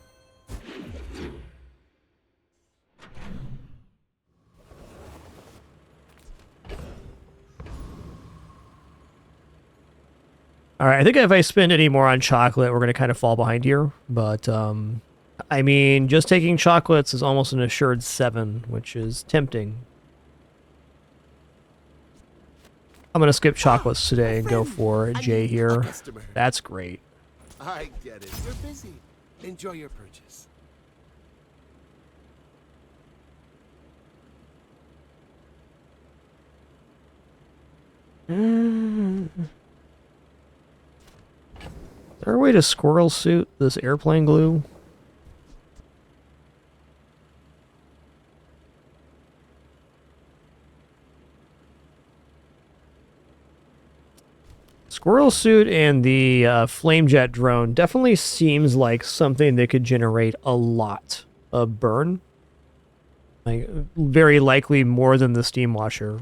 Alright, I think if I spend any more on chocolate, we're going to kind of fall behind here. But, I mean, just taking chocolates is almost an assured 7, which is tempting. I'm going to skip chocolates today and go for J here. That's great. I get it. You're busy. Enjoy your purchase. Is there a way to squirrel suit this airplane glue? Squirrel suit and the flamejet drone definitely seems like something that could generate a lot of burn. Like, very likely more than the steam washer.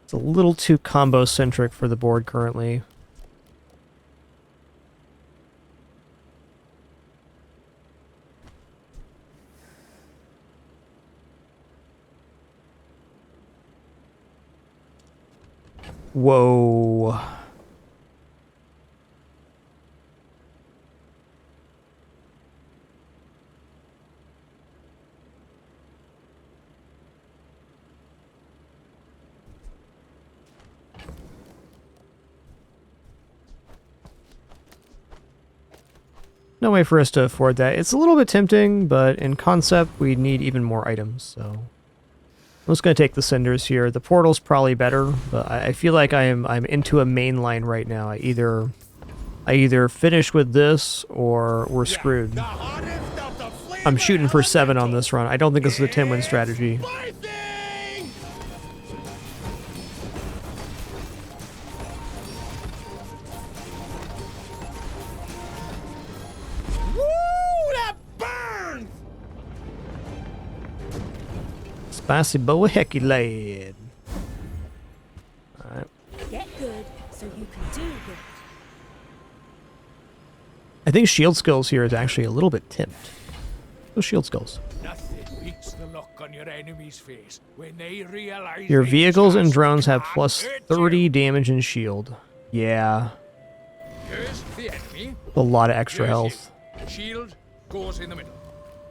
It's a little too combo-centric for the board currently. Whoa. No way for us to afford that. It's a little bit tempting, but in concept, we need even more items, so... I'm just going to take the cinders here. The portal's probably better, but I feel like I'm into a main line right now. I either finish with this, or we're screwed. I'm shooting for 7 on this run. I don't think this is a 10-win strategy. Spasibo hecky lad. Alright. Get good so you can do good. I think shield skills here is actually a little bit tipped. Those shield skills. Nothing beats the look on your enemy's face when they realize Your vehicles and drones have plus 30 damage and shield. Yeah. Here's the enemy. A lot of extra Here's health. his. Shield goes in the middle.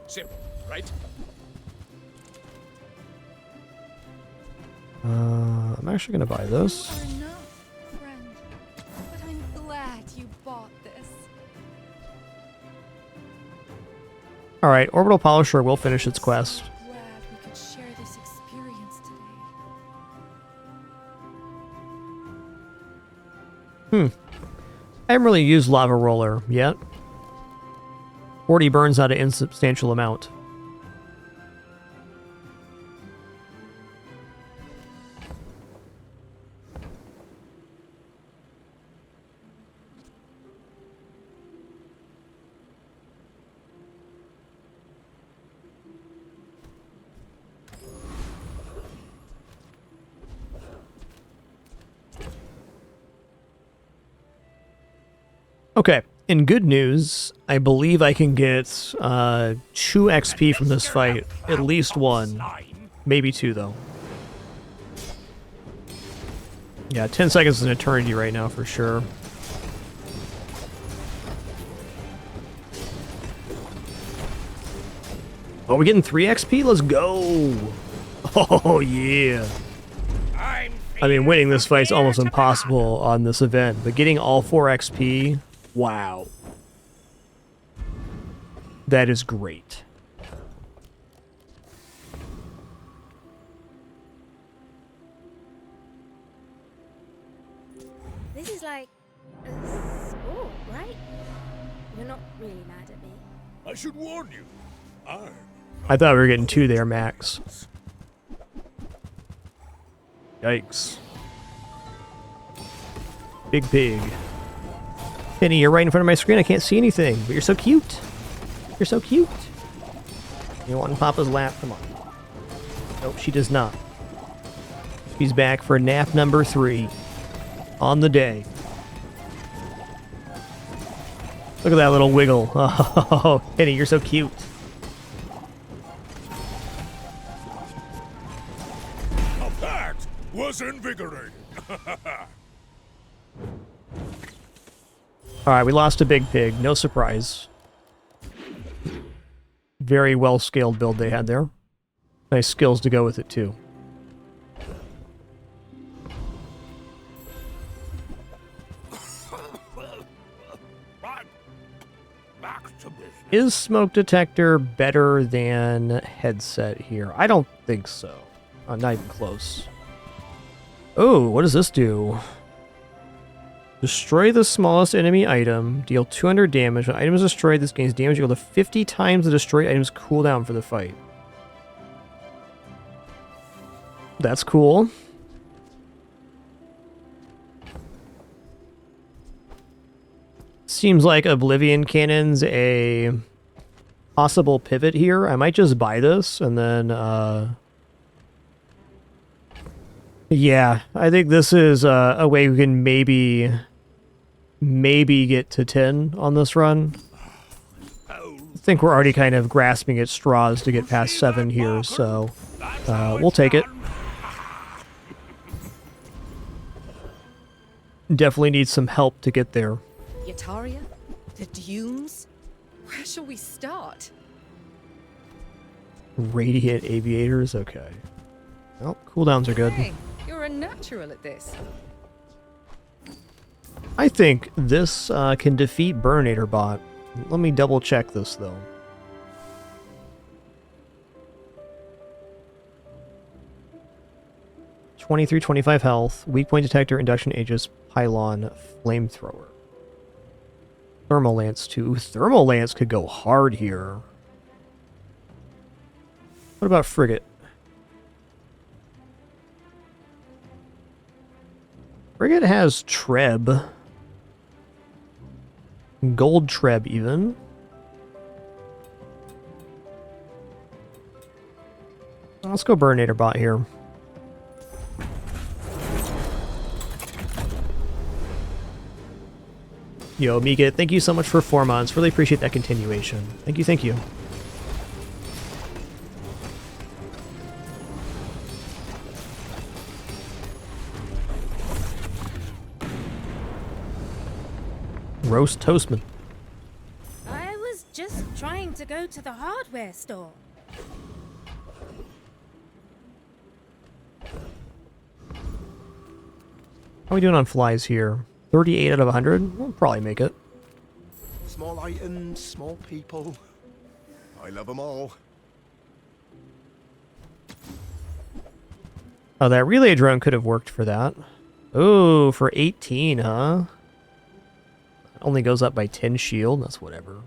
Simple, right? I'm actually gonna buy this. You are enough, friend. But I'm glad you bought this. Alright, Orbital Polisher will finish its quest. Glad we could share this experience today. I haven't really used Lava Roller yet. 40 burns out an insubstantial amount. Okay, in good news, I believe I can get 2 XP from this fight. At least 1. Maybe 2, though. Yeah, 10 seconds is an eternity right now, for sure. Oh, we're getting 3 XP? Let's go! Oh, yeah! I mean, winning this fight's almost impossible on this event, but getting all 4 XP, wow. That is great. This is like a sport, right? You're not really mad at me. I should warn you. I thought we were getting 2 there, Max. Yikes. Big pig. Penny, you're right in front of my screen. I can't see anything, but you're so cute. You're so cute. You want in Papa's lap? Come on. Nope, she does not. She's back for nap number 3 on the day. Look at that little wiggle. Oh, Penny, you're so cute. That was invigorating. Alright, we lost a big pig. No surprise. Very well-scaled build they had there. Nice skills to go with it, too. Is smoke detector better than headset here? I don't think so. Not even close. Oh, what does this do? Destroy the smallest enemy item. Deal 200 damage. When item is destroyed, this gains damage equal to 50 times the destroyed item's cooldown for the fight. That's cool. Seems like Oblivion Cannon's a possible pivot here. I might just buy this and then, yeah, I think this is a way we can maybe get to 10 on this run. I think we're already kind of grasping at straws to get past 7 here, so we'll take it. Definitely need some help to get there. Yataria? The dunes? Where shall we start? Radiant aviators? Okay. Well, cooldowns are good. Hey, you're a natural at this. I think this can defeat Burninator Bot. Let me double check this, though. (23, 25 health, weak point detector, induction aegis, pylon, flamethrower. Thermal Lance, too. Thermal Lance could go hard here. What about Frigate? Frigate has Treb. Gold Treb, even. Let's go Burninator Bot here. Yo, Mika, thank you so much for 4 months. Really appreciate that continuation. Thank you, thank you. Roast Toastman. I was just trying to go to the hardware store. How are we doing on flies here? 38 out of 100? We'll probably make it. Small items, small people. I love them all. Oh, that relay drone could have worked for that. Oh, for 18, huh? Only goes up by 10 shield. That's whatever.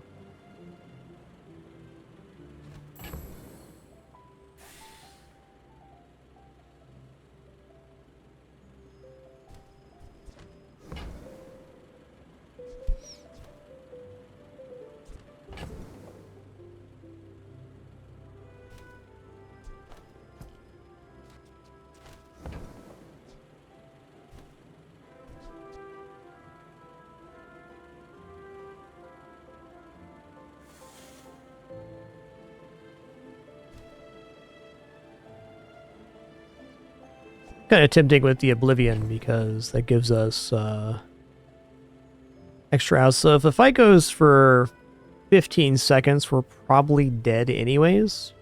Kind of tempting with the Oblivion because that gives us extra hours. So if the fight goes for 15 seconds, we're probably dead anyways.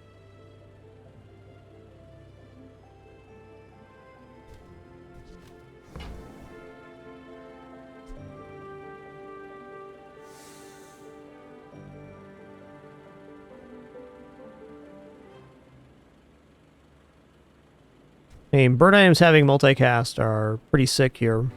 I mean, bird items having multicast are pretty sick here.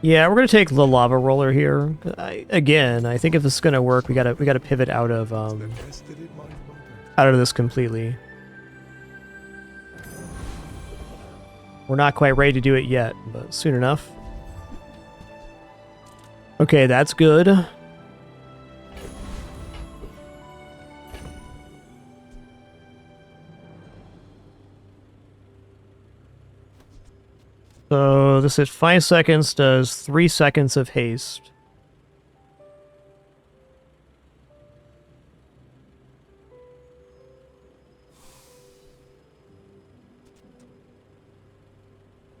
Yeah, we're gonna take the lava roller here. I think if this is gonna work, we gotta pivot out of this completely. We're not quite ready to do it yet, but soon enough. Okay, that's good. So this at 5 seconds does 3 seconds of haste.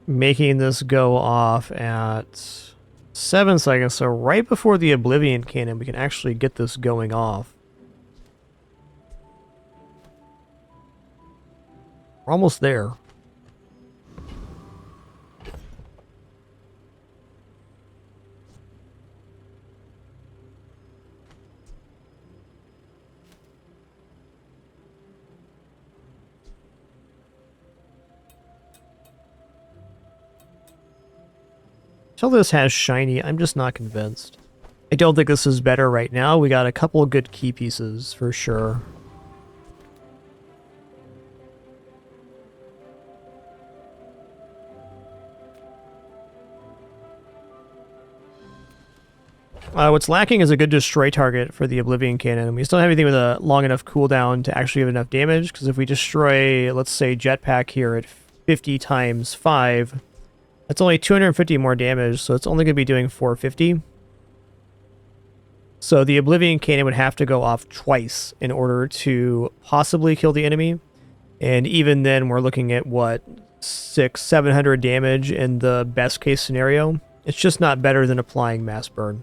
Making this go off at 7 seconds, so right before the Oblivion Cannon, we can actually get this going off. We're almost there. Till this has shiny, I'm just not convinced. I don't think this is better right now. We got a couple of good key pieces for sure. What's lacking is a good destroy target for the Oblivion Cannon. We still have anything with a long enough cooldown to actually have enough damage, because if we destroy, let's say, Jetpack here at 50 times 5, that's only 250 more damage, so it's only going to be doing 450. So the Oblivion Cannon would have to go off twice in order to possibly kill the enemy. And even then, we're looking at, what, 600-700 damage in the best case scenario. It's just not better than applying Mass Burn.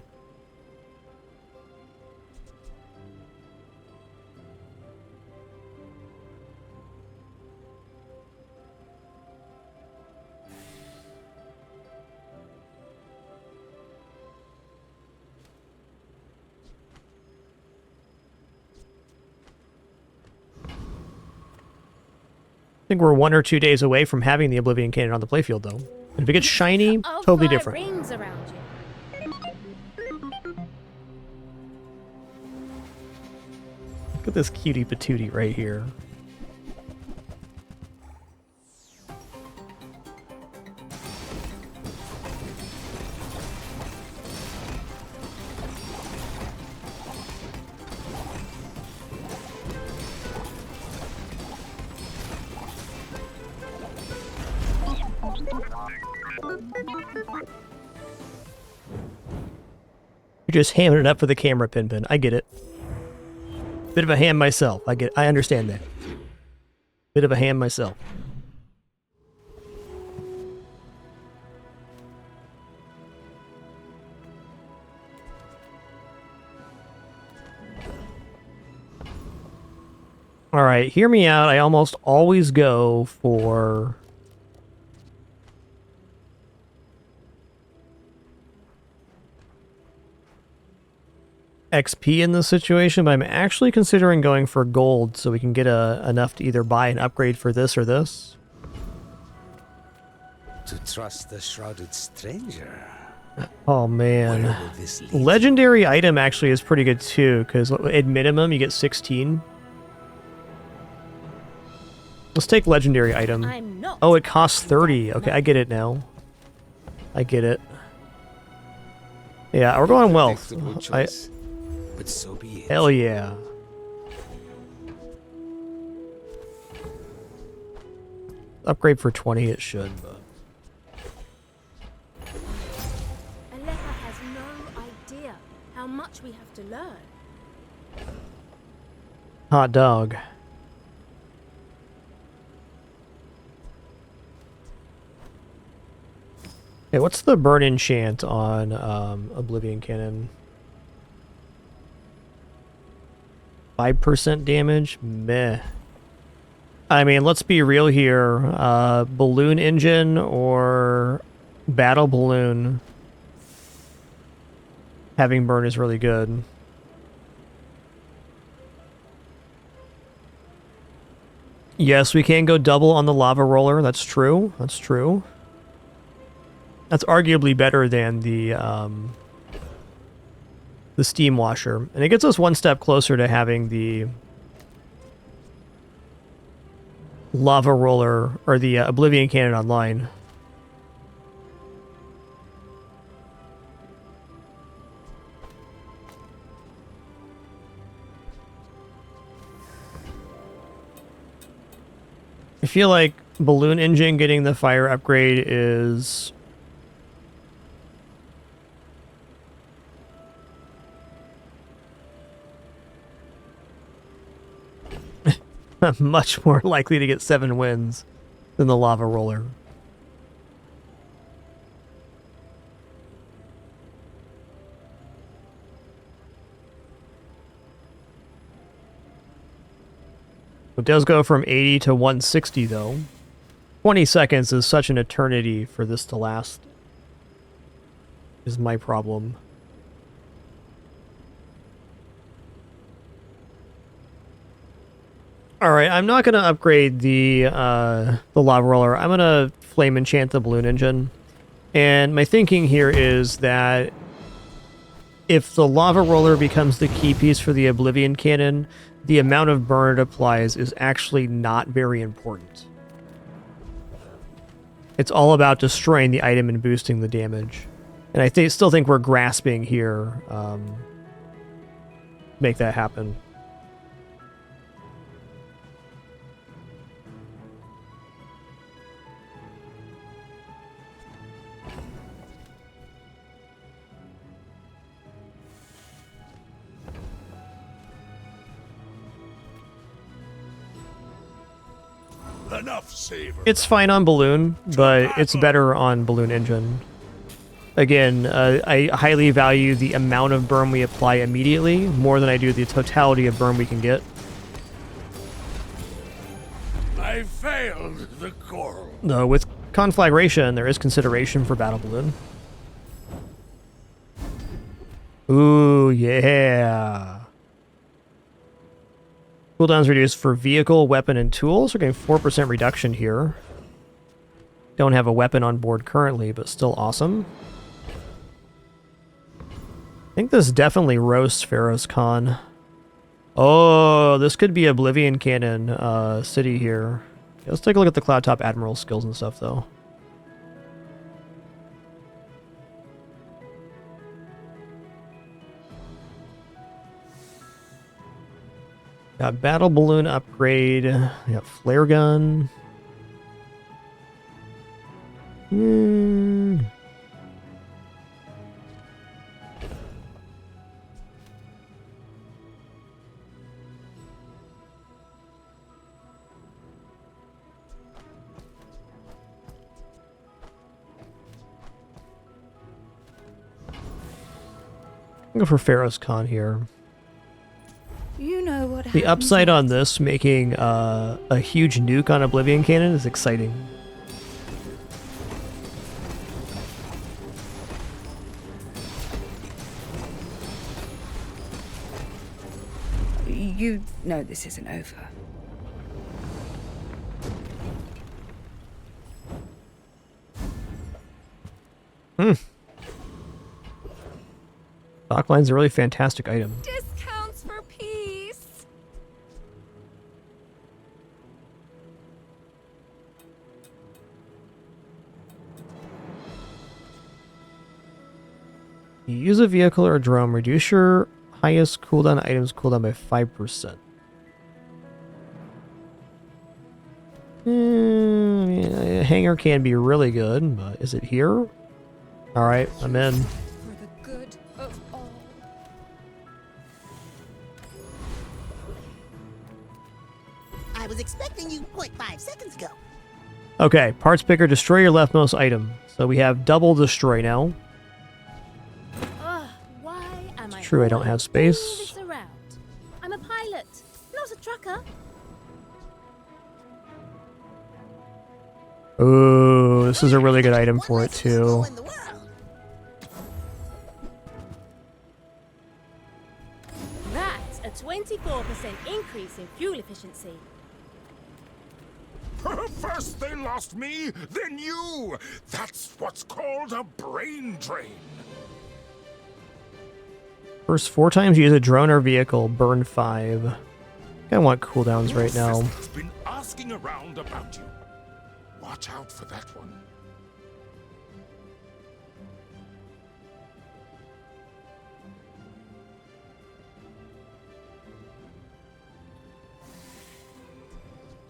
I think we're 1 or 2 days away from having the Oblivion Cannon on the playfield, though. And if it gets shiny, totally different. Rings around you. Look at this cutie patootie right here. You're just hamming it up for the camera, Pinpin. I get it. Bit of a ham myself. I understand that. Bit of a ham myself. Alright, hear me out. I almost always go for XP in this situation, but I'm actually considering going for gold so we can get enough to either buy an upgrade for this or this. To trust the shrouded stranger. Oh man. Legendary item actually is pretty good too, because at minimum you get 16. Let's take legendary item. Oh, it costs 30. Okay, I get it now. I get it. Yeah, we're going wealth. But so be it. Hell yeah. Upgrade for 20, it should, but... Aleha has no idea how much we have to learn. Hot dog. Hey, what's the burn enchant on Oblivion Cannon? 5% damage? Meh. I mean, let's be real here. Balloon engine or battle balloon having burn is really good. Yes, we can go double on the lava roller. That's true. That's true. That's arguably better than the steam washer. And it gets us one step closer to having the lava roller or the Oblivion Cannon online. I feel like balloon engine getting the fire upgrade is much more likely to get 7 wins than the lava roller. It does go from 80 to 160 though. 20 seconds is such an eternity for this to last. Is my problem. Alright, I'm not going to upgrade the lava roller. I'm going to flame enchant the balloon engine. And my thinking here is that if the lava roller becomes the key piece for the Oblivion Cannon, the amount of burn it applies is actually not very important. It's all about destroying the item and boosting the damage. And I still think we're grasping here. Make that happen. Enough, Saber. It's fine on balloon, but it's better on balloon engine. Again, I highly value the amount of burn we apply immediately more than I do the totality of burn we can get. I failed the coral. Though with conflagration, there is consideration for battle balloon. Ooh, yeah. Cooldowns reduced for vehicle, weapon, and tools. We're getting 4% reduction here. Don't have a weapon on board currently, but still awesome. I think this definitely roasts Pharaoh's Con. Oh, this could be Oblivion Cannon city here. Yeah, let's take a look at the Cloud Top Admiral skills and stuff, though. Got battle balloon upgrade. We got flare gun. I'll go for Pharaoh's Con here. You know what The upside on this, making a huge nuke on Oblivion Cannon, is exciting. You know this isn't over. Stock line's a really fantastic item. Discounts for peace. You use a vehicle or a drone, reduce your highest cooldown items cooldown by 5%. I mean, a hangar can be really good, but is it here? Alright, I'm in. For the good of all. I was expecting you 0.5 seconds ago. Okay, parts picker, destroy your leftmost item. So we have double destroy now. Ugh, why am I True, I don't have space. this around? I'm a pilot, not a trucker. Ooh, this is a really good item for it too. That's a 24% increase in fuel efficiency. First they lost me, then you! That's what's called a brain drain. First 4 times you use a drone or vehicle, burn 5. I want cooldowns right now. Sister's been asking around about you. Watch out for that one.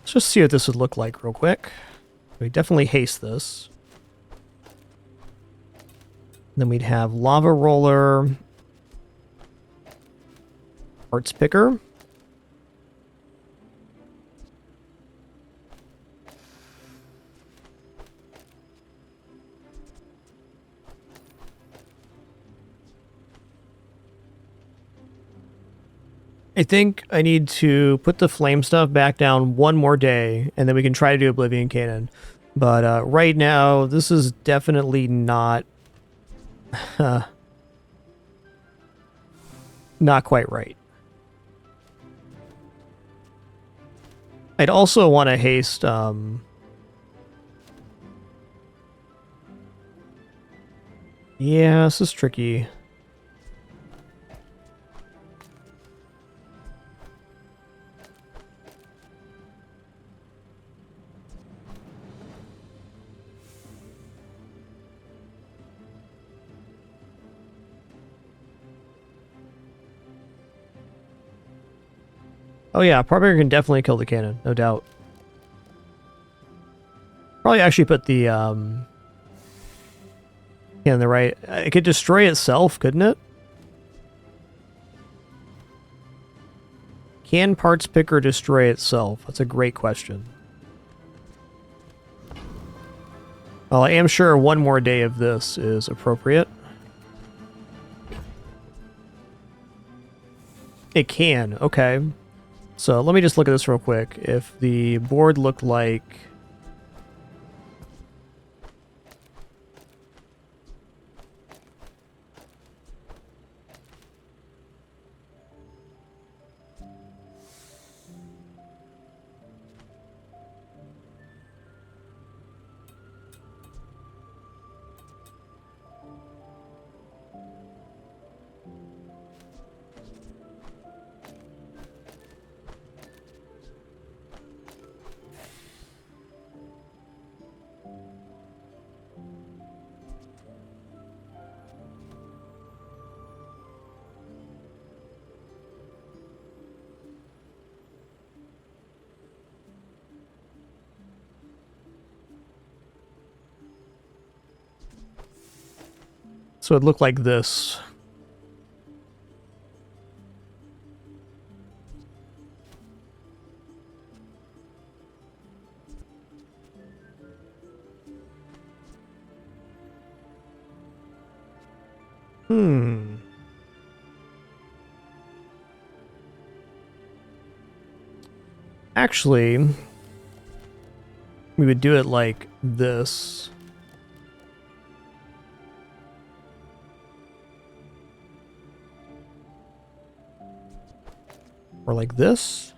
Let's just see what this would look like real quick. We definitely haste this. Then we'd have lava roller, parts picker. I think I need to put the flame stuff back down one more day, and then we can try to do Oblivion Cannon. But right now, this is definitely not... not quite right. I'd also want to haste... Yeah, this is tricky. Oh yeah, Barber can definitely kill the cannon, no doubt. Probably actually put the cannon the right. It could destroy itself, couldn't it? Can parts picker destroy itself? That's a great question. Well, I am sure one more day of this is appropriate. It can, okay. So let me just look at this real quick. If the board looked like... So it looked like this. Actually, we would do it like this. Or like this.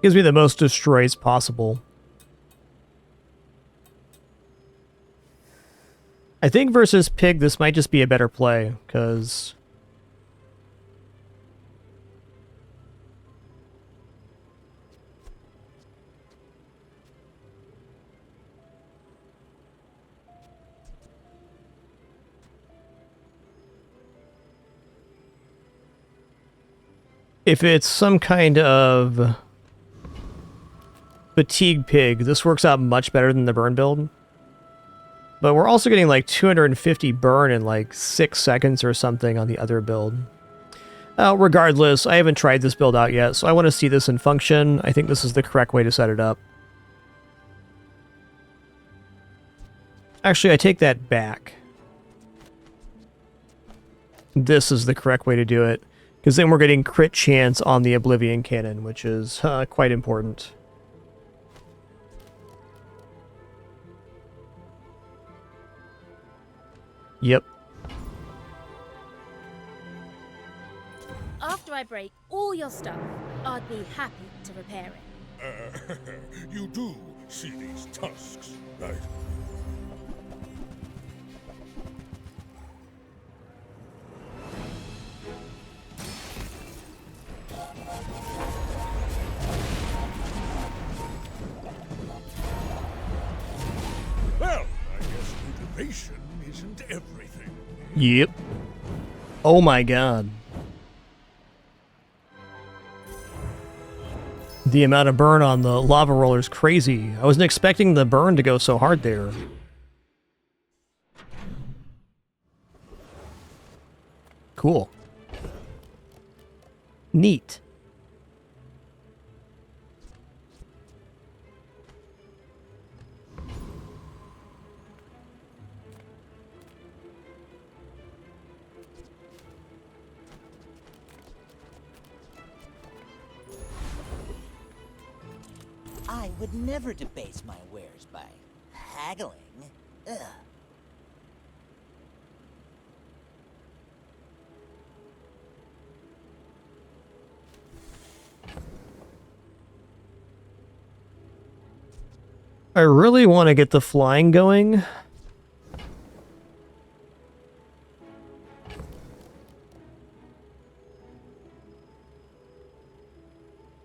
Gives me the most destroys possible. I think versus Pig, this might just be a better play, because... if it's some kind of fatigue pig, this works out much better than the burn build. But we're also getting like 250 burn in like 6 seconds or something on the other build. Regardless, I haven't tried this build out yet, so I want to see this in function. I think this is the correct way to set it up. Actually, I take that back. This is the correct way to do it, because then we're getting crit chance on the Oblivion Cannon, which is quite important. Yep. After I break all your stuff, I'd be happy to repair it. You do see these tusks, right? Well, I guess motivation isn't everything. Yep. Oh my god. The amount of burn on the lava roller is crazy. I wasn't expecting the burn to go so hard there. Cool. Neat. I would never debase my wares by haggling. Ugh. I really want to get the flying going.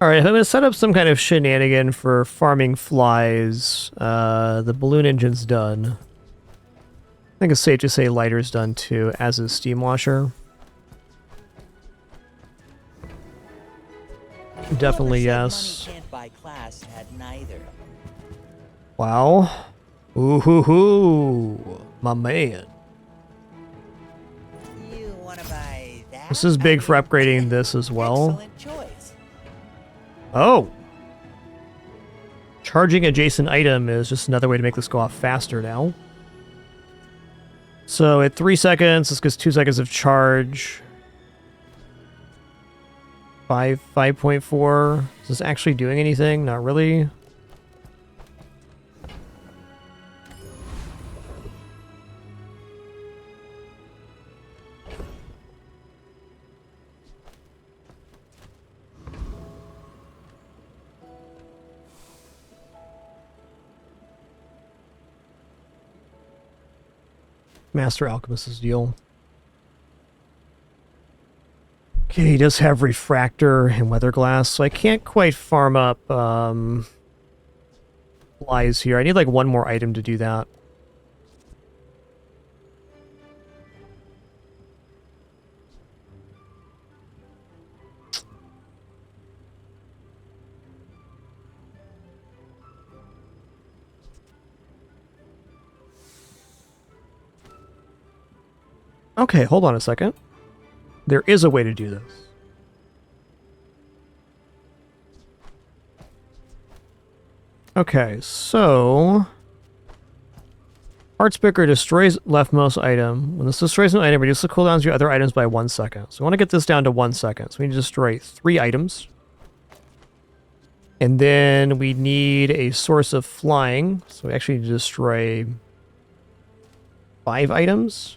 Alright, I'm going to set up some kind of shenanigan for farming flies. The balloon engine's done. I think it's safe to say lighter's done too, as is steam washer. Definitely yes. Money can't buy class had neither. Wow. Ooh hoo hoo. My man. You wanna buy that? This is big for upgrading this as well. Excellent choice. Oh! Charging adjacent item is just another way to make this go off faster now. So at 3 seconds, this gets 2 seconds of charge. 5.4. Is this actually doing anything? Not really. Master Alchemist's deal. Okay, he does have Refractor and Weather Glass, so I can't quite farm up flies here. I need like one more item to do that. Okay, hold on a second. There is a way to do this. Okay, so... Hearts Picker destroys leftmost item. When this destroys an item, reduce the cooldowns of your other items by 1 second. So we want to get this down to 1 second. So we need to destroy 3 items. And then we need a source of flying. So we actually need to destroy 5 items.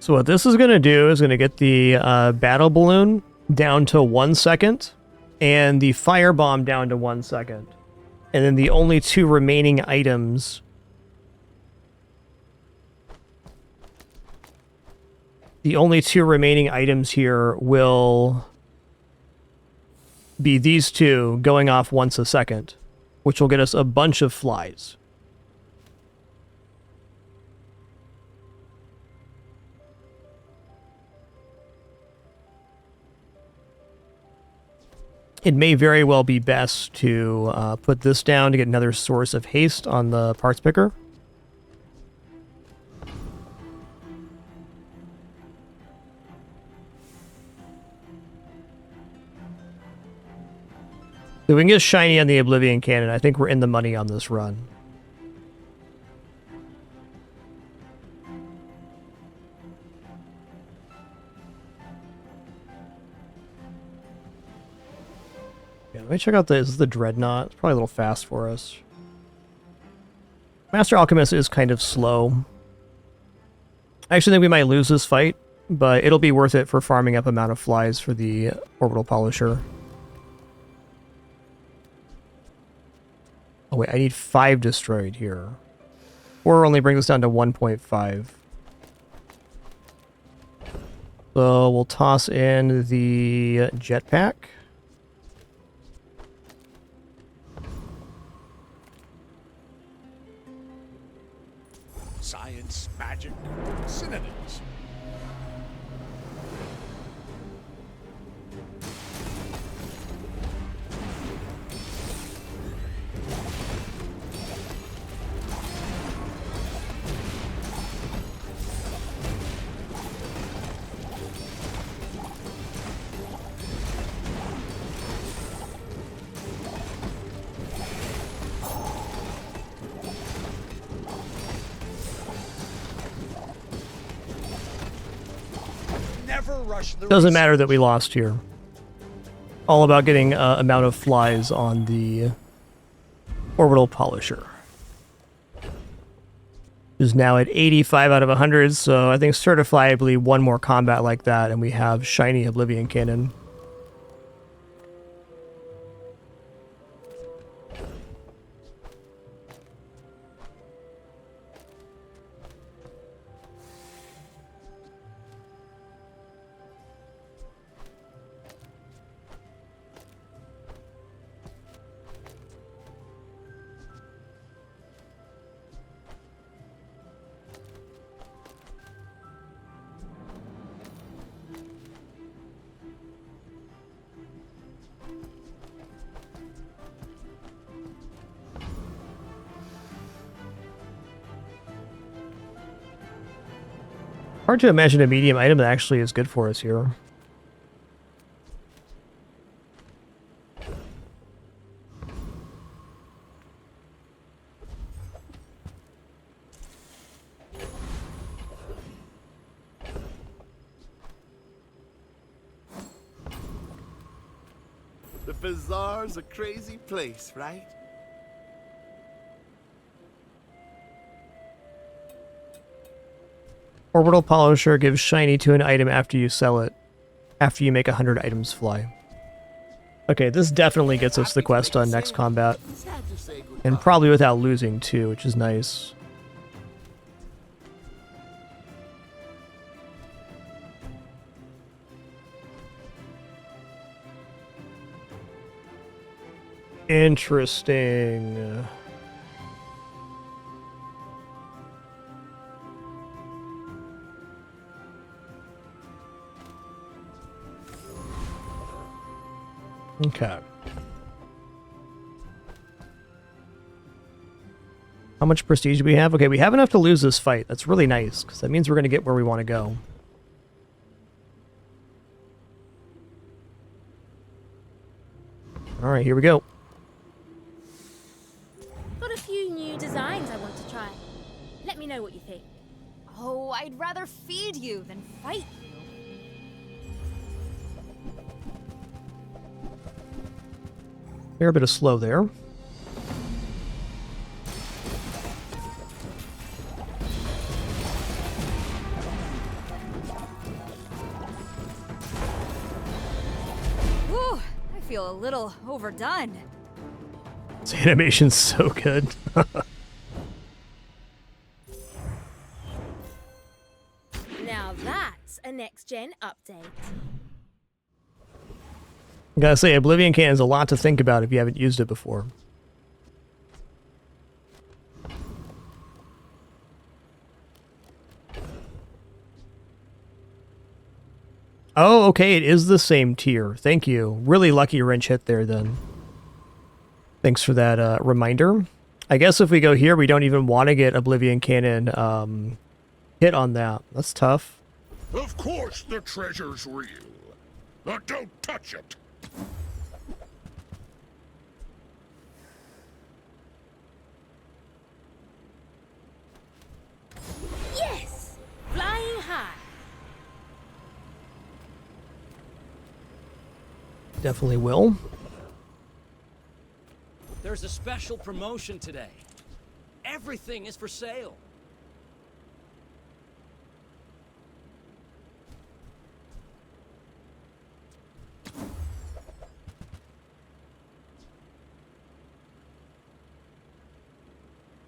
So what this is going to do is going to get the battle balloon down to 1 second and the firebomb down to 1 second. And then the only two remaining items... The only two remaining items here will be these two going off once a second, which will get us a bunch of flies. It may very well be best to put this down to get another source of haste on the parts picker. If we can get shiny on the Oblivion Cannon, I think we're in the money on this run. Yeah, let me check out this. Is the Dreadnought? It's probably a little fast for us. Master Alchemist is kind of slow. I actually think we might lose this fight, but it'll be worth it for farming up amount of flies for the Orbital Polisher. Oh wait, I need 5 destroyed here. Or only brings us down to 1.5. So we'll toss in the jetpack. Science, magic, synonyms. Doesn't matter that we lost here. All about getting amount of flies on the Orbital Polisher. Is now at 85 out of 100, so I think certifiably one more combat like that and we have shiny Oblivion Cannon. Hard to imagine a medium item that actually is good for us here. The Bazaar's a crazy place, right? Orbital Polisher gives shiny to an item after you sell it, after you make 100 items fly. Okay, this definitely gets us the quest on next combat. And probably without losing too, which is nice. Interesting. Okay. How much prestige do we have? Okay, we have enough to lose this fight. That's really nice, because that means we're going to get where we want to go. Alright, here we go. Got a few new designs I want to try. Let me know what you think. Oh, I'd rather feed you than fight you. Fair bit of slow there. feel a little overdone. This animation's so good. Now that's a next-gen update. I gotta say, Oblivion Can is a lot to think about if you haven't used it before. Oh, okay, it is the same tier. Thank you. Really lucky wrench hit there, then. Thanks for that reminder. I guess if we go here, we don't even want to get Oblivion Cannon hit on that. That's tough. Of course the treasure's real. But don't touch it. Yes! Flying high. Definitely will. There's a special promotion today. Everything is for sale.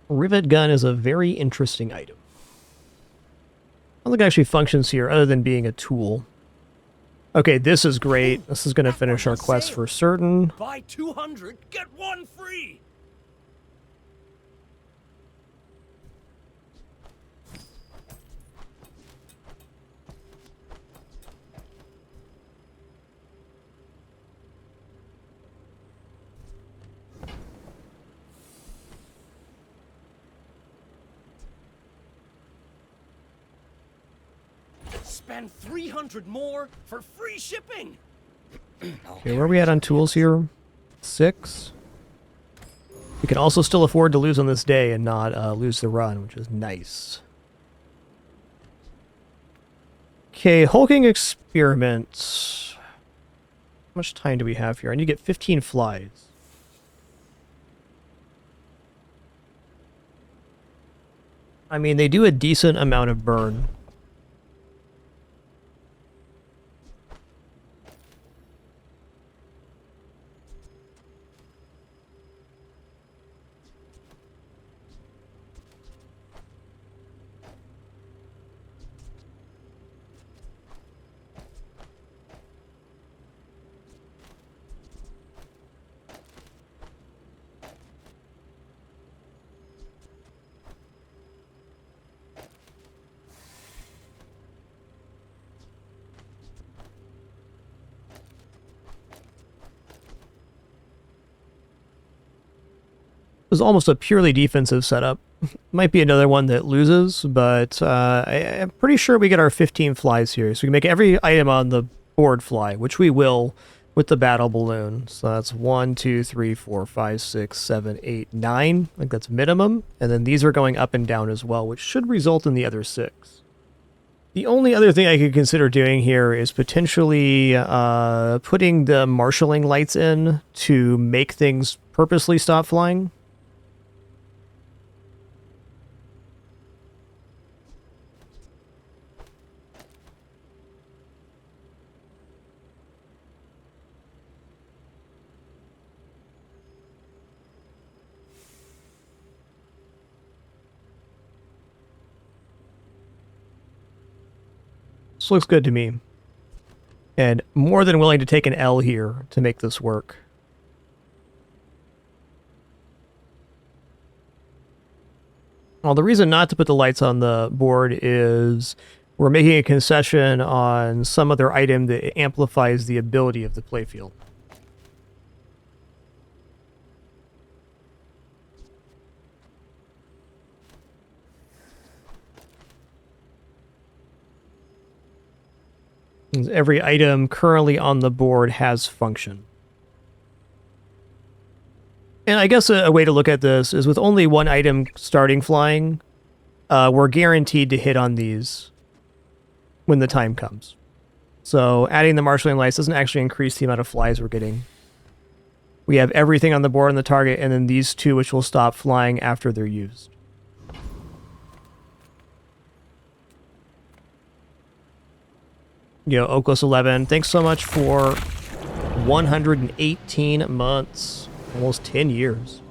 Rivet gun is a very interesting item. I don't think it actually functions here other than being a tool. Okay, this is great. This is going to finish our quest for certain. Buy 200, get one free. Spend 300 more for free shipping. Okay, where are we at on tools here? 6. We can also still afford to lose on this day and not lose the run, which is nice. Okay, hulking experiments. How much time do we have here? I need to get 15 flies. I mean, they do a decent amount of burn. Was almost a purely defensive setup. Might be another one that loses, but I'm pretty sure we get our 15 flies here. So we can make every item on the board fly, which we will with the battle balloon. So that's 1, 2, 3, 4, 5, 6, 7, 8, 9. I think that's minimum. And then these are going up and down as well, which should result in the other 6. The only other thing I could consider doing here is potentially putting the marshalling lights in to make things purposely stop flying. This looks good to me. And more than willing to take an L here to make this work. Well, the reason not to put the lights on the board is we're making a concession on some other item that amplifies the ability of the playfield. Every item currently on the board has function. And I guess a way to look at this is with only one item starting flying, we're guaranteed to hit on these when the time comes. So adding the marshalling lights doesn't actually increase the amount of flies we're getting. We have everything on the board on the target, and then these 2 which will stop flying after they're used. Yo, Oaklos11, thanks so much for 118 months. Almost 10 years.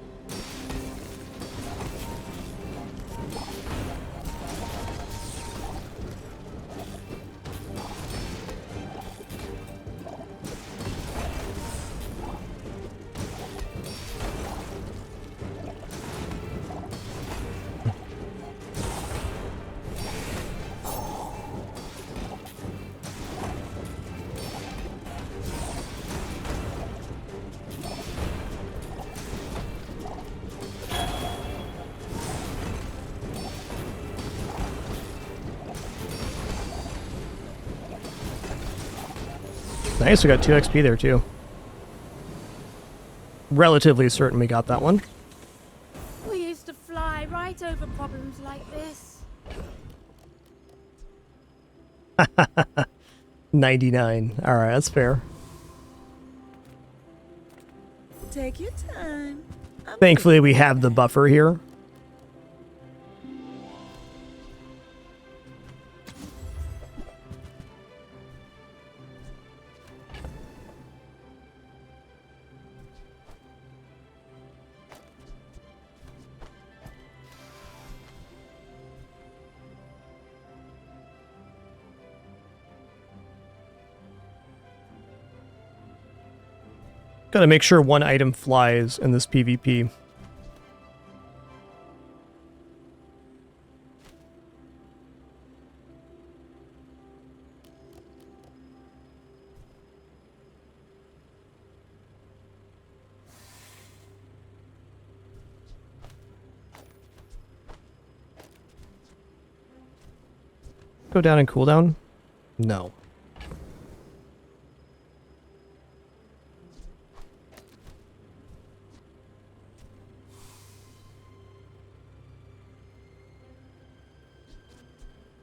Nice, we got 2 XP there too. Relatively certain we got that one. We used to fly right over problems like this. 99. Alright, that's fair. Take your time. Thankfully, we have the buffer here. Gotta make sure one item flies in this PvP. Go down and cooldown? No.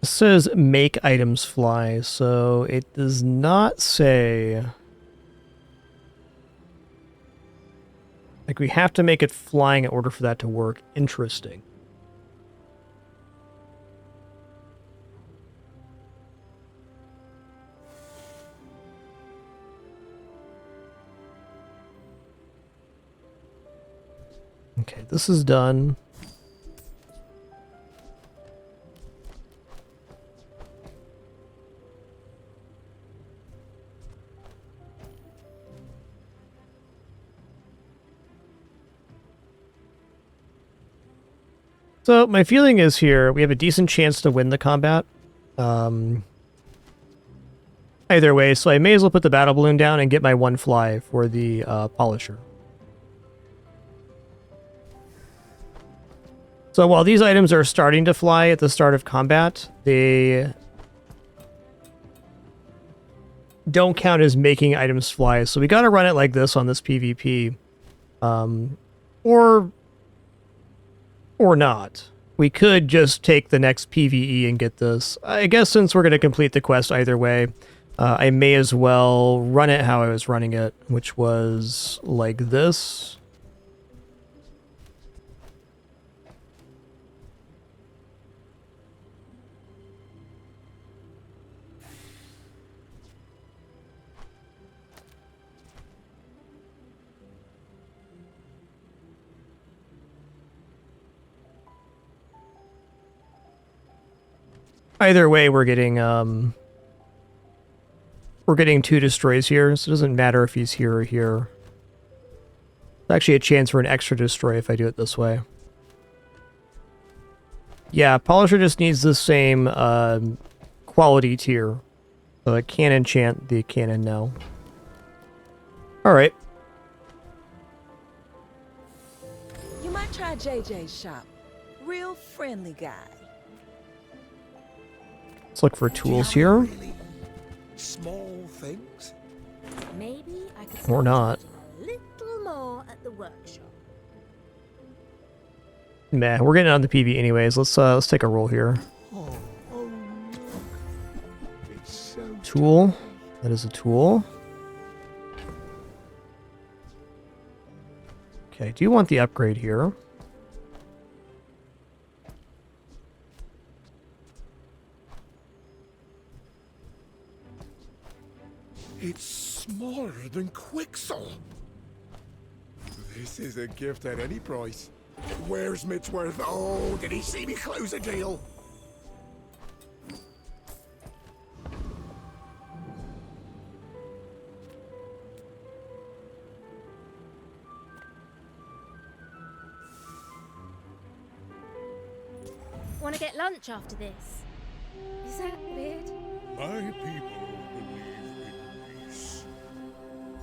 It says make items fly, so it does not say... Like, we have to make it flying in order for that to work. Interesting. Okay, this is done. So my feeling is here, we have a decent chance to win the combat. Either way, so I may as well put the battle balloon down and get my 1 fly for the polisher. So while these items are starting to fly at the start of combat, they don't count as making items fly. So we got to run it like this on this PvP. Or not. We could just take the next PvE and get this. I guess since we're going to complete the quest either way, I may as well run it how I was running it, which was like this. Either way, we're getting 2 destroys here, so it doesn't matter if he's here or here. It's actually a chance for an extra destroy if I do it this way. Yeah, Polisher just needs the same quality tier, so it can enchant the cannon now. Alright. You might try JJ's shop. Real friendly guy. Let's look for tools here. Small things? Maybe I could Or not. a little more at the workshop. Meh, we're getting on the PV anyways. Let's take a roll here. Tool. That is a tool. Okay, do you want the upgrade here? It's more than Quixel. This is a gift at any price. Where's Mitchworth? Oh, did he see me close a deal? Want to get lunch after this? Is that weird? My people believe in peace.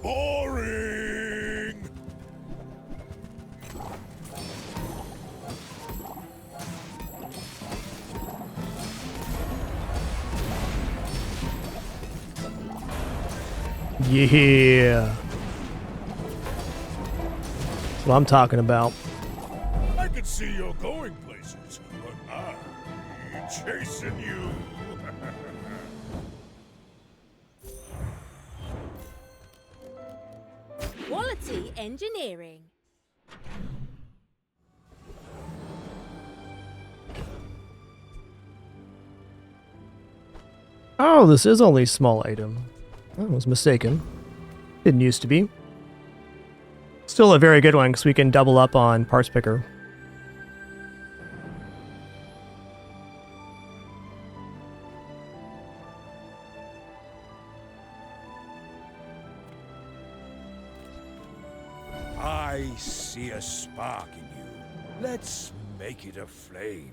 Boring! Yeah. That's what I'm talking about. I can see you're going places, but I'm chasing you. Quality engineering. Oh, this is only a small item. I was mistaken. Didn't used to be. Still a very good one because we can double up on parts picker. I see a spark in you. Let's make it a flame.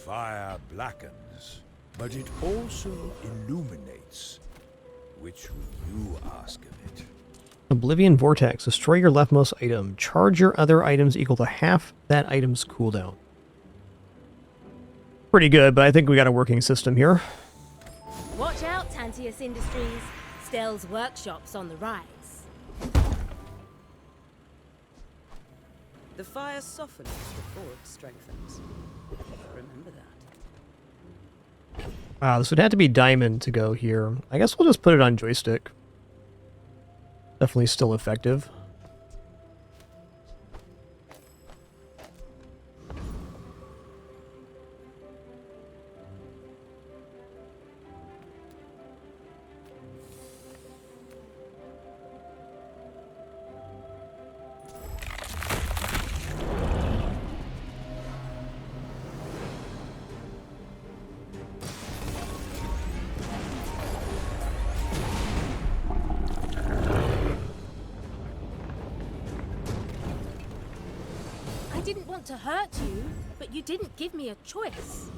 Fire blackens, but it also illuminates. Which will you ask of it? Oblivion Vortex. Destroy your leftmost item. Charge your other items equal to half that item's cooldown. Pretty good, but I think we got a working system here. Watch out, Tantius Industries. Stell's workshop's on the rise. The fire softens before it strengthens. Remember that. This would have to be diamond to go here. I guess we'll just put it on joystick. Definitely still effective. I didn't want to hurt you, but you didn't give me a choice.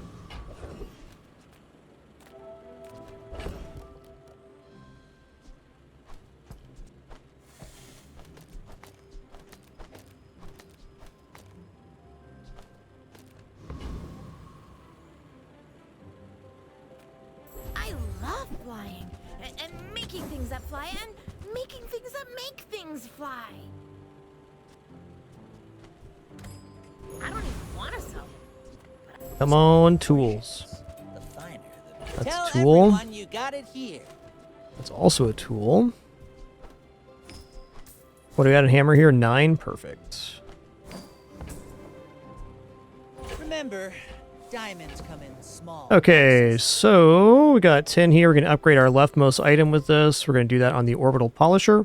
I love flying, and making things that fly, and making things that make things fly. I don't even want to sell. Come on, tools. That's Tell a tool. everyone you got it here. That's also a tool. What do we got? A hammer here? 9? Perfect. Remember, diamonds come in small. Okay, so we got 10 here. We're going to upgrade our leftmost item with this. We're going to do that on the orbital polisher.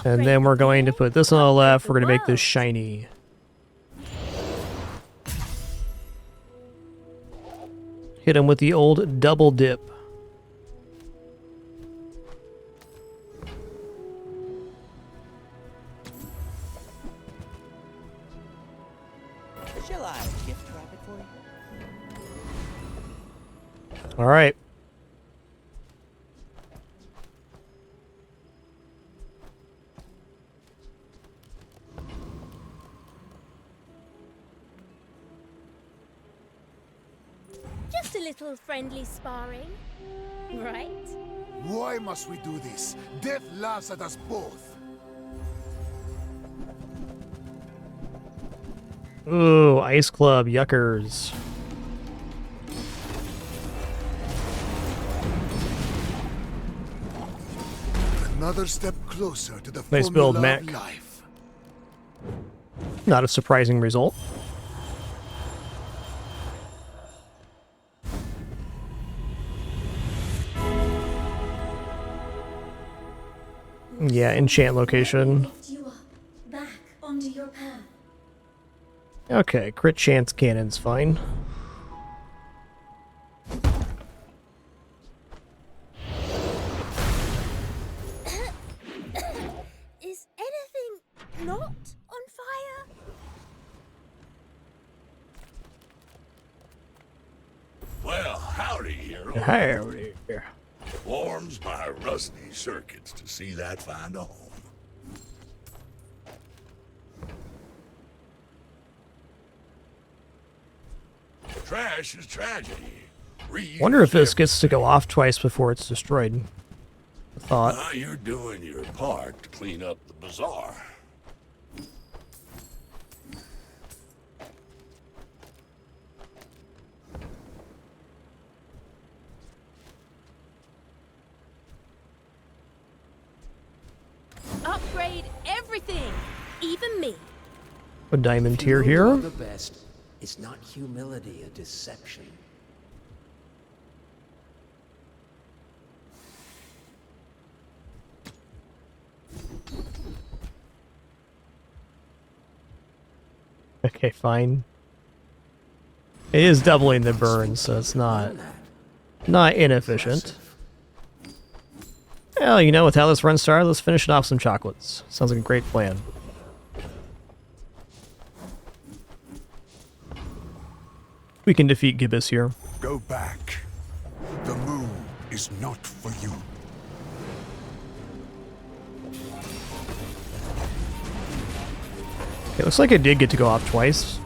And then we're going to put this on the left. We're going to make this shiny. Hit him with the old double dip. Shall I gift wrap it for you? All right. Just a little friendly sparring, right? Why must we do this? Death laughs at us both. Ooh, Ice Club, yuckers. Another step closer to the Nice build, formula Mac. of life. Not a surprising result. Yeah, enchant location. Lift you up, back onto your path. Okay, crit chance cannon's fine. Is anything not on fire? Well, howdy, hero. Howdy. Warms my rusty circuits to see that find a home. Trash is tragedy. Wonder if this gets to go off twice before it's destroyed. Thought. Well, you're doing your part to clean up the bazaar. Upgrade everything, even me. A diamond If you tier know you here. are the best, is not humility a deception? Okay, fine. It is doubling the burn, so it's not inefficient. Well, you know, with how this run started, let's finish it off some chocolates. Sounds like a great plan. We can defeat Gibbous here. Go back. The moon is not for you. It looks like it did get to go off twice.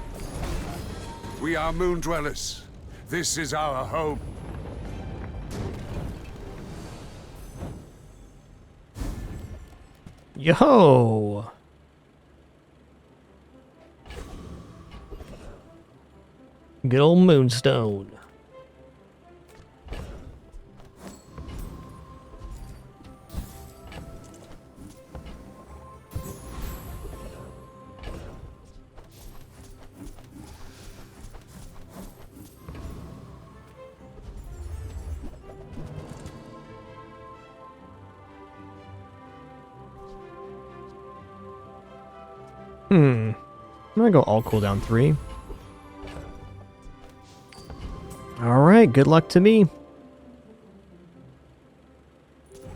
We are moon dwellers. This is our home. Yo! Good old Moonstone. I'm gonna go all cooldown 3. Alright, good luck to me.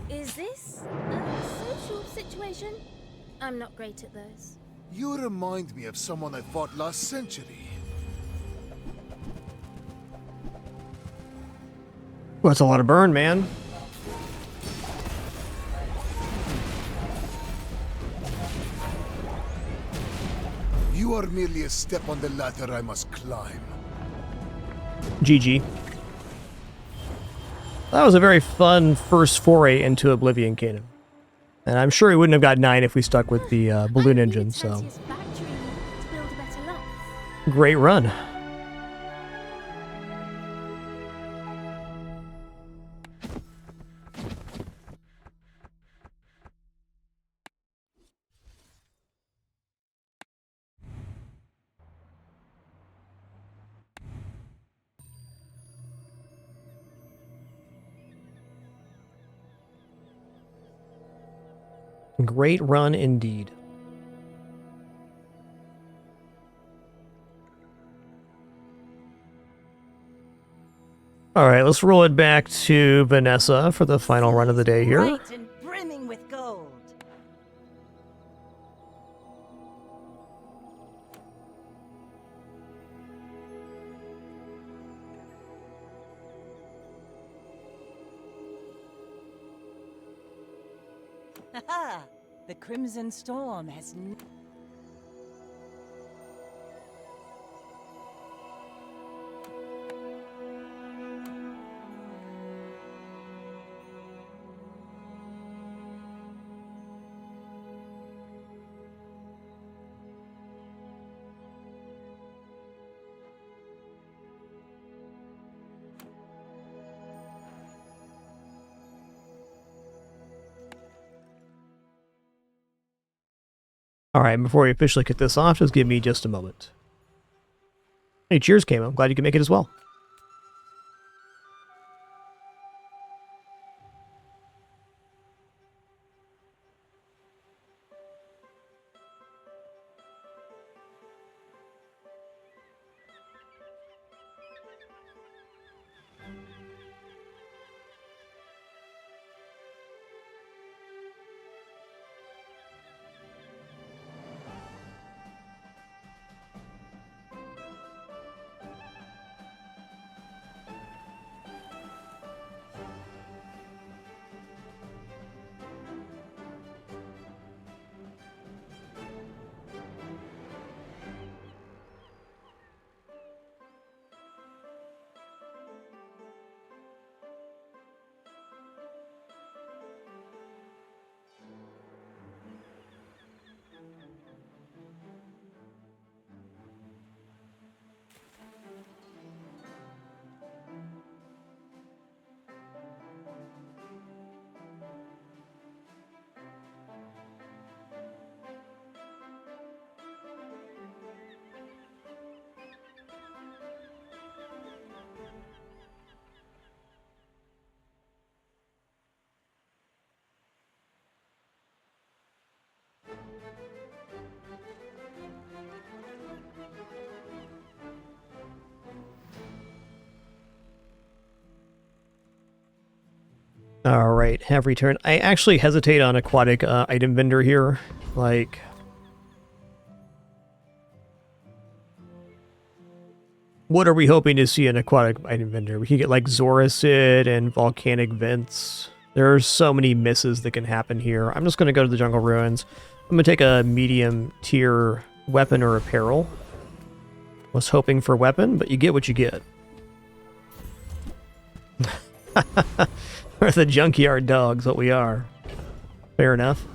Is this a social situation? I'm not great at those. You remind me of someone I fought last century. Well, that's a lot of burn, man. You are merely a step on the ladder I must climb. GG. That was a very fun first foray into Oblivion Canon. And I'm sure we wouldn't have got 9 if we stuck with the balloon engine, so. Great run. Great run indeed. All right, let's roll it back to Vanessa for the final run of the day here. Bright and brimming with gold. Haha! The Crimson Storm has Alright, before we officially kick this off, just give me just a moment. Hey, cheers, Camo. I'm glad you could make it as well. Alright, have returned. I actually hesitate on aquatic item vendor here. Like, what are we hoping to see in aquatic item vendor? We can get like Zoracid and volcanic vents. There are so many misses that can happen here. I'm just going to go to the jungle ruins. I'm going to take a medium tier weapon or apparel. Was hoping for weapon, but you get what you get. We're the junkyard dogs, what we are. Fair enough.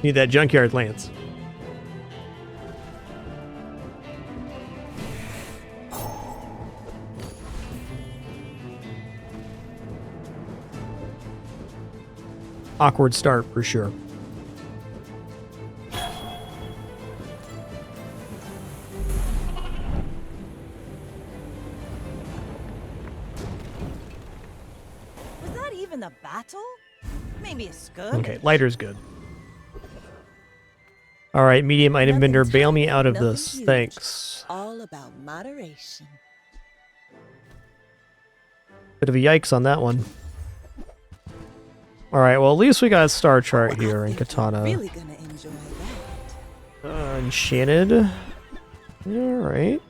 Need that junkyard lance. Awkward start for sure. Was that even a battle? Maybe a skirmish. Okay, lighter's good. Alright, medium item vendor, bail me out of this. Huge. Thanks. All about moderation. Bit of a yikes on that one. Alright, well at least we got a star chart here in Katana. Really gonna enjoy that. Enchanted. Alright.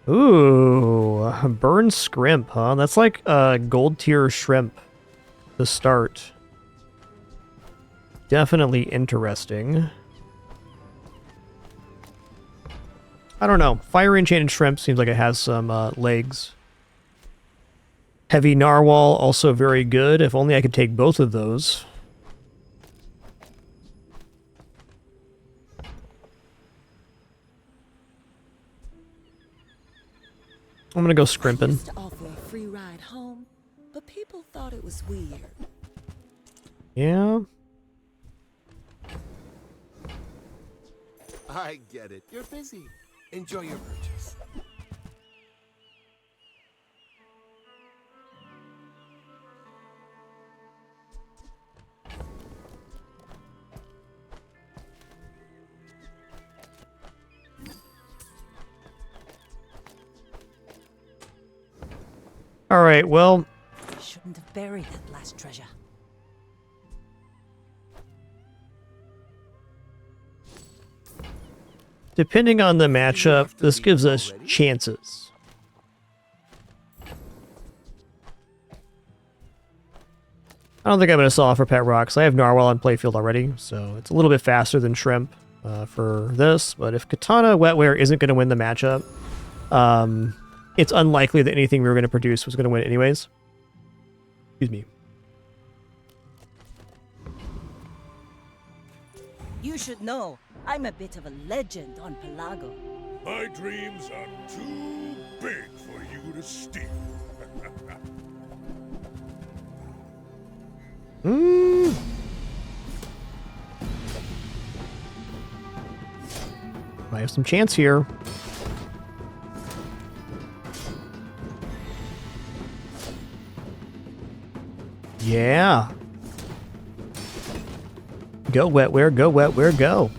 Ooh, burn scrimp, huh? That's like a gold tier shrimp to start. Definitely interesting. I don't know. Fire enchanted shrimp seems like it has some legs. Heavy narwhal, also very good. If only I could take both of those. I'm gonna go scrimping. I used to offer a free ride home, but people thought it was weird. Yeah. I get it. You're busy. Enjoy your purchase. All right, well, I shouldn't have buried that last treasure. depending on the matchup, this gives us chances. I don't think I'm going to sell off for Pet Rocks. I have Narwhal on playfield already, so it's a little bit faster than Shrimp for this. But if Katana Wetware isn't going to win the matchup, it's unlikely that anything we were going to produce was going to win anyways. Excuse me. You should know, I'm a bit of a legend on Pelago. My dreams are too big for you to steal. Might have some chance here. Yeah. Go Wetware, go Wetware, go.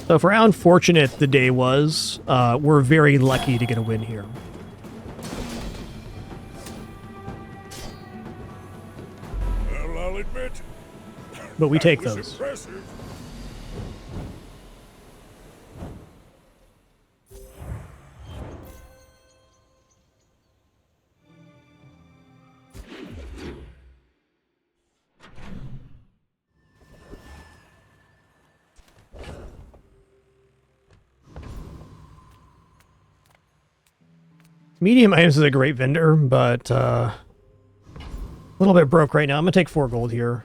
So for how unfortunate the day was, we're very lucky to get a win here. Well, I'll admit, But we take that was those. impressive. Medium Items is a great vendor, but a little bit broke right now. I'm going to take 4 gold here.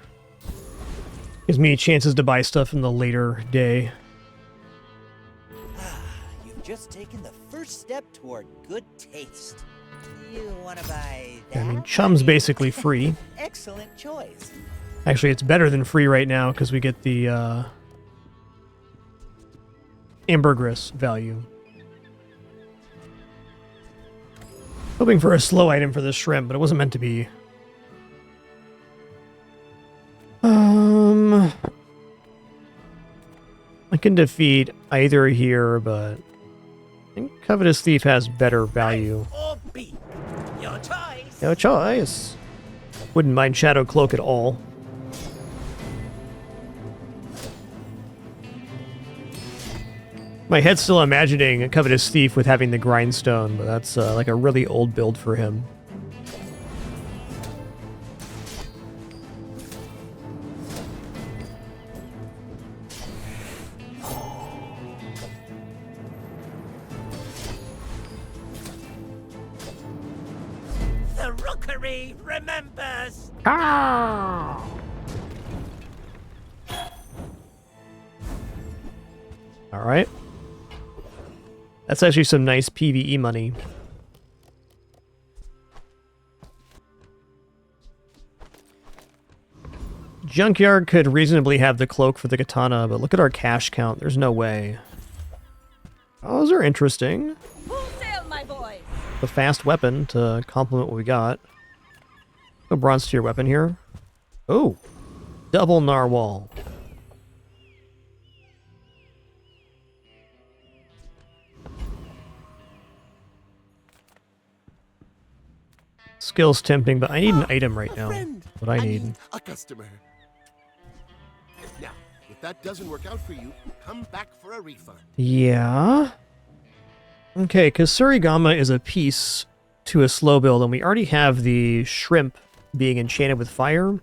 Gives me chances to buy stuff in the later day. You've just taken the first step toward good taste. You want to buy I that? mean, Chum's basically free. Excellent choice. Actually, it's better than free right now because we get the ambergris value. Hoping for a slow item for this shrimp, but it wasn't meant to be. I can defeat either here, but I think Covetous Thief has better value. Or B. Your choice. No choice. Wouldn't mind Shadow Cloak at all. My head's still imagining a Covetous Thief with having the Grindstone, but that's like a really old build for him. The rookery remembers. Ah! All right. That's actually some nice PvE money. Junkyard could reasonably have the cloak for the katana, but look at our cash count. There's no way. Oh, those are interesting. Full sail, my boys! The fast weapon to complement what we got. No bronze tier weapon here. Oh, double narwhal. Skill's tempting, but I need an item right now. What I need. A customer. Now, if that doesn't work out for you, come back for a refund. Yeah. Okay, because Surigama is a piece to a slow build, and we already have the shrimp being enchanted with fire.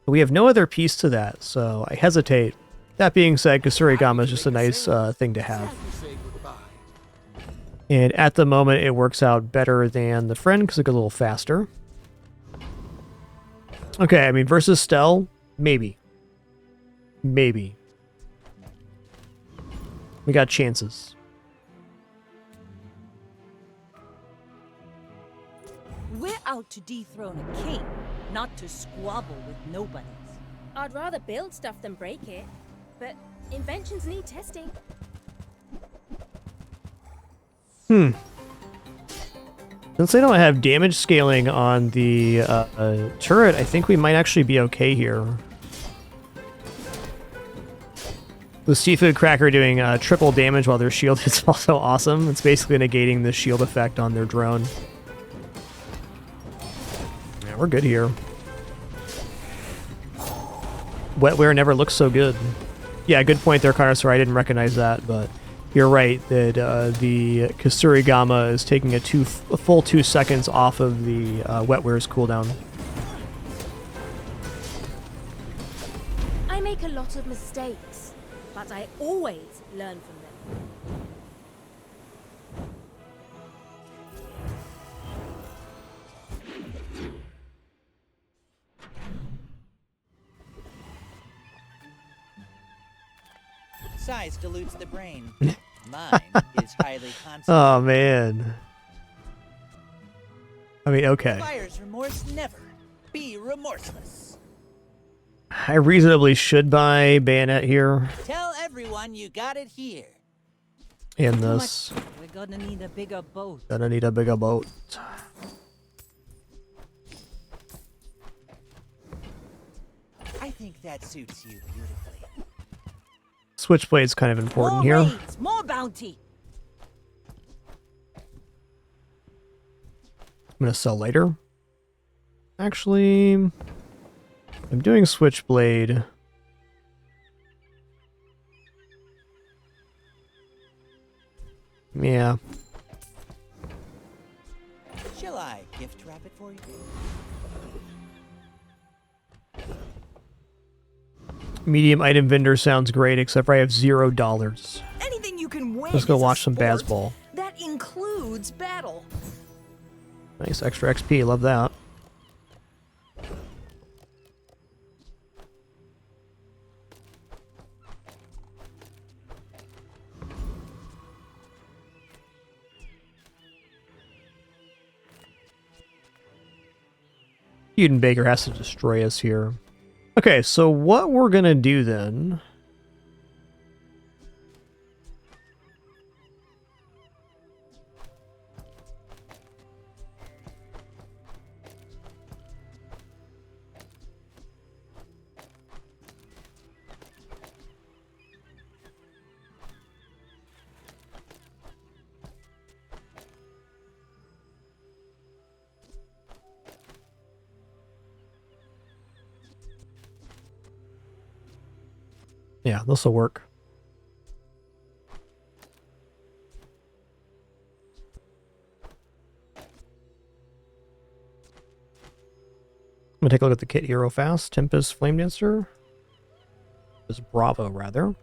But we have no other piece to that, so I hesitate. That being said, Surigama is just a nice thing to have. And at the moment, it works out better than the friend because it goes a little faster. Okay, I mean, versus Stell, maybe. Maybe. We got chances. We're out to dethrone a king, not to squabble with nobodies. I'd rather build stuff than break it, but inventions need testing. Since they don't have damage scaling on the turret, I think we might actually be okay here. The Seafood Cracker doing triple damage while their shield is also awesome. It's basically negating the shield effect on their drone. Yeah, we're good here. Wetware never looks so good. Yeah, good point there, Carnosaur. I didn't recognize that, but You're right that the Kasurigama is taking a full 2 seconds off of the wetware's cooldown. I make a lot of mistakes, but I always learn from them. Size dilutes the brain. Mine is highly concentrated. Oh, man. I mean, okay. Buyer's remorse never. Be remorseless. I reasonably should buy Bayonet here. Tell everyone you got it here. In this. We're gonna need a bigger boat. Gonna need a bigger boat. I think that suits you beautifully. Switchblade's kind of important More here. raids, more bounty. I'm gonna sell later. Actually, I'm doing Switchblade. Yeah. Shall I gift wrap it for you? Medium item vendor sounds great, except for I have $0. Anything you can win. Let's go is a watch some sport. Bazball. That includes battle. Nice extra XP, love that. Baker has to destroy us here. Okay, so what we're gonna do then... Yeah, this'll work. I'm gonna take a look at the kit here real fast. Tempest Flame Dancer. Is Bravo, rather.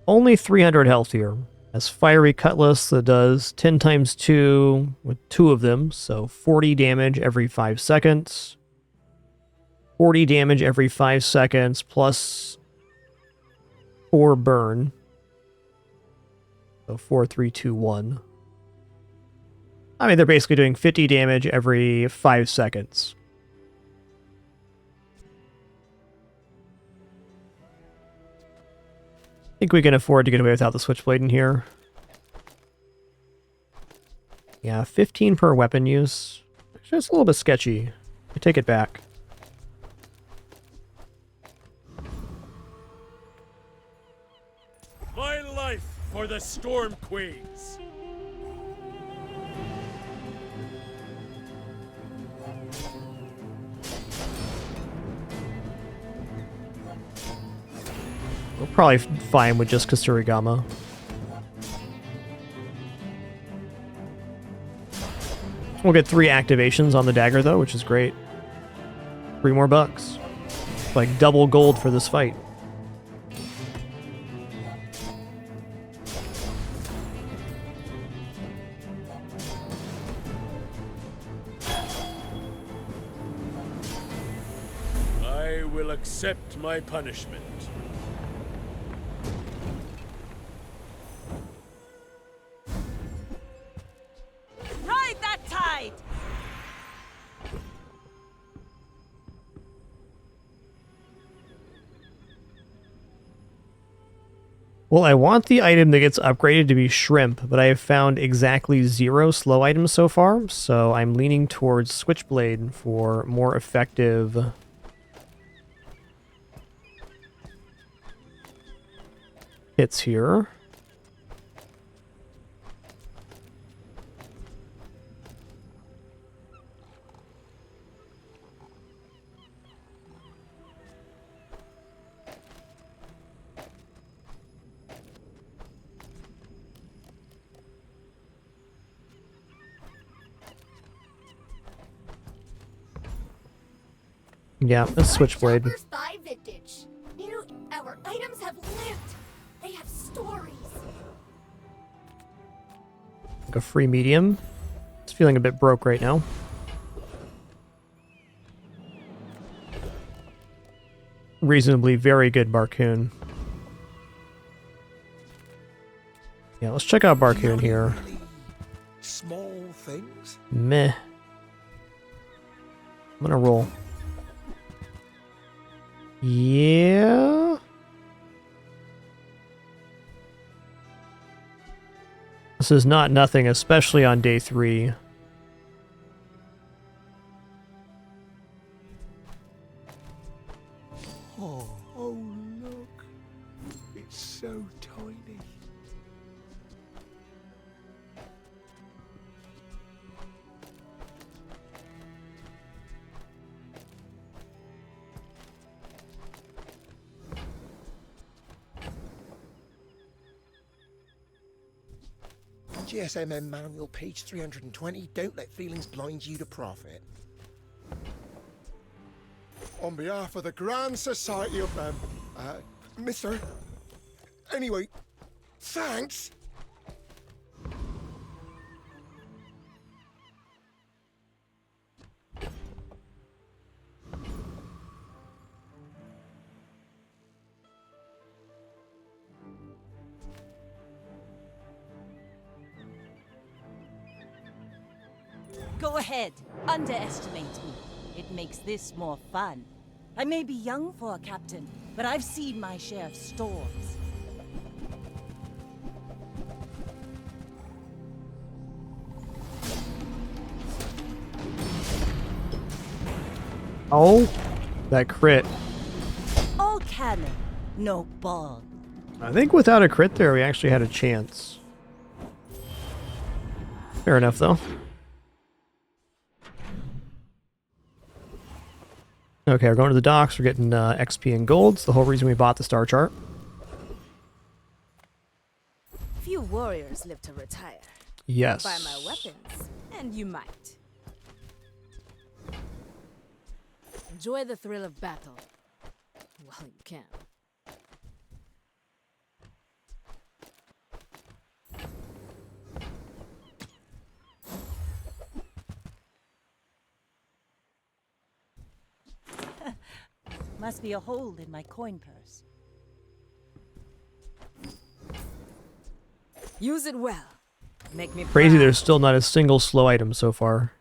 Only 300 health here. Has Fiery Cutlass that does 10 times 2 with 2 of them, so 40 damage every 5 seconds. 40 damage every 5 seconds, plus 4 burn. So 4, 3, 2, 1. I mean, they're basically doing 50 damage every 5 seconds. I think we can afford to get away without the Switchblade in here. Yeah, 15 per weapon use. Actually, it's a little bit sketchy. I take it back. My life for the Storm Queens. We're probably fine with just Kasurigama. We'll get 3 activations on the dagger, though, which is great. 3 more bucks. Like double gold for this fight. I will accept my punishment. Ride that tide! Well, I want the item that gets upgraded to be Shrimp, but I have found exactly 0 slow items so far, so I'm leaning towards Switchblade for more effective hits here. Yeah, a switchblade. Shoppers buy vintage. Our items have lived. They have stories. Like a free medium. It's feeling a bit broke right now. Reasonably very good Barcoon. Yeah, let's check out Barcoon here. Small things? Meh. I'm gonna roll. Yeah. This is not nothing, especially on day 3. Oh, look. It's so tiny. GSMM manual page 320. Don't let feelings blind you to profit. On behalf of the Grand Society of Mister. Anyway, thanks. Go ahead, underestimate me. It makes this more fun. I may be young for a captain, but I've seen my share of storms. Oh, that crit. All cannon, no ball. I think without a crit there, we actually had a chance. Fair enough, though. Okay, we're going to the docks. We're getting XP and gold. It's the whole reason we bought the star chart. Few warriors live to retire. Yes. Buy my weapons, and you might. Enjoy the thrill of battle while you can. Must be a hole in my coin purse. Use it well. Make me Crazy proud. there's still not a single slow item so far.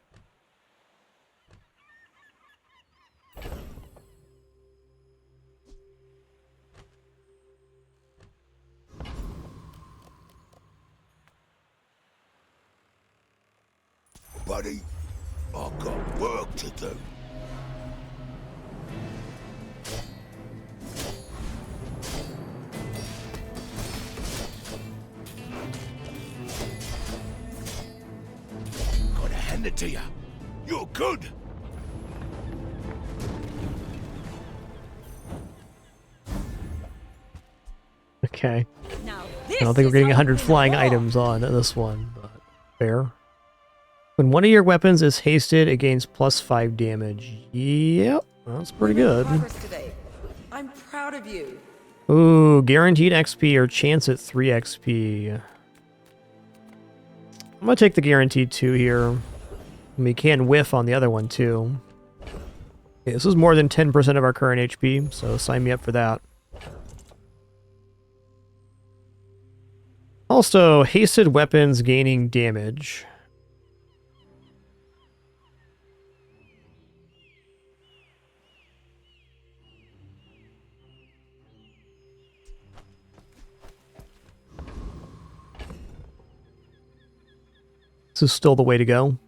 Buddy, I've got work to do. Gotta hand it to you. You're good. Okay. Now I don't think we're getting 100 flying items on this one, but fair. When one of your weapons is hasted, it gains +5 damage. Yep, that's pretty good. Today. I'm proud of you. Ooh, guaranteed XP or chance at 3 XP. I'm gonna take the guaranteed 2 here. We can whiff on the other one too. Okay, this is more than 10% of our current HP, so sign me up for that. Also, hasted weapons gaining damage. This is still the way to go.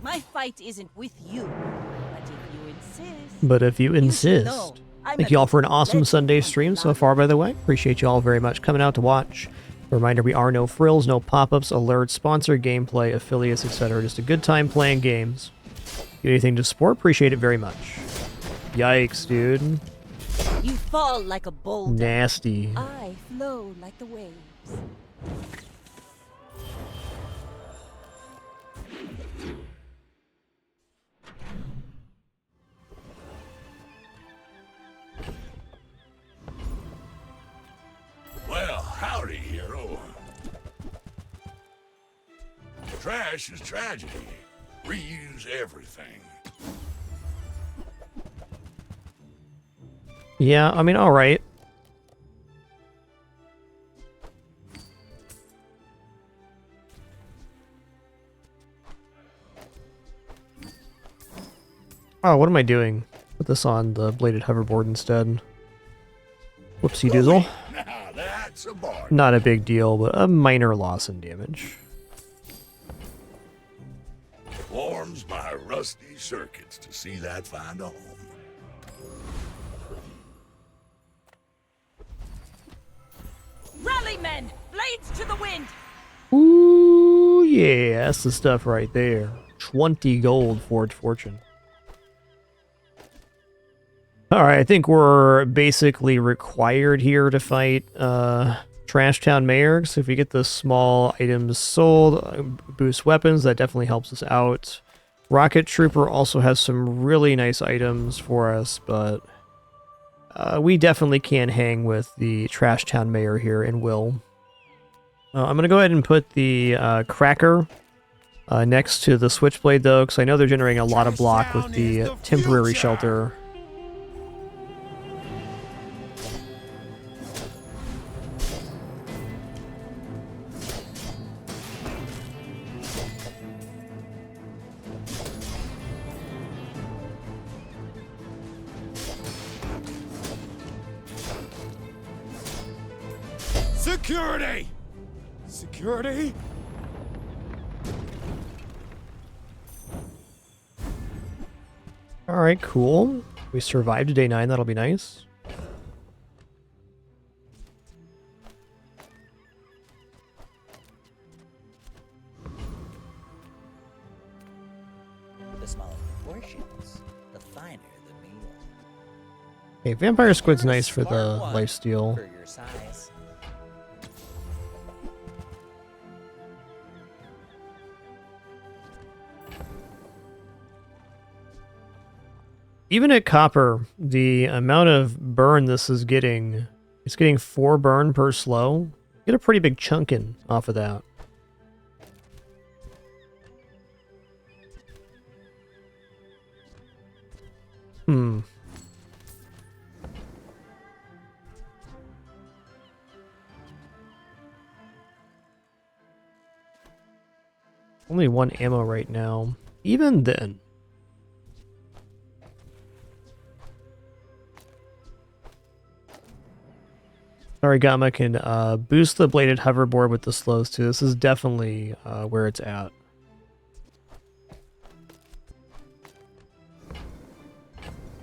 My fight isn't with you, but if you insist. But if you should know insist. I'm Thank a you all for an bit awesome legend Sunday on stream so Bazaaro. far, by the way. Appreciate you all very much coming out to watch. A reminder, we are no frills, no pop-ups, alerts, sponsored gameplay, affiliates, etc. Just a good time playing games. Get anything to support? Appreciate it very much. Yikes, dude. You fall like a boulder. Nasty. I flow like the waves. Well, howdy, hero. Trash is tragedy. Reuse everything. Yeah, I mean, alright. Oh, what am I doing? Put this on the bladed hoverboard instead. Whoopsie doozle. Now that's a bar. Not a big deal, but a minor loss in damage. Warms my rusty circuits to see that find a home. Rally, men! Blades to the wind! Ooh, yeah, that's the stuff right there. 20 gold Forge Fortune. Alright, I think we're basically required here to fight Trash Town Mayor. So if we get the small items sold, boost weapons, that definitely helps us out. Rocket Trooper also has some really nice items for us, but we definitely can hang with the Trash Town Mayor here and will. I'm going to go ahead and put the Cracker next to the Switchblade, though, because I know they're generating a lot of block with the temporary shelter. Security! Security? Alright, cool. We survived day 9, that'll be nice. The smaller the portions, the finer the meal. Okay, Vampire Squid's You're a nice for smart the one lifesteal. for your size. Even at Copper, the amount of burn this is getting, it's getting 4 burn per slow. Get a pretty big chunkin' off of that. Hmm. Only 1 ammo right now. Even then. Origama can boost the bladed hoverboard with the slows too. This is definitely where it's at.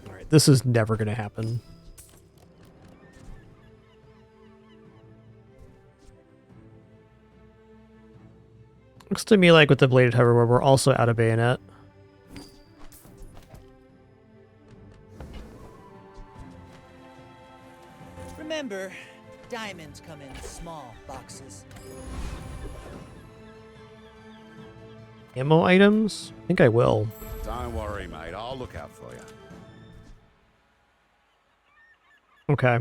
Alright, this is never going to happen. Looks to me like with the bladed hoverboard, we're also out of bayonet. Remember, diamonds come in small boxes. Ammo items? I think I will. Don't worry, mate. I'll look out for you. Okay.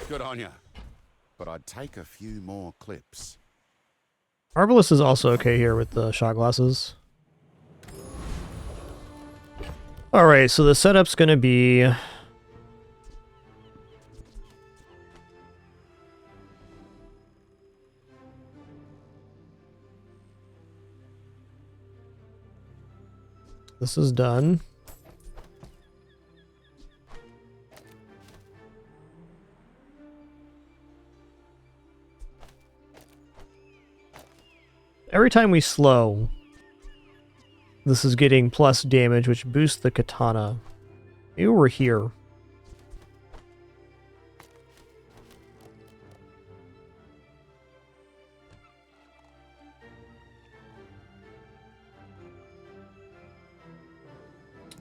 Good on you. But I'd take a few more clips. Arbalest is also okay here with the shot glasses. Alright, so the setup's gonna be... This is done. Every time we slow, this is getting plus damage, which boosts the katana. Maybe we're here.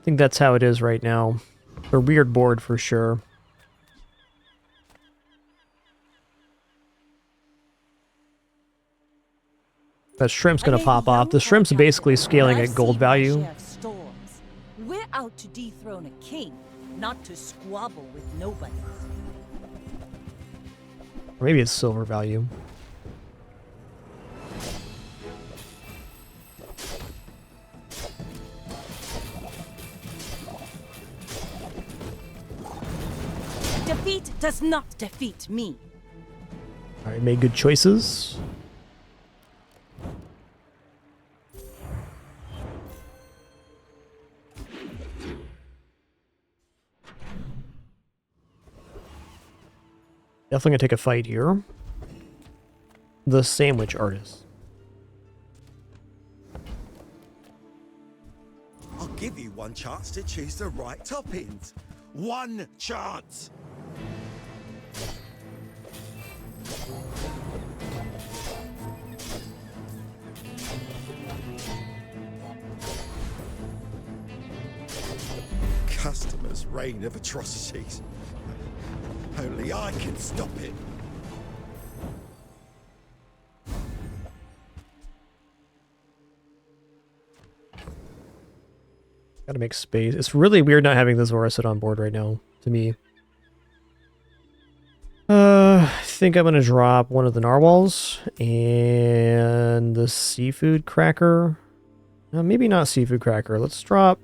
think that's how it is right now. A weird board for sure. That shrimp's gonna pop off. The shrimp's basically scaling at gold value. We're out to dethrone a king, not to squabble with nobody. Or maybe it's silver value. Defeat does not defeat me. Alright, made good choices. Definitely gonna take a fight here. The sandwich artist. I'll give you one chance to choose the right toppings. One chance! Customers' reign of atrocities. Only I can stop it. Gotta make space. It's really weird not having the Zora sit on board right now, to me. I think I'm gonna drop one of the narwhals and the seafood cracker. No, maybe not seafood cracker. Let's drop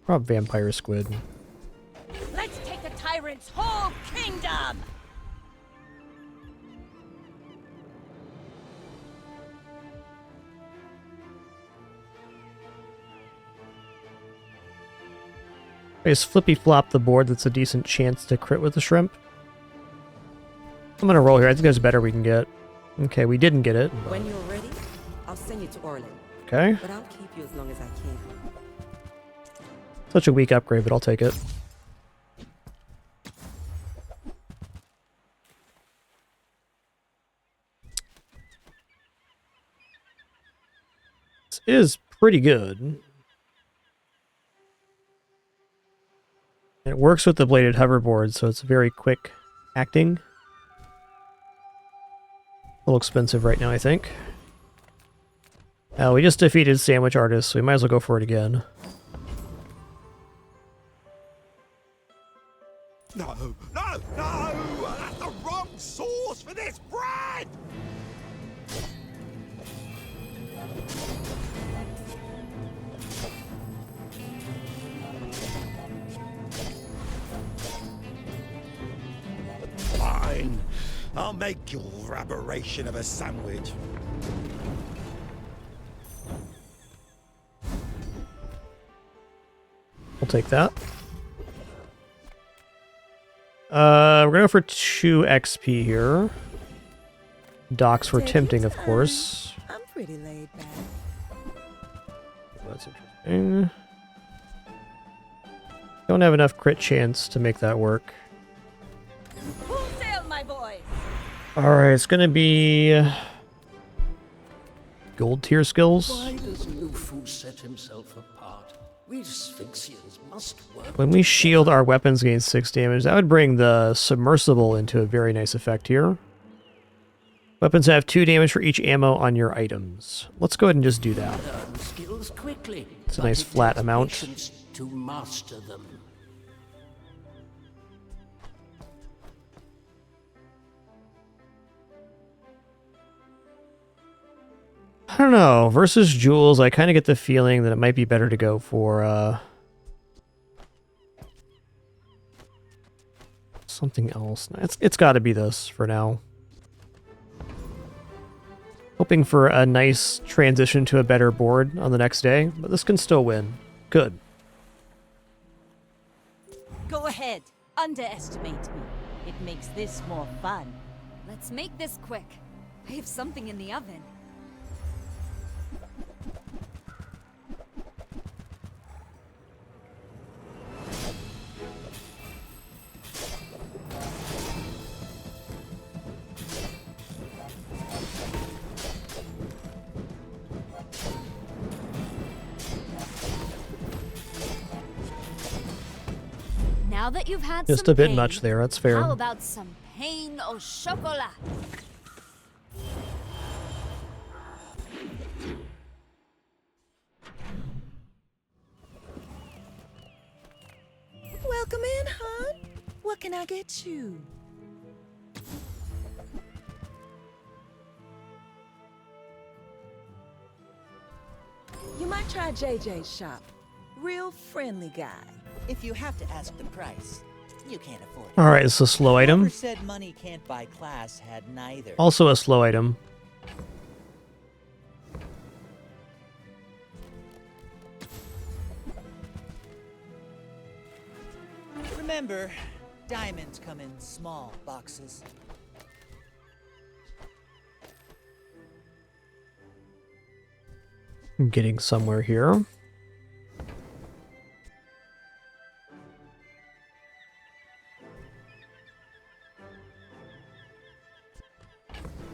vampire squid. Let's take the tyrant's whole kingdom! I just flippy flop the board. That's a decent chance to crit with the shrimp. I'm gonna roll here. I think there's better we can get. Okay, we didn't get it. When you're ready, I'll send you to Orlin. Okay. But I'll keep you as long as I can. Such a weak upgrade, but I'll take it. This is pretty good. And it works with the bladed hoverboard, so it's very quick acting. A little expensive right now, I think. We just defeated Sandwich Artist, so we might as well go for it again. No, no, no! That's the wrong sauce for this bread! Fine. I'll make your aberration of a sandwich. We'll take that. We're gonna go for 2 XP here. Docks were tempting, of course. I'm pretty laid back. That's interesting. Don't have enough crit chance to make that work. Full sail, my boy! Alright, it's gonna be gold tier skills. Why does Lufu set himself apart? We Sphinxians must work. When we shield our weapons gain 6 damage, that would bring the submersible into a very nice effect here. Weapons have 2 damage for each ammo on your items. Let's go ahead and just do that. Learn skills quickly. It's a nice flat amount. Patience to master them. I don't know. Versus Jules, I kind of get the feeling that it might be better to go for something else. It's got to be this for now. Hoping for a nice transition to a better board on the next day, but this can still win. Good. Go ahead. Underestimate me. It makes this more fun. Let's make this quick. I have something in the oven. Now that you've had Just some a bit pain, much there, that's fair. How about some pain au chocolat? Welcome in, hon. What can I get you? You might try JJ's shop. Real friendly guy. If you have to ask the price, you can't afford it. Alright, it's a slow item. Whoever said money can't buy class had neither. Also a slow item. Remember, diamonds come in small boxes. I'm getting somewhere here.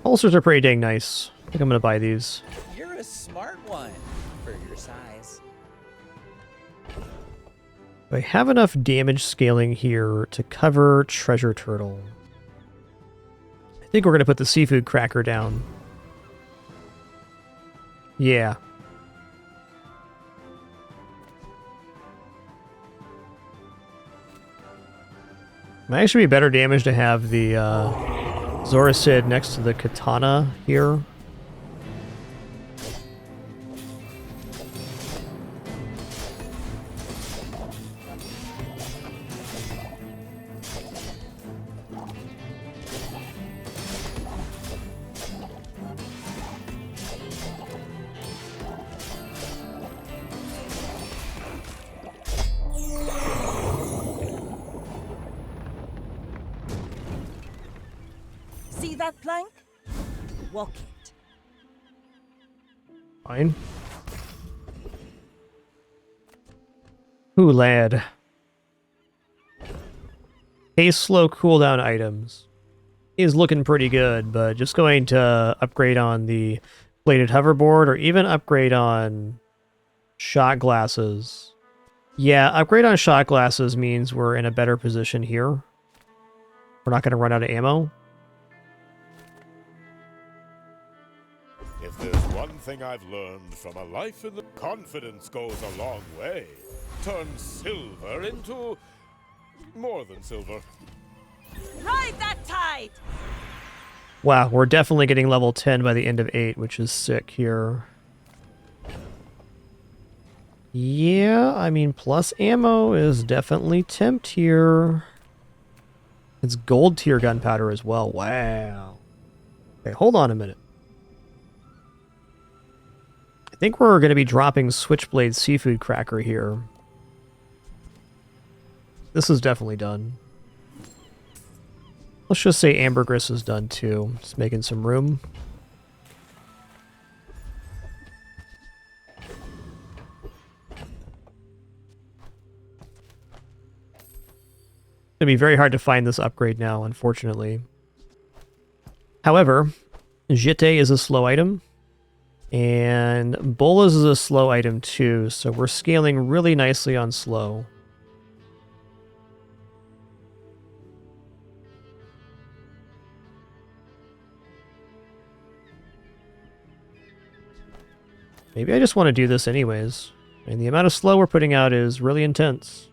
Ulcers are pretty dang nice. I think I'm gonna buy these. You're a smart one for your size. I have enough damage scaling here to cover Treasure Turtle. I think we're gonna put the Seafood Cracker down. Yeah. Might actually be better damage to have the Zoracid next to the Katana here. See that plank? Walk it. Fine. Ooh, lad. Haste slow cooldown items is looking pretty good, but just going to upgrade on the bladed hoverboard or even upgrade on shot glasses. Yeah, upgrade on shot glasses means we're in a better position here. We're not going to run out of ammo. If there's one thing I've learned from a life in the confidence goes a long way. Turn silver into more than silver. Ride that tide! Wow, we're definitely getting level 10 by the end of 8, which is sick here. Yeah, I mean, plus ammo is definitely tempt here. It's gold tier gunpowder as well. Wow. Okay, hold on a minute. I think we're going to be dropping Switchblade Seafood Cracker here. This is definitely done. Let's just say Ambergris is done too. Just making some room. It's going to be very hard to find this upgrade now, unfortunately. However, Jete is a slow item. And Bolas is a slow item too, so we're scaling really nicely on slow. Maybe I just want to do this anyways. And the amount of slow we're putting out is really intense.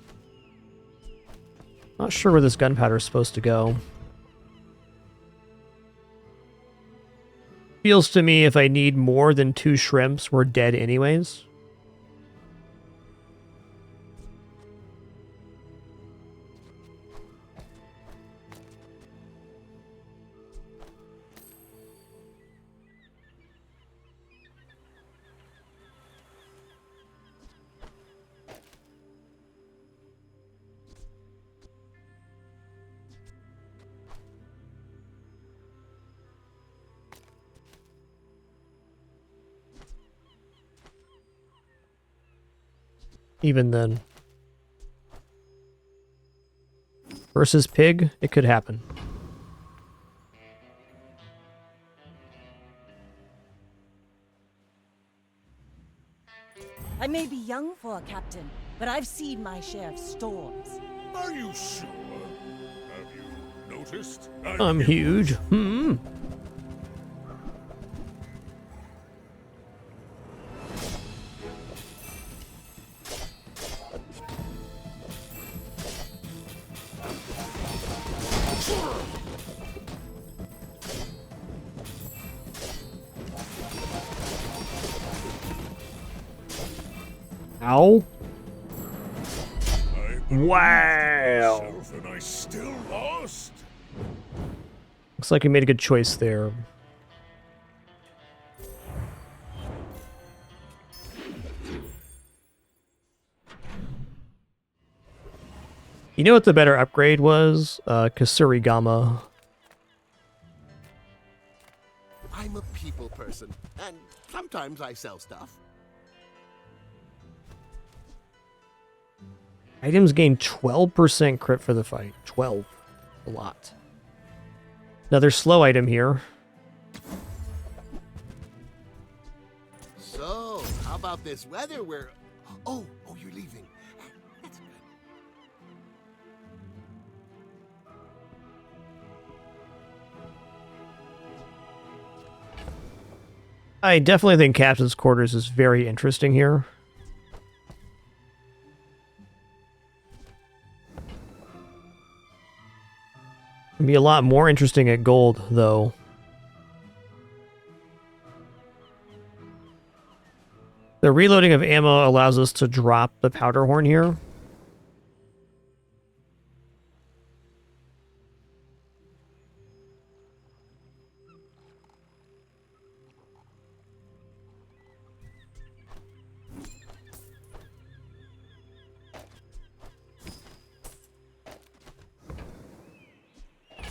Not sure where this gunpowder is supposed to go. Feels to me if I need more than 2 shrimps, we're dead anyways. Even then. Versus pig, it could happen. I may be young for a captain, but I've seen my share of storms. Are you sure? Have you noticed? I'm huge. Hmm. Ow. Wow. And I still lost. Looks like we made a good choice there. You know what the better upgrade was? Kasurigama. I'm a people person, and sometimes I sell stuff. Items gain 12% crit for the fight. 12. A lot. Another slow item here. So, how about this weather where... Oh, you're leaving. That's good. I definitely think Captain's Quarters is very interesting here. It'd be a lot more interesting at gold, though. The reloading of ammo allows us to drop the powder horn here.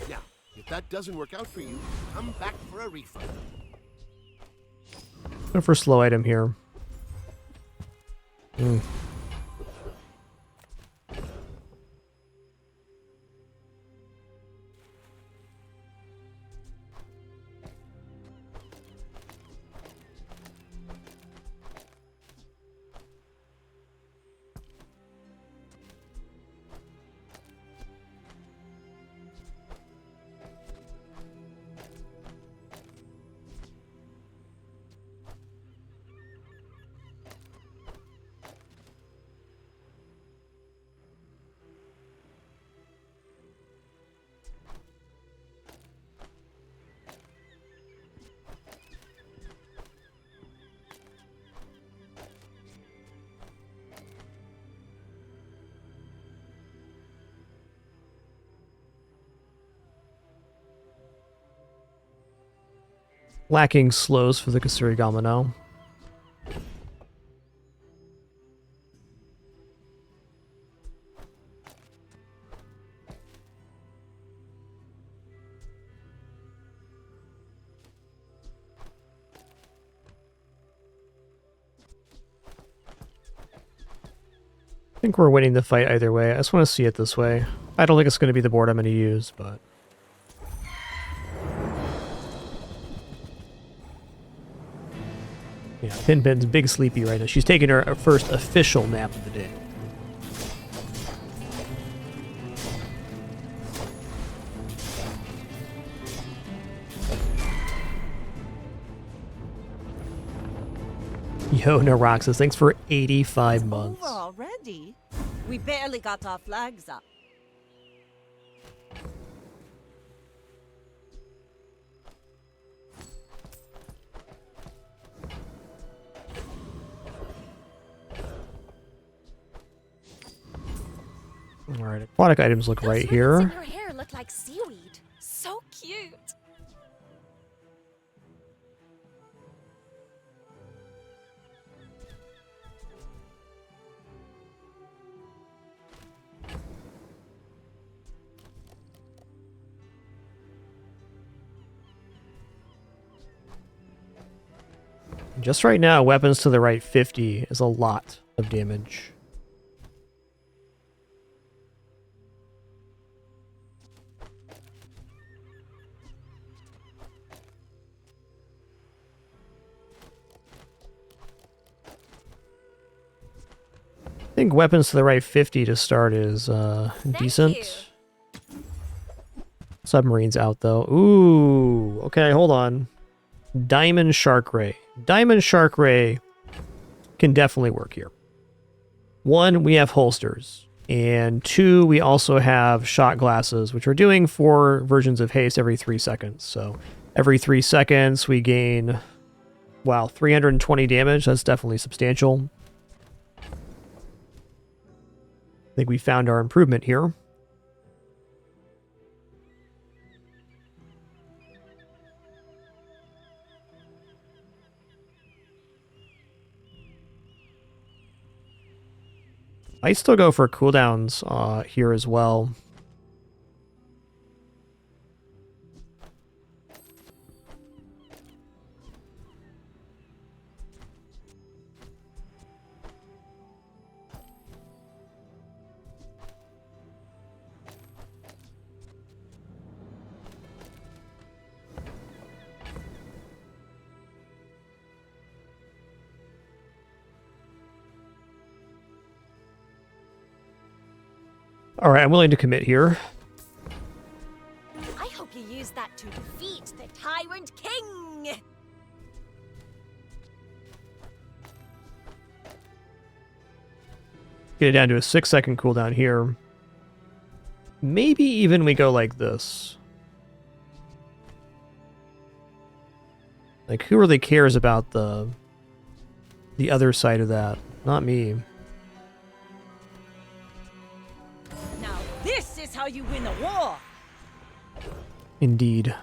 Now, if that doesn't work out for you, come back for a refund. Go for slow item here. Lacking slows for the Kasurigama now. I think we're winning the fight either way. I just want to see it this way. I don't think it's going to be the board I'm going to use, but... Yeah, Pinpin's big sleepy right now. She's taking her first official nap of the day. Yo, Naroxus, thanks for 85 months. Over already? We barely got our flags up. Alright, aquatic items look right here. Her hair looked like seaweed. So cute. Just right now, weapons to the right 50 is a lot of damage. I think weapons to the right 50 to start is decent. Submarines out though. Ooh, okay, hold on. Diamond Shark Ray. Diamond Shark Ray can definitely work here. 1, we have holsters. And 2, we also have shot glasses, which are doing 4 versions of haste every 3 seconds. So every 3 seconds we gain, wow, 320 damage. That's definitely substantial. I think we found our improvement here. I still go for cooldowns here as well. All right, I'm willing to commit here. I hope you use that to defeat the Tyrant King! Get it down to a 6-second cooldown here. Maybe even we go like this. Like, who really cares about the other side of that? Not me. Now this is how you win a war! Indeed.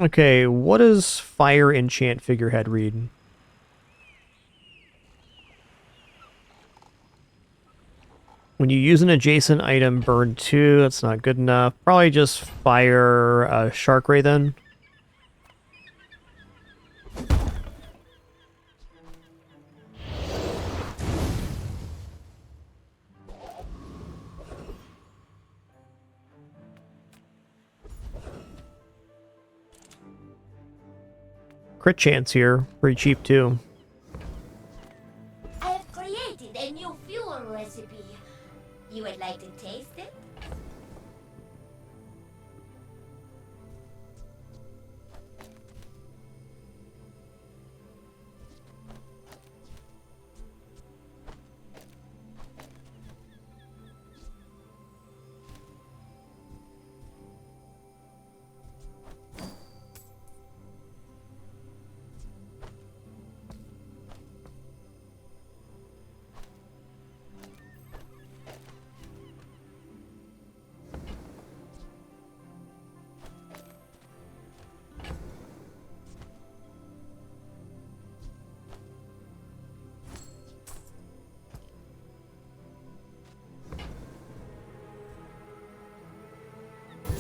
Okay, what does Fire Enchant Figurehead read? When you use an adjacent item, burn 2. That's not good enough. Probably just fire a Shark Ray then. Crit chance here. Pretty cheap too. I have created a new fuel recipe. You would like to taste it?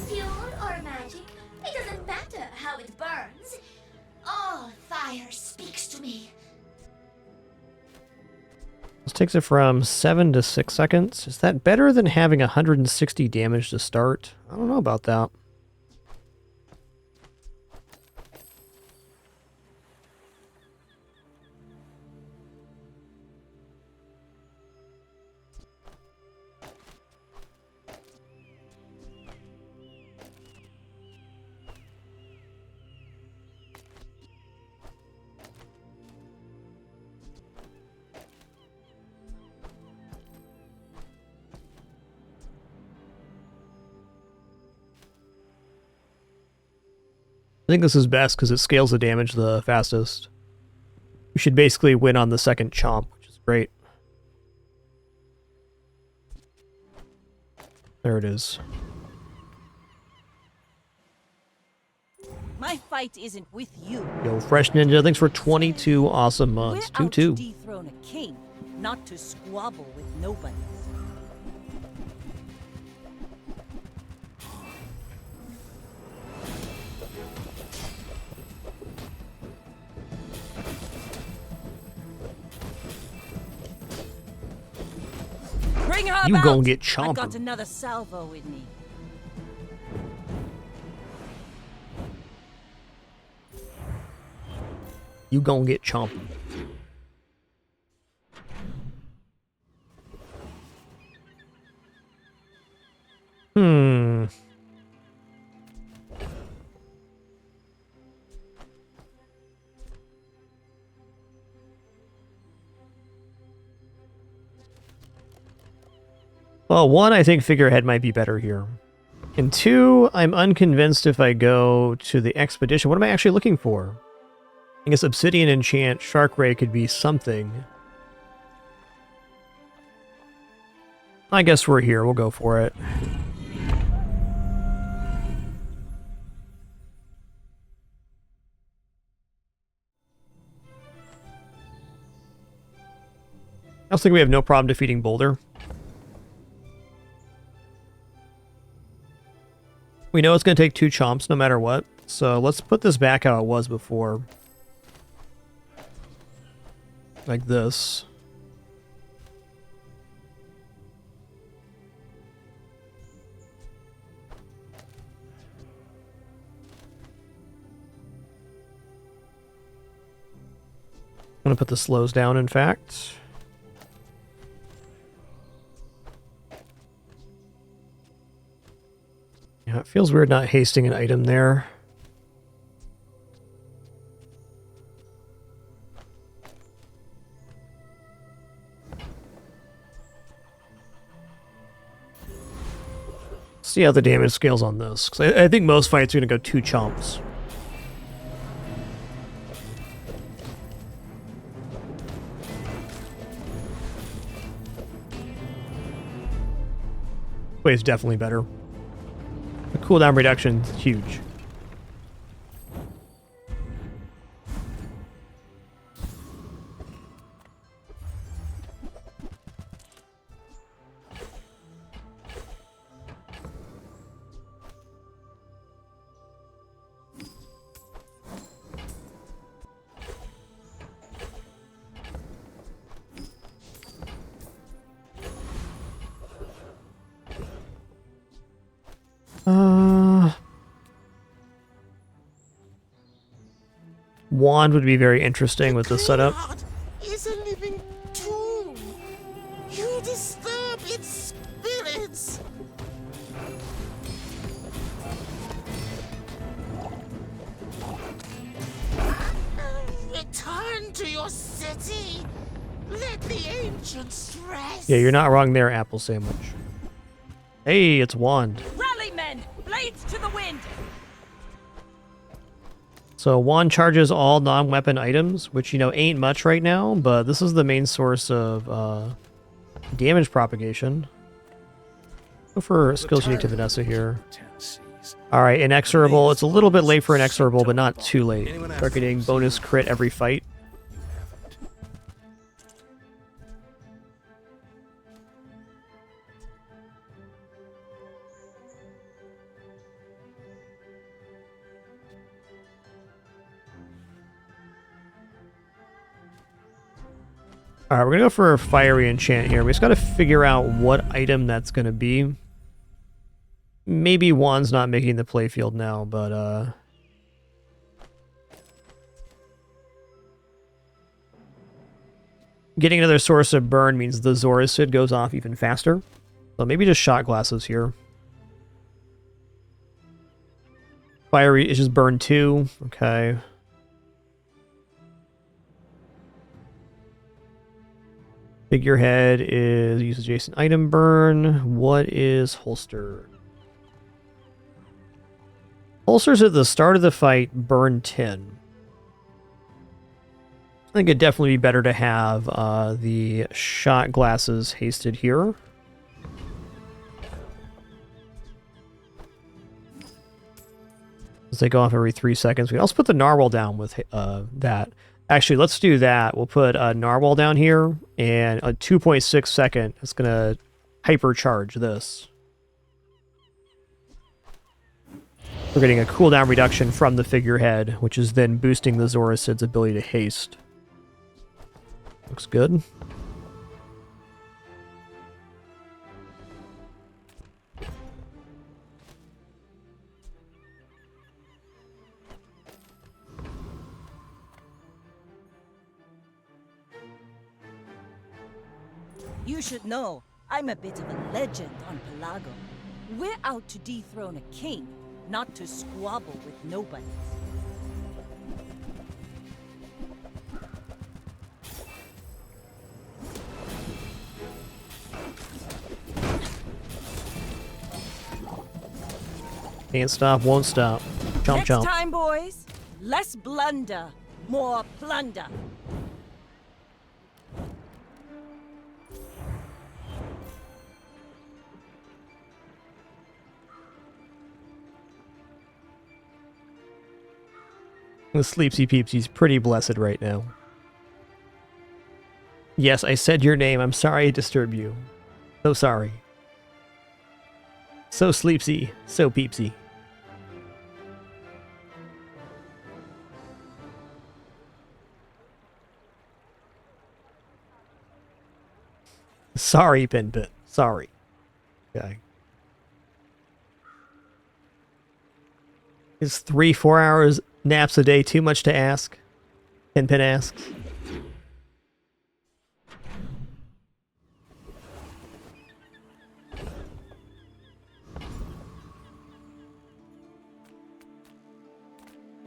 Fuel or magic, it doesn't matter how it burns. All fire speaks to me. This takes it from 7 to 6 seconds. Is that better than having 160 damage to start? I don't know about that. I think this is best because it scales the damage the fastest. We should basically win on the second chomp, which is great. There it is. My fight isn't with you. Yo, Fresh Ninja, thanks for 22 awesome months. We're out to 2-2. dethrone a king, not to squabble with nobody. Bring her You about. gon' get I got chomped. another salvo in me. You gon' get chomped. Well, one, I think figurehead might be better here. And two, I'm unconvinced if I go to the expedition. What am I actually looking for? I guess obsidian enchant, shark ray could be something. I guess we're here. We'll go for it. I also think we have no problem defeating Boulder. We know it's going to take 2 chomps no matter what, so let's put this back how it was before. Like this. I'm going to put the slows down, in fact. Yeah, it feels weird not hasting an item there. See how the damage scales on this. 'Cause I think most fights are going to go 2 chomps. Way is definitely better. The cooldown reduction is huge. Wand would be very interesting with this setup. Is a living tomb. You disturb its spirits. Return to your city. Let the ancients rest. Yeah, you're not wrong there, Apple Sandwich. Hey, it's Wand. Rally, men! Blades to the wind! So Wand charges all non-weapon items, which, you know, ain't much right now, but this is the main source of damage propagation. Go for skills unique to Vanessa here. Alright, inexorable. It's a little bit late for inexorable, but not too late. Start getting bonus crit every fight. Alright, we're gonna go for a fiery enchant here. We just gotta figure out what item that's gonna be. Maybe Wand's not making the playfield now, but getting another source of burn means the Zoricid goes off even faster. So maybe just shot glasses here. Fiery is just burn 2. Okay. Figurehead is use adjacent item burn. What is holster? Holsters at the start of the fight burn 10. I think it'd definitely be better to have the shot glasses hasted here. As they go off every 3 seconds. We can also put the narwhal down with that. Actually, let's do that. We'll put a narwhal down here, and a 2.6 second is going to hypercharge this. We're getting a cooldown reduction from the figurehead, which is then boosting the Zoricid's ability to haste. Looks good. You should know, I'm a bit of a legend on Pelago. We're out to dethrone a king, not to squabble with nobody. Can't stop, won't stop. Chomp Next chomp. time, boys, less blunder, more plunder. The Sleepsy Peepsy's pretty blessed right now. Yes, I said your name. I'm sorry I disturbed you. So sorry. So Sleepsy. So Peepsy. Sorry, Pinpin. Sorry. Okay. Is 3-4 hours naps a day too much to ask? Pinpin asks.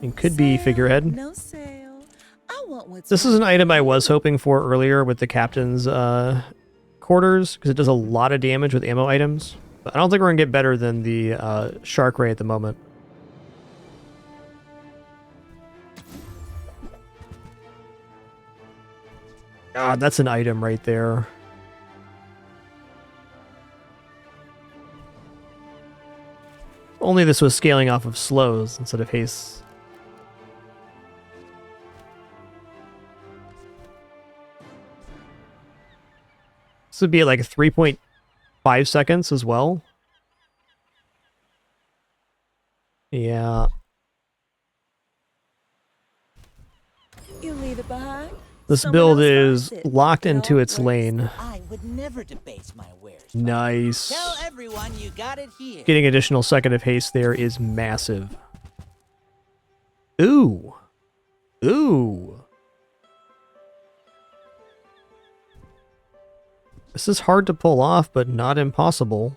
It could be figurehead. No sale. I want what's This is an item I was hoping for earlier with the captain's quarters, because it does a lot of damage with ammo items. But I don't think we're going to get better than the Shark Ray at the moment. God, that's an item right there. Only this was scaling off of slows instead of hastes. This would be like 3.5 seconds as well. Yeah. You leave it behind? This build is locked into its lane. I would never debase my wares. Nice. Tell everyone you got it here. Getting additional second of haste there is massive. Ooh. Ooh. This is hard to pull off, but not impossible.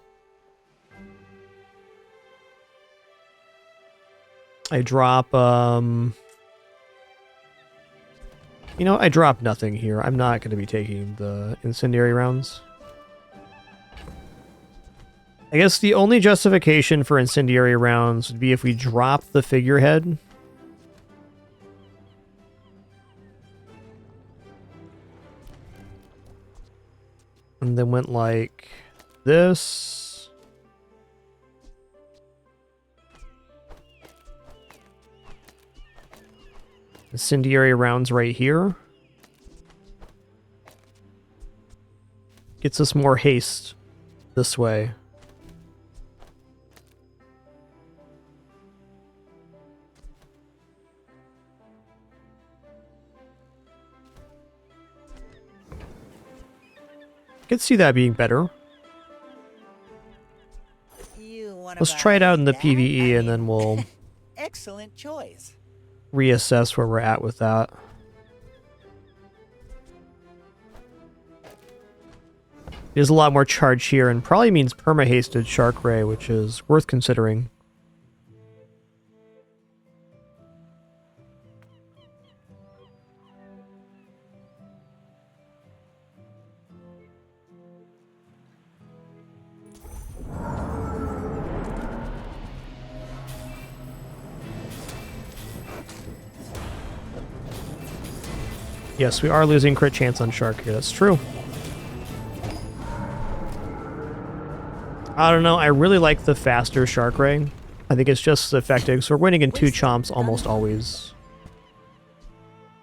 I drop, you know, I drop nothing here. I'm not going to be taking the incendiary rounds. I guess the only justification for incendiary rounds would be if we drop the figurehead. And then went like this. Incendiary rounds right here. Gets us more haste this way. I could see that being better. Let's try it out in the PvE and then we'll Excellent choice. reassess where we're at with that. There's a lot more charge here and probably means perma-hasted Shark Ray, which is worth considering. Yes, we are losing crit chance on Shark here. That's true. I don't know. I really like the faster Shark Ray. I think it's just as effective. So we're winning in 2 chomps almost always.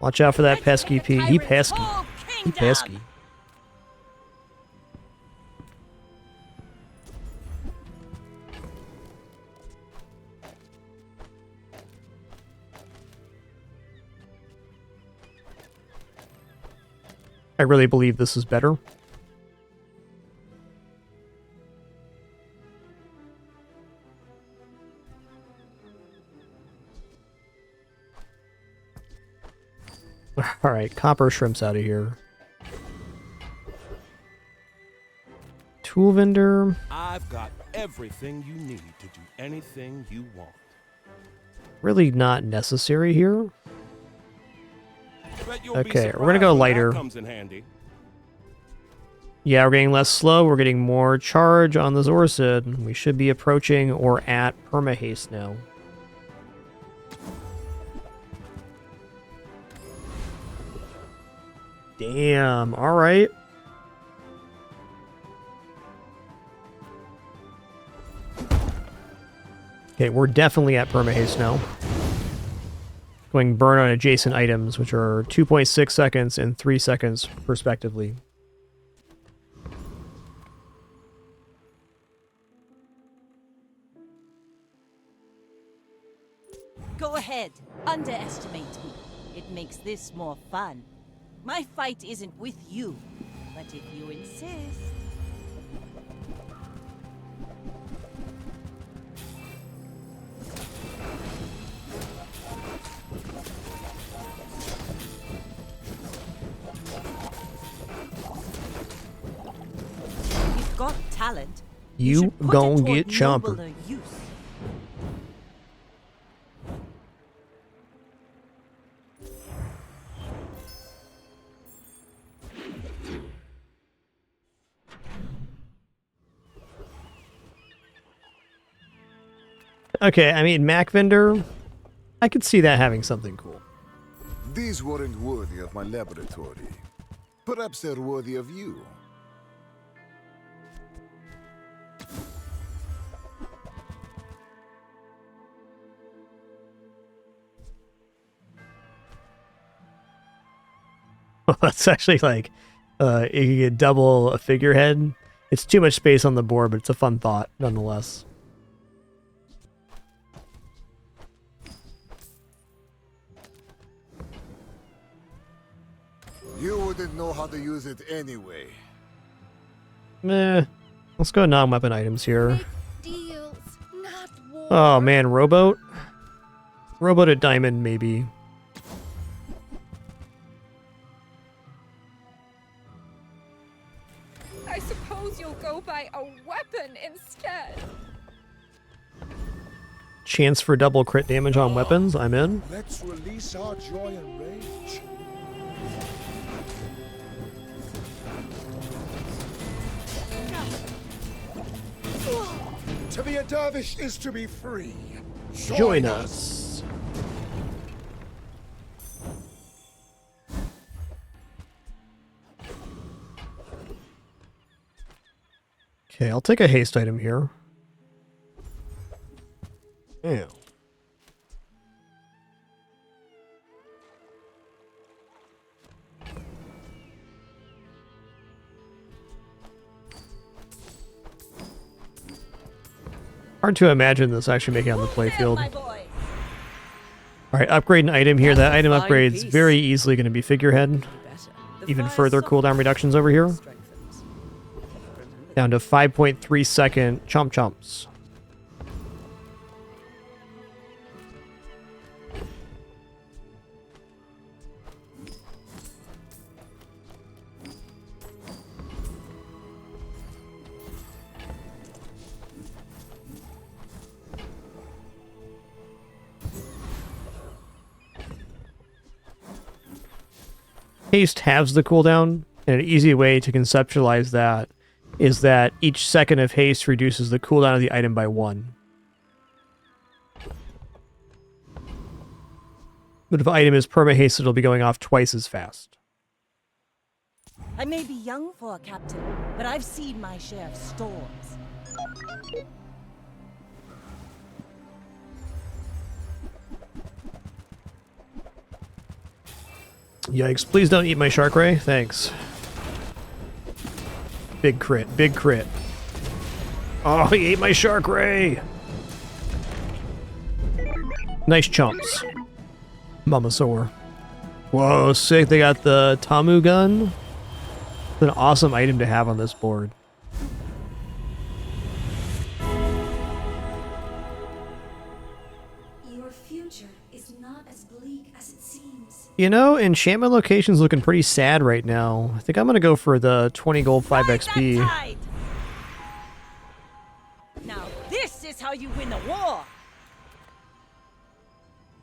Watch out for that pesky P. He pesky. He pesky. I really believe this is better. Alright, copper shrimps out of here. Tool vendor. I've got everything you need to do anything you want. Really not necessary here. Okay, we're gonna go lighter. Comes in handy. Yeah, we're getting less slow. We're getting more charge on the Zorsid. We should be approaching or at perma-haste now. Damn, alright. Okay, we're definitely at perma-haste now. Going burn on adjacent items, which are 2.6 seconds and 3 seconds, respectively. Go ahead, underestimate me. It makes this more fun. My fight isn't with you, but if you insist... You've got talent. You gon' get chompered. Okay, I mean, Mac vendor, I could see that having something cool. These weren't worthy of my laboratory. Perhaps they're worthy of you. That's actually like, you could double a figurehead. It's too much space on the board, but it's a fun thought, nonetheless. You wouldn't know how to use it anyway. Meh. Let's go non-weapon items here. Deals, not war. Oh man, rowboat? Rowboat at diamond, maybe. I suppose you'll go buy a weapon instead. Chance for double crit damage on weapons, I'm in. Let's release our joy and rage. To be a dervish is to be free. Join us. Okay, I'll take a haste item here. Ew. Hard to imagine this actually making it on the playfield. Alright, upgrade an item here. That item upgrade's very easily going to be figurehead. Even further cooldown reductions over here. Down to 5.3 second chomp chomps. Haste halves the cooldown, and an easy way to conceptualize that is that each second of haste reduces the cooldown of the item by 1. But if the item is perma-haste, it'll be going off twice as fast. I may be young for a captain, but I've seen my share of storms. Yikes, please don't eat my shark ray. Thanks. Big crit, big crit. Oh, he ate my shark ray! Nice chumps. Mamasaur. Whoa, sick. They got the Tamu gun. It's an awesome item to have on this board. Your future is not as bleak as it seems. You know, enchantment location's looking pretty sad right now. I think I'm gonna go for the 20 gold 5 XP. Now this is how you win a war.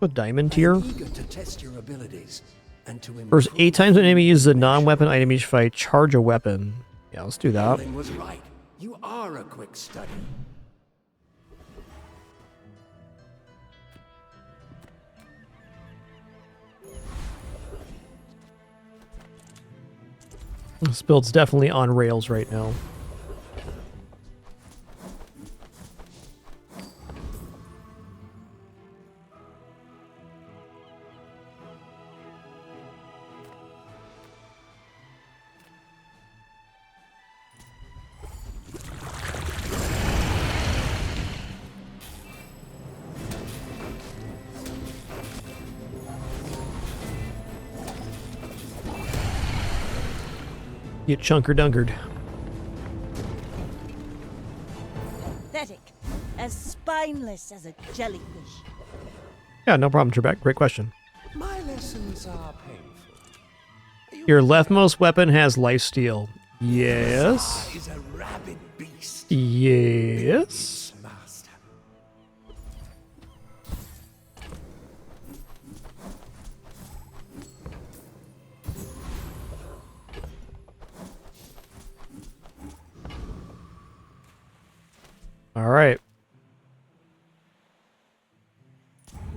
A diamond tier. Eager to test your abilities and to First 8 times an enemy uses a non-weapon item each fight, charge a weapon. Yeah, let's do that. Helen was right. You are a quick study. This build's definitely on rails right now. Get chunker dunkered. Pathetic. As spineless as a jellyfish. Yeah, no problem, Trebek. Great question. My lessons are painful. Your leftmost weapon has lifesteal. Yes. Is a rabid beast. Yes. Master. All right.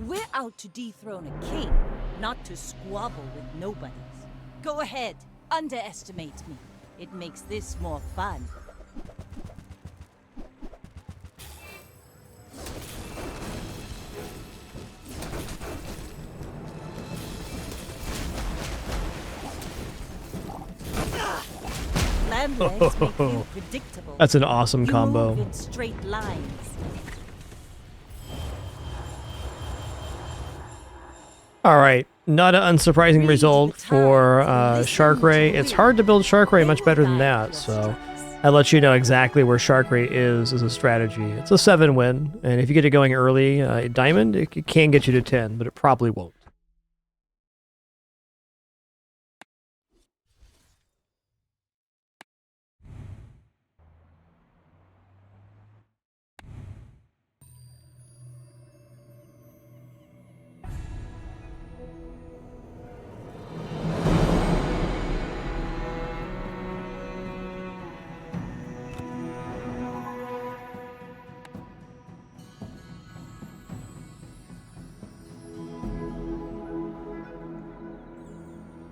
We're out to dethrone a king, not to squabble with nobodies. Go ahead, underestimate me. It makes this more fun. Land legs make you predictable. That's an awesome You combo. move in straight lines. All right, not an unsurprising result for Shark Ray. It's hard to build Shark Ray much better than that, so I'll let you know exactly where Shark Ray is as a strategy. It's a 7 win, and if you get it going early, Diamond, it can get you to 10, but it probably won't.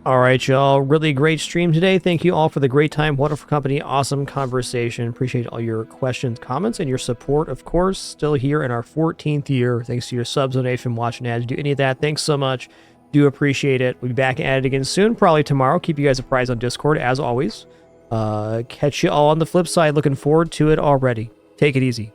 All right, y'all. Really great stream today. Thank you all for the great time, wonderful company, awesome conversation. Appreciate all your questions, comments, and your support, of course. Still here in our 14th year. Thanks to your subs, donation, watching ads, do any of that. Thanks so much. Do appreciate it. We'll be back at it again soon, probably tomorrow. Keep you guys apprised on Discord, as always. Catch you all on the flip side. Looking forward to it already. Take it easy.